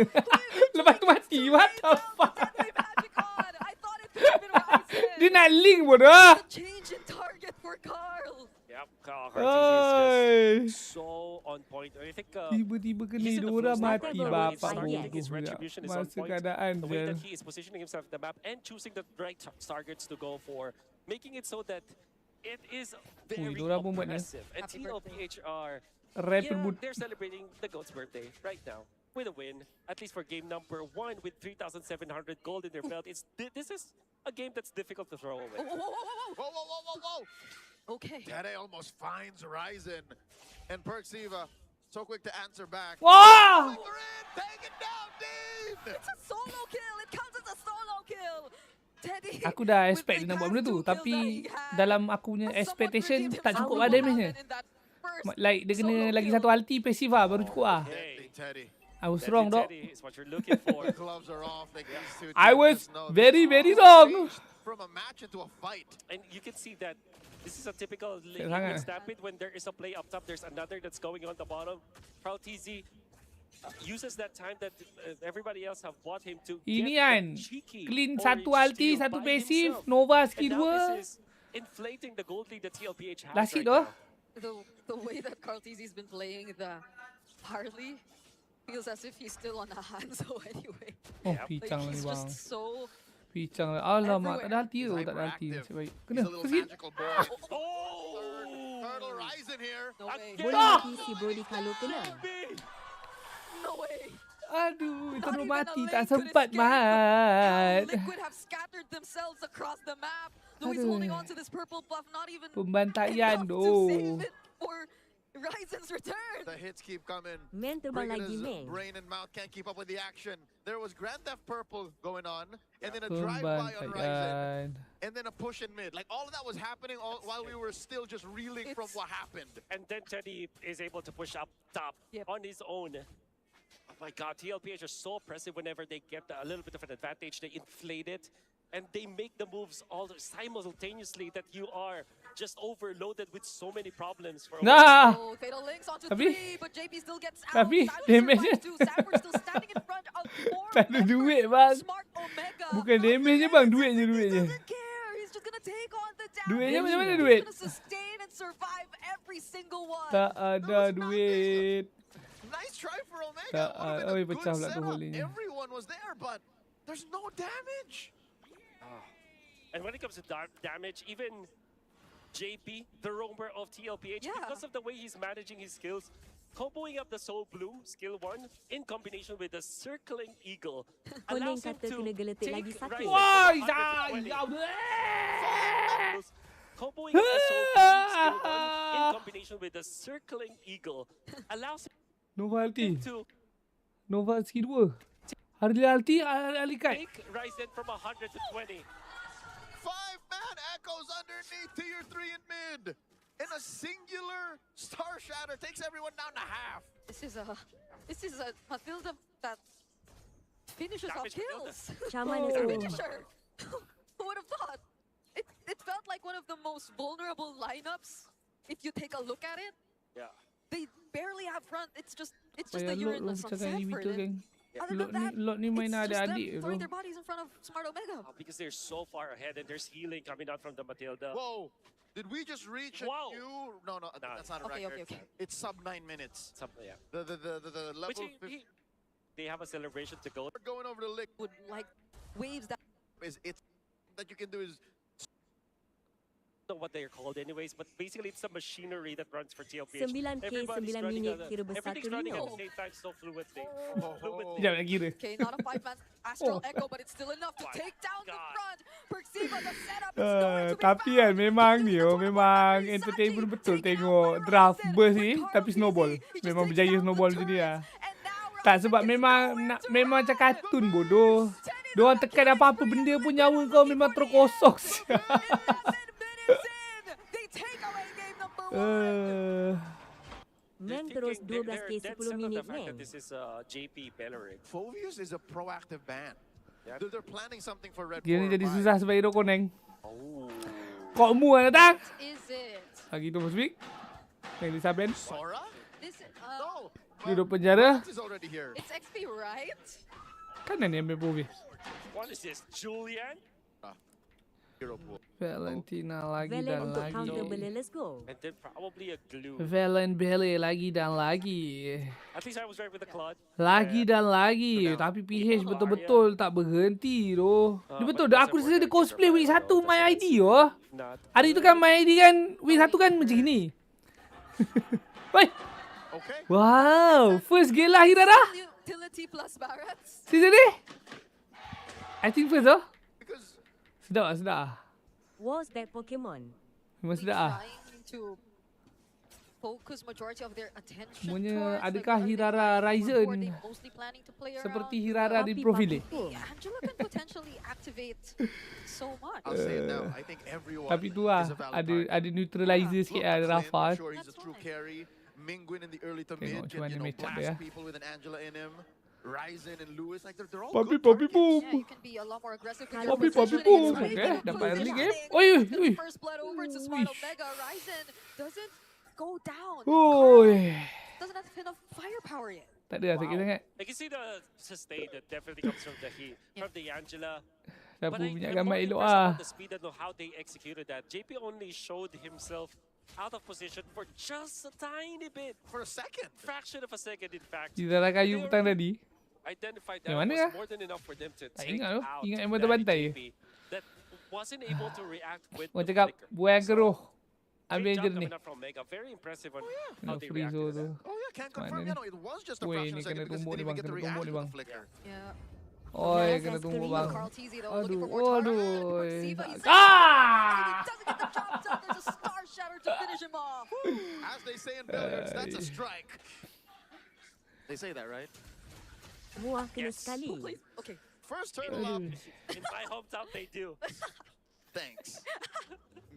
Speaker 1: Lepas tu mati. What the fuck?
Speaker 6: Deadly Magic on. I thought it could have been Ryzen.
Speaker 1: Dia nak link bodoh.
Speaker 6: The change in target for Carl.
Speaker 8: Yep, Carl
Speaker 1: Oi.
Speaker 8: is just so on point. I think
Speaker 1: Tiba-tiba kena
Speaker 8: he's in the
Speaker 1: diorang
Speaker 8: flow state
Speaker 1: mati
Speaker 8: right now.
Speaker 1: bapak
Speaker 8: He's starting to
Speaker 1: bodoh
Speaker 8: think his
Speaker 1: pula.
Speaker 8: retribution is on
Speaker 1: Masa
Speaker 8: point.
Speaker 1: keadaan
Speaker 8: The way
Speaker 1: je.
Speaker 8: that he is positioning himself in the map and choosing the right targets to go for, making it so that it is very
Speaker 1: diorang pun buat ni.
Speaker 8: impressive. And
Speaker 6: Happy birthday.
Speaker 8: TLPHR,
Speaker 1: Rap
Speaker 8: yeah,
Speaker 1: berbut.
Speaker 8: they're celebrating the GOAT's birthday right now with a win, at least for game number 1 with 3,700 gold in their belt. This is a game that's difficult to throw away.
Speaker 6: Whoa, whoa, whoa, whoa,
Speaker 4: Whoa, whoa, whoa, whoa, whoa!
Speaker 6: whoa. Okay.
Speaker 4: Tede almost finds Ryzen. And Perksiva, so quick to answer back.
Speaker 1: Wah!
Speaker 4: Flicker in, take it down, Dean!
Speaker 6: It's a solo kill. It counts as a solo kill. Teddy.
Speaker 1: Aku dah
Speaker 6: with
Speaker 1: expect
Speaker 6: the
Speaker 1: dia nak buat benda
Speaker 6: last
Speaker 1: tu.
Speaker 6: 2 kills that
Speaker 1: Tapi
Speaker 6: he had,
Speaker 1: dalam aku punya
Speaker 6: has somewhat
Speaker 1: expectation
Speaker 6: redeemed
Speaker 1: tak
Speaker 6: himself
Speaker 1: cukup
Speaker 6: from
Speaker 1: lah
Speaker 6: what
Speaker 1: damage-nya.
Speaker 6: happened in that first
Speaker 1: Like dia kena
Speaker 6: solo
Speaker 1: lagi
Speaker 6: kill.
Speaker 1: satu ulti passive lah baru cukup lah.
Speaker 8: Hey,
Speaker 4: Deadly Teddy.
Speaker 1: I was
Speaker 8: Deadly
Speaker 1: wrong dok.
Speaker 8: Teddy is what you're looking for.
Speaker 4: The gloves are off. Like these two
Speaker 1: I
Speaker 4: teams
Speaker 1: was
Speaker 4: just know
Speaker 1: very,
Speaker 4: this.
Speaker 1: very
Speaker 4: It's
Speaker 1: wrong.
Speaker 4: changed from a match into a fight.
Speaker 8: And you can see that this is a typical
Speaker 1: sangat.
Speaker 8: Liquid Stampede. When there is a play up top, there's another that's going on the bottom. Proud TZ uses that time that everybody else have bought him to
Speaker 1: Ini
Speaker 8: get
Speaker 1: kan
Speaker 8: the cheeky
Speaker 1: clean
Speaker 8: orange
Speaker 1: satu ulti,
Speaker 8: steal
Speaker 1: satu
Speaker 8: by
Speaker 1: passive,
Speaker 8: himself.
Speaker 1: Nova
Speaker 8: And
Speaker 1: skill
Speaker 8: now
Speaker 1: 2.
Speaker 8: this is inflating the gold lead that TLPH has
Speaker 1: Last hit
Speaker 8: right
Speaker 1: doh.
Speaker 8: now.
Speaker 6: The way that Carl TZ's been playing the Harley feels as if he's still on a Hanzo anyway.
Speaker 1: Oh,
Speaker 8: Yep.
Speaker 1: picang
Speaker 6: Like
Speaker 1: ni
Speaker 6: he's
Speaker 1: bang.
Speaker 6: just so.
Speaker 1: Picang lah. Alamak, tak ada ulti tu.
Speaker 4: He's
Speaker 1: Tak ada ulti.
Speaker 4: hyperactive.
Speaker 1: Nasib baik.
Speaker 4: He's
Speaker 1: Kena.
Speaker 4: a little
Speaker 1: Terus hit.
Speaker 4: magical boy.
Speaker 8: Oh!
Speaker 4: Turtle Ryzen here.
Speaker 6: No way.
Speaker 5: Boleh
Speaker 8: Ah!
Speaker 5: mati si Brody kalau kena.
Speaker 6: No way.
Speaker 1: Aduh,
Speaker 6: Not
Speaker 1: terus
Speaker 6: even a
Speaker 1: mati.
Speaker 6: lane
Speaker 1: Tak
Speaker 6: could
Speaker 1: sempat
Speaker 6: escape.
Speaker 1: mat.
Speaker 6: Liquid have scattered themselves across the map. Louis
Speaker 1: Aduh.
Speaker 6: holding on to this purple buff, not even
Speaker 1: Pembantaian
Speaker 6: enough to
Speaker 1: doh.
Speaker 6: save it for Ryzen's return.
Speaker 4: The hits keep coming.
Speaker 5: Men terbang lagi
Speaker 4: Brigitter's
Speaker 5: men.
Speaker 4: brain and mouth can't keep up with the action. There was Grand Theft Purple going on, and then a drive-by on Ryzen,
Speaker 1: Pembantaian.
Speaker 4: and then a push in mid. Like all of that was happening while we were still just reeling from
Speaker 6: It's-
Speaker 4: what happened.
Speaker 8: And then Teddy is able to push up top
Speaker 6: Yep.
Speaker 8: on his own. Oh my god, TLPH are so impressive whenever they get a little bit of an advantage. They inflate it and they make the moves all simultaneously that you are just overloaded with so many problems for
Speaker 1: Nah.
Speaker 6: Oh, Fatal Links onto
Speaker 1: Tapi-
Speaker 6: 3, but JP still gets out.
Speaker 1: tapi
Speaker 6: Sanford
Speaker 1: damage-nya-
Speaker 6: survives too. Sanford still standing in front of 4
Speaker 1: Tak ada
Speaker 6: members.
Speaker 1: duit bang.
Speaker 6: Smart Omega.
Speaker 1: Bukan damage je bang, duitnya
Speaker 6: He
Speaker 1: duitnya.
Speaker 6: doesn't care. He's just gonna take on the damage.
Speaker 1: Duitnya macam mana
Speaker 6: He's
Speaker 1: duit?
Speaker 6: gonna sustain and survive every single one.
Speaker 1: Tak ada duit.
Speaker 4: Nice try for Omega.
Speaker 1: Tak,
Speaker 4: Would've been
Speaker 1: oi,
Speaker 4: a good
Speaker 1: pecah pula tu
Speaker 4: setup.
Speaker 1: hole-nya.
Speaker 4: Everyone was there, but there's no damage.
Speaker 8: And when it comes to damage, even JP, the roamer of TLPH,
Speaker 6: Yeah.
Speaker 8: because of the way he's managing his skills, comboing up the Soul Blue, skill 1, in combination with the Circling Eagle,
Speaker 5: Koleng
Speaker 8: allows him
Speaker 5: kata
Speaker 8: to
Speaker 5: kena geletik
Speaker 8: take
Speaker 5: lagi satu.
Speaker 8: Ryzen
Speaker 1: Wah,
Speaker 8: from 120.
Speaker 1: Izal.
Speaker 8: Comboing up the Soul Blue, skill 1, in combination with the Circling Eagle, allows him
Speaker 1: Nova ulti.
Speaker 8: to
Speaker 1: Nova skill 2. Harley ulti, Alikat.
Speaker 8: take Ryzen from 100 to 20.
Speaker 4: goes underneath tier 3 in mid. In a singular Star Shatter, takes everyone down to half.
Speaker 6: This is a Matilda that finishes off kills.
Speaker 5: Shaman is
Speaker 6: It's a
Speaker 5: over.
Speaker 6: finisher. Who would have thought? It felt like one of the most vulnerable lineups. If you take a look at it,
Speaker 8: Yeah.
Speaker 6: they barely have front. It's just the
Speaker 1: Payah lot
Speaker 6: Uranus on
Speaker 1: cakap ni
Speaker 6: Sanford.
Speaker 1: betul geng.
Speaker 6: Other than that,
Speaker 1: Lot ni main
Speaker 6: it's just
Speaker 1: adik-adik
Speaker 6: them
Speaker 1: tu.
Speaker 6: throwing their bodies in front of Smart Omega.
Speaker 8: Because they're so far ahead and there's healing coming out from the Matilda.
Speaker 4: Whoa. Did we just reach a
Speaker 8: Wow.
Speaker 4: new... No, that's not a
Speaker 6: Okay,
Speaker 4: record.
Speaker 6: okay.
Speaker 4: It's sub 9 minutes.
Speaker 8: Something, yeah.
Speaker 4: The
Speaker 8: But
Speaker 4: level 50
Speaker 8: they have a celebration to go.
Speaker 4: going over the lick
Speaker 6: Would like waves that.
Speaker 4: is it's that you can do is
Speaker 8: Know what they're called anyways, but basically it's the machinery that runs for TLPH.
Speaker 5: 9K,
Speaker 8: Everybody's
Speaker 5: 9
Speaker 8: running
Speaker 5: minit,
Speaker 8: at
Speaker 5: kira besar
Speaker 8: everything's running at
Speaker 5: Torino.
Speaker 8: the same time so fluidly.
Speaker 1: Sekejap nak kira.
Speaker 6: Okay, not a 5-man Astral
Speaker 1: Oh.
Speaker 6: Echo, but it's still enough to
Speaker 8: My
Speaker 6: take down the
Speaker 8: God.
Speaker 6: front. Perxiva, the setup is nowhere to be
Speaker 1: Tapi
Speaker 6: found.
Speaker 1: kan memang
Speaker 6: He
Speaker 1: ni
Speaker 6: uses the
Speaker 1: memang
Speaker 6: Tornado
Speaker 1: entertainment
Speaker 6: Versace,
Speaker 1: betul
Speaker 6: taking
Speaker 1: tengok
Speaker 6: out
Speaker 1: draft
Speaker 6: Horizon
Speaker 1: burst
Speaker 6: with
Speaker 1: ni
Speaker 6: Carl
Speaker 1: tapi snowball.
Speaker 6: He just
Speaker 1: Memang
Speaker 6: takes
Speaker 1: berjaya
Speaker 6: down the
Speaker 1: snowball macam ni
Speaker 6: turret.
Speaker 1: lah.
Speaker 6: And now
Speaker 1: Tak sebab
Speaker 6: Horizon is
Speaker 1: memang
Speaker 6: nowhere to
Speaker 1: memang
Speaker 6: run.
Speaker 1: macam kartun bodoh. Diorang tekan apa-apa benda pun nyawa kau memang terus kosong.
Speaker 6: 11 minutes in, they take away game number 1.
Speaker 5: Meng terus 12K 10 minit
Speaker 8: The fact that
Speaker 5: Meng.
Speaker 8: this is JP Bellerin.
Speaker 4: Phobius is a proactive ban.
Speaker 8: Yep.
Speaker 4: They're planning something for Red
Speaker 1: Dia
Speaker 4: 4
Speaker 1: ni
Speaker 4: or
Speaker 1: jadi
Speaker 4: 5.
Speaker 1: susah sebab hero koneng.
Speaker 8: Oh.
Speaker 1: Kok mu kan datang?
Speaker 6: Is it?
Speaker 1: Lagi tu first week. Yang disaben.
Speaker 4: Sora?
Speaker 6: This
Speaker 4: No.
Speaker 1: Duduk penjara.
Speaker 4: Is already here.
Speaker 6: it's XP, right?
Speaker 1: Kanan ni ambil Bobby.
Speaker 8: What is this? Julian?
Speaker 4: Hero pool.
Speaker 1: Valentina lagi
Speaker 5: Valen
Speaker 1: dan
Speaker 5: untuk counter
Speaker 1: lagi.
Speaker 5: Bele, let's go.
Speaker 8: And then probably a glue.
Speaker 1: Valen Bele lagi dan lagi.
Speaker 8: At least I was right with the Claude.
Speaker 1: Lagi dan lagi. Tapi PH betul-betul tak berhenti tu. Dia betul. Aku rasa dia cosplay week 1 My ID oh.
Speaker 8: Not.
Speaker 1: Hari tu kan My ID kan week 1 kan macam ni. Woi.
Speaker 4: Okay.
Speaker 1: Wow. First game lah Hirara.
Speaker 6: Utility plus Barretts.
Speaker 1: Season ni. I think first oh.
Speaker 4: Because
Speaker 1: Sedap lah, sedap lah.
Speaker 5: Was that Pokemon?
Speaker 1: Memang sedap lah.
Speaker 6: Trying to focus majority of their attention
Speaker 1: Semuanya,
Speaker 6: towards
Speaker 1: adakah
Speaker 6: the
Speaker 1: Hirara
Speaker 6: who are
Speaker 1: Ryzen
Speaker 6: they mostly planning to play
Speaker 1: seperti
Speaker 6: around?
Speaker 1: Hirara di profile?
Speaker 6: Angela can potentially activate so much.
Speaker 4: I'll say it now. I think everyone
Speaker 1: Tapi tu lah,
Speaker 4: is a valid target.
Speaker 1: ada neutralizer sikit
Speaker 4: Look
Speaker 1: lah
Speaker 4: at Flynn,
Speaker 1: Rafa.
Speaker 4: I'm sure he's a true carry. Mingwin in the early to
Speaker 1: Tengok
Speaker 4: mid
Speaker 1: macam
Speaker 4: can,
Speaker 1: mana match up
Speaker 4: blast
Speaker 1: dia.
Speaker 4: people with an Angela in him. Ryzen and Lewis, like they're all
Speaker 1: Papi,
Speaker 4: good
Speaker 1: papi,
Speaker 4: targets.
Speaker 1: boom.
Speaker 6: Yeah, you can be a lot more aggressive with
Speaker 5: Papi,
Speaker 6: your
Speaker 5: papi,
Speaker 6: positioning.
Speaker 1: boom.
Speaker 6: It's
Speaker 1: Okay,
Speaker 6: really
Speaker 1: dapat early
Speaker 6: positioning.
Speaker 1: game. Oi,
Speaker 6: Gets the
Speaker 1: oi.
Speaker 6: first blood over to Smart
Speaker 1: Uish.
Speaker 6: Omega. Ryzen doesn't go down.
Speaker 1: Oi.
Speaker 6: Doesn't have enough firepower yet.
Speaker 1: Tak ada lah sakit sangat.
Speaker 8: I can see the sustain that definitely comes from the heat, from the Angela.
Speaker 1: Sapu
Speaker 8: But
Speaker 1: minyak
Speaker 8: I'm
Speaker 1: gambar
Speaker 8: more
Speaker 1: elok
Speaker 8: impressed
Speaker 1: lah.
Speaker 8: about the speed and how they executed that. JP only showed himself out of position for just a tiny bit,
Speaker 4: For a second.
Speaker 8: fraction of a second in fact.
Speaker 1: Di dalam kayu petang tadi.
Speaker 8: Identified
Speaker 1: Yang
Speaker 8: that
Speaker 1: mana
Speaker 8: was
Speaker 1: lah?
Speaker 8: more than enough for them to
Speaker 1: Tak
Speaker 8: take
Speaker 1: ingat tu.
Speaker 8: out
Speaker 1: Ingat yang
Speaker 8: that
Speaker 1: bantai-bantai.
Speaker 8: JP that wasn't able to react with
Speaker 1: Orang
Speaker 8: the
Speaker 1: cakap,
Speaker 8: flicker.
Speaker 1: buang keruh.
Speaker 8: Great
Speaker 1: Ambil
Speaker 8: job
Speaker 1: je ni.
Speaker 8: coming up from Mega. Very impressive on how
Speaker 1: Kena
Speaker 8: they
Speaker 1: freeze
Speaker 8: reacted to
Speaker 1: tu.
Speaker 8: that.
Speaker 4: Oh yeah, can't confirm.
Speaker 1: Mana
Speaker 4: Yeah,
Speaker 1: ni?
Speaker 4: no, it was just a
Speaker 1: Weh,
Speaker 4: fraction
Speaker 1: ni
Speaker 4: of a second
Speaker 1: kena
Speaker 4: because
Speaker 1: tumbuk
Speaker 4: he
Speaker 1: ni
Speaker 4: didn't
Speaker 1: bang,
Speaker 4: even get the
Speaker 1: kena tumbuk
Speaker 4: reaction
Speaker 1: ni
Speaker 4: to the
Speaker 1: bang.
Speaker 4: flicker.
Speaker 6: Yeah.
Speaker 1: Oi,
Speaker 5: Yes,
Speaker 1: kena
Speaker 5: as
Speaker 1: tunggu
Speaker 5: Korea.
Speaker 1: bang.
Speaker 6: Carl TZ though looking
Speaker 1: Aduh,
Speaker 6: for more target.
Speaker 1: aduh.
Speaker 6: Perxiva, he's
Speaker 1: Ah!
Speaker 6: he doesn't get the job done. There's a star shatter to finish him off.
Speaker 4: As they say in billiards, that's a strike. They say that, right?
Speaker 5: Muah kena
Speaker 8: Yes.
Speaker 5: sekali.
Speaker 6: Please. Okay.
Speaker 4: First turtle up.
Speaker 8: In my hometown, they do.
Speaker 4: Thanks.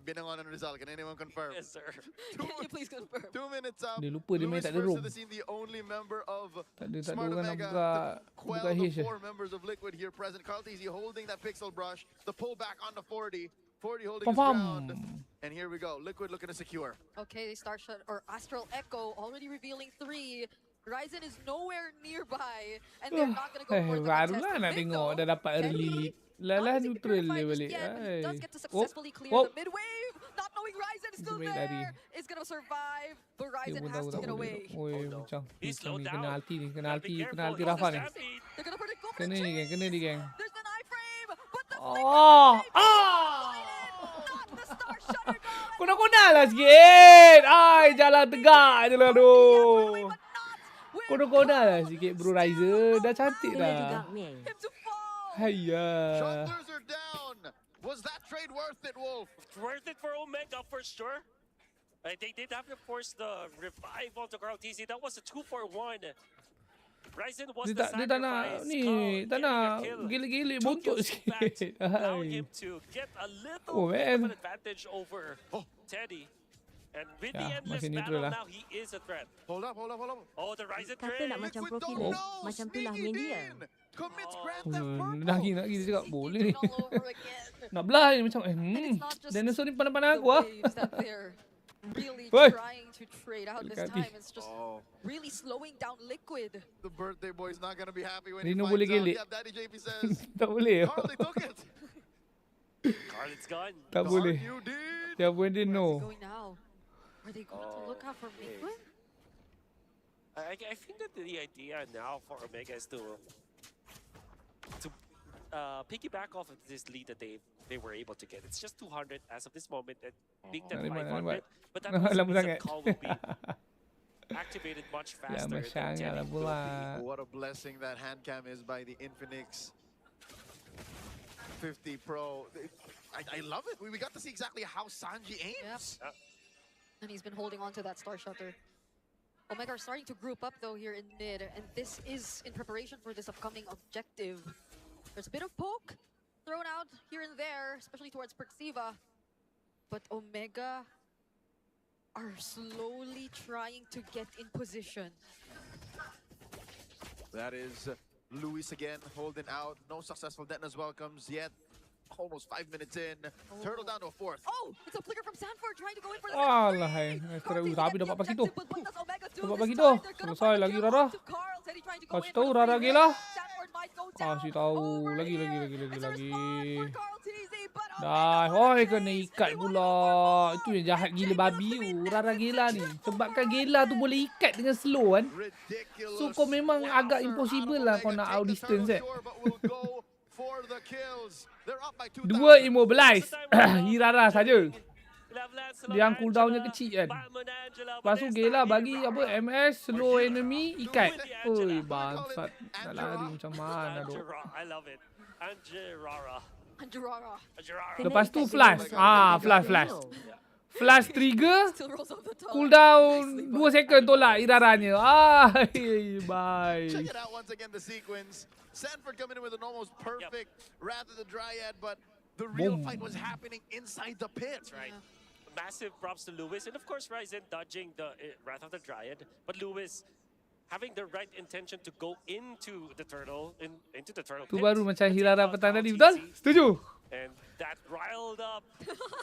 Speaker 4: Binangon and Rizal, can anyone confirm?
Speaker 8: Yes, sir.
Speaker 6: Can you please confirm?
Speaker 4: 2 minutes up.
Speaker 1: Dia lupa dia main
Speaker 4: Lewis
Speaker 1: tak ada
Speaker 4: first
Speaker 1: room.
Speaker 4: to the scene, the only member of
Speaker 1: Tak ada
Speaker 4: Smart
Speaker 1: orang nak
Speaker 4: Omega
Speaker 1: buka
Speaker 4: to quell
Speaker 1: buka
Speaker 4: the
Speaker 1: haze.
Speaker 4: 4 members of Liquid here present. Carl TZ holding that pixel brush, the pullback on the 40. 40 holding his ground.
Speaker 1: Pam.
Speaker 4: And here we go. Liquid looking to secure.
Speaker 6: Okay, they start shot or Astral Echo already revealing 3. Ryzen is nowhere nearby, and they're not gonna go for the
Speaker 1: Barulah
Speaker 6: contest.
Speaker 1: nak
Speaker 6: Mid
Speaker 1: tengok
Speaker 6: though,
Speaker 1: dah dapat
Speaker 6: can
Speaker 1: early
Speaker 6: he?
Speaker 1: lead. Lalah
Speaker 6: Not
Speaker 1: neutral
Speaker 6: verified
Speaker 1: dia
Speaker 6: just
Speaker 1: balik.
Speaker 6: yet, but he does get to
Speaker 1: Oh,
Speaker 6: successfully clear
Speaker 1: oh.
Speaker 6: the mid wave. Not knowing Ryzen is still
Speaker 1: Dia main
Speaker 6: there.
Speaker 1: lari.
Speaker 6: Is gonna survive, but
Speaker 1: Dia
Speaker 6: Ryzen
Speaker 1: pun
Speaker 6: has
Speaker 1: tahu
Speaker 6: to
Speaker 1: tak
Speaker 6: get
Speaker 1: boleh.
Speaker 6: away.
Speaker 1: Oi,
Speaker 8: no.
Speaker 1: macam
Speaker 8: He
Speaker 1: macam
Speaker 8: slowed
Speaker 1: ni
Speaker 8: down.
Speaker 1: kena alti ni, kena
Speaker 8: Gotta
Speaker 1: alti,
Speaker 8: be
Speaker 1: kena
Speaker 8: careful.
Speaker 1: alti
Speaker 8: Oh,
Speaker 1: Rafa
Speaker 8: the
Speaker 1: ni.
Speaker 8: stampede.
Speaker 6: They're gonna predict go for
Speaker 1: Kena
Speaker 6: the
Speaker 1: ni geng, kena ni geng.
Speaker 6: There's an iframe, but the
Speaker 1: Oh,
Speaker 6: not the star shutter down.
Speaker 1: Kona-kona lah sikit. Ai, jalan tegak je lah tu. Kona-kona lah sikit bro Ryzen. Dah cantik
Speaker 5: Kena juga
Speaker 1: dah.
Speaker 5: Meng.
Speaker 6: Him to fall.
Speaker 1: Hayya.
Speaker 4: Shoulders are down. Was that trade worth it, Wolf?
Speaker 8: Worth it for Omega for sure. They did have to force the revive onto Carl TZ. That was a 2-for-1. Ryzen was
Speaker 1: Dia
Speaker 8: the
Speaker 1: tak nak
Speaker 8: sacrifice
Speaker 1: ni,
Speaker 8: called,
Speaker 1: tak
Speaker 8: getting a
Speaker 1: nak
Speaker 8: kill.
Speaker 1: gila-gila
Speaker 8: Two
Speaker 1: bontot
Speaker 8: kills, in fact,
Speaker 1: sikit.
Speaker 8: allowing
Speaker 1: Hai.
Speaker 8: him to get a little
Speaker 1: Oh,
Speaker 8: bit of
Speaker 1: man.
Speaker 8: an advantage over Teddy. And with the
Speaker 1: Ya,
Speaker 8: endless
Speaker 1: masih
Speaker 8: battle
Speaker 1: neutral lah.
Speaker 8: now, he is a threat.
Speaker 2: Hold up, hold up, hold up.
Speaker 8: Oh, the Ryzen
Speaker 5: Kata nak
Speaker 8: Drake.
Speaker 5: macam
Speaker 4: Liquid
Speaker 5: profil
Speaker 4: don't
Speaker 5: dia.
Speaker 4: know.
Speaker 5: Macam tu lah
Speaker 4: Sneaky
Speaker 5: main dia.
Speaker 4: Dean commits
Speaker 8: Oh.
Speaker 4: Grand Theft Purple.
Speaker 1: Nak kita cakap boleh ni.
Speaker 6: All over again.
Speaker 1: Nak belah ni macam
Speaker 6: And it's not just
Speaker 1: dinosaur ni pandang-pandang
Speaker 6: the
Speaker 1: aku ah.
Speaker 6: waves that they're really
Speaker 1: Oi.
Speaker 6: trying to trade out this
Speaker 1: Kaki.
Speaker 6: time. It's just
Speaker 4: Oh,
Speaker 6: really slowing down Liquid.
Speaker 4: the birthday boy's not gonna be happy when
Speaker 1: Rino
Speaker 4: he
Speaker 1: boleh
Speaker 4: finds out.
Speaker 1: gelik.
Speaker 4: Yeah, Daddy JP says,
Speaker 1: Tak boleh.
Speaker 4: Carl, they took it.
Speaker 8: Carl, it's gone.
Speaker 1: Tak boleh.
Speaker 4: You did.
Speaker 1: Siapa dia
Speaker 6: Where's
Speaker 1: no.
Speaker 6: he going now? Are they going to look out for
Speaker 8: okay.
Speaker 6: Liquid?
Speaker 8: I think that the idea now for Omega is to piggyback off of this lead that they were able to get. It's just 200 as of this moment, and being that
Speaker 1: Nalimat,
Speaker 8: 500, but that
Speaker 1: Lama
Speaker 8: means
Speaker 1: sangat.
Speaker 8: call will be activated much
Speaker 1: Ya,
Speaker 8: faster. than
Speaker 1: sangat lah
Speaker 8: Teddy
Speaker 1: pula.
Speaker 8: will be.
Speaker 4: What a blessing that hand cam is by the Infinix 50 Pro. I love it. We got to see exactly how Sanji aims.
Speaker 6: And he's been holding on to that Star Shutter. Omega are starting to group up though here in mid, and this is in preparation for this upcoming objective. There's a bit of poke thrown out here and there, especially towards Perxiva. But Omega are slowly trying to get in position.
Speaker 4: That is Luis again holding out. No successful Detna's welcomes yet. Almost 5 minutes in. Turtle down to a fourth.
Speaker 6: Oh, it's a flicker from Sanford trying to go in for the
Speaker 1: Alah, hai. Tapi dapat bagi tu. Dapat bagi tu. Selesai lagi Rara. Kasih tahu Rara gila. Kasih tahu lagi. Dah, hoi kena ikat pula. Itu yang jahat gila babi tu. Rara gila ni. Sebabkan gila tu boleh ikat dengan slow kan.
Speaker 4: Ridiculous.
Speaker 1: So kau memang agak impossible lah kau nak out distance
Speaker 4: For the kills. They're up by 2,000.
Speaker 1: Dua immobilize. Hirara saja. Yang cooldownnya kecil kan. Lepas tu gila bagi apa MS slow enemy ikat. Oi bangsat. Nak lari macam mana tu.
Speaker 8: I love it. Angerara.
Speaker 1: Lepas tu flash. Flash. Flash trigger.
Speaker 6: Still rolls off the top.
Speaker 1: Cooldown 2 second tolak iraranya. Bye.
Speaker 4: Check it out once again, the sequence. Sanford coming in with an almost perfect rather the Dryad, but the real
Speaker 1: Boom.
Speaker 4: fight was happening inside the pit.
Speaker 8: Right. Massive props to Lewis, and of course Ryzen dodging the Wrath of the Dryad, but Lewis having the right intention to go into the turtle, into the turtle
Speaker 1: Tu
Speaker 8: pit.
Speaker 1: baru macam
Speaker 8: Take
Speaker 1: Hirara
Speaker 8: out
Speaker 1: petang tadi,
Speaker 8: Mount
Speaker 1: betul?
Speaker 8: TC,
Speaker 1: Setuju?
Speaker 8: And that riled up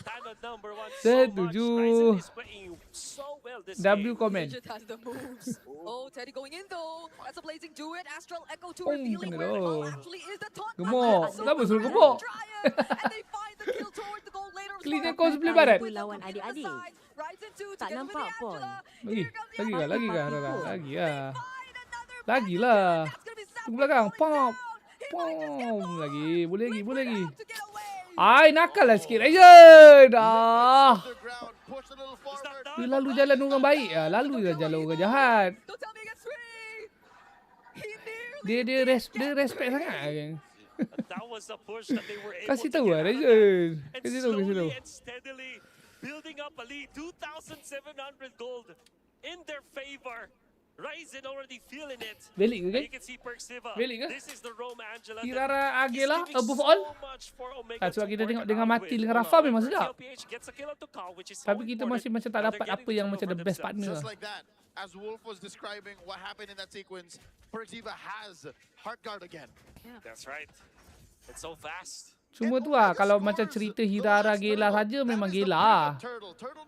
Speaker 8: Diamond number 1 so much.
Speaker 1: Setuju.
Speaker 8: Ryzen is playing so well this
Speaker 1: W
Speaker 8: game.
Speaker 1: comment.
Speaker 6: Legit has the moves. Oh, Teddy going in though. That's a blazing do it. Astral Echo 2
Speaker 1: Oh,
Speaker 6: revealing
Speaker 1: kena
Speaker 6: where the goal
Speaker 1: dah.
Speaker 6: actually is. The taunt
Speaker 1: Gemuk.
Speaker 6: so
Speaker 1: Kenapa suruh
Speaker 6: good
Speaker 1: gemuk?
Speaker 6: Dryad, and they find the kill towards the goal later.
Speaker 1: Clean cosplay barat.
Speaker 5: Itu lawan adik-adik.
Speaker 6: Ryzen 2
Speaker 5: Tak
Speaker 6: together with
Speaker 5: nampak
Speaker 6: the
Speaker 5: pun.
Speaker 6: Angela.
Speaker 1: Lagi.
Speaker 6: Here comes the
Speaker 1: Lagi
Speaker 6: Angela.
Speaker 1: lah. Lagi lah. Rara. Lagi lah.
Speaker 6: Find another
Speaker 1: Lagi
Speaker 6: back
Speaker 1: lah.
Speaker 6: again. That's gonna be
Speaker 1: Tunggu
Speaker 6: Sanford
Speaker 1: belakang.
Speaker 6: falling
Speaker 1: Pop.
Speaker 6: down. He might just get
Speaker 1: Pom.
Speaker 6: more.
Speaker 1: Lagi. Boleh lagi. Boleh lagi.
Speaker 6: Liquid out to get away.
Speaker 1: Ay, nakal lah sikit. Ryzen.
Speaker 4: Underground, push a little forward.
Speaker 1: Dia lalu jalan orang baik lah. Lalu je jalan orang jahat.
Speaker 6: Don't tell me he gets free. He nearly
Speaker 1: Dia respect sangat kan.
Speaker 8: That was a push that they were able
Speaker 1: Kasih
Speaker 8: to
Speaker 1: tahu
Speaker 8: get
Speaker 1: lah
Speaker 8: out of that.
Speaker 1: Ryzen.
Speaker 8: And
Speaker 1: Kasih tahu.
Speaker 8: slowly and steadily building up a lead, 2,700 gold in their favor. Ryzen already feeling it.
Speaker 1: Belik ke
Speaker 8: And
Speaker 1: kan?
Speaker 8: you can see Perxiva.
Speaker 1: Belik ke?
Speaker 8: This is the Rome Angela.
Speaker 1: Hirara
Speaker 8: that is
Speaker 1: Agela
Speaker 8: giving
Speaker 1: above
Speaker 8: so
Speaker 1: all.
Speaker 8: much for Omega
Speaker 1: Sebab
Speaker 8: to
Speaker 1: kita
Speaker 8: work
Speaker 1: tengok dengan
Speaker 8: out
Speaker 1: mati
Speaker 8: with.
Speaker 1: dengan Rafa memang sedap.
Speaker 8: MPLPH gets a kill on the call, which is so
Speaker 1: Tapi kita masih
Speaker 8: important.
Speaker 1: macam tak
Speaker 8: And
Speaker 1: dapat
Speaker 8: they're
Speaker 1: apa
Speaker 8: getting
Speaker 1: yang
Speaker 8: the
Speaker 1: macam the
Speaker 8: turnover
Speaker 1: best
Speaker 8: themselves.
Speaker 1: partner
Speaker 4: Just
Speaker 1: lah.
Speaker 4: like that, as Wolf was describing what happened in that sequence, Perxiva has Heartguard again.
Speaker 8: That's right. It's so fast.
Speaker 1: Cuma tu lah, kalau macam cerita Hirara Gela saja memang Gela.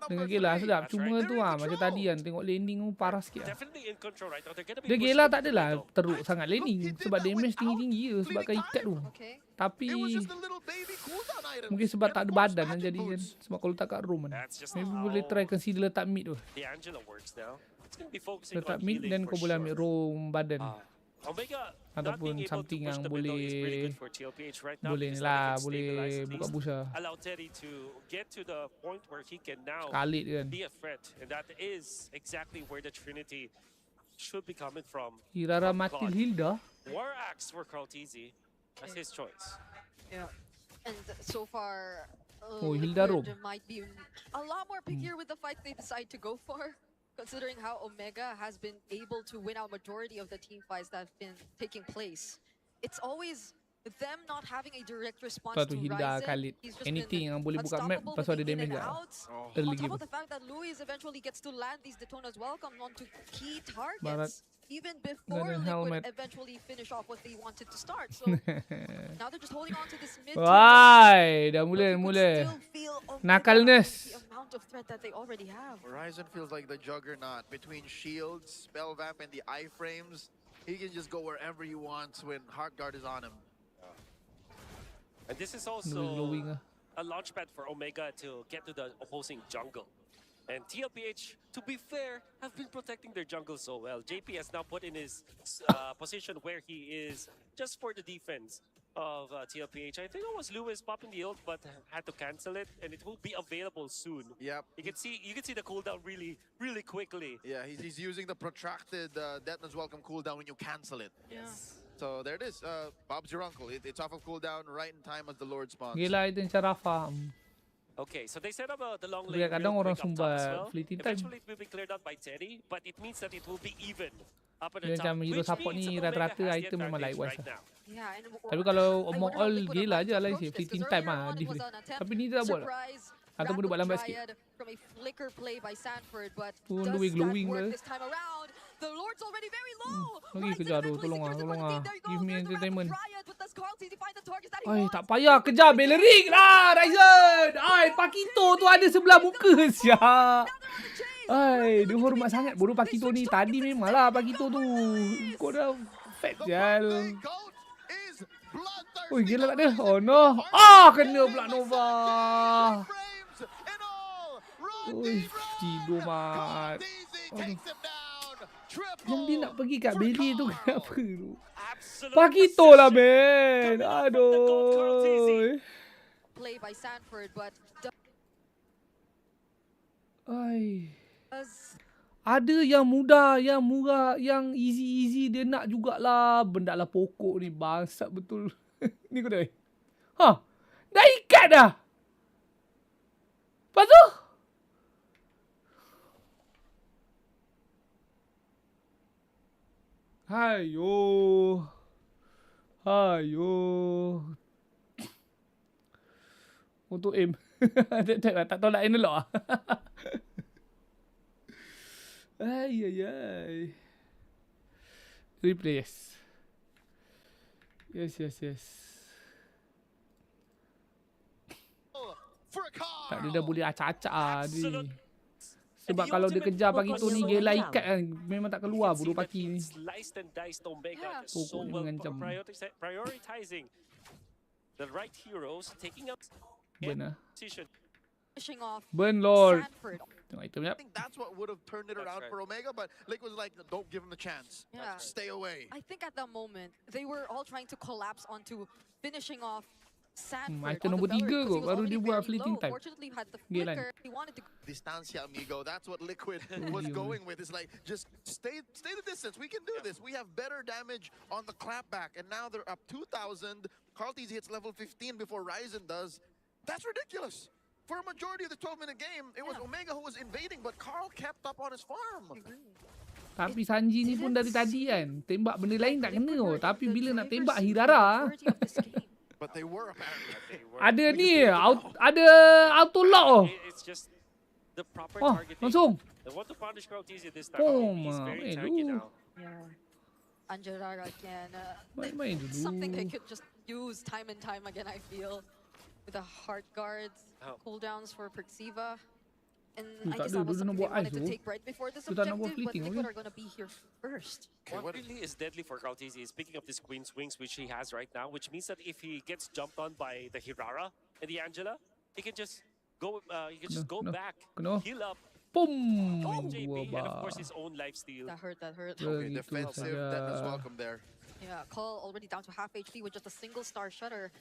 Speaker 1: Dengan Gela sedap. Cuma tu lah, macam tadi kan, tengok landing tu parah sikit lah.
Speaker 8: Definitely in control right now. They're gonna be
Speaker 1: Dia
Speaker 8: pushing
Speaker 1: Gela
Speaker 8: into
Speaker 1: tak
Speaker 8: the
Speaker 1: adalah
Speaker 8: middle.
Speaker 1: teruk sangat landing. Sebab damage tinggi-tinggi je sebabkan ikat tu.
Speaker 6: Okay.
Speaker 1: Tapi
Speaker 4: It was just a little baby cooldown item.
Speaker 1: mungkin sebab tak ada
Speaker 4: And of course,
Speaker 1: badan kan
Speaker 4: magic
Speaker 1: jadi kan.
Speaker 4: boots.
Speaker 1: Sebab kalau tak kat room kan.
Speaker 8: That's just
Speaker 1: Maybe
Speaker 8: how
Speaker 1: boleh try consider letak mid tu.
Speaker 8: the Angela works now. It's gonna be focusing
Speaker 1: Letak
Speaker 8: on
Speaker 1: mid
Speaker 8: healing
Speaker 1: dan
Speaker 8: for
Speaker 1: kau boleh ambil
Speaker 8: sure.
Speaker 1: roam badan.
Speaker 8: Omega
Speaker 1: Ataupun
Speaker 8: not being able to
Speaker 1: something
Speaker 8: push
Speaker 1: yang
Speaker 8: the middle is pretty
Speaker 1: boleh-
Speaker 8: good for TLPH right now.
Speaker 1: Boleh ni
Speaker 8: because now they
Speaker 1: lah,
Speaker 8: can
Speaker 1: boleh
Speaker 8: stabilize at
Speaker 1: buka
Speaker 8: least.
Speaker 1: busa.
Speaker 8: Allow Teddy to get to the point where he can now
Speaker 1: Kalit kan.
Speaker 8: be a threat, and that is exactly where the Trinity should be coming from.
Speaker 1: Hirara
Speaker 8: Oh,
Speaker 1: mati
Speaker 8: God.
Speaker 1: Hilda.
Speaker 8: War Axe for Karltizi. That's his choice.
Speaker 6: Yeah. And so far,
Speaker 1: Oh, Hilda
Speaker 6: Liquid
Speaker 1: Roam.
Speaker 6: might be a lot more pickier with the fights they decide to go for. considering how Omega has been able to win out majority of the team fights that have been taking place. It's always them not having a direct response
Speaker 1: Tu
Speaker 6: to
Speaker 1: hindar
Speaker 6: Ryzen.
Speaker 1: Khalid.
Speaker 6: He's just
Speaker 1: Anything
Speaker 6: been
Speaker 1: yang boleh buka map
Speaker 6: unstoppable
Speaker 1: lepas tu
Speaker 6: with
Speaker 1: ada
Speaker 6: the in
Speaker 1: damage
Speaker 6: and
Speaker 1: kat
Speaker 6: outs.
Speaker 1: early
Speaker 6: On top
Speaker 1: game.
Speaker 6: of the fact that Louis eventually gets to land these detonas well, comes onto key
Speaker 1: Barat.
Speaker 6: targets even before
Speaker 1: Dan
Speaker 6: Liquid
Speaker 1: helmet.
Speaker 6: eventually finish off what they wanted to start. So now they're just holding on to this mid.
Speaker 1: Why? Dah
Speaker 6: But you could
Speaker 1: mula.
Speaker 6: still feel Omega
Speaker 1: Nakalness.
Speaker 6: with the amount of threat that they already have.
Speaker 4: Horizon feels like the juggernaut between shields, spell vamp, and the iframes. He can just go wherever he wants when Heartguard is on him.
Speaker 8: And this is
Speaker 1: Glowing
Speaker 8: also a launchpad for Omega to get to the opposing jungle. And TLPH, to be fair, have been protecting their jungle so well. JP has now put in his position where he is just for the defense of TLPH. I think it was Lewis popping the ult, but had to cancel it, and it will be available soon.
Speaker 4: Yep.
Speaker 8: You can see the cooldown really quickly.
Speaker 4: Yeah, he's using the protracted Deton's Welcome cooldown when you cancel it.
Speaker 6: Yes.
Speaker 4: So there it is. Bob's your uncle. It's off of cooldown right in time as the Lord spawns.
Speaker 1: Gila itu yang cara faham.
Speaker 8: Okay, so they set up the long
Speaker 1: Tapi
Speaker 8: lane
Speaker 1: kadang
Speaker 8: real
Speaker 1: orang
Speaker 8: quick up top as
Speaker 1: sumbat
Speaker 8: well.
Speaker 1: fleeting time.
Speaker 8: Eventually it will be cleared out by Teddy, but it means that it will be even up at
Speaker 1: Dia
Speaker 8: the top,
Speaker 1: macam hero
Speaker 8: which
Speaker 1: support
Speaker 8: means
Speaker 1: ni
Speaker 8: that Omega
Speaker 1: rata-rata
Speaker 8: has the
Speaker 1: item memang
Speaker 8: advantage
Speaker 1: likewise
Speaker 8: right
Speaker 1: lah.
Speaker 8: now.
Speaker 6: Yeah, and
Speaker 1: Tapi kalau
Speaker 6: I
Speaker 1: omong
Speaker 6: wonder how
Speaker 1: all
Speaker 6: Liquid
Speaker 1: gila
Speaker 6: are
Speaker 1: je
Speaker 6: going
Speaker 1: lah
Speaker 6: to
Speaker 1: si
Speaker 6: approach this,
Speaker 1: fleeting
Speaker 6: 'cause
Speaker 1: time
Speaker 6: earlier
Speaker 1: lah.
Speaker 6: on it was an attempt,
Speaker 1: Tapi ni tak buat lah.
Speaker 6: surprise,
Speaker 1: Atau boleh buat
Speaker 6: random
Speaker 1: lambat sikit.
Speaker 6: triad from a flicker play by Sanford, but
Speaker 1: Oh,
Speaker 6: does
Speaker 1: the way
Speaker 6: that
Speaker 1: glowing
Speaker 6: work
Speaker 1: dia.
Speaker 6: this time around? The Lord's already very low.
Speaker 1: Lagi
Speaker 6: Ryzen
Speaker 1: kejar tu,
Speaker 6: eventually
Speaker 1: tolong
Speaker 6: secures it for the
Speaker 1: ah.
Speaker 6: team. There you go.
Speaker 1: Give me
Speaker 6: There's the random
Speaker 1: entertainment.
Speaker 6: triad, but does Carl TZ find the targets that he
Speaker 1: Ay,
Speaker 6: wants?
Speaker 1: tak payah kejar bela ring lah, Ryzen. Ay, Pakito tu ada sebelah muka siap. Ay, dia hormat sangat bodoh Pakito ni. Tadi memanglah Pakito tu. Kau dah fat jal. Oi, gila tak dia? Oh no. Ah, kena pula Nova. Oi, tidur mat. Yang dia nak pergi kat Bailey tu kenapa tu? Pakito lah, man. Aduh.
Speaker 6: Play by Sanford, but
Speaker 1: Ay.
Speaker 6: does
Speaker 1: Ada yang mudah, yang murah, yang easy dia nak jugalah. Benda lah pokok ni bangsat betul. Ni kau dah. Ha. Dah ikat dah. Lepas tu? Hayo. Untuk aim. Tak tahu nak aim dulu lah. Ay. Replay, yes. Yes. Tak, dia dah boleh acak-acak lah ni. Sebab kalau dia kejar Pakito ni, gila ikat kan. Memang tak keluar bodoh Paki ni.
Speaker 8: Sliced and diced Omega just
Speaker 1: Pokok
Speaker 8: so
Speaker 1: ni
Speaker 8: well
Speaker 1: mengancam.
Speaker 8: prioritizing the right heroes, taking up
Speaker 1: Benar.
Speaker 8: position.
Speaker 6: finishing off
Speaker 1: Burn Lord.
Speaker 6: Sanford.
Speaker 1: Tengok item jap.
Speaker 4: I think that's what would have turned it
Speaker 8: That's
Speaker 4: around
Speaker 8: right.
Speaker 4: for Omega, but Liquid was like, don't give him the chance.
Speaker 6: Yeah.
Speaker 4: Stay away.
Speaker 6: I think at that moment, they were all trying to collapse onto finishing off Sanford.
Speaker 1: item
Speaker 6: on
Speaker 1: nombor
Speaker 6: the Bellery
Speaker 1: 3
Speaker 6: because
Speaker 1: kot,
Speaker 6: he was
Speaker 1: baru
Speaker 6: already
Speaker 1: dia buat
Speaker 6: very
Speaker 1: fleeting
Speaker 6: low.
Speaker 1: time.
Speaker 6: Fortunately, he had the
Speaker 1: Geylang.
Speaker 6: flicker. He wanted to
Speaker 4: Distancia, amigo. That's what Liquid was going with. It's like, just stay the distance. We can do this. We have better damage on the clapback, and now they're up 2,000. Carltes hits level 15 before Ryzen does. That's ridiculous. For a majority of the 12-minute game, it was Omega who was invading, but Carl kept up on his farm.
Speaker 1: Tapi Sanji ni pun dari tadi kan, tembak benda lain tak kena oh. Tapi bila nak tembak Hirara,
Speaker 4: But they were apparently.
Speaker 1: ada ni, ada auto lock oh.
Speaker 8: It's just the proper
Speaker 1: Oh,
Speaker 8: targeting.
Speaker 1: langsung.
Speaker 8: They want to punish Carltes this time.
Speaker 1: Boom.
Speaker 8: He's very
Speaker 1: Eh,
Speaker 8: tanky
Speaker 1: lu.
Speaker 8: now.
Speaker 6: Yeah. Anjarara again.
Speaker 1: Main dulu.
Speaker 6: Something they could just use time and time again, I feel. With the heart guards, cooldowns for Perxiva. And I
Speaker 1: tak
Speaker 6: guess
Speaker 1: ada,
Speaker 6: that was
Speaker 1: dia nak
Speaker 6: something they
Speaker 1: buat
Speaker 6: wanted
Speaker 1: ice
Speaker 6: to
Speaker 1: tu.
Speaker 6: take right before this
Speaker 1: Dia tak nak buat
Speaker 6: objective, but
Speaker 1: fleeting,
Speaker 6: Liquid
Speaker 1: okay?
Speaker 6: are gonna be here first.
Speaker 8: What really is deadly for Carltes is picking up this Queen's Wings, which he has right now, which means that if he gets jumped on by the Hirara and the Angela, he can just go. He can just go back, heal up,
Speaker 1: Boom.
Speaker 8: JP, and of course his own lifesteal.
Speaker 6: That hurt.
Speaker 4: Okay,
Speaker 1: Begitu
Speaker 4: defensive.
Speaker 1: saja.
Speaker 4: That was welcome there.
Speaker 6: Yeah, Call already down to half HP with just a single star shutter.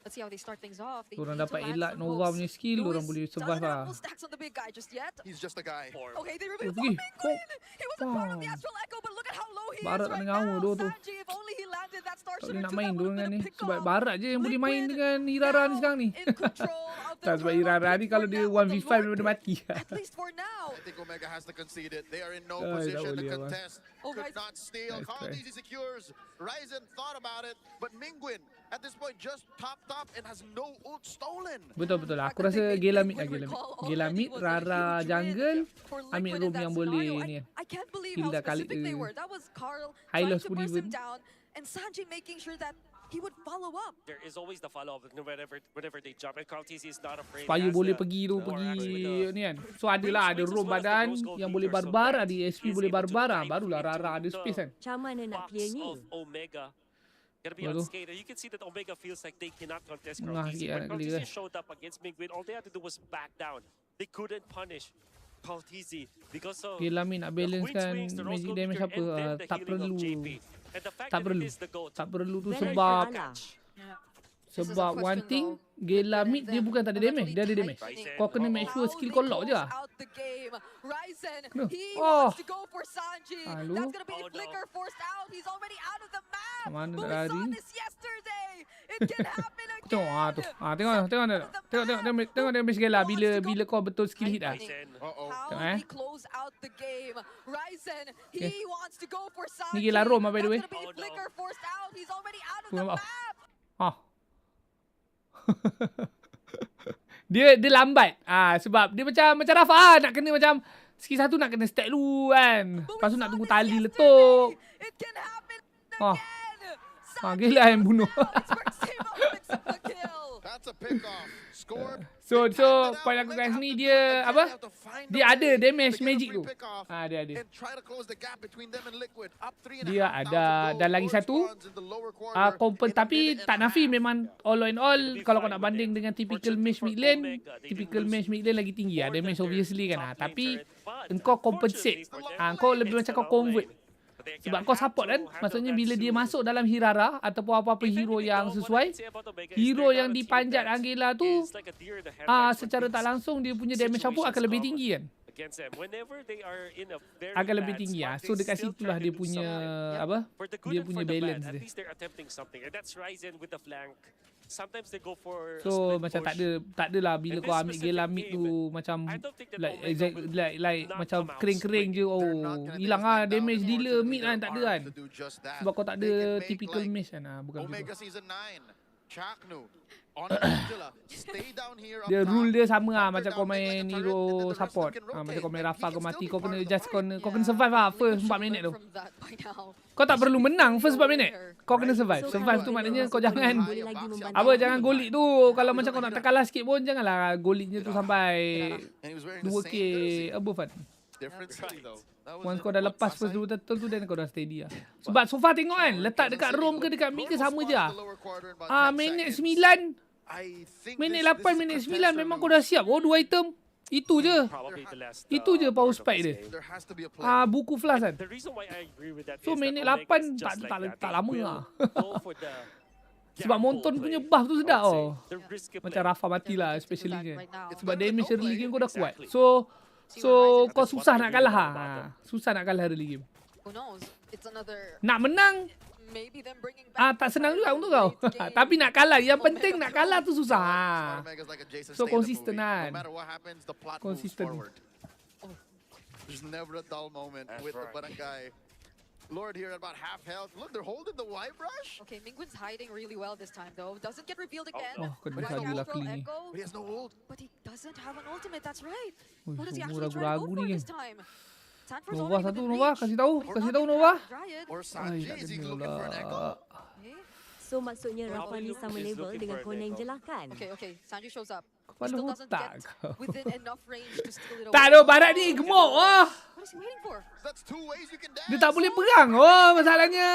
Speaker 6: Let's see how they start things off. They
Speaker 1: Orang
Speaker 6: need to
Speaker 1: dapat
Speaker 6: land
Speaker 1: elak
Speaker 6: some
Speaker 1: Nova
Speaker 6: hooks.
Speaker 1: punya skill,
Speaker 6: Lewis
Speaker 1: orang boleh survive
Speaker 6: doesn't have
Speaker 1: lah.
Speaker 6: full stacks on the big guy just yet.
Speaker 4: He's just a guy.
Speaker 6: Okay, they revealed
Speaker 1: pergi.
Speaker 6: Penguin. He wasn't part of the Astral Echo, but look at how low he
Speaker 1: Barat
Speaker 6: is
Speaker 1: tak
Speaker 6: right
Speaker 1: ada nyawa
Speaker 6: now.
Speaker 1: tu tu.
Speaker 6: Sanji, if only he landed that star
Speaker 1: Tak
Speaker 6: shooter
Speaker 1: boleh nak
Speaker 6: too,
Speaker 1: main
Speaker 6: that
Speaker 1: dulu
Speaker 6: would have
Speaker 1: dengan
Speaker 6: been
Speaker 1: ni.
Speaker 6: a pick
Speaker 1: Sebab
Speaker 6: off.
Speaker 1: Barat je yang boleh main
Speaker 6: Liquid
Speaker 1: dengan Hirara ni
Speaker 6: now
Speaker 1: sekarang ni.
Speaker 6: in control of
Speaker 1: Tak sebab Irara ni kalau dia 1v5 memang dia mati.
Speaker 6: At least for now.
Speaker 4: I think Omega has to concede it. They are in no
Speaker 1: Ay,
Speaker 4: position to
Speaker 1: tak boleh,
Speaker 4: contest. Could
Speaker 6: Ryzen-
Speaker 4: not steal.
Speaker 1: Nice
Speaker 4: Call
Speaker 1: try.
Speaker 4: easy secures. Ryzen thought about it, but Mingwin at this point just topped up and has no ult stolen.
Speaker 1: Betul. Aku rasa Gela mid lah, Gela mid, Rara jungle, ambil roam yang boleh ni.
Speaker 6: I can't believe
Speaker 1: Kill
Speaker 6: how
Speaker 1: dah kali
Speaker 6: specific they
Speaker 1: dia.
Speaker 6: were. That was Carl
Speaker 1: High
Speaker 6: trying
Speaker 1: loss
Speaker 6: to
Speaker 1: pun
Speaker 6: burst him
Speaker 1: even.
Speaker 6: down, and Sanji making sure that he would follow up.
Speaker 8: There is always the follow-up whenever they jump, and Carl TC is not afraid.
Speaker 1: Supaya
Speaker 8: Has
Speaker 1: boleh
Speaker 8: the
Speaker 1: pergi tu,
Speaker 8: more
Speaker 1: pergi
Speaker 8: access with
Speaker 1: ni kan. So ada roam badan yang boleh barbar, ada SP boleh barbar, barulah Rara ada space kan.
Speaker 5: Macam mana nak
Speaker 8: box
Speaker 5: clear ni?
Speaker 8: of Omega. Gonna be
Speaker 1: Waduh.
Speaker 8: unscathed. You can see that Omega feels like they cannot contest
Speaker 1: Tengah
Speaker 8: Carl TC.
Speaker 1: sikit
Speaker 8: When
Speaker 1: nak
Speaker 8: Carl
Speaker 1: clear.
Speaker 8: TC showed up against Mingwin, all they had to do was back down. They couldn't punish Carl TC because of
Speaker 1: Gela mid nak balance
Speaker 8: the
Speaker 1: kan
Speaker 8: wing swings, the
Speaker 1: magic
Speaker 8: Rose
Speaker 1: damage
Speaker 8: Gold
Speaker 1: apa,
Speaker 8: Meteor, and then the
Speaker 1: tak
Speaker 8: healing of
Speaker 1: perlu.
Speaker 8: JP. And the fact
Speaker 1: Tak
Speaker 8: that
Speaker 1: perlu.
Speaker 8: it is the GOAT.
Speaker 1: Tak perlu tu
Speaker 5: Balance
Speaker 1: sebab
Speaker 5: kalah.
Speaker 6: This is a
Speaker 1: sebab
Speaker 6: question
Speaker 1: one thing
Speaker 6: though.
Speaker 1: Gela
Speaker 6: Within
Speaker 1: mid dia
Speaker 6: them
Speaker 1: bukan tak ada damage, dia ada
Speaker 6: eventually
Speaker 1: damage.
Speaker 6: tightening.
Speaker 1: Kau kena make sure
Speaker 6: How
Speaker 1: skill
Speaker 6: they
Speaker 1: kau lock je.
Speaker 6: close out the game. Ryzen,
Speaker 1: Kena.
Speaker 6: he
Speaker 1: Oh.
Speaker 6: wants to go for Sanji.
Speaker 1: Halo.
Speaker 6: That's gonna be
Speaker 8: Oh, no.
Speaker 6: flicker forced out. He's already out of the map.
Speaker 1: Mana
Speaker 6: But
Speaker 1: nak
Speaker 6: we saw
Speaker 1: lari?
Speaker 6: this yesterday. It can happen again.
Speaker 1: Tengok tu. Tengok damage Gela bila kau betul skill hit ah.
Speaker 8: Ryzen.
Speaker 6: How
Speaker 1: Tengok,
Speaker 6: he close out the game. Ryzen, he wants to go for Sanji.
Speaker 1: Ni gila Roma, by the way.
Speaker 6: That's gonna be
Speaker 8: Oh, no.
Speaker 6: flicker forced out. He's already out of
Speaker 1: Aku
Speaker 6: the
Speaker 1: nampak.
Speaker 6: map.
Speaker 1: Ah. dia lambat. Sebab dia macam Rafa nak kena macam skill satu nak kena stack dulu kan.
Speaker 6: But we
Speaker 1: Lepas tu nak
Speaker 6: saw
Speaker 1: tunggu
Speaker 6: this
Speaker 1: tali
Speaker 6: yesterday.
Speaker 1: letup.
Speaker 6: It can happen
Speaker 1: Ah.
Speaker 6: again.
Speaker 1: Gila yang bunuh.
Speaker 6: It's where Simo picks up the kill.
Speaker 4: That's a pick off. Scored.
Speaker 1: So point aku kat sini dia apa? Dia ada damage magic tu. Dia ada.
Speaker 4: And try to close the gap between them and Liquid. Up 3,500
Speaker 1: Dia ada dan lagi satu tapi tak nafi memang all in all kalau kau nak banding dengan typical match mid lane lagi tinggi damage obviously kan tapi engkau compensate kau lebih macam kau convert sebab kau support kan maksudnya bila dia masuk dalam Hirara ataupun apa-apa hero yang sesuai hero yang dipanjat Angela tu secara tak langsung dia punya damage support akan lebih tinggi kan akan lebih tinggi so dekat situlah dia punya apa dia punya balance dia.
Speaker 8: Sometimes they go for
Speaker 1: so macam tak adalah bila kau ambil Gela mid tu macam like macam kering-kering je hilang damage dealer mid kan tak ada kan sebab kau tak ada typical match kan bukan
Speaker 4: Omega
Speaker 1: begitu.
Speaker 4: Season 9. Chaknu on Angela. Stay down here.
Speaker 1: Dia rule dia sama macam kau main hero support macam kau main Rafa kau mati kau kena just kau kena survive first 4 minit tu
Speaker 6: From that by now.
Speaker 1: kau tak perlu menang first 4 minit kau kena survive tu maknanya kau jangan
Speaker 5: Boleh lagi membantu.
Speaker 1: apa jangan golik tu kalau macam kau nak terkalah sikit pun janganlah goliknya tu sampai 2k above kan.
Speaker 4: Different city though. That was
Speaker 1: Once kau dah lepas first dulu betul tu dan kau dah steady lah. Sebab so far tengok kan letak dekat roam ke dekat mid ke sama je minit 9 minit 8 minit 9 memang kau dah siap 2 item itu je power spike dia buku flash kan so minit 8 tak lama lah sebab Monton punya buff tu sedap macam Rafa matilah especially kan sebab damage early game kau dah kuat so kau susah nak kalah susah nak kalah early game
Speaker 6: Who knows? It's another.
Speaker 1: nak menang
Speaker 6: Maybe them bringing back.
Speaker 1: tak senang juga untuk kau tapi nak kalah yang penting nak kalah tu susah So consistent kan. Consistent.
Speaker 4: There's never a dull moment with the barangay. Lord here at about half health. Look, they're holding the Y brush.
Speaker 6: Okay, Mingwin's hiding really well this time though. Doesn't get revealed again.
Speaker 1: kena
Speaker 6: Right,
Speaker 1: saja lah
Speaker 6: Astral
Speaker 1: clean ni.
Speaker 6: Echo,
Speaker 4: But he has no ult.
Speaker 6: but he doesn't have an ultimate. That's right.
Speaker 1: Ui,
Speaker 6: What does he
Speaker 1: semua
Speaker 6: actually try to
Speaker 1: ragu-ragu
Speaker 6: go for
Speaker 1: ni
Speaker 6: this
Speaker 1: kan.
Speaker 6: time? Sanford's
Speaker 1: Nova
Speaker 6: already
Speaker 1: satu
Speaker 6: within
Speaker 1: Nova
Speaker 6: reach.
Speaker 1: kasih tahu
Speaker 6: We're not
Speaker 1: Nova.
Speaker 6: gonna Dryad.
Speaker 4: Or
Speaker 1: Ay,
Speaker 4: Sanji,
Speaker 1: tak
Speaker 4: is he
Speaker 1: kena
Speaker 4: looking for an echo?
Speaker 1: pula.
Speaker 6: Okay.
Speaker 5: So maksudnya Rafa ni sama
Speaker 8: is
Speaker 5: level
Speaker 8: looking
Speaker 5: dengan
Speaker 8: for an
Speaker 5: Kona yang
Speaker 8: echo.
Speaker 5: jelah kan?
Speaker 6: Okay. Sanji shows up. He
Speaker 1: Kepala
Speaker 6: still doesn't
Speaker 1: otak
Speaker 6: get
Speaker 1: kau.
Speaker 6: within enough range to steal it away.
Speaker 1: Tak ada barat ni gemuk
Speaker 6: What is he waiting for?
Speaker 4: That's two ways you can dance.
Speaker 1: Dia tak boleh perang masalahnya.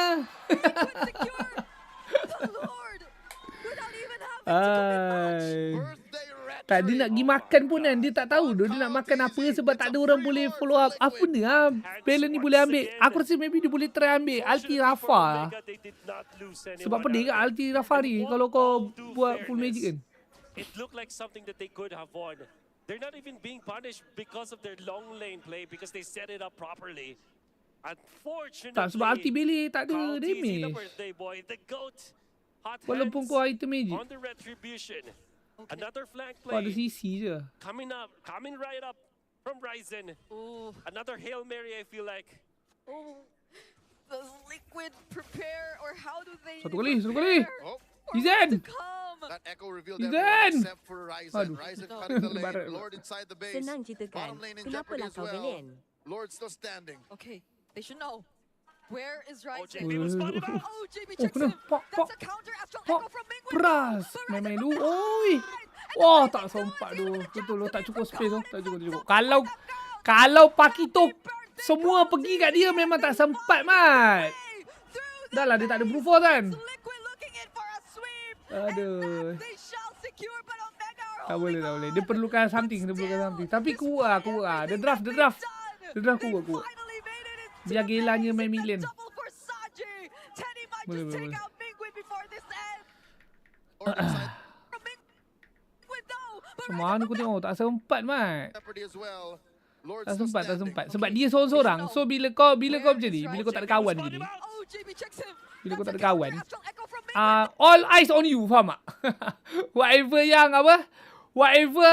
Speaker 6: Secure the Lord without even having to commit much.
Speaker 4: Birthday
Speaker 1: Tak dia nak pergi makan pun kan dia tak tahu dia nak makan apa sebab tak ada orang boleh follow up. Apa ni Belen ni boleh ambil. Aku rasa maybe dia boleh try ambil ulti Rafa. Sebab pedih kat ulti Rafa ni kalau kau buat full magic kan.
Speaker 8: It looked like something that they could have won. They're not even being punished because of their long lane play because they set it up properly. Unfortunately,
Speaker 1: Tak sebab ulti Bele tak ada
Speaker 8: Carl TC, the
Speaker 1: damage.
Speaker 8: birthday boy, the GOAT, hot
Speaker 1: Walaupun
Speaker 8: hands
Speaker 1: kau item magic.
Speaker 8: on the retribution. Another flank
Speaker 1: Kau ada
Speaker 8: play
Speaker 1: CC je.
Speaker 8: coming right up from Ryzen.
Speaker 6: Ooh.
Speaker 8: Another Hail Mary, I feel like.
Speaker 6: Oh. Does Liquid prepare or how do they
Speaker 1: Satu kali.
Speaker 4: Oh,
Speaker 1: Izan!
Speaker 6: come?
Speaker 4: that echo revealed
Speaker 1: Izan!
Speaker 4: everyone except for Ryzen.
Speaker 1: Aduh.
Speaker 4: Ryzen
Speaker 6: No.
Speaker 4: cutting the lane.
Speaker 1: Barat.
Speaker 4: Lord inside the base.
Speaker 5: Senang ceritakan.
Speaker 4: Bottom lane in
Speaker 5: Kenapa
Speaker 4: jeopardy
Speaker 5: lah
Speaker 4: as
Speaker 5: kau
Speaker 4: well.
Speaker 5: belen?
Speaker 4: Lord still standing.
Speaker 6: Okay, they should know. Where is
Speaker 8: Oh,
Speaker 6: Ryzen?
Speaker 8: JB was spotted out.
Speaker 6: Oh, JB
Speaker 1: Oh,
Speaker 6: checks
Speaker 1: kena.
Speaker 6: him.
Speaker 1: Pak.
Speaker 6: That's a counter astral
Speaker 1: Pak.
Speaker 6: echo from Mingwen.
Speaker 1: Pras. Main-main dulu. Oi. Wah, tak sempat tu. Betul lo, tak cukup space tu. Tak cukup. Kalau Pakito semua pergi kat dia memang tak sempat, Mat. Dah lah, dia tak ada blue force kan.
Speaker 6: Liquid looking in for a sweep.
Speaker 1: Aduh.
Speaker 6: They shall secure, but Omega are
Speaker 1: Tak boleh.
Speaker 6: holding
Speaker 1: Dia
Speaker 6: on.
Speaker 1: perlukan something. Tapi kuat. Dia draft. Dia draft kuat.
Speaker 6: Finally made it into
Speaker 1: Biar
Speaker 6: the
Speaker 1: Gelanya
Speaker 6: base.
Speaker 1: main
Speaker 6: It's a
Speaker 1: mid lane.
Speaker 6: double for Saji. Teddy might
Speaker 1: Boleh,
Speaker 6: just take
Speaker 1: boleh.
Speaker 6: out Mingwen before this ends.
Speaker 4: Lord inside
Speaker 6: From Mingwen though, but
Speaker 1: Macam mana aku tengok. Tak sempat, Mat.
Speaker 4: jeopardy as well. Lord
Speaker 1: Tak
Speaker 4: still
Speaker 1: sempat.
Speaker 4: standing.
Speaker 1: Sebab dia seorang-seorang. So bila kau macam ni, bila kau tak ada kawan
Speaker 8: Spotted
Speaker 1: gini,
Speaker 8: out.
Speaker 6: oh, JB checks him.
Speaker 1: bila kau
Speaker 6: That's
Speaker 1: tak ada
Speaker 6: a
Speaker 1: kawan,
Speaker 6: counter astral echo from Mingwen.
Speaker 1: all eyes on you, faham tak? Whatever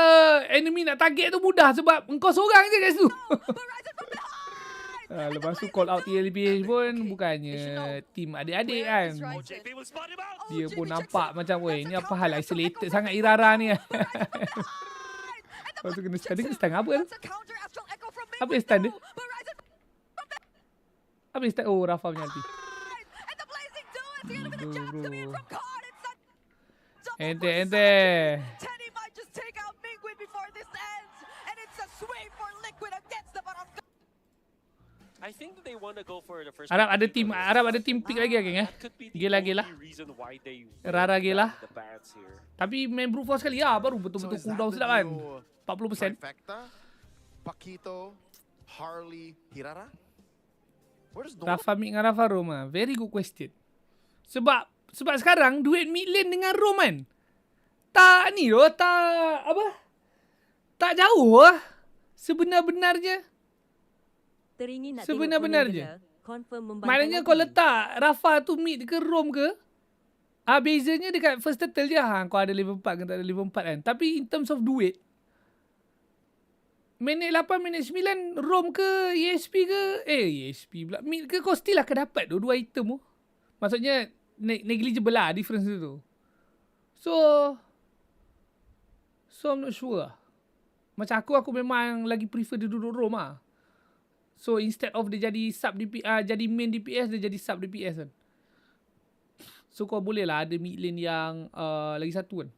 Speaker 1: enemy nak target tu mudah sebab engkau seorang je kat situ.
Speaker 6: But Ryzen from behind.
Speaker 1: Lepas tu call out TLPH pun bukannya team adik-adik kan.
Speaker 8: Oh, JB was spotted out.
Speaker 6: Oh,
Speaker 1: Dia
Speaker 6: JB
Speaker 1: pun
Speaker 6: checks
Speaker 1: nampak
Speaker 6: him.
Speaker 1: macam, weh,
Speaker 6: That's
Speaker 1: ni
Speaker 6: a
Speaker 1: apa hal
Speaker 6: counter
Speaker 1: isolated
Speaker 6: astral
Speaker 1: sangat
Speaker 6: echo
Speaker 1: Irara ni.
Speaker 6: from Ryzen from behind. And the
Speaker 1: Lepas tu kena
Speaker 6: Black
Speaker 1: stun. Dia kena
Speaker 6: checks
Speaker 1: stun
Speaker 6: him.
Speaker 1: apa tu?
Speaker 6: That's a counter astral echo from
Speaker 1: Apa
Speaker 6: Mingwen
Speaker 1: yang stun dia?
Speaker 6: though, but Ryzen
Speaker 1: Apa yang start? Oh, Rafa punya ulti.
Speaker 6: and the blazing duet. The end of the jabs coming in from Card. It's a double
Speaker 1: Ente,
Speaker 6: for
Speaker 1: ente.
Speaker 6: Saji. Teddy might just take out Mingwen before this ends, and it's a sweep for Liquid against the bottom.
Speaker 8: I think they want to go for the first.
Speaker 1: Arab
Speaker 8: pick
Speaker 1: ada team pick lagi geng eh.
Speaker 8: That could be the
Speaker 1: Gila.
Speaker 8: only reason why they
Speaker 1: Rara Gila.
Speaker 8: the bans here.
Speaker 1: Tapi main brute force sekali lah baru
Speaker 4: So
Speaker 1: betul-betul
Speaker 4: is that
Speaker 1: cooldown
Speaker 4: the
Speaker 1: sedap kan.
Speaker 4: new
Speaker 1: 40%.
Speaker 4: trifecta? Pakito, Harley, Hirara? Where does
Speaker 1: Rafa mid dengan Rafa Rom ah. Very good question. Sebab sekarang duit mid lane dengan Rom kan. Tak ni loh, tak jauh lah. Sebenar-benarnya.
Speaker 5: Teringin nak
Speaker 1: Sebenar-benarnya.
Speaker 5: tengok confirm membantah
Speaker 1: Maknanya
Speaker 5: lagi.
Speaker 1: kau letak Rafa tu mid ke Rom ke, bezanya dekat first turtle je. Kau ada level 4 ke tak ada level 4 kan. Tapi in terms of duit, minit 8, minit 9, Rom ke ESP ke, ESP pula, mid ke, kau still akan dapat tu 2 item tu. Maksudnya negligible lah difference tu. So I'm not sure. Macam aku memang lagi prefer dia duduk Rom lah. So instead of dia jadi sub DPS, jadi main DPS, dia jadi sub DPS kan. So kau boleh lah ada mid lane yang lagi satu kan.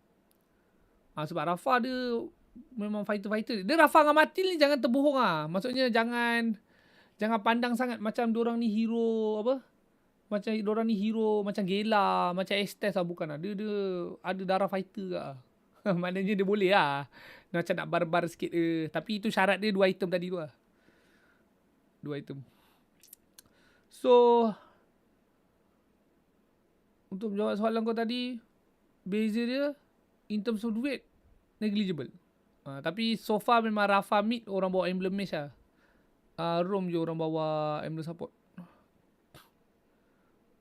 Speaker 1: Sebab Rafa dia memang fighter. Dia Rafa dengan Matil ni jangan terbohong lah. Maksudnya jangan pandang sangat macam diorang ni hero apa. Macam diorang ni hero macam Gela, macam Estes lah, bukan lah. Dia ada darah fighter lah. Maknanya dia boleh lah. Macam nak barbar sikit tapi itu syarat dia 2 item tadi tu lah. 2 item. So untuk menjawab soalan kau tadi, beza dia in terms of duit negligible. Tapi so far memang Rafa mid orang bawa emblem mesh lah. Rom je orang bawa emblem support.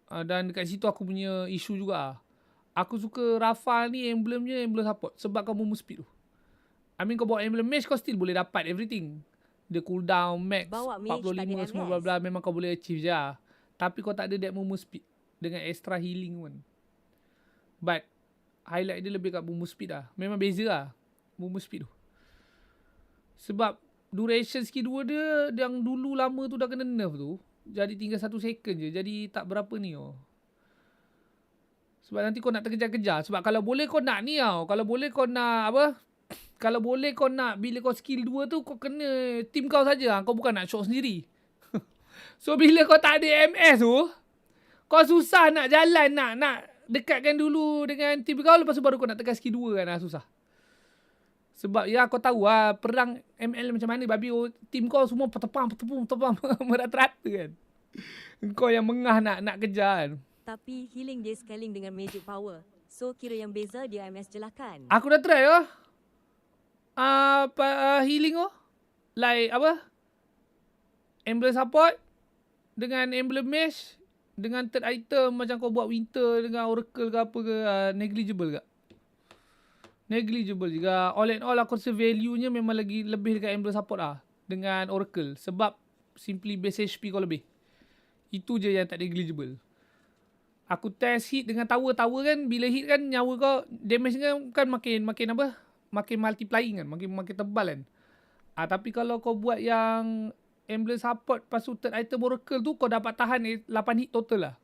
Speaker 1: Dan dekat situ aku punya isu juga. Aku suka Rafa ni emblemnya emblem support sebab kau move speed tu. I mean kau bawa emblem mesh kau still boleh dapat everything. Dia cooldown max
Speaker 5: Bawa mage
Speaker 1: 45 semua bla bla, memang kau boleh achieve je lah. Tapi kau tak ada that movement speed dengan extra healing pun. But highlight dia lebih kat movement speed lah. Memang beza lah movement speed tu. Sebab duration skill 2 dia yang dulu lama tu dah kena nerf tu. Jadi tinggal 1 second je. Jadi tak berapa ni oh. Sebab nanti kau nak terkejar-kejar. Sebab kalau boleh kau nak ni tau. Kalau boleh kau nak apa? Kalau boleh kau nak bila kau skill 2 tu kau kena team kau saja. Kau bukan nak shot sendiri. So bila kau tak ada MS tu, kau susah nak jalan nak dekatkan dulu dengan team kau, lepas tu baru kau nak tekan skill 2 kan, susah. Sebab ya kau tahu lah perang ML macam mana, babi team kau semua petepam merata-rata kan. Kau yang mengah nak kejar kan.
Speaker 5: Tapi healing dia scaling dengan magic power. So kira yang beza dia MS je lah kan.
Speaker 1: Aku dah try healing like apa? Emblem support dengan emblem mesh dengan third item macam kau buat winter dengan oracle ke apa ke, negligible ke. Negligible juga. All in all, aku rasa value-nya memang lagi lebih dekat Emblem support lah. Dengan Oracle. Sebab simply base HP kau lebih. Itu je yang tak negligible. Aku test hit dengan tower. Tower kan, bila hit kan, nyawa kau, damage kan makin apa? Makin multiplying kan. Makin tebal kan. Tapi kalau kau buat yang Emblem support pasu third item Oracle tu, kau dapat tahan 8 hit total lah.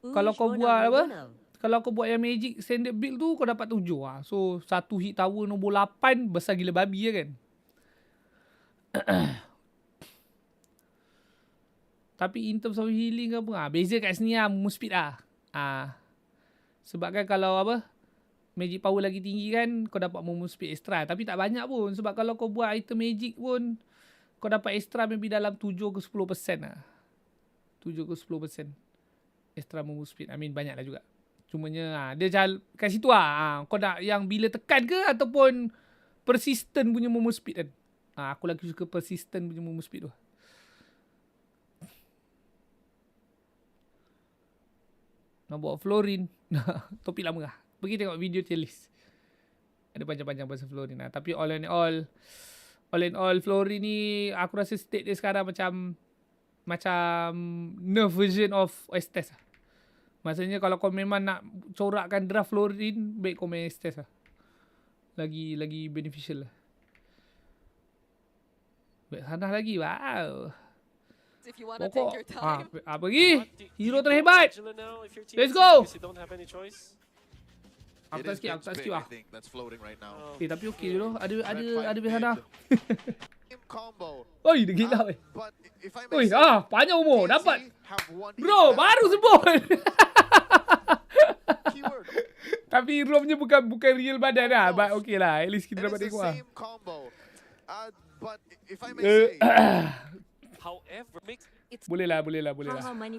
Speaker 1: Kalau kau buat apa? Kalau kau buat yang magic standard build tu, kau dapat 7 lah. So, 1 hit tower nombor 8, besar gila babi ya kan? Tapi in terms of healing ke apa, beza kat sini lah, move speed lah. Sebab kan kalau apa, magic power lagi tinggi kan, kau dapat move speed extra. Tapi tak banyak pun. Sebab kalau kau buat item magic pun, kau dapat extra maybe dalam 7 ke 10% lah. 7 ke 10% extra move speed. I mean banyak lah juga. Cumanya dia kat situ lah. Kau nak yang bila tekan ke ataupun persistent punya move speed kan. Aku lagi suka persistent punya move speed tu. Nak buat Florin. Topik lama lah. Pergi tengok video tier list. Ada panjang-panjang pasal Florin lah. Tapi all in all Florin ni aku rasa state dia sekarang macam nerf version of Estes lah. Maksudnya kalau kau memang nak corakkan draft Florin, baik kau main Estes lah. Lagi beneficial lah. Baik sana lagi. Wow. Pokok pergi. Hero terhebat. Let's go. Aku tak skip lah. Tapi okey je loh. Ada sana. Oi, dia gila weh. Oi, panjang umur dapat. Bro, baru sebut. Tapi romnya bukan real badan lah. But okey lah. At least kita dapat tengok lah.
Speaker 6: However,
Speaker 1: boleh lah.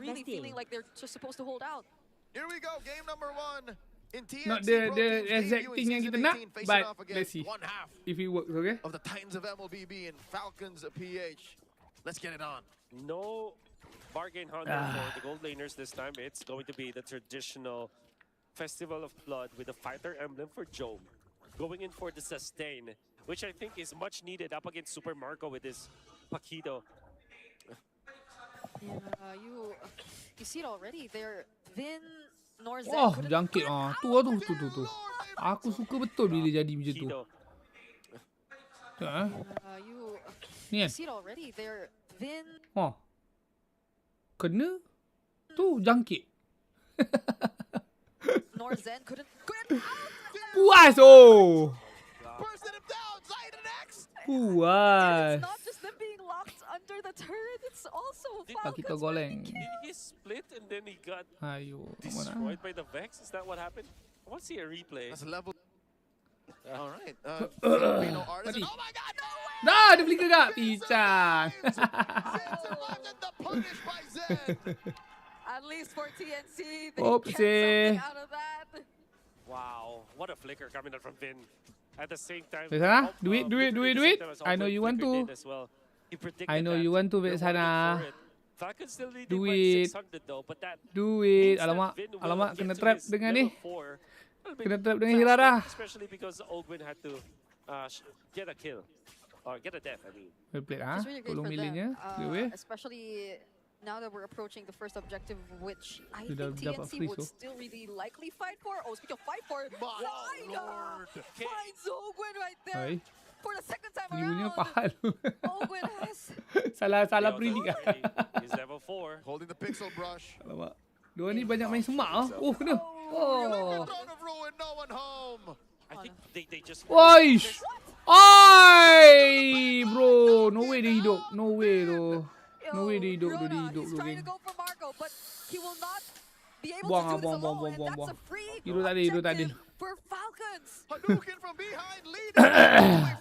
Speaker 6: really feeling like they're just supposed to hold out.
Speaker 4: Here we go, game number 1.
Speaker 1: Not the exact thing yang kita nak, but let's see if it works, okay?
Speaker 4: Of the Titans of MLBB and Falcons of PH. Let's get it on.
Speaker 8: No bargain hunter for the gold laners this time. It's going to be the traditional Festival of Blood with the fighter emblem for Joe. Going in for the sustain, which I think is much needed up against Super Marco with this Paquito.
Speaker 6: Yeah, you see it already. They're Vin nor Zen.
Speaker 1: Oh, jangkit tu. Aku suka betul bila jadi macam tu. Ni kan?
Speaker 6: You see it already. They're Vin.
Speaker 1: Kena tu jangkit.
Speaker 6: Nor Zen couldn't.
Speaker 1: Puas Puas.
Speaker 6: It's not just them being locked under the turret. It's also
Speaker 1: Paquito
Speaker 6: Falcons.
Speaker 1: goleng.
Speaker 8: He split and then he got
Speaker 1: Ayo,
Speaker 8: destroyed by the Vex. Is that what happened? I want to see a replay.
Speaker 4: That's a level. All right. Gengarino artist. Oh my God! No way!
Speaker 1: Dah, dia flicker tak? Pincang.
Speaker 6: At least for TNC, they
Speaker 1: Oopsie.
Speaker 6: get something out of that.
Speaker 8: Wow, what a flicker coming out from Vin. At the same time,
Speaker 1: Sana, do it. I know you want to. I know you want to, Sana.
Speaker 8: Falcons still leading
Speaker 1: Do
Speaker 8: by
Speaker 1: it.
Speaker 8: 600 though, but that
Speaker 1: Do it.
Speaker 8: means that
Speaker 1: Alamak,
Speaker 8: Vin will
Speaker 1: alamak
Speaker 8: get
Speaker 1: kena
Speaker 8: to
Speaker 1: trap
Speaker 8: his
Speaker 1: dengan
Speaker 8: level
Speaker 1: ni.
Speaker 8: 4 a little
Speaker 1: Kena
Speaker 8: bit
Speaker 1: trap dengan
Speaker 8: faster,
Speaker 1: Hirara.
Speaker 8: especially because Ogwin had to get a kill or get a death. I mean,
Speaker 1: Well played
Speaker 6: It's really great
Speaker 1: Tolong
Speaker 6: for
Speaker 1: milihnya.
Speaker 6: them, especially now that we're approaching the first objective, which I
Speaker 1: Sudah
Speaker 6: think
Speaker 1: dapat
Speaker 6: TNC
Speaker 1: freeze
Speaker 6: would
Speaker 1: tu.
Speaker 6: still really likely fight for. Oh, speaking of fight for, Zaida finds Ogwin right there.
Speaker 1: Hai.
Speaker 6: For the second time
Speaker 1: View-nya
Speaker 6: around,
Speaker 1: pahal.
Speaker 6: Ogwin has
Speaker 1: salah
Speaker 8: Leo's
Speaker 1: predict lah.
Speaker 8: already- He's level 4.
Speaker 4: Holding the pixel brush.
Speaker 1: Alamak. Dua ni banyak main semak ah. Oh, kena. Oh.
Speaker 4: Throne of ruin, no one home.
Speaker 8: I think they just.
Speaker 1: Oish. Oi, bro. No way dia hidup. No way tu. No way dia hidup. Dia hidup
Speaker 6: he's
Speaker 1: tu,
Speaker 6: trying
Speaker 1: geng.
Speaker 6: to go for Marco, but he will not be able
Speaker 1: Buang
Speaker 6: to
Speaker 1: ah,
Speaker 6: do this
Speaker 1: buang.
Speaker 6: alone, and that's a free
Speaker 1: Hidup tak adil, hidup tak adil.
Speaker 6: objective for Falcons.
Speaker 4: Hadouken from behind, leading.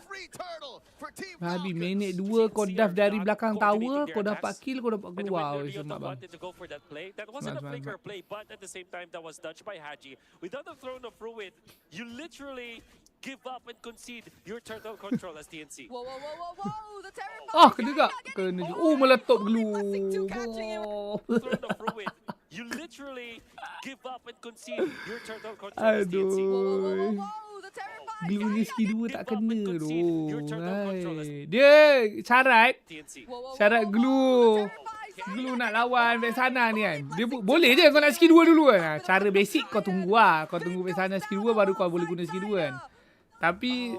Speaker 4: Free turtle for Team
Speaker 1: Habis
Speaker 4: Falcons.
Speaker 1: minit 2 kau dive dari belakang tower, kau dapat kill, kau dapat
Speaker 8: And when
Speaker 1: keluar.
Speaker 8: Leon
Speaker 1: Semak bang.
Speaker 8: wanted to go for that play, that wasn't a
Speaker 1: Smart.
Speaker 8: flicker play, but at the same time, that was dodged by Haji. Without the Throne of Ruin, you literally give up and concede your turtle control as TNC.
Speaker 6: Whoa, the terrifying
Speaker 1: Kena
Speaker 6: guy
Speaker 1: tak?
Speaker 6: not getting-
Speaker 1: Kena juga. Oh, meletup
Speaker 6: only
Speaker 1: glue.
Speaker 6: blessing to catching him.
Speaker 8: Throne of Ruin, you literally give up and concede your turtle control as TNC.
Speaker 1: Aduh.
Speaker 6: The
Speaker 1: Glue-nya skill 2 tak
Speaker 8: Give up and
Speaker 1: kena tu.
Speaker 8: concede your turn down control as
Speaker 1: Dia syarat
Speaker 8: TNC.
Speaker 1: syarat glue. Glue nak lawan back sana ni kan. Dia boleh je kau nak skill 2 dulu kan. Cara basic kau tunggu lah. Kau tunggu back sana skill 2 baru kau boleh guna skill 2 kan. Tapi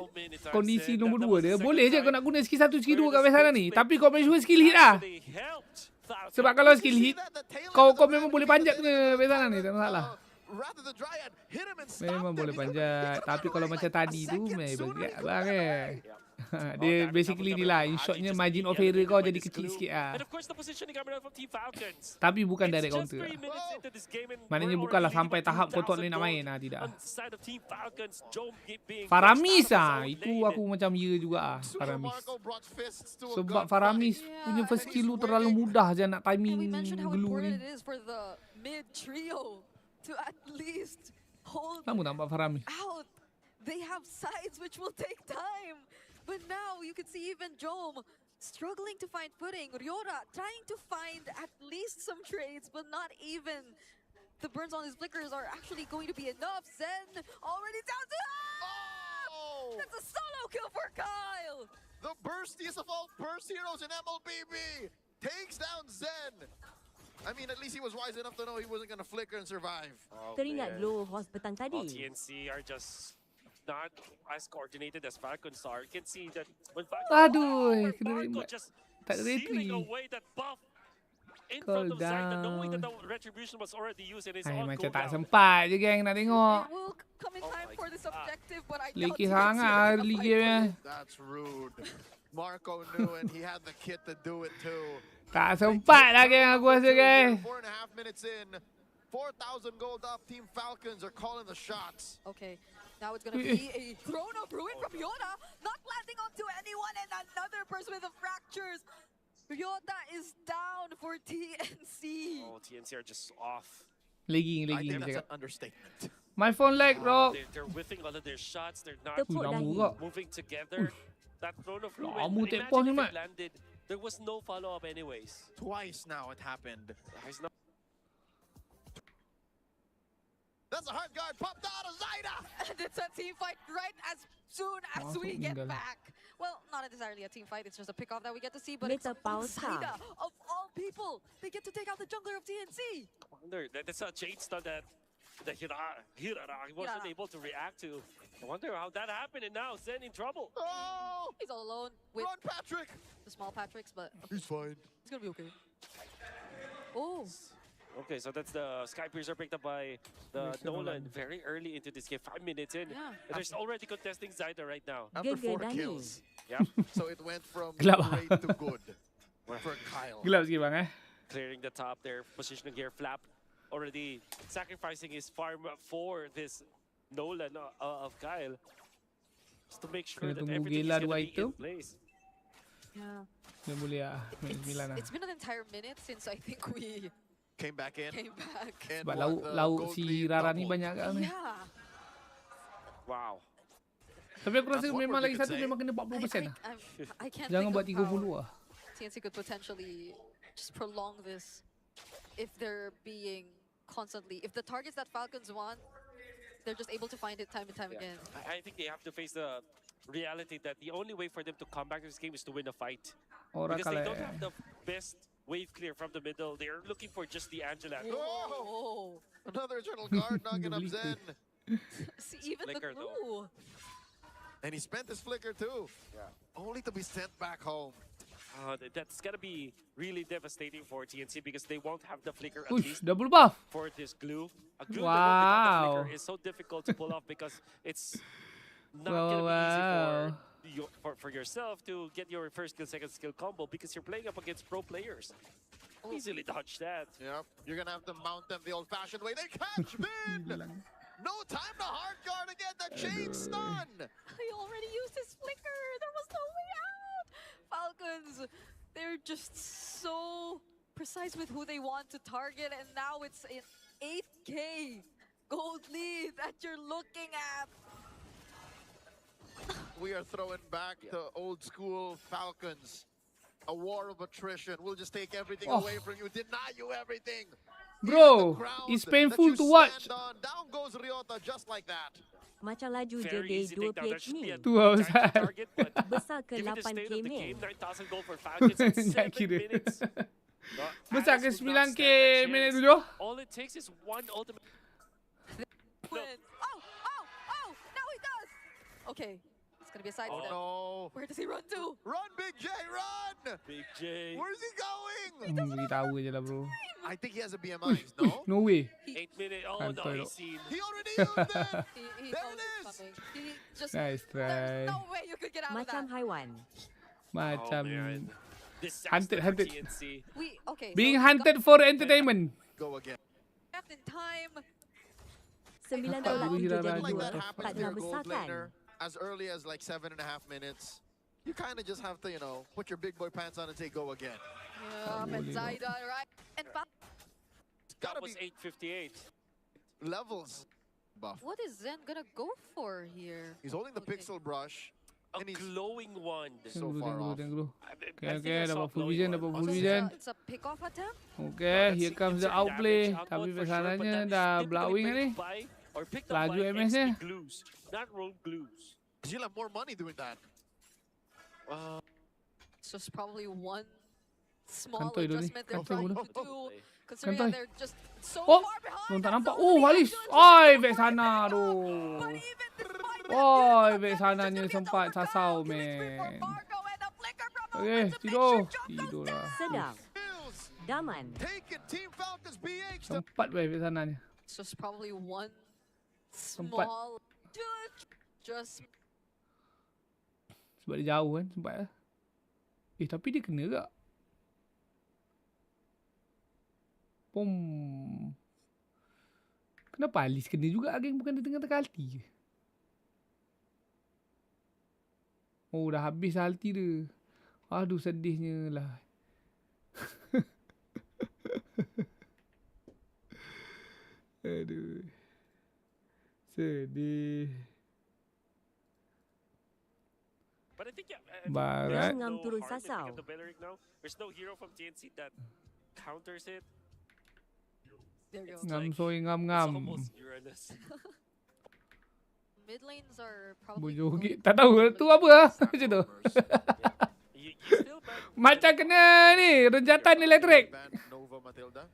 Speaker 1: kondisi nombor 2 dia boleh je kau nak guna skill 1 skill 2 kat back sana ni. Tapi kau make sure skill hit lah. Sebab kalau skill hit kau memang boleh panjat ke back sana ni, tak masalah. Memang boleh panjat. Tapi kalau macam tadi tu memang berat bang Dia basically ni lah, in shotnya margin of error kau jadi kecil sikit lah. Tapi bukan direct counter lah. Maknanya bukanlah sampai tahap kau tak boleh nak main lah, tidak. Faramis lah, itu aku macam ya juga lah, Faramis. Sebab Faramis punya first skill tu terlalu mudah je nak timing glue ni.
Speaker 6: To at least hold
Speaker 1: Kamu nampak Faramis
Speaker 6: out. They have sides which will take time. But now you can see even Jom struggling to find footing. Ryora trying to find at least some trades, but not even. The burns on his flickers are actually going to be enough. Zen already down to... Oh! That's a solo kill for Kyle!
Speaker 4: The burstiest of all burst heroes in MLBB takes down Zen. I mean, at least he was wise enough to know he wasn't going to flicker and survive.
Speaker 5: Teringat glow horse petang tadi.
Speaker 8: TNC are just not as coordinated as Falcons are. You can see that when
Speaker 1: Aduh, kena
Speaker 8: Falcon
Speaker 1: remat.
Speaker 8: just
Speaker 1: Tak retri.
Speaker 8: sealing away that buff in front of Zaida, knowing that the retribution was already used and it's
Speaker 1: Ay,
Speaker 8: on
Speaker 1: macam tak
Speaker 8: cooldown.
Speaker 1: sempat je geng nak tengok.
Speaker 6: It will come in time for this objective, but I doubt
Speaker 1: Leki
Speaker 6: TNC
Speaker 1: sangat
Speaker 6: are
Speaker 1: early
Speaker 6: gonna fight
Speaker 1: game
Speaker 6: for
Speaker 1: eh.
Speaker 6: it.
Speaker 4: That's rude. Marco knew and he had the kit to do it too.
Speaker 1: Tak sempat lah geng aku rasa geng.
Speaker 4: 4.5 minutes in. 4,000 gold up. Team Falcons are calling the shots.
Speaker 6: Okay, now it's gonna be a throne of ruin from Yota, not landing onto anyone, and another person with the fractures. Yota is down for TNC.
Speaker 8: Oh, TNC are just off.
Speaker 1: Lagging
Speaker 4: I think
Speaker 1: dia
Speaker 4: that's
Speaker 1: cakap.
Speaker 4: an understatement.
Speaker 1: My phone lag bro.
Speaker 8: They're whiffing all of their shots. They're not
Speaker 5: Tepuk
Speaker 1: Lama
Speaker 5: dahi.
Speaker 1: juga.
Speaker 8: moving together. That throne of ruin.
Speaker 1: Lama
Speaker 8: Imagine
Speaker 1: tempoh ni,
Speaker 8: if
Speaker 1: Mat.
Speaker 8: it landed. There was no follow-up anyways.
Speaker 4: Twice now it happened.
Speaker 8: There's no
Speaker 4: That's a hard guard. Popped out of Zaida.
Speaker 6: And it's a team fight right as soon as
Speaker 1: Masuk
Speaker 6: we get
Speaker 1: tinggal.
Speaker 6: back. Well, not necessarily a team fight, it's just a pick-off that we get to see, but
Speaker 5: Meta
Speaker 6: it's on
Speaker 5: pausa.
Speaker 6: Zaida, of all people, they get to take out the jungler of TNC.
Speaker 8: wonder. That's a chain stun that the Hirara wasn't
Speaker 6: Yeah.
Speaker 8: able to react to. I wonder how that happened, and now Zen in trouble.
Speaker 4: Oh,
Speaker 6: He's all alone with
Speaker 4: run, Patrick.
Speaker 6: the small Patricks, but
Speaker 4: He's fine.
Speaker 6: it's gonna be okay. Oh,
Speaker 8: Okay, so that's the Sky Piercer picked up by the Nolan very early into this game, 5 minutes in.
Speaker 6: Yeah.
Speaker 8: And there's already contesting Zaida right now.
Speaker 4: After 4
Speaker 5: Gengarino.
Speaker 4: kills.
Speaker 8: Yeah,
Speaker 4: So it went from
Speaker 1: Gelap.
Speaker 4: great to good for Kyle.
Speaker 1: Gelap sikit bang
Speaker 8: clearing the top there, positioning here. Flap already sacrificing his farm for this Nolan of Kyle. Just to make sure
Speaker 1: Kena
Speaker 8: that
Speaker 1: tunggu
Speaker 8: everything is
Speaker 1: Gela
Speaker 8: going to
Speaker 1: dua
Speaker 8: be in
Speaker 1: item.
Speaker 8: place.
Speaker 6: yeah.
Speaker 1: Dia boleh lah main 9 lah.
Speaker 6: It's been an entire minute since I think we
Speaker 4: Came back in.
Speaker 6: came back.
Speaker 4: And
Speaker 1: Sebab
Speaker 4: won the
Speaker 1: lauk
Speaker 4: gold
Speaker 1: si
Speaker 4: lead
Speaker 1: Rara ni
Speaker 4: double.
Speaker 1: banyak kat ni.
Speaker 6: Yeah.
Speaker 8: Wow.
Speaker 1: Tapi aku rasa
Speaker 4: That's one
Speaker 1: memang
Speaker 4: word
Speaker 1: lagi
Speaker 4: you could
Speaker 1: satu
Speaker 4: say.
Speaker 1: memang kena 40% lah.
Speaker 6: I can't
Speaker 1: Jangan
Speaker 6: think
Speaker 1: buat
Speaker 6: of how
Speaker 1: 30 lah.
Speaker 6: TNC could potentially just prolong this if they're being constantly, if the targets that Falcons want, they're just able to find it time and time again.
Speaker 8: I think they have to face the reality that the only way for them to come back to this game is to win a fight.
Speaker 1: Orang
Speaker 8: Because they
Speaker 1: kalau
Speaker 8: don't have the best wave clear from the middle. They're looking for just the Angela.
Speaker 6: Oh,
Speaker 4: Another eternal guard knocking up Zen.
Speaker 6: see, even the
Speaker 8: Flicker, though.
Speaker 6: glue.
Speaker 4: And he spent his flicker too.
Speaker 8: Yeah.
Speaker 4: Only to be sent back home.
Speaker 8: That's gonna be really devastating for TNC because they won't have the flicker at
Speaker 1: Ush,
Speaker 8: least
Speaker 1: double buff.
Speaker 8: for this glue. A glue
Speaker 1: Wow.
Speaker 8: that without the flicker is so difficult to pull off because it's not gonna be easy for yourself to get your first skill, second skill combo because you're playing up against pro players. Easily dodge that.
Speaker 4: Yep. You're gonna have to mount them the old-fashioned way. They catch Min. No time to hard guard again. The chain stun.
Speaker 6: He already used his flicker. There was no way out. Falcons, they're just so precise with who they want to target, and now it's an 8K gold lead that you're looking at.
Speaker 4: We are throwing back to old school Falcons. A war of attrition. We'll just take everything away from you, deny you everything.
Speaker 1: Bro,
Speaker 4: Even the ground
Speaker 1: it's
Speaker 4: that
Speaker 1: painful
Speaker 4: you
Speaker 1: to watch.
Speaker 4: stand on. Down goes Ryota just like that.
Speaker 5: Macam laju je
Speaker 8: Very
Speaker 5: day
Speaker 8: easy
Speaker 5: 2
Speaker 8: takedown. That
Speaker 5: PH
Speaker 8: should be
Speaker 5: ni.
Speaker 8: a
Speaker 1: Tu
Speaker 8: giant
Speaker 1: besar.
Speaker 8: target, but
Speaker 5: Besar ke
Speaker 8: given the
Speaker 5: 8K
Speaker 8: state of the
Speaker 5: mil?
Speaker 8: game, 9,000 gold for Falcons in
Speaker 1: Tak
Speaker 8: 7
Speaker 1: kira.
Speaker 8: minutes.
Speaker 1: Besar ke
Speaker 8: Alice would not
Speaker 1: 9K
Speaker 8: stand that
Speaker 1: minit
Speaker 8: chance.
Speaker 1: 7?
Speaker 8: All it takes is one ultimate.
Speaker 6: Win. Oh! Now he does! Okay, it's gonna be a side
Speaker 4: Oh
Speaker 6: step.
Speaker 4: no.
Speaker 6: Where does he run to?
Speaker 4: Run, Big J, run!
Speaker 8: Big J.
Speaker 4: Where's he going?
Speaker 1: Bagi tahu je lah bro.
Speaker 4: I think he has a BMI, no?
Speaker 1: No way.
Speaker 8: 8 minute. Oh no,
Speaker 1: Kantoi
Speaker 8: he's
Speaker 1: tu.
Speaker 8: seen.
Speaker 4: He already used it!
Speaker 6: He
Speaker 4: There
Speaker 6: knows
Speaker 4: it
Speaker 6: it's
Speaker 4: is.
Speaker 6: coming. He just...
Speaker 1: Nice try.
Speaker 6: There's no way you could get out
Speaker 5: Macam
Speaker 6: of that.
Speaker 5: haiwan.
Speaker 1: Macam
Speaker 8: Oh man. Disaster
Speaker 1: Hunted,
Speaker 8: for
Speaker 1: hunted.
Speaker 8: TNC.
Speaker 6: Okay,
Speaker 1: being
Speaker 6: so
Speaker 1: hunted for entertainment.
Speaker 4: Go again.
Speaker 6: left in time.
Speaker 5: 9
Speaker 1: Tak
Speaker 5: tolak
Speaker 1: boleh
Speaker 5: 7
Speaker 1: lah
Speaker 5: jadi
Speaker 4: Like
Speaker 5: 2.
Speaker 4: that
Speaker 1: Dua.
Speaker 4: happens
Speaker 5: Tak
Speaker 4: to your
Speaker 5: nak
Speaker 4: gold
Speaker 5: besar kan?
Speaker 4: laner as early as like 7.5 minutes. You kind of just have to, you know, put your big boy pants on and say go again.
Speaker 6: And
Speaker 1: boleh
Speaker 6: Zaida, right? And
Speaker 4: It's
Speaker 8: That
Speaker 4: gotta
Speaker 8: was
Speaker 4: be
Speaker 8: 8:58.
Speaker 4: levels buff.
Speaker 6: what is Zen gonna go for here?
Speaker 4: He's holding the
Speaker 6: Okay.
Speaker 4: pixel brush.
Speaker 8: A
Speaker 4: And he's
Speaker 8: glowing wand.
Speaker 4: so
Speaker 1: Tengok
Speaker 4: far
Speaker 1: dulu,
Speaker 4: off.
Speaker 1: tengok dulu.
Speaker 8: I
Speaker 1: Okay,
Speaker 8: think
Speaker 1: okay,
Speaker 8: I saw
Speaker 1: dapat full
Speaker 8: glowing
Speaker 1: vision,
Speaker 8: wand.
Speaker 1: dapat
Speaker 8: Also,
Speaker 1: full
Speaker 6: So
Speaker 1: vision.
Speaker 6: it's a pick-off attempt?
Speaker 1: Okay, here comes the outplay. Tapi
Speaker 8: for sure,
Speaker 1: pesanannya
Speaker 8: but
Speaker 1: dah
Speaker 8: that's typically
Speaker 1: blowing
Speaker 8: picked
Speaker 1: ni.
Speaker 8: by or picked up
Speaker 1: Laju
Speaker 8: by
Speaker 1: MS nya.
Speaker 8: XP glues, not roll glues.
Speaker 4: Because you'll have more money doing that.
Speaker 6: It's just probably one small
Speaker 1: Kantoi dulu ni,
Speaker 6: adjustment they're
Speaker 1: kantoi
Speaker 6: trying
Speaker 1: dulu.
Speaker 6: to do. Considering
Speaker 1: Kantoi.
Speaker 6: that they're just so
Speaker 1: Oh,
Speaker 6: far behind.
Speaker 1: belum tak
Speaker 6: and
Speaker 1: nampak.
Speaker 6: so
Speaker 1: Oh,
Speaker 6: many
Speaker 1: Halis.
Speaker 6: angles
Speaker 1: Oi,
Speaker 6: to
Speaker 1: back
Speaker 6: the
Speaker 1: sana
Speaker 6: pick-off.
Speaker 1: tu.
Speaker 6: But even despite that,
Speaker 1: Oi,
Speaker 6: beautiful
Speaker 1: back
Speaker 6: damage
Speaker 1: sananya
Speaker 6: just gets
Speaker 1: sempat
Speaker 6: overcome.
Speaker 1: sasau,
Speaker 6: Killing spree for
Speaker 1: man.
Speaker 6: Fargo and a flicker from
Speaker 1: Okay,
Speaker 6: Owen to make
Speaker 1: tidur.
Speaker 6: sure Jump goes
Speaker 1: Tidur
Speaker 6: down.
Speaker 1: lah.
Speaker 5: Sedap.
Speaker 4: Bills
Speaker 5: Daman.
Speaker 4: taking Team Falcons BH to
Speaker 1: Sempat baik sananya.
Speaker 6: It's just probably one
Speaker 1: Sempat.
Speaker 6: small just
Speaker 1: Sebab dia jauh kan, sempat lah. Tapi dia kena tak? Pom. Kenapa Alis kena juga geng, bukan dia tengah-tengah ulti je? Oh, dah habis lah ulti dia. Aduh, sedihnya lah. Aduh. Sedih.
Speaker 8: But I think
Speaker 1: Barat.
Speaker 5: Ngam turun
Speaker 8: hard to pick
Speaker 5: sasau.
Speaker 8: up the Beleric now. There's no hero from TNC that counters it.
Speaker 6: there you go.
Speaker 1: Ngam
Speaker 8: like-
Speaker 1: soy
Speaker 8: It's
Speaker 1: ngam-ngam.
Speaker 8: almost Uranus.
Speaker 6: Mid lanes are probably
Speaker 1: Bojogit. Tak tahu tu apa lah. Macam tu.
Speaker 8: You still back.
Speaker 1: Macam kena ni, renjatan elektrik.
Speaker 4: ban Nova Matilda.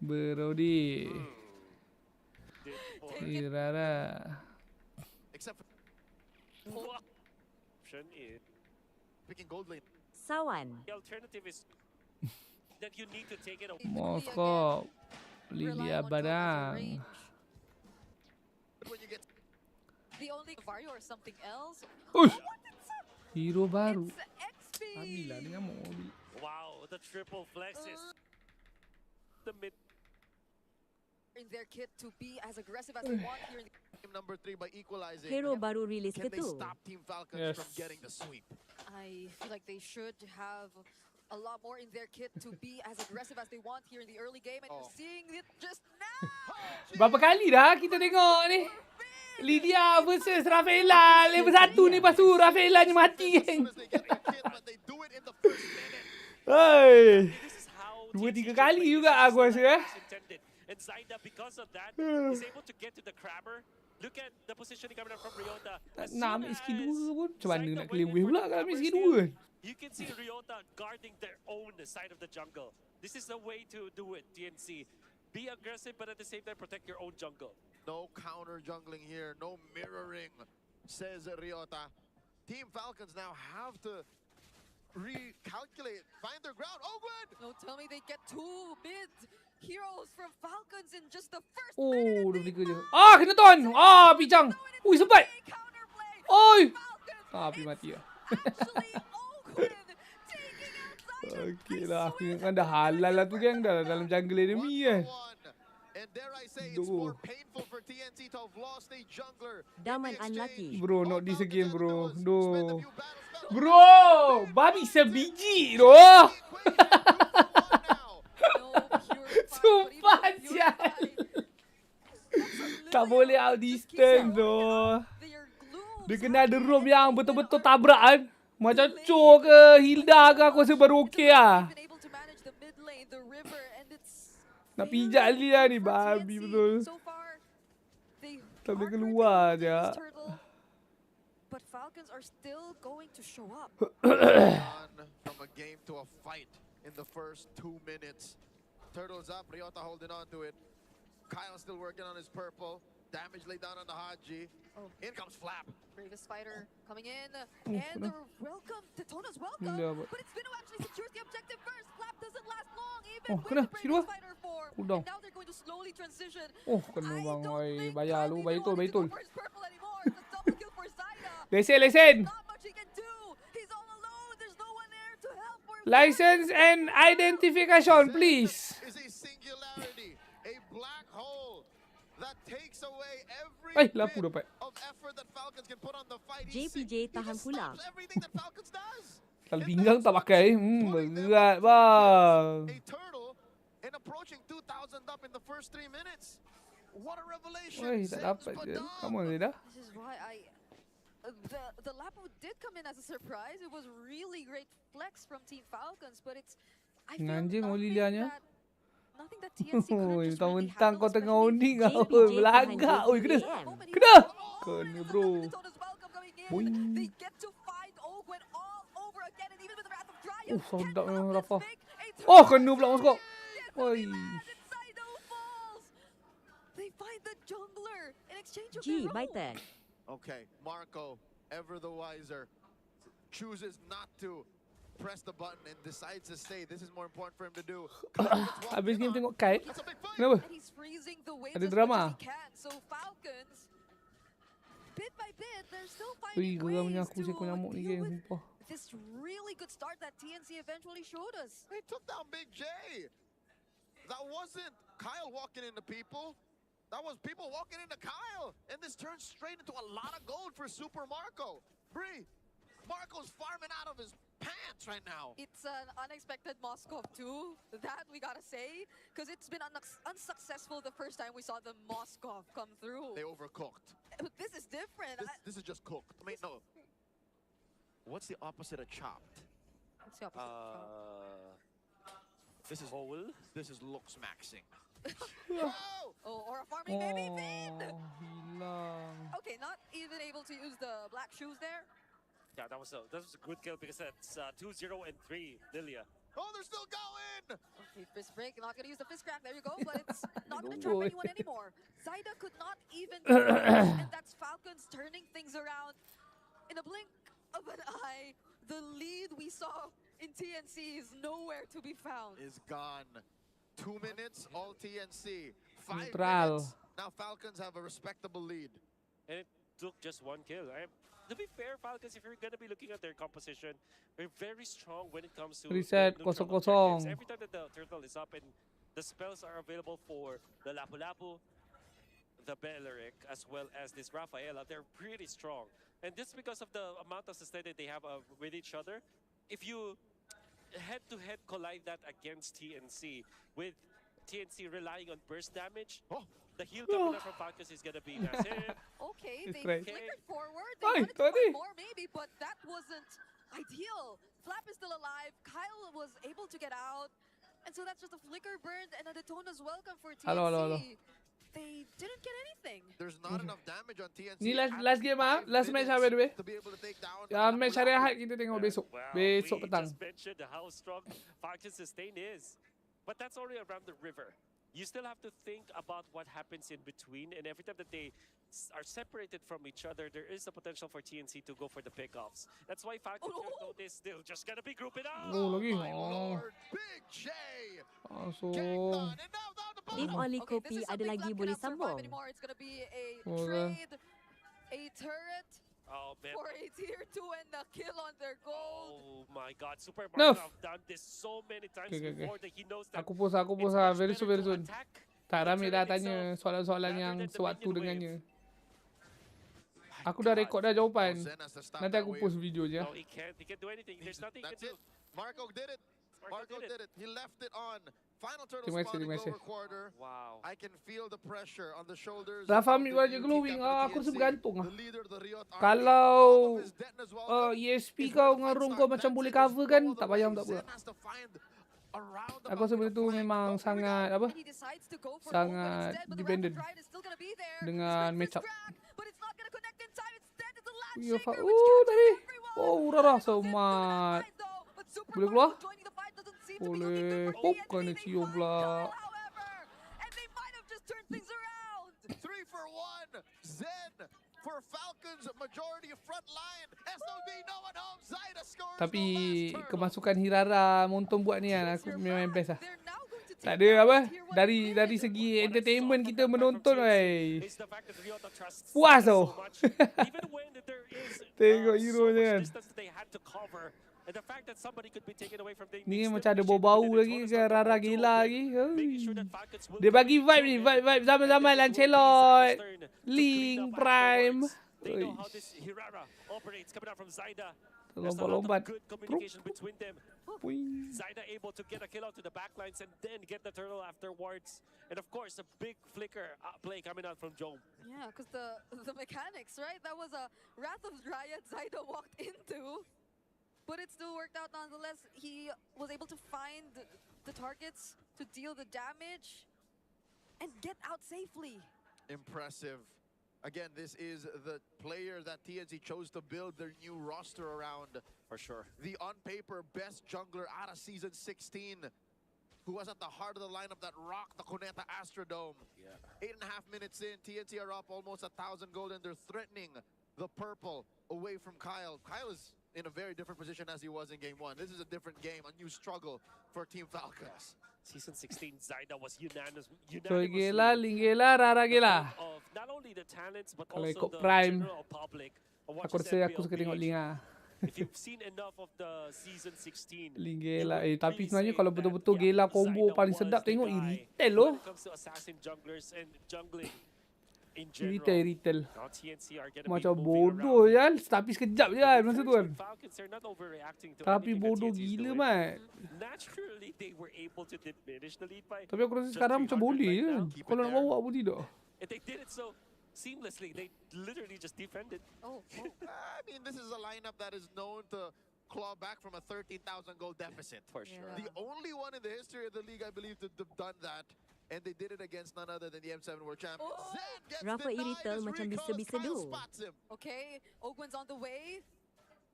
Speaker 1: Berodi.
Speaker 8: Did for
Speaker 1: Irara.
Speaker 4: Except for
Speaker 8: option is
Speaker 4: picking gold lane.
Speaker 5: Sawan.
Speaker 8: the alternative is that you need to take it away.
Speaker 1: Moskop.
Speaker 6: rely
Speaker 1: Lilia
Speaker 6: on Jump as a
Speaker 1: Badang.
Speaker 6: range.
Speaker 4: But when you get
Speaker 6: The only Vario or something else.
Speaker 1: Ush. Hero baru.
Speaker 6: It's XP.
Speaker 1: Ambil lah dengan mobil.
Speaker 8: Wow, the triple flexes. The mid.
Speaker 6: In their kit to be as aggressive as they want here in the
Speaker 4: team number 3 by equalizing.
Speaker 5: Hero baru rilis
Speaker 4: Can
Speaker 5: ke
Speaker 4: they
Speaker 5: tu?
Speaker 4: stop Team Falcons
Speaker 1: Yes.
Speaker 4: from getting the sweep?
Speaker 6: I feel like they should have a lot more in their kit to be as aggressive as they want here in the early game, and you're seeing it just now.
Speaker 1: Berapa kali dah kita tengok ni? Lydia versus Rafaela. Level 1 ni, lepas tu Rafaela ni mati
Speaker 4: As
Speaker 1: kan.
Speaker 4: soon as they get the kit, but they do it in the first minute.
Speaker 1: Hai.
Speaker 8: This is how
Speaker 1: 2-3
Speaker 8: TNC
Speaker 1: kali
Speaker 8: play
Speaker 1: juga
Speaker 8: this
Speaker 1: aku rasa
Speaker 8: like
Speaker 1: eh.
Speaker 8: it's intended. And Zaida, because of that, is able to get to the crabber. Look at the positioning coming up from Ryota.
Speaker 1: Tak
Speaker 8: As
Speaker 1: nak
Speaker 8: soon
Speaker 1: ambil skill
Speaker 8: as
Speaker 1: 2 pun. Macam mana
Speaker 8: Zaida
Speaker 1: nak
Speaker 8: went
Speaker 1: claim
Speaker 8: in
Speaker 1: wave
Speaker 8: for
Speaker 1: pula
Speaker 8: the
Speaker 1: kalau ambil
Speaker 8: crabber
Speaker 1: skill
Speaker 8: steal,
Speaker 1: 2 kan.
Speaker 8: you can see Ryota guarding their own side of the jungle. This is the way to do it, TNC. Be aggressive, but at the same time, protect your own jungle.
Speaker 4: No counter jungling here, no mirroring, says Ryota. Team Falcons now have to recalculate, find their ground. Oh, good!
Speaker 6: No, tell me they get two mid heroes from Falcons in just the first
Speaker 1: Oh,
Speaker 6: minute.
Speaker 1: 23 je. Ah, kena ton. Ah, pincang. Ui, sempat.
Speaker 6: Counterplay.
Speaker 1: Oi.
Speaker 6: Falcons
Speaker 1: Ah, api mati lah.
Speaker 6: actually Oakwood taking out Zaida.
Speaker 1: Okey lah, aku ingatkan dah halal lah tu geng. Dah dalam jungle enemy kan.
Speaker 4: 1-1. And dare I say, it's more painful for TNC to have lost a jungler.
Speaker 5: Daman
Speaker 4: In the
Speaker 5: unlucky.
Speaker 4: exchange,
Speaker 1: Bro,
Speaker 4: all
Speaker 1: not this
Speaker 4: Falcons
Speaker 1: again,
Speaker 4: had to
Speaker 1: bro.
Speaker 4: do was spend a
Speaker 1: No.
Speaker 4: few battles, battle.
Speaker 1: Bro, babi sebiji tu.
Speaker 4: Equation 2-1 now.
Speaker 6: No purify,
Speaker 1: Sumpah,
Speaker 6: but even
Speaker 1: sial.
Speaker 6: purify,
Speaker 1: Tak boleh out distance tu.
Speaker 6: they are glued.
Speaker 1: Dia kena ada roam yang betul-betul tabrak kan. Macam Cho ke Hilda ke aku rasa baru okey lah.
Speaker 6: Been able to manage the mid lane, the river, and it's
Speaker 1: Nak pijak Ali lah ni, babi betul.
Speaker 6: So far, they
Speaker 1: Tak boleh keluar je.
Speaker 6: But Falcons are still going to show up.
Speaker 4: From a game to a fight in the first 2 minutes. Turtles up, Ryota holding on to it. Kyle still working on his purple. Damage laid down on the Haji.
Speaker 6: Oh.
Speaker 4: In comes Flap.
Speaker 6: Bravest fighter coming in. And the welcome. Daytona's welcome. But it's Vino actually secures the objective first. Flap doesn't last long even with the Bravest fighter form. And now they're going to slowly transition.
Speaker 1: Kena bang, oi. Bayar lu, bayar betul, bayar betul.
Speaker 6: First purple anymore. It's a double kill for Zaida.
Speaker 1: Lesen.
Speaker 6: Not much he can do. He's all alone. There's no one there to help.
Speaker 1: License and identification, please.
Speaker 4: Is a singularity, a black hole that takes away every
Speaker 1: Lampu dapat.
Speaker 4: of effort that Falcons can put on the fight.
Speaker 5: JPJ tahan pula.
Speaker 4: Everything that Falcons does.
Speaker 1: Kalau pinggang tak pakai. Berat bang.
Speaker 4: A turtle and approaching 2,000 up in the first 3 minutes. What a revelation.
Speaker 1: Oi, tak dapat je. Come on, Zeda.
Speaker 6: This is why the Lapo did come in as a surprise. It was really great flex from Team Falcons, but it's I feel
Speaker 1: Anjing,
Speaker 6: nothing that TNC couldn't just really
Speaker 1: mentang-mentang kau
Speaker 6: handle,
Speaker 1: tengah
Speaker 6: especially
Speaker 1: unding kau.
Speaker 5: JPJ
Speaker 1: Belagak. Oi, kena.
Speaker 6: moment he
Speaker 1: Kena.
Speaker 6: was
Speaker 1: Kena,
Speaker 6: alone.
Speaker 1: bro.
Speaker 6: Daytona's welcome coming in.
Speaker 1: Boing.
Speaker 6: They get to find Ogwen all over again, and even with the Wrath of Dryad,
Speaker 1: sedap
Speaker 6: can
Speaker 1: memang
Speaker 6: Falcons
Speaker 1: Rafa.
Speaker 6: make a
Speaker 1: Oh,
Speaker 6: turn?
Speaker 1: kena pula masuk.
Speaker 6: Yes,
Speaker 1: Oi.
Speaker 6: they land and Saido falls. They find the jungler in exchange of
Speaker 5: G,
Speaker 6: their
Speaker 5: my
Speaker 6: own.
Speaker 5: turn.
Speaker 4: Okay, Marco, ever the wiser, chooses not to press the button and decides to stay. This is more important for him to do.
Speaker 1: Habis game tengok kite.
Speaker 4: It's a big fight.
Speaker 1: Kenapa?
Speaker 6: And he's freezing the waves
Speaker 1: Ada
Speaker 6: as much
Speaker 1: drama.
Speaker 6: as he can. So Falcons, bit by bit, they're still
Speaker 1: Ui,
Speaker 6: finding
Speaker 1: geramnya
Speaker 6: ways
Speaker 1: aku
Speaker 6: to
Speaker 1: seekor nyamuk ni
Speaker 6: deal
Speaker 1: game.
Speaker 6: with
Speaker 1: Sumpah.
Speaker 6: this really good start that TNC eventually showed us.
Speaker 4: They took down Big J. That wasn't Kyle walking into people. That was people walking into Kyle. And this turns straight into a lot of gold for Super Marco. Bree, Marco's farming out of his pants right now.
Speaker 6: It's an unexpected Moskov too, that we gotta say, because it's been unsuccessful the first time we saw the Moskov come through.
Speaker 4: They overcooked.
Speaker 6: But this is different.
Speaker 4: This is just cooked. I mean, no. What's the opposite of chopped?
Speaker 6: What's the opposite?
Speaker 4: This is whole. This is looks maxing.
Speaker 6: Oh, or a farming baby Vin!
Speaker 1: Hilang.
Speaker 6: Okay, not even able to use the black shoes there.
Speaker 8: Yeah, that was a good kill because that's 2-0 and 3, Lilia.
Speaker 4: Oh, they're still going!
Speaker 6: Okay, fist break, not gonna use the fist crack, there you go, but it's not gonna trap anyone anymore. Zaida could not even and that's Falcons turning things around. In a blink of an eye, the lead we saw in TNC is nowhere to be found.
Speaker 4: Is gone. 2 minutes, all TNC. 5
Speaker 1: Neutral.
Speaker 4: minutes. Now Falcons have a respectable lead.
Speaker 8: And it took just 1 kill. To be fair, Falcons, if you're going to be looking at their composition, they're very strong when it comes to
Speaker 1: Reset,
Speaker 8: neutral
Speaker 1: kosong-kosong.
Speaker 8: objectives. Every time that the turtle is up and the spells are available for the Lapu-Lapu, the Beleric, as well as this Rafaela, they're pretty strong. And just because of the amount of sustain that they have with each other, if you head-to-head collide that against TNC, with TNC relying on burst damage, the heal coming out from Falcons is gonna be massive.
Speaker 6: Okay,
Speaker 1: It's
Speaker 6: they
Speaker 1: right.
Speaker 6: flickered forward.
Speaker 1: Ay,
Speaker 6: They wanted to
Speaker 1: Tony.
Speaker 6: find more maybe, but that wasn't ideal. Flap is still alive. Kyle was able to get out. And so that's just a flicker burned and a Daytona's welcome for TNC.
Speaker 1: Hello.
Speaker 6: They didn't get anything.
Speaker 4: There's not enough damage on TNC.
Speaker 1: Ni last game
Speaker 4: at
Speaker 1: last
Speaker 4: 5
Speaker 1: match
Speaker 4: minutes
Speaker 1: by the way.
Speaker 4: to be able to take down
Speaker 1: Yang match hari
Speaker 4: Lapu-Lapu.
Speaker 1: Ahad kita tengok besok.
Speaker 8: Well,
Speaker 1: Besok
Speaker 8: we
Speaker 1: petang.
Speaker 8: just mentioned how strong Falcons sustain is. But that's only around the river. You still have to think about what happens in between, and every time that they are separated from each other, there is a potential for TNC to go for the pickoffs. That's why Falcons have noticed they're just gonna be grouping up.
Speaker 1: Oh, lagi.
Speaker 4: My
Speaker 1: Oh.
Speaker 4: lord, Big J.
Speaker 1: Masuk.
Speaker 4: Gangplank, and now down the
Speaker 5: If
Speaker 4: bottom.
Speaker 5: only
Speaker 6: Okay,
Speaker 5: kopi
Speaker 6: this is
Speaker 5: ada
Speaker 6: something
Speaker 5: lagi
Speaker 6: Flap
Speaker 5: boleh
Speaker 6: cannot survive
Speaker 5: sambung.
Speaker 6: anymore. It's gonna be a
Speaker 1: Oh,
Speaker 6: trade, a turret
Speaker 8: Oh man.
Speaker 6: for a tier 2 and a kill on their gold.
Speaker 8: Oh my god, Super
Speaker 1: No.
Speaker 8: Mario have done this so many times
Speaker 1: Okay.
Speaker 8: before that he knows that
Speaker 1: Aku pause
Speaker 8: it's
Speaker 1: lah.
Speaker 8: much
Speaker 1: Very
Speaker 8: better
Speaker 1: soon.
Speaker 8: to attack
Speaker 1: Tak
Speaker 8: the
Speaker 1: ramai dah
Speaker 8: turret
Speaker 1: tanya
Speaker 8: itself
Speaker 1: soalan-soalan
Speaker 8: rather
Speaker 1: yang
Speaker 8: than the
Speaker 1: sewaktu
Speaker 8: minion
Speaker 1: dengannya.
Speaker 8: wave.
Speaker 1: Aku dah rekod dah jawapan.
Speaker 4: Zen has to stop
Speaker 1: Nanti
Speaker 4: that
Speaker 1: aku
Speaker 4: wave.
Speaker 1: post video je.
Speaker 8: No, he can't do anything. There's nothing he
Speaker 4: That's
Speaker 8: can
Speaker 4: it.
Speaker 8: do.
Speaker 4: Marco did it. Marco did it. He left it on. Final turtle
Speaker 1: Terima kasih,
Speaker 4: spawning
Speaker 1: terima kasih.
Speaker 4: lower quarter.
Speaker 8: Wow.
Speaker 4: I can feel the pressure on the shoulders.
Speaker 1: Rafa
Speaker 4: of
Speaker 1: ambil
Speaker 4: the
Speaker 1: wajah
Speaker 4: new
Speaker 1: glowing.
Speaker 4: TCAP
Speaker 1: Aku rasa
Speaker 4: TNC,
Speaker 1: bergantung
Speaker 4: the leader of the Riot Army.
Speaker 1: Kalau
Speaker 4: All of his deadness welcome
Speaker 1: ESP
Speaker 4: is
Speaker 1: kau
Speaker 4: where the
Speaker 1: ngarung
Speaker 4: fight
Speaker 1: kau
Speaker 4: starts.
Speaker 1: macam
Speaker 4: That's
Speaker 1: boleh
Speaker 4: it. There's
Speaker 1: cover
Speaker 4: no
Speaker 1: kan,
Speaker 4: other
Speaker 1: tak payah
Speaker 4: way.
Speaker 1: tak apa.
Speaker 4: Zen has to find around the
Speaker 1: Aku rasa benda
Speaker 4: mountain
Speaker 1: tu
Speaker 4: flank.
Speaker 1: memang
Speaker 4: Oh, here we
Speaker 1: sangat
Speaker 4: go.
Speaker 1: apa?
Speaker 6: And he decides to go for
Speaker 1: Sangat
Speaker 6: gold, but instead, but the
Speaker 1: dependent
Speaker 6: rapid ride is still gonna be there.
Speaker 1: dengan
Speaker 6: Spring
Speaker 1: matchup.
Speaker 6: fist crack, but it's not gonna connect in time. Instead, it's a land
Speaker 1: Ya,
Speaker 6: shaker,
Speaker 1: tadi.
Speaker 6: which catches everyone.
Speaker 1: Oh, Rara
Speaker 6: Goes into that
Speaker 1: semat.
Speaker 6: line, though, but Super
Speaker 1: Boleh
Speaker 6: Marco
Speaker 1: keluar?
Speaker 6: joining the fight doesn't seem to be looking
Speaker 1: Boleh.
Speaker 6: good for
Speaker 1: Pop,
Speaker 6: TNT.
Speaker 1: kena
Speaker 6: They
Speaker 1: cium
Speaker 6: find
Speaker 1: pula.
Speaker 6: Kyle, however, and they might have just turned things around.
Speaker 4: 3 for 1. Zen for Falcons. Majority of front line. SOB no one home. Zaida scores
Speaker 1: Tapi
Speaker 4: the last turtle.
Speaker 1: kemasukan Hirara Montong buat ni kan, aku
Speaker 6: Here's your
Speaker 1: memang
Speaker 6: map.
Speaker 1: best lah.
Speaker 6: They're now going to
Speaker 1: Tak
Speaker 6: take
Speaker 1: ada
Speaker 6: down
Speaker 1: apa,
Speaker 6: this tier 1
Speaker 1: dari
Speaker 6: mid.
Speaker 1: segi
Speaker 8: What I saw
Speaker 1: entertainment
Speaker 8: from
Speaker 1: kita
Speaker 8: that fight from
Speaker 1: menonton
Speaker 8: TNC
Speaker 1: weh.
Speaker 8: is the fact that Ryota trusts
Speaker 1: Puas
Speaker 8: Zaida so
Speaker 1: tau.
Speaker 8: much. Even when there is
Speaker 1: Tengok
Speaker 8: so
Speaker 1: hero
Speaker 8: much
Speaker 1: je kan.
Speaker 8: distance that they had to cover, and the fact that somebody could be taken away from them,
Speaker 1: Ni
Speaker 8: they
Speaker 1: macam ada
Speaker 8: still
Speaker 1: bau-bau
Speaker 8: appreciate
Speaker 1: lagi
Speaker 8: it.
Speaker 1: ke, Rara gila lagi.
Speaker 8: Making sure that Falcons will
Speaker 1: Dia bagi
Speaker 8: continue
Speaker 1: vibe ni,
Speaker 8: to
Speaker 1: vibe zaman-zaman
Speaker 8: and then it will be
Speaker 1: Lancelot,
Speaker 8: Zaida's turn to
Speaker 1: Link,
Speaker 8: clean up
Speaker 1: Prime.
Speaker 8: afterwards. They know how
Speaker 1: Uish.
Speaker 8: this Hirara operates coming out from Zaida. There's a lot of
Speaker 1: Lompat-lompat.
Speaker 8: good communication between them.
Speaker 1: Puing.
Speaker 8: Zaida able to get a kill out to the backlines and then get the turtle afterwards. And of course, a big flicker play coming out from Joe.
Speaker 6: Yeah, because the mechanics, right? That was a Wrath of Dryad Zaida walked into. But it still worked out nonetheless. He was able to find the targets to deal the damage and get out safely.
Speaker 4: Impressive. Again, this is the player that TNC chose to build their new roster around.
Speaker 8: For sure.
Speaker 4: The on paper best jungler out of season 16, who was at the heart of the lineup that rocked the Cuneta Astrodome.
Speaker 8: Yeah.
Speaker 4: 8.5 minutes in, TNC are up almost 1,000 gold, and they're threatening the purple away from Kyle. Kyle is in a very different position as he was in game 1. This is a different game, a new struggle for Team Falcons.
Speaker 8: Season 16, Zaida was unanimously
Speaker 1: Gila, Link gila, Rara gila.
Speaker 8: of not only the talents but
Speaker 1: Kalau
Speaker 8: also
Speaker 1: ikut
Speaker 8: the
Speaker 1: Prime,
Speaker 8: general public.
Speaker 1: Aku rasa aku suka tengok Link lah.
Speaker 8: If you've seen enough of the season 16,
Speaker 1: Link
Speaker 8: you
Speaker 1: gila.
Speaker 8: would
Speaker 1: Tapi
Speaker 8: really
Speaker 1: sebenarnya
Speaker 8: say
Speaker 1: kalau
Speaker 8: that,
Speaker 1: betul-betul
Speaker 8: yeah,
Speaker 1: gila combo
Speaker 8: Zaida
Speaker 1: paling
Speaker 8: was
Speaker 1: sedap
Speaker 8: the
Speaker 1: tengok
Speaker 8: guy.
Speaker 1: Irritel loh.
Speaker 8: When it comes to assassin junglers and jungling in general,
Speaker 1: Irritel.
Speaker 8: now TNC are gonna
Speaker 1: Macam
Speaker 8: be moving
Speaker 1: bodoh
Speaker 8: around.
Speaker 1: kan. Tapi sekejap je kan masa tu kan.
Speaker 8: Falcons, they're not overreacting to
Speaker 1: Tapi
Speaker 8: anything that
Speaker 1: bodoh
Speaker 8: TNC is
Speaker 1: gila
Speaker 8: doing.
Speaker 1: mat.
Speaker 8: Naturally, they were able to diminish the lead by
Speaker 1: Tapi aku rasa
Speaker 8: just
Speaker 1: sekarang macam
Speaker 8: 300
Speaker 1: boleh
Speaker 8: right
Speaker 1: je.
Speaker 8: now.
Speaker 4: Keep it
Speaker 1: Kalau nak
Speaker 4: there.
Speaker 1: bawa pun tidak.
Speaker 8: And they did it so seamlessly. They literally just defended.
Speaker 6: Oh,
Speaker 4: I mean, this is a lineup that is known to claw back from a 13,000 goal deficit.
Speaker 8: For
Speaker 6: Yeah.
Speaker 8: sure.
Speaker 4: The only one in the history of the league, I believe, to have done that. And they did it against none other than the M7 World Champ.
Speaker 6: Oh!
Speaker 4: Zen gets
Speaker 5: Rafa
Speaker 4: denied
Speaker 5: Irritel
Speaker 4: his
Speaker 5: macam
Speaker 4: recalls.
Speaker 5: bisa-bisa
Speaker 4: Kyle
Speaker 5: do.
Speaker 4: spots him.
Speaker 6: okay. Ogwen's on the way.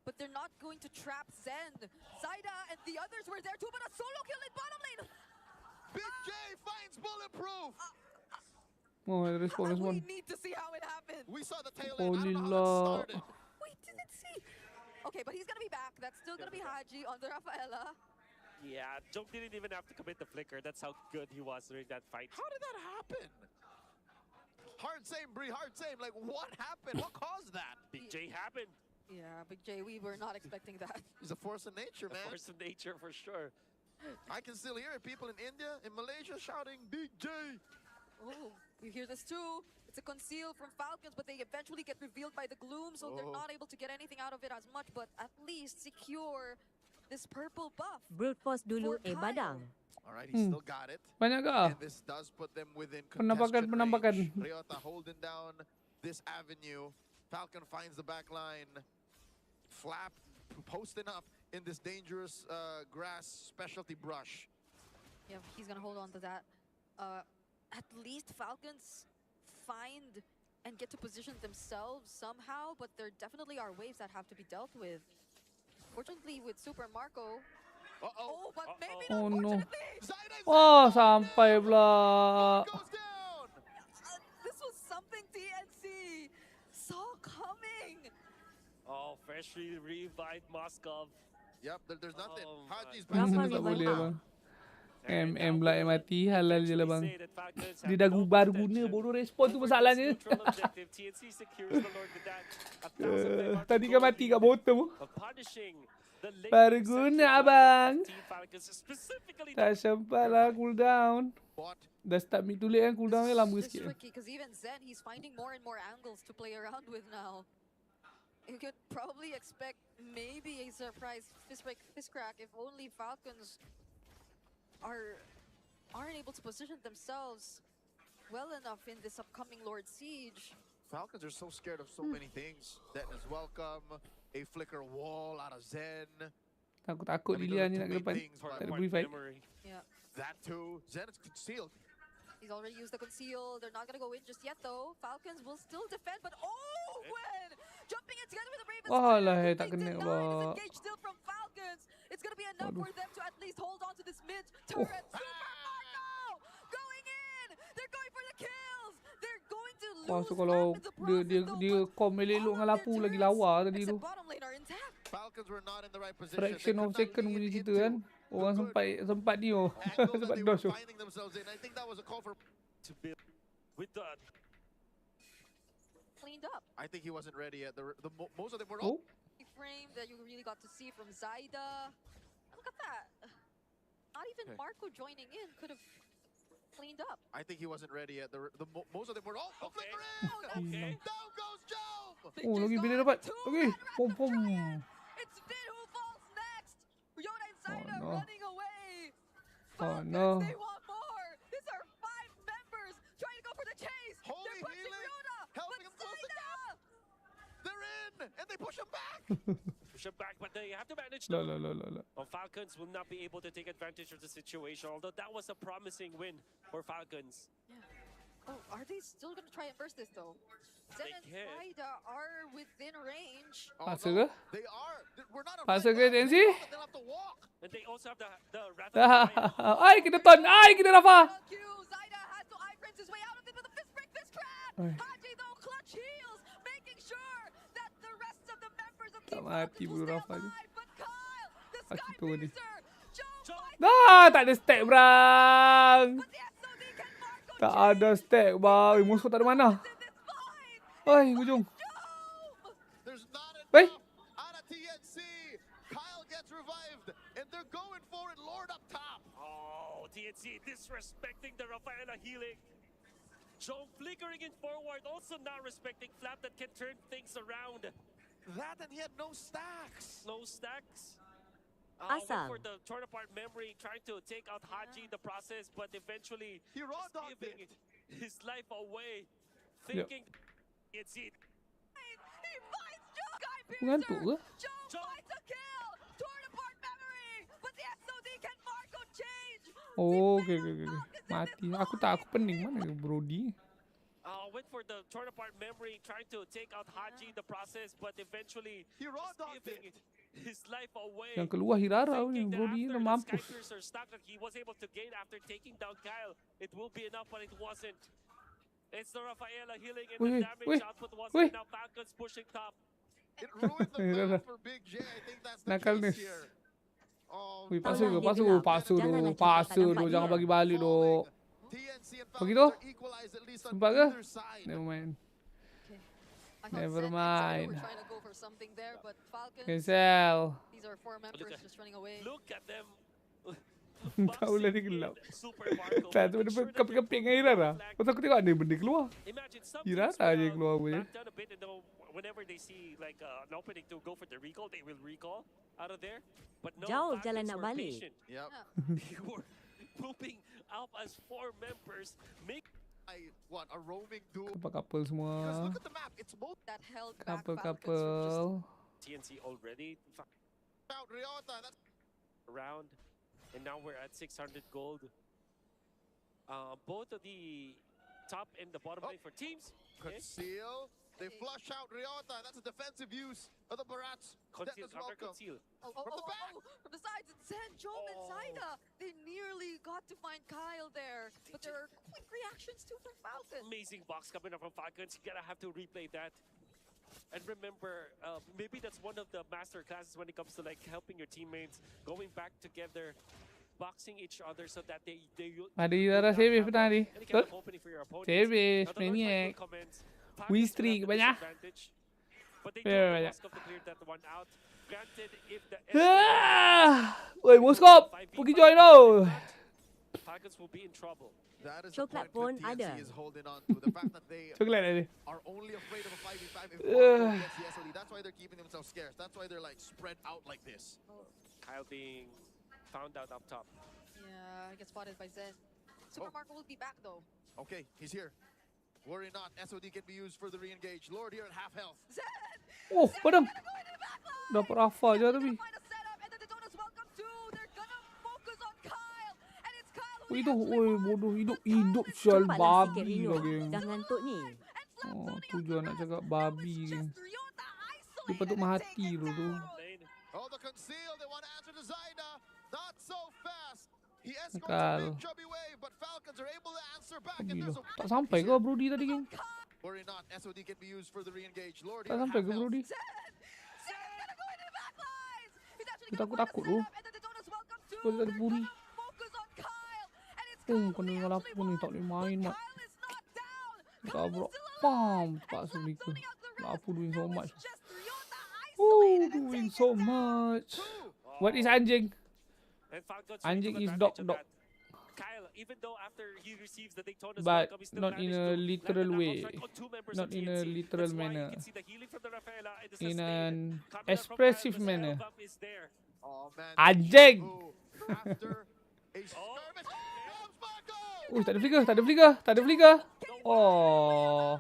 Speaker 6: But they're not going to trap Zen. Zaida and the others were there too, but a solo kill in bottom lane.
Speaker 4: Big J finds bulletproof.
Speaker 1: Oh, respon.
Speaker 6: We need to see how it happened.
Speaker 4: We saw the tail
Speaker 1: Oh,
Speaker 4: end. I don't know
Speaker 1: Lila.
Speaker 4: how it started.
Speaker 6: We didn't see. Okay, but he's gonna be back. That's still gonna be Haji on the Rafaela.
Speaker 8: Yeah, Joke didn't even have to commit the flicker. That's how good he was during that fight.
Speaker 4: How did that happen? Hard same, Bree, hard same. Like, what happened? What caused that?
Speaker 8: Big J happened.
Speaker 6: Yeah, Big J, we were not expecting that.
Speaker 4: He's a force of nature,
Speaker 8: The
Speaker 4: man.
Speaker 8: force of nature for sure.
Speaker 4: I can still hear it. People in India, in Malaysia shouting, Big J.
Speaker 6: Oh, you hear this too. It's a conceal from Falcons, but they eventually get revealed by the gloom, so they're
Speaker 4: Oh.
Speaker 6: not able to get anything out of it as much, but at least secure this purple buff.
Speaker 5: Brute force dulu,
Speaker 6: For Kyle.
Speaker 5: badang.
Speaker 4: All right, he still got it.
Speaker 1: Banyak ke?
Speaker 4: And this does put them within
Speaker 1: Penampakan,
Speaker 4: contention
Speaker 1: penampakan.
Speaker 4: range. Ryota holding down this avenue. Falcon finds the back line. Flap posting up in this dangerous grass specialty brush.
Speaker 6: Yeah, he's gonna hold on to that. At least Falcons find and get to position themselves somehow, but there definitely are waves that have to be dealt with. Fortunately, with Super Marco.
Speaker 4: Uh-oh.
Speaker 6: Oh, but maybe
Speaker 1: Oh,
Speaker 6: not
Speaker 1: no.
Speaker 6: fortunately.
Speaker 4: Zaida
Speaker 1: Oh, sampai pula.
Speaker 4: goes down.
Speaker 6: This was something TNC saw coming.
Speaker 8: Oh, freshly revived Moskov.
Speaker 4: Yep, there's nothing.
Speaker 8: Oh,
Speaker 4: Haji's
Speaker 5: Rafa
Speaker 1: Tak
Speaker 4: back.
Speaker 5: revive
Speaker 1: boleh
Speaker 5: now.
Speaker 1: abang.
Speaker 8: And
Speaker 1: MM
Speaker 8: now
Speaker 1: pula
Speaker 8: we
Speaker 1: yang
Speaker 8: will
Speaker 1: mati, halal je lah bang.
Speaker 8: say that Falcons have
Speaker 1: Dia dah
Speaker 8: no
Speaker 1: gubar guna,
Speaker 8: contention
Speaker 1: bodoh respon tu
Speaker 8: over this
Speaker 1: masalahnya.
Speaker 8: neutral objective. TNC secures the Lord with that. 1,500
Speaker 1: Tadi kan mati kat
Speaker 8: gold
Speaker 1: bottom.
Speaker 8: of punishing the late
Speaker 1: Baru
Speaker 8: section
Speaker 1: guna,
Speaker 8: lineup of
Speaker 1: abang.
Speaker 8: Team Falcons, specifically
Speaker 1: Tak sempat lah cooldown.
Speaker 4: Bot.
Speaker 1: Dah start mid to late kan, cooldownnya lama
Speaker 6: This is
Speaker 1: sikit.
Speaker 6: tricky because even Zen, he's finding more and more angles to play around with now. You could probably expect maybe a surprise fist crack if only Falcons aren't able to position themselves well enough in this upcoming Lord Siege.
Speaker 4: Falcons are so scared of so many things. Dennis welcome, a flicker wall out of Zen.
Speaker 1: Takut-takut Lilia ni nak ke depan. Tak ada bully fight.
Speaker 6: Yeah.
Speaker 4: That too. Zen is concealed.
Speaker 6: He's already used the conceal. They're not gonna go in just yet though. Falcons will still defend, but oh, Gwen! Jumping in together with the Ravens.
Speaker 1: Alah,
Speaker 6: Fire.
Speaker 1: tak
Speaker 6: They
Speaker 1: kena
Speaker 6: deny
Speaker 1: pula.
Speaker 6: this engage still from Falcons. It's gonna be enough for them to at least hold on to this mid turret. Super Marco going in. They're going for the kills. They're going to lose.
Speaker 1: So kalau dia kom elok dengan lapu lagi lawa tadi tu.
Speaker 6: Bottom lane are intact.
Speaker 4: Falcons were not in the right position.
Speaker 1: Fraction of second punya cerita kan. Orang sempat ni sempat dodge.
Speaker 4: Finding themselves in. I think that was a call for
Speaker 8: To build with the
Speaker 6: Cleaned up.
Speaker 4: I think he wasn't ready yet. Most of them were
Speaker 6: Frame that you really got to see from Zaida. Look at that. Not even Marco joining in could have cleaned up.
Speaker 4: I think he wasn't ready yet. Most of them were
Speaker 8: Okay.
Speaker 4: okay. Down goes Joe.
Speaker 1: Lagi bila dapat. Okay. Pom.
Speaker 6: It's Finn who falls next. Ryota and Zaida
Speaker 1: no.
Speaker 6: running away.
Speaker 1: Oh,
Speaker 6: Falcons,
Speaker 1: no.
Speaker 6: they want more. These are 5 members trying to go for the chase.
Speaker 4: Holy
Speaker 6: They're pushing
Speaker 4: healing.
Speaker 6: Ryota,
Speaker 4: Helping him
Speaker 6: but
Speaker 4: close the
Speaker 6: Zaida.
Speaker 4: They're in, and they push him back.
Speaker 8: push it back, but they have to manage.
Speaker 1: La.
Speaker 8: Falcons will not be able to take advantage of the situation, although that was a promising win for Falcons.
Speaker 6: Oh, are they still going to try and burst this though? Zen and
Speaker 8: can.
Speaker 6: Zaida are within range.
Speaker 1: Paksa ke?
Speaker 4: They are. We're not
Speaker 1: Paksa ke Tensi?
Speaker 4: They'll have to walk.
Speaker 8: And they also have the rather
Speaker 1: Ai kena ton. Ai kena Rafa.
Speaker 6: Zaida has to eye-prince his way out of it with a fist break, fist trap.
Speaker 1: Ay.
Speaker 6: Haji though clutch heals, making sure that the rest of the members of
Speaker 1: Tak
Speaker 6: Team
Speaker 1: mati
Speaker 6: Falcons
Speaker 1: bulu
Speaker 6: will stay
Speaker 1: Rafa ni.
Speaker 6: alive. But Kyle, the
Speaker 1: Sakit
Speaker 6: Sky
Speaker 1: tu ni.
Speaker 6: Piercer, Joe fights
Speaker 1: Dah, tak ada stack bang.
Speaker 6: but the SOD can Marco
Speaker 1: Tak ada stack bang. Musuh tak ada mana.
Speaker 6: in this fight.
Speaker 1: Oi, hujung.
Speaker 6: Joe!
Speaker 4: There's not
Speaker 1: Hey.
Speaker 4: enough out of TNC. Kyle gets revived, and they're going for it. Lord up top.
Speaker 8: Oh, TNC disrespecting the Rafaela healing. Joe flickering it forward, also not respecting Flap that can turn things around.
Speaker 4: That, and he had no stacks.
Speaker 8: No stacks. Went
Speaker 5: Asal.
Speaker 8: for the torn apart memory, trying to take out Haji in the process, but eventually
Speaker 4: He raw
Speaker 8: just
Speaker 4: dogged
Speaker 8: giving
Speaker 4: it.
Speaker 8: his life away, thinking it's it.
Speaker 6: He fights Joe! Sky
Speaker 1: Ngantuk ke?
Speaker 6: Piercer! Joe fights a kill! Torn apart memory! But the SOD can Marco change!
Speaker 1: Oh, okay. Mati. Aku pening mana Brody.
Speaker 8: Went for the torn apart memory, trying to take out Haji in the process, but eventually
Speaker 4: He raw
Speaker 8: just
Speaker 4: dogged
Speaker 8: giving
Speaker 4: it.
Speaker 8: his life away.
Speaker 1: Yang keluar Hirara ni
Speaker 8: Thinking that
Speaker 1: Brody
Speaker 8: after
Speaker 1: dah
Speaker 8: the
Speaker 1: mampus.
Speaker 8: Skypiercer stock that he was able to gain after taking down Kyle, it will be enough, but it wasn't. It's the Rafaela healing and the damage output wasn't enough. Falcons pushing top.
Speaker 4: It ruined the map for Big J. I think that's the
Speaker 1: Nakal
Speaker 4: case
Speaker 1: ni.
Speaker 4: here. Oh,
Speaker 1: Wih,
Speaker 5: Taulah
Speaker 1: pasu
Speaker 5: dia
Speaker 1: tu.
Speaker 5: gelap.
Speaker 1: Pasu
Speaker 5: Janganlah kita
Speaker 1: tu.
Speaker 5: tak
Speaker 1: Jangan
Speaker 5: nampak
Speaker 1: bagi
Speaker 5: dia.
Speaker 1: balik tu.
Speaker 4: TNC and
Speaker 1: Begitu?
Speaker 4: Falcons are equalized at least on
Speaker 1: Nampak ke?
Speaker 4: either side.
Speaker 1: Never mind.
Speaker 6: I thought
Speaker 1: Never
Speaker 6: Zen and Zaida
Speaker 1: mind.
Speaker 6: were trying to go for something there, but Falcons,
Speaker 1: Cancel.
Speaker 6: these are 4 members
Speaker 8: at-
Speaker 6: just running away.
Speaker 8: Look at them.
Speaker 1: Taulah dia
Speaker 8: boxing
Speaker 1: gelap.
Speaker 8: in Super Marco.
Speaker 1: Tak tu
Speaker 8: Making
Speaker 1: dia
Speaker 8: sure that
Speaker 1: keping-keping
Speaker 8: they're
Speaker 1: dengan Hirara.
Speaker 8: flag.
Speaker 1: Pasal aku tengok ada benda keluar.
Speaker 8: Imagine some
Speaker 1: Hirara
Speaker 8: teams will,
Speaker 1: je yang keluar punya.
Speaker 8: back down a bit and whenever they see like an opening to go for the recall, they will recall out of there. But no,
Speaker 5: Jauh
Speaker 8: Falcons
Speaker 5: jalan nak
Speaker 8: were
Speaker 5: balik.
Speaker 8: patient.
Speaker 4: Yep.
Speaker 8: They were pooping out as 4 members. Make
Speaker 4: A roaming duel.
Speaker 1: Couple semua.
Speaker 4: Because look at the map. It's both
Speaker 6: That held back Falcons from just
Speaker 1: Couple.
Speaker 8: TNC already
Speaker 4: out Ryota. That's
Speaker 8: around, and now we're at 600 gold. Both of the top and the bottom lane for teams. Okay.
Speaker 4: conceal. They flush out Ryota. That's a defensive use of the Barats.
Speaker 8: Conceal,
Speaker 4: That is
Speaker 8: counter
Speaker 4: welcome.
Speaker 8: conceal.
Speaker 4: From the back.
Speaker 6: From the sides, it's Zen, Joe, and Zaida. They nearly got to find Kyle there, but there are quick reactions too from Falcons.
Speaker 8: Amazing box coming up from Falcons. You gotta have to replay that. And remember, maybe that's one of the master classes when it comes to like helping your teammates, going back together, boxing each other so that they
Speaker 1: Ada Hirara save pernah ni.
Speaker 8: any
Speaker 1: Betul?
Speaker 8: kind of opening for your opponents.
Speaker 1: Save,
Speaker 8: Now, the Lord
Speaker 1: maniac.
Speaker 8: Michael comments,
Speaker 1: Win
Speaker 8: Falcons will
Speaker 1: streak
Speaker 8: have the
Speaker 1: banyak.
Speaker 8: disadvantage, but they
Speaker 1: Banyak,
Speaker 8: do have
Speaker 1: banyak.
Speaker 8: the Moskov to clear that one out. Granted, if the
Speaker 1: Woi, Moskop. Pergi join tau.
Speaker 8: Falcons will be in trouble.
Speaker 4: That is the
Speaker 5: Coklat
Speaker 4: point
Speaker 5: pun
Speaker 4: that TNC
Speaker 5: ada.
Speaker 4: is holding on to. The fact that they
Speaker 1: Coklat ada.
Speaker 4: are only afraid of a 5v5 if Marco gets the SOD. That's why they're keeping themselves scarce. That's why they're like spread out like this.
Speaker 8: Kyle being found out up top.
Speaker 6: Yeah, gets spotted by Zen. Super Marco will be back though.
Speaker 4: Okay, he's here. Worry not. SOD can be used for the re-engage. Lord here at half health.
Speaker 6: Zen!
Speaker 1: Oh, padam.
Speaker 6: Gonna go into the back line!
Speaker 1: Dapat Rafa je tapi.
Speaker 6: Find a setup, and then the Donuts
Speaker 1: Itu, oi bodoh hidup sial
Speaker 5: Cepatlah si
Speaker 1: babi
Speaker 5: Gengarino.
Speaker 1: lagi.
Speaker 5: Dah ngantuk ni.
Speaker 1: Oh, tu je nak cakap babi. Dia patut mati dulu tu.
Speaker 4: Oh, the conceal, they want to answer to Zaida. Not so fast. He escorts
Speaker 1: Nakal.
Speaker 4: a big chubby wave, but Falcons are able to answer back. And
Speaker 1: Gila.
Speaker 4: there's a
Speaker 1: Tak sampai ke Brody tadi, geng?
Speaker 4: worry not. SOD can be used for the re-engage. Lord,
Speaker 1: Tak sampai ke Brody? Kita takut tu. Kau tak ada Brody. Oh, kena dengan lapu ni tak boleh main, mat. Tak bro. Pam. Tak sulit ke. Lapu doing so much. Doing so much. What is anjing? Anjing is dog.
Speaker 8: Kyle, even though after he receives the Daytona's
Speaker 1: But
Speaker 8: welcome, he still
Speaker 1: not in
Speaker 8: managed
Speaker 1: a
Speaker 8: to
Speaker 1: literal
Speaker 8: land a
Speaker 1: way.
Speaker 8: strike on 2 members
Speaker 1: Not
Speaker 8: of
Speaker 1: in a
Speaker 8: TNC.
Speaker 1: literal
Speaker 8: That's why
Speaker 1: manner.
Speaker 8: you can see the healing from the Rafaela in the
Speaker 1: In
Speaker 8: sustain.
Speaker 1: an
Speaker 8: Coming up from
Speaker 1: expressive
Speaker 8: Kyle, the
Speaker 1: manner.
Speaker 8: spell buff is there.
Speaker 4: Oh, man.
Speaker 1: Anjing!
Speaker 4: After a skirmish, comes Marco!
Speaker 1: Oh, tak ada flicker. Oh.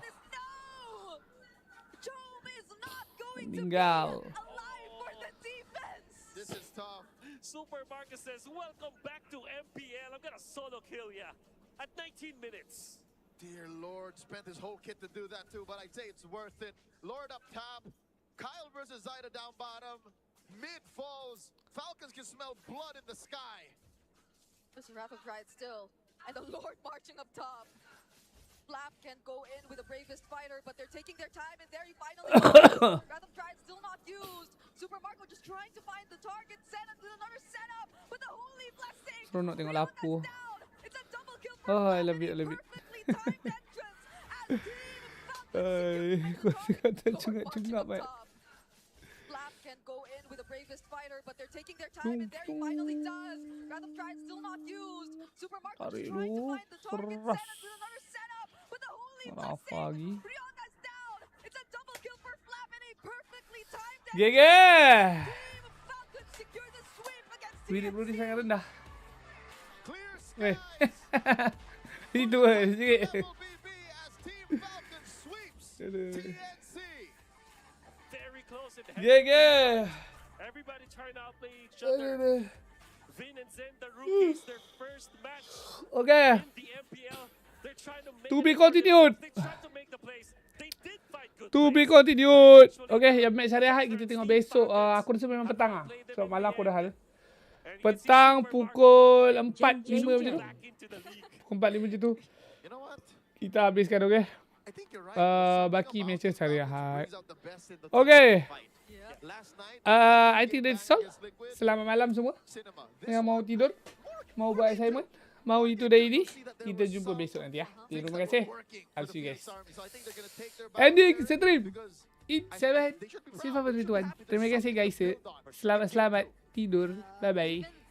Speaker 1: Meninggal.
Speaker 4: This is tough.
Speaker 8: Super Marcus says, welcome back to MPL. I'm gonna solo kill ya at 19 minutes.
Speaker 4: Dear Lord, spent his whole kit to do that too, but I'd say it's worth it. Lord up top, Kyle versus Zaida down bottom. Mid falls, Falcons can smell blood in the sky.
Speaker 6: This Rapid Pride still. And the Lord marching up top. Flap can go in with the bravest fighter, but they're taking their time, and there he finally goes. Rapid Pride still not used. Super Marco just trying to find the target. Senna with another setup, but the holy blessing.
Speaker 1: Seronok tengok lapu.
Speaker 6: It's a double kill for
Speaker 1: Oh, I
Speaker 6: Flap
Speaker 1: love it, I
Speaker 6: and
Speaker 1: love it.
Speaker 6: perfectly timed entrance as Team Falcons secure
Speaker 1: Kau
Speaker 6: the
Speaker 1: kata
Speaker 6: target.
Speaker 1: cungap-cungap,
Speaker 6: Lord
Speaker 1: mat.
Speaker 6: marching up top. Flap can go in with the bravest fighter, but they're taking their time, and there he finally does. Rapid Pride still not used. Super Marco just
Speaker 1: Tarik
Speaker 6: trying to
Speaker 1: dulu.
Speaker 6: find the target.
Speaker 1: Keras.
Speaker 6: Senna with another setup, but the holy
Speaker 1: Rafa
Speaker 6: blessing.
Speaker 1: lagi.
Speaker 6: Ryoga's down. It's a double kill for Flap and a perfectly timed
Speaker 1: GG.
Speaker 6: Team Falcons secure the sweep against
Speaker 1: Wirid Brody sangat rendah.
Speaker 4: Clear
Speaker 1: Weh.
Speaker 4: skies.
Speaker 1: Itu sikit.
Speaker 4: MLBB as Team Falcons sweeps
Speaker 1: Aduh.
Speaker 4: TNC.
Speaker 8: Very close in
Speaker 1: GG.
Speaker 8: Everybody trying to outplay each other.
Speaker 1: Aduh.
Speaker 8: Vin and Zen, the rookies, their first match
Speaker 1: Okay.
Speaker 8: in the MPL. They're trying to make
Speaker 1: To
Speaker 8: it
Speaker 1: be
Speaker 8: work.
Speaker 1: continued.
Speaker 8: They tried to make the plays. They did fight good
Speaker 1: To be
Speaker 8: plays.
Speaker 1: continued. Okay, yang match hari Ahad kita tengok besok. Aku rasa memang petang lah. So malam aku dah hal.
Speaker 8: And you can see
Speaker 1: Petang
Speaker 8: Super
Speaker 1: pukul
Speaker 8: Marco
Speaker 1: 4.05 macam tu.
Speaker 8: back into the league.
Speaker 1: Pukul 4.05 macam tu.
Speaker 4: You know what?
Speaker 1: Kita habiskan, okay?
Speaker 4: I think you're right.
Speaker 1: Baki matches hari Ahad.
Speaker 4: Brings out the best in the
Speaker 1: Okay.
Speaker 4: fight.
Speaker 6: Yeah.
Speaker 4: Last night,
Speaker 1: I think that's all. Selamat malam semua.
Speaker 4: cinema.
Speaker 1: Yang mau tidur, mau buat assignment, mau itu dari ini, kita jumpa besok nanti ya. Terima kasih. I'll see you guys. Ending stream. Eat 7. See you for Terima kasih guys. Selamat tidur. Bye bye.